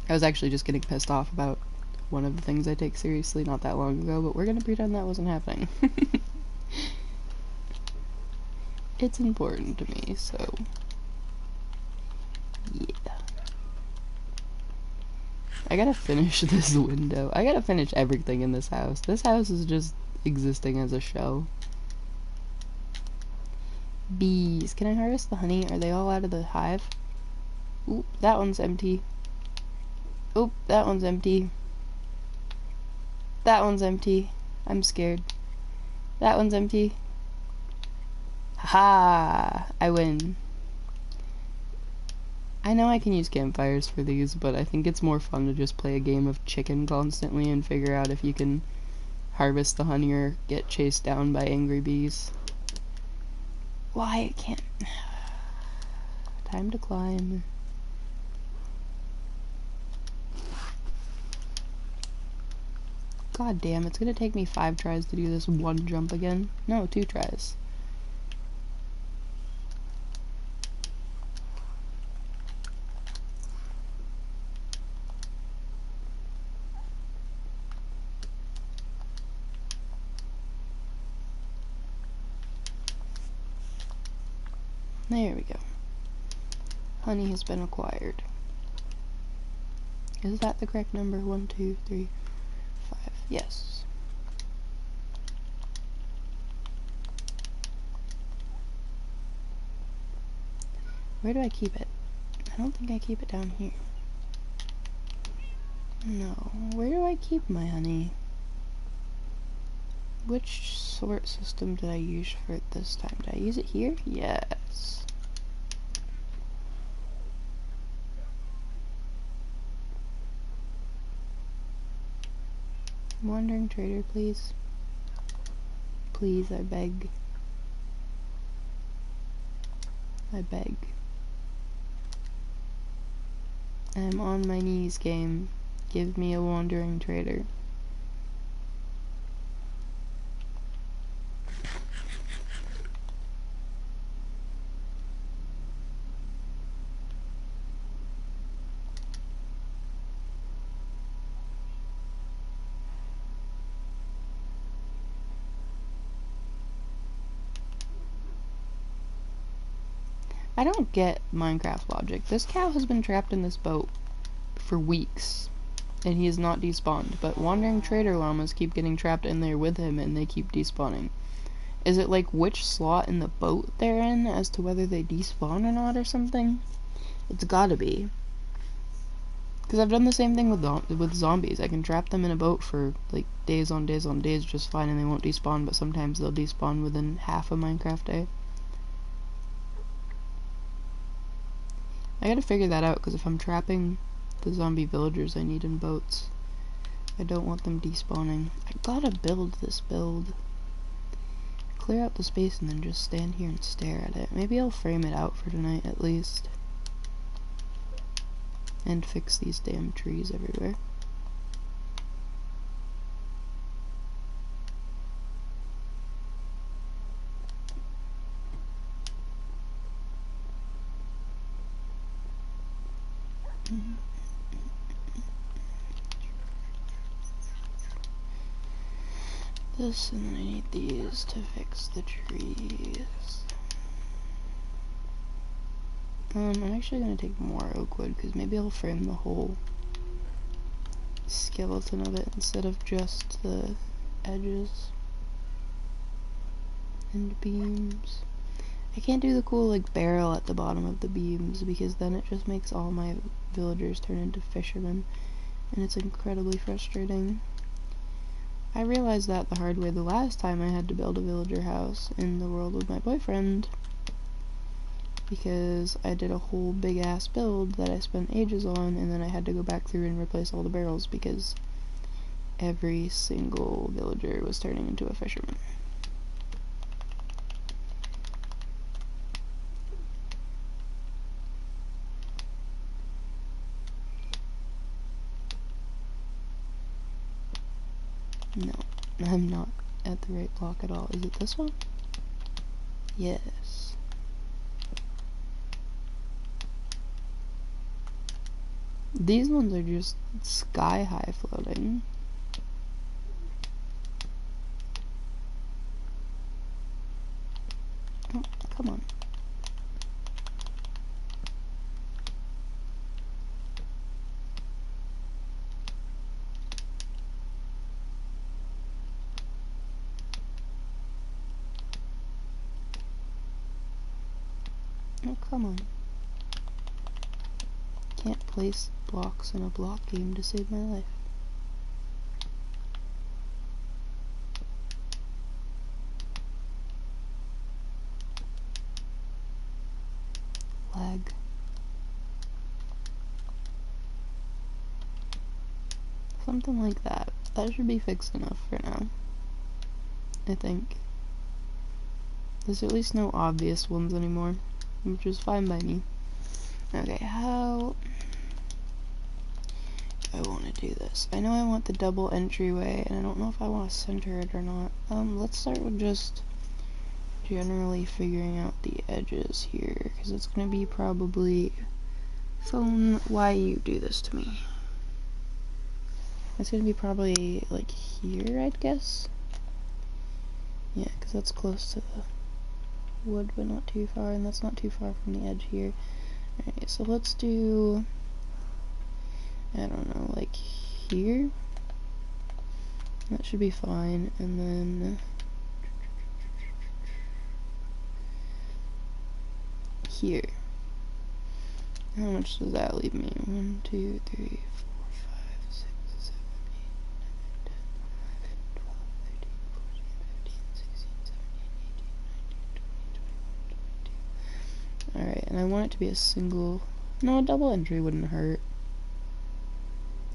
Speaker 2: I was actually just getting pissed off about one of the things I take seriously not that long ago, but we're gonna pretend that wasn't happening. It's important to me, so yeah. I gotta finish this window. I gotta finish everything in this house. This house is just existing as a shell. Bees. Can I harvest the honey? Are they all out of the hive? Oop, that one's empty. Oop, that one's empty. That one's empty. I'm scared. That one's empty. Ha! I win. I know I can use campfires for these, but I think it's more fun to just play a game of chicken constantly and figure out if you can harvest the honey or get chased down by angry bees. Why it can't... Time to climb. God damn, it's gonna take me 5 tries to do this one jump again. No, 2 tries. There we go. Honey has been acquired. Is that the correct number? 1, 2, 3, 5. Yes. Where do I keep it? I don't think I keep it down here. No. Where do I keep my honey? Which sort system did I use for it this time? Did I use it here? Yes. Wandering trader, please. Please, I beg. I beg. I'm on my knees, game. Give me a wandering trader.
Speaker 1: I don't get Minecraft logic. This cow has been trapped in this boat for weeks, and he is not despawned, but wandering trader llamas keep getting trapped in there with him, and they keep despawning. Is it like which slot in the boat they're in as to whether they despawn or not or something? It's gotta be. Because I've done the same thing with zombies. I can trap them in a boat for like days on days on days just fine and they won't despawn, but sometimes they'll despawn within half a Minecraft day. I gotta figure that out, because if I'm trapping the zombie villagers I need in boats, I don't want them despawning. I gotta build this build. Clear out the space and then just stand here and stare at it. Maybe I'll frame it out for tonight at least. And fix these damn trees everywhere. This, and then I need these to fix the trees. I'm actually gonna take more oak wood, because maybe I'll frame the whole skeleton of it instead of just the edges and beams. I can't do the cool like barrel at the bottom of the beams, because then it just makes all my villagers turn into fishermen, and it's incredibly frustrating. I realized that the hard way the last time I had to build a villager house in the world with my boyfriend, because I did a whole big ass build that I spent ages on, and then I had to go back through and replace all the barrels because every single villager was turning into a fisherman. No, I'm not at the right block at all. Is it this one? Yes. These ones are just sky high floating. Oh, come on. Oh, come on. Can't place blocks in a block game to save my life. Lag. Something like that. That should be fixed enough for now, I think. There's at least no obvious ones anymore, which is fine by me. Okay, how do I want to do this? I know I want the double entryway, and I don't know if I want to center it or not. Let's start with just generally figuring out the edges here, because it's going to be probably... Phone, why you do this to me? It's going to be probably, like, here, I'd guess? Yeah, because that's close to the wood, but not too far, and that's not too far from the edge here. Alright, so let's do, I don't know, like here? That should be fine, and then here. How much does that leave me? 1, 2, 3, 4, 5, 6, 7, 8, 9, 10, 11, 12, 13, 14, 15, 16, 17, 18, 19, 20, 21, 22. Alright, and I want it to be a single... No, a double entry wouldn't hurt.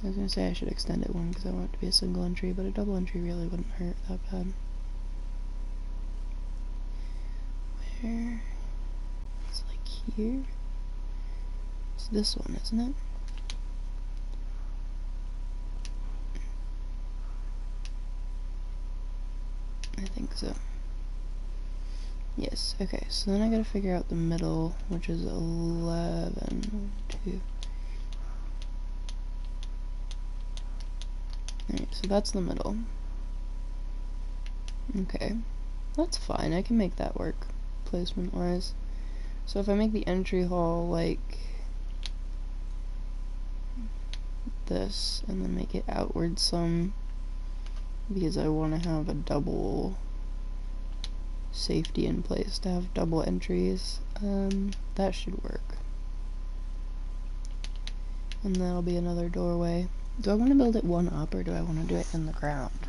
Speaker 1: I was gonna say I should extend it one because I want it to be a single entry, but a double entry really wouldn't hurt that bad. Where... It's like here? It's this one, isn't it? I think so. Yes, okay, so then I gotta figure out the middle, which is 11, 1, 2. Alright, so that's the middle. Okay, that's fine, I can make that work, placement-wise. So if I make the entry hall like this, and then make it outward some, because I want to have a double safety in place to have double entries, that should work. And that'll be another doorway. Do I want to build it one up, or do I want to do it in the ground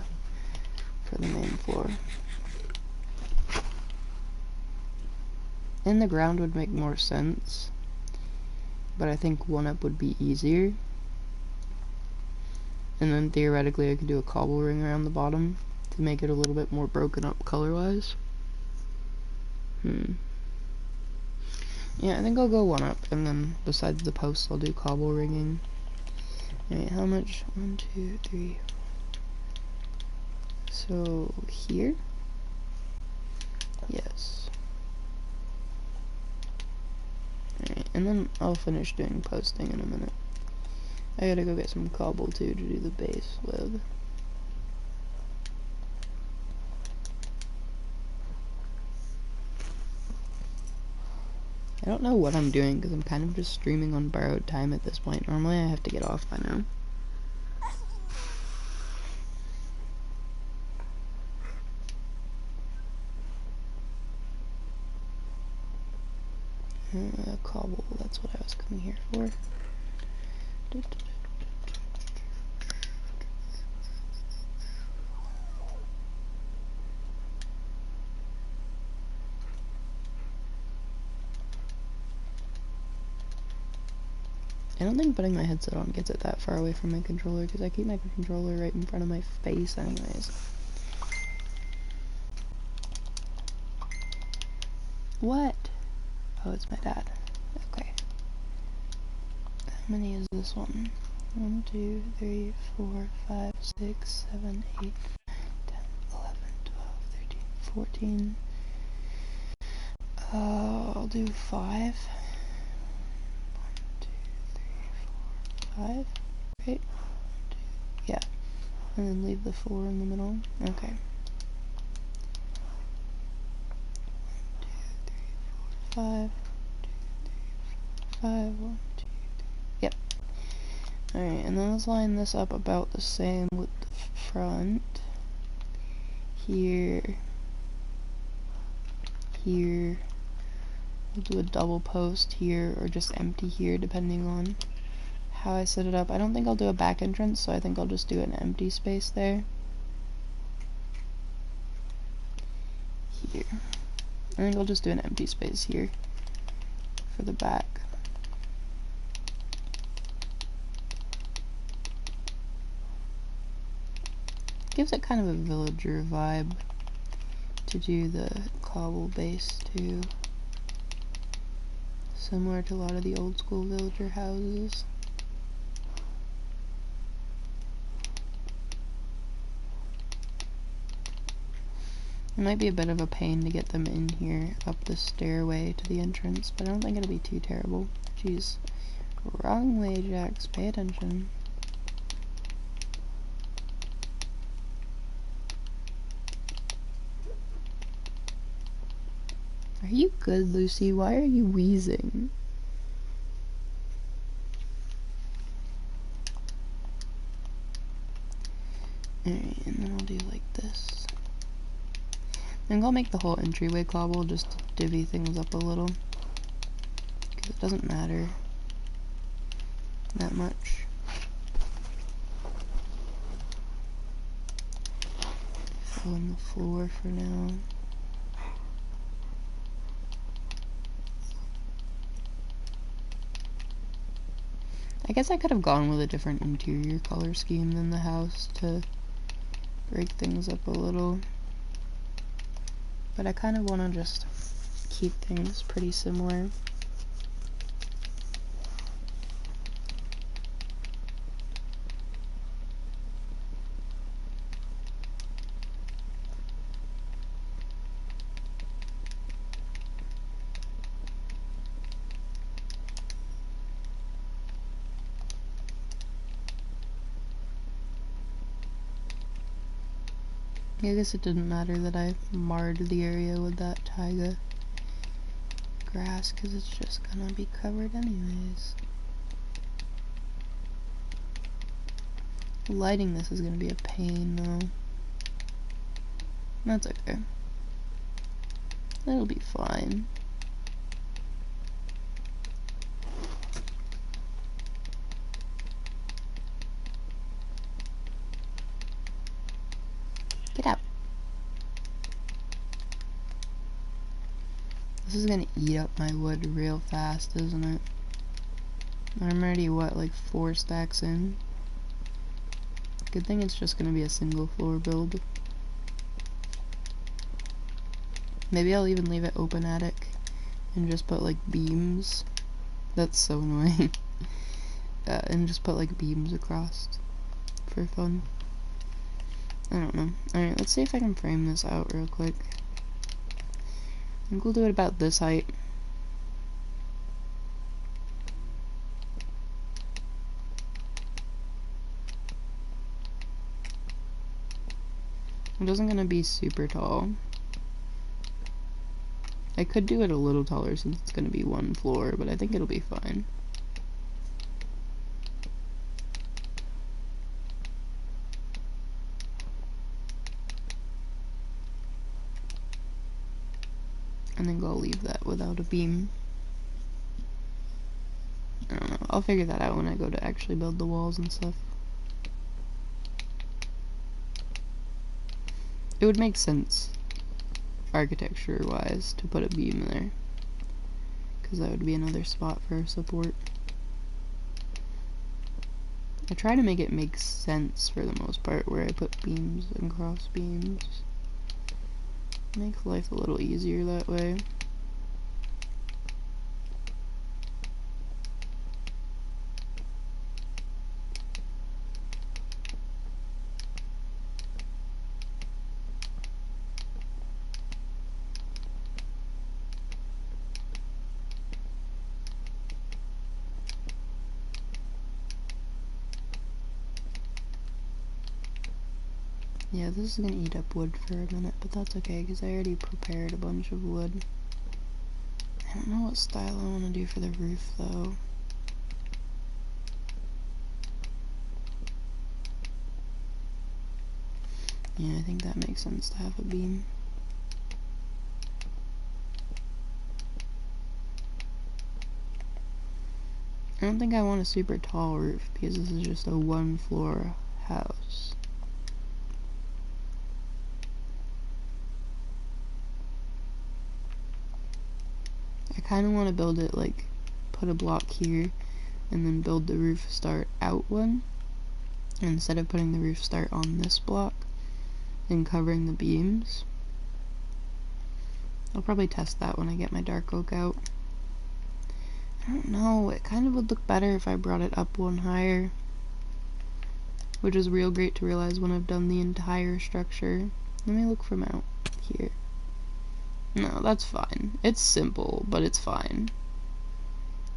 Speaker 1: for the main floor? In the ground would make more sense, but I think one up would be easier. And then theoretically I could do a cobble ring around the bottom to make it a little bit more broken up color-wise. Yeah, I think I'll go one up, and then besides the posts I'll do cobble ringing. Alright, how much? 1, 2, 3. So, here? Yes. Alright, and then I'll finish doing posting in a minute. I gotta go get some cobble too to do the base with. I don't know what I'm doing because I'm kind of just streaming on borrowed time at this point. Normally I have to get off by now. Cobble, that's what I was coming here for. I don't think putting my headset on gets it that far away from my controller, because I keep my controller right in front of my face anyways. What? Oh, it's my dad. Okay. How many is this one? 1, 2, 3, 4, 5, 6, 7, 8, 10, 11, 12, 13, 14. I'll do 5. 1, 2, 3, 4, 5. Right? 1, 2, yeah. And then leave the 4 in the middle. Okay. 1, 2, 3, 4, 5. 1, 2, 3, 4, 5. 1, 2, 3. Yep. Alright, and then let's line this up about the same with the front. Here. Here. We'll do a double post here, or just empty here, depending on how I set it up. I don't think I'll do a back entrance, so I think I'll just do an empty space there. Here. I think I'll just do an empty space here for the back. Gives it kind of a villager vibe to do the cobble base too. Similar to a lot of the old school villager houses. It might be a bit of a pain to get them in here up the stairway to the entrance, but I don't think it'll be too terrible. Jeez. Wrong way, Jax. Pay attention. Are you good, Lucy? Why are you wheezing? Alright, and then I'll do like this. I think I'll make the whole entryway cobble just to divvy things up a little, because it doesn't matter that much. Fill in the floor for now. I guess I could have gone with a different interior color scheme than the house to break things up a little. But I kind of want to just keep things pretty similar. I guess it didn't matter that I marred the area with that taiga
Speaker 3: grass because it's just gonna be covered anyways. Lighting this is gonna be a pain though. That's okay. That'll be fine. Get out. This is gonna eat up my wood real fast, isn't it? I'm already, what, like 4 stacks in? Good thing it's just gonna be a single floor build. Maybe I'll even leave it open attic and just put like beams. That's so annoying. And just put like beams across for fun. I don't know. Alright, let's see if I can frame this out real quick. I think we'll do it about this height. It isn't gonna be super tall. I could do it a little taller since it's gonna be 1 floor, but I think it'll be fine. I think I'll leave that without a beam. I don't know. I'll figure that out when I go to actually build the walls and stuff. It would make sense, architecture-wise, to put a beam there. Because that would be another spot for support. I try to make it make sense for the most part, where I put beams and cross beams. Makes life a little easier that way. Yeah, this is gonna eat up wood for a minute, but that's okay, because I already prepared a bunch of wood. I don't know what style I want to do for the roof, though. Yeah, I think that makes sense to have a beam. I don't think I want a super tall roof, because this is just a 1-floor house. I kind of want to build it like, put a block here, and then build the roof start out one, instead of putting the roof start on this block, and covering the beams. I'll probably test that when I get my dark oak out. I don't know, it kind of would look better if I brought it up 1 higher, which is real great to realize when I've done the entire structure. Let me look from out here. No, that's fine. It's simple, but it's fine.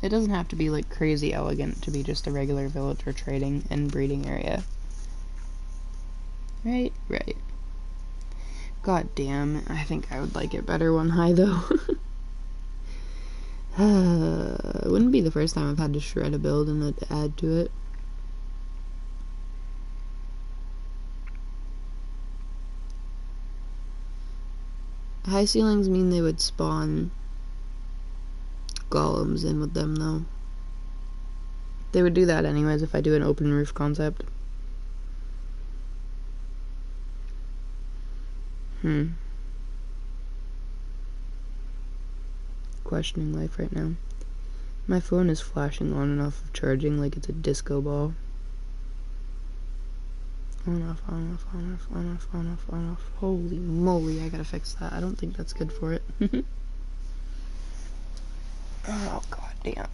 Speaker 3: It doesn't have to be like crazy elegant to be just a regular village or trading and breeding area. Right, right. God damn, I think I would like it better 1 high though. It wouldn't be the first time I've had to shred a build and add to it. High ceilings mean they would spawn golems in with them, though. They would do that anyways if I do an open roof concept. Questioning life right now. My phone is flashing on and off of charging like it's a disco ball. On off, on off, on off, on off, on off, on off. Holy moly, I gotta fix that. I don't think that's good for it. Oh, god damn.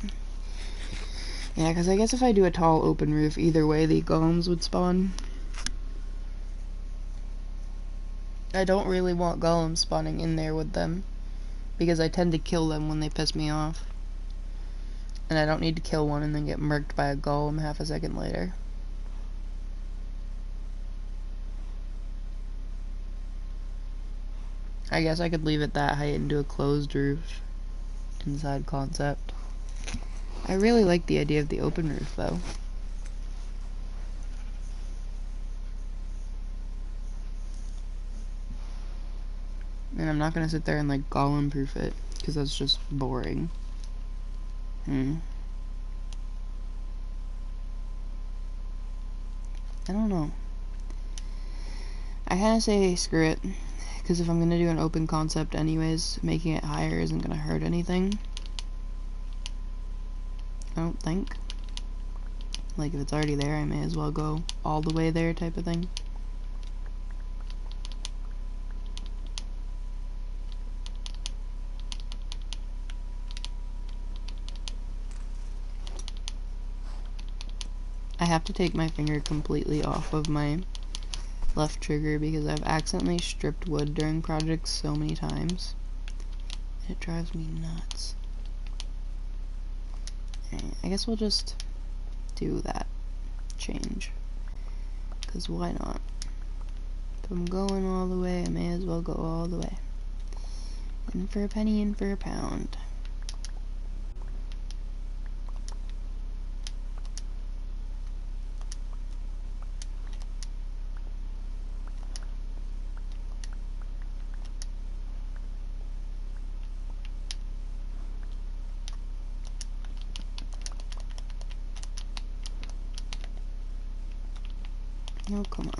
Speaker 3: Yeah, because I guess if I do a tall open roof, either way the golems would spawn. I don't really want golems spawning in there with them, because I tend to kill them when they piss me off. And I don't need to kill one and then get murked by a golem half a second later. I guess I could leave it that height and do a closed roof. inside concept. I really like the idea of the open roof, though. And I'm not gonna sit there and, like, Gollum-proof it, because that's just boring. I don't know. I kinda say screw it, because if I'm gonna do an open concept anyways, making it higher isn't gonna hurt anything. I don't think. Like, if it's already there, I may as well go all the way there type of thing. I have to take my finger completely off of my left trigger because I've accidentally stripped wood during projects so many times. It drives me nuts. Alright, I guess we'll just do that change. Because why not? If I'm going all the way, I may as well go all the way. In for a penny, in for a pound. Oh, come on.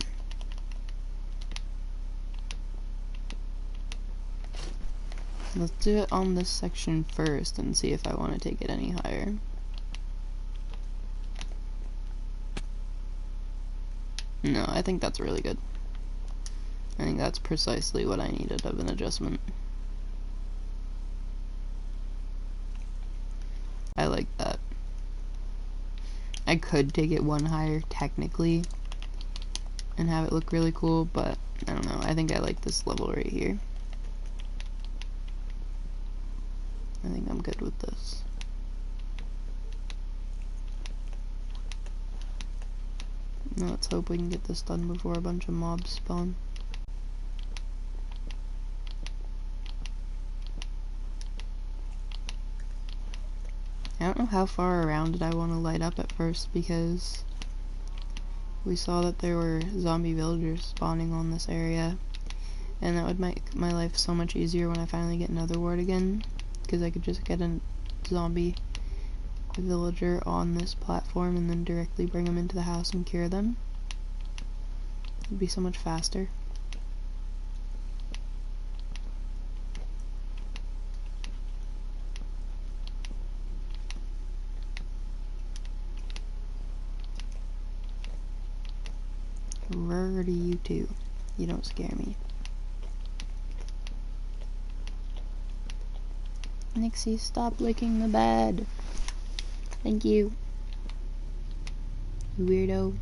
Speaker 3: Let's do it on this section first and see if I want to take it any higher. No, I think that's really good. I think that's precisely what I needed of an adjustment. I like that. I could take it one higher technically and have it look really cool, but I don't know. I think I like this level right here. I think I'm good with this. Now let's hope we can get this done before a bunch of mobs spawn. I don't know how far around I want to light up at first because we saw that there were zombie villagers spawning on this area, and that would make my life so much easier when I finally get another ward again, because I could just get a zombie villager on this platform and then directly bring them into the house and cure them. It'd be so much faster. Rarity, you too. You don't scare me. Nixie, stop licking the bed. Thank you. You weirdo.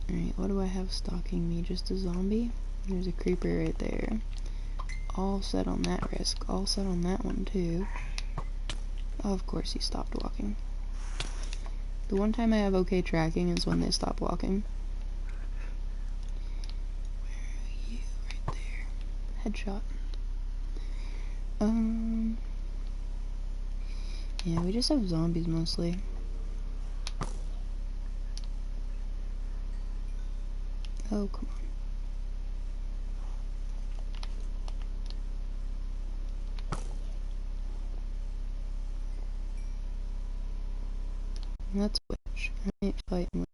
Speaker 3: Alright, what do I have stalking me? Just a zombie? There's a creeper right there. All set on that risk. All set on that one too. Oh, of course he stopped walking. The one time I have okay tracking is when they stop walking. Where are you? Right there. Headshot. Yeah, we just have zombies mostly. Oh, come on. That's witch. I ain't fighting with.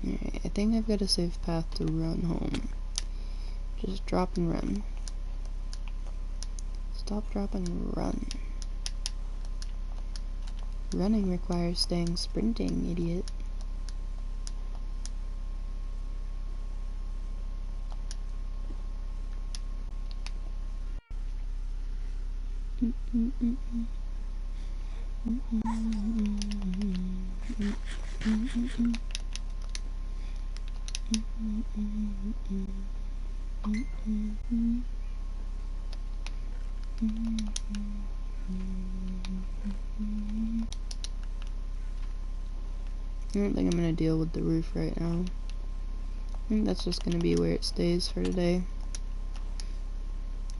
Speaker 3: Alright, I think I've got a safe path to run home. Just drop and run. Stop, drop, and run. Running requires staying sprinting, idiot. I don't think I'm gonna deal with the roof right now. think that's just gonna be where it stays for today.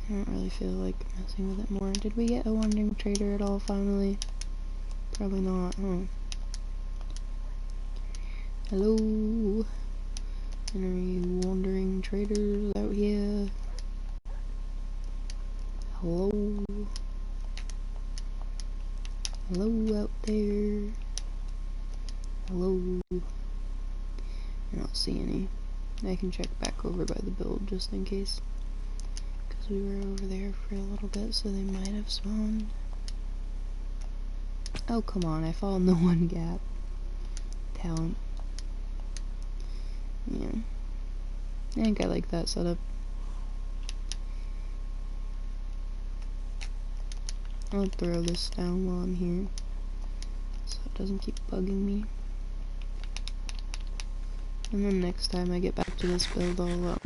Speaker 3: I don't really feel like messing with it more. Did we get a wandering trader at all finally? Probably not, huh? Hello? Any wandering traders out here? Hello? Hello out there? Hello? I don't see any. I can check back over by the build just in case. Because we were over there for a little bit, so they might have spawned. Oh, come on, I fall in the one gap. Talent. Yeah. I think I like that setup. I'll throw this down while I'm here, so it doesn't keep bugging me. And then next time I get back to this build, I'll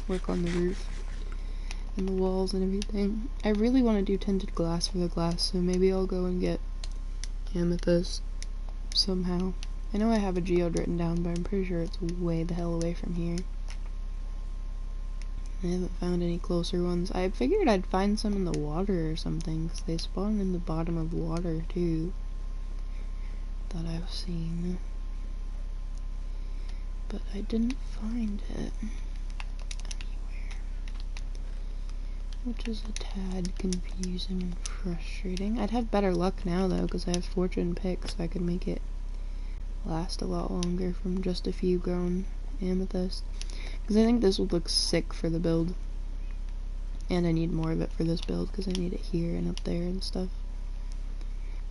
Speaker 3: work on the roof and the walls and everything. I really want to do tinted glass for the glass, so maybe I'll go and get amethyst somehow. I know I have a geode written down, but I'm pretty sure it's way the hell away from here. I haven't found any closer ones. I figured I'd find some in the water or something, because they spawn in the bottom of water too, that I've seen. But I didn't find it anywhere, which is a tad confusing and frustrating. I'd have better luck now though, because I have fortune picks, so I could make it last a lot longer from just a few grown amethyst. Because I think this would look sick for the build, and I need more of it for this build because I need it here and up there and stuff.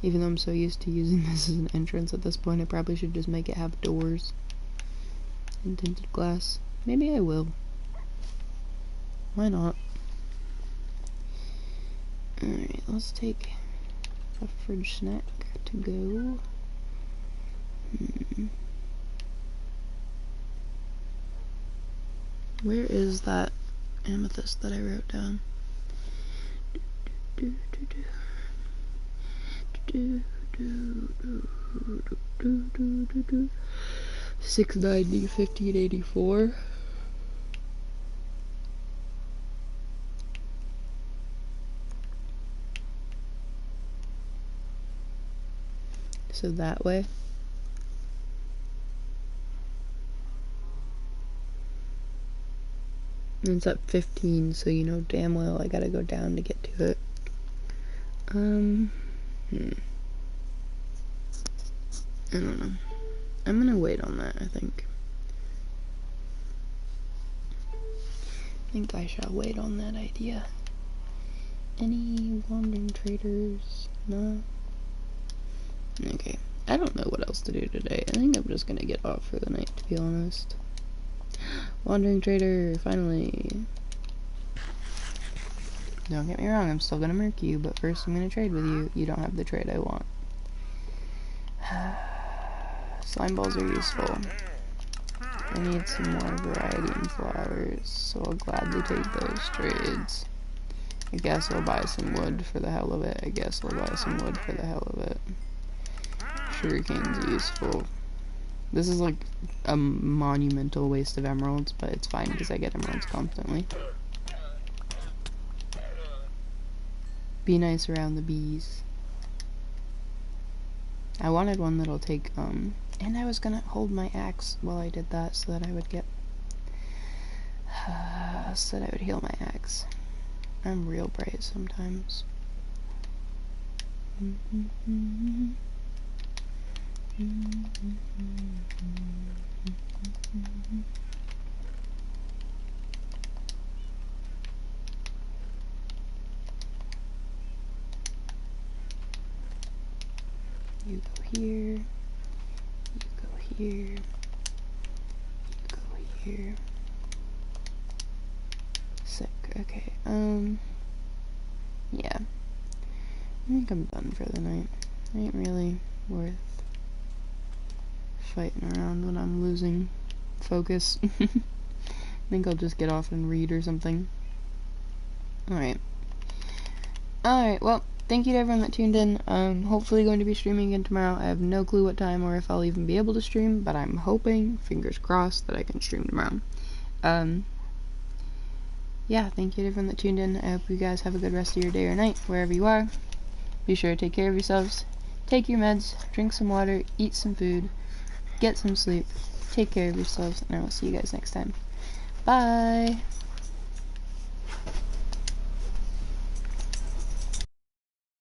Speaker 3: Even though I'm so used to using this as an entrance at this point, I probably should just make it have doors and tinted glass. Maybe I will. Why not? Alright, let's take a fridge snack to go. Where is that amethyst that I wrote down? 690, 1584. So that way. And it's at 15, so you know damn well I gotta go down to get to it. I don't know. I'm gonna wait on that, I think. I think I shall wait on that idea. Any wandering traders? No? Okay. I don't know what else to do today. I think I'm just gonna get off for the night, to be honest. Wandering trader, finally. Don't get me wrong, I'm still gonna murk you, but first I'm gonna trade with you. You don't have the trade I want. Slime balls are useful. I need some more variety in flowers, so I'll gladly take those trades. I guess I'll buy some wood for the hell of it. Sugarcane's useful. This is like a monumental waste of emeralds, but it's fine because I get emeralds constantly. Be nice around the bees. I wanted one that'll take, and I was gonna hold my axe while I did that so that I would get, so that I would heal my axe. I'm real bright sometimes. You go here, you go here, you go here. Sick, okay, yeah. I think I'm done for the night. Ain't really worth fighting around when I'm losing focus. I think I'll just get off and read or something. Alright. Alright, well, thank you to everyone that tuned in. Hopefully going to be streaming again tomorrow. I have no clue what time or if I'll even be able to stream, but I'm hoping, fingers crossed, that I can stream tomorrow. Yeah, thank you to everyone that tuned in. I hope you guys have a good rest of your day or night, wherever you are. Be sure to take care of yourselves. Take your meds, drink some water, eat some food, get some sleep. Take care of yourselves, and I will see you guys next time. Bye!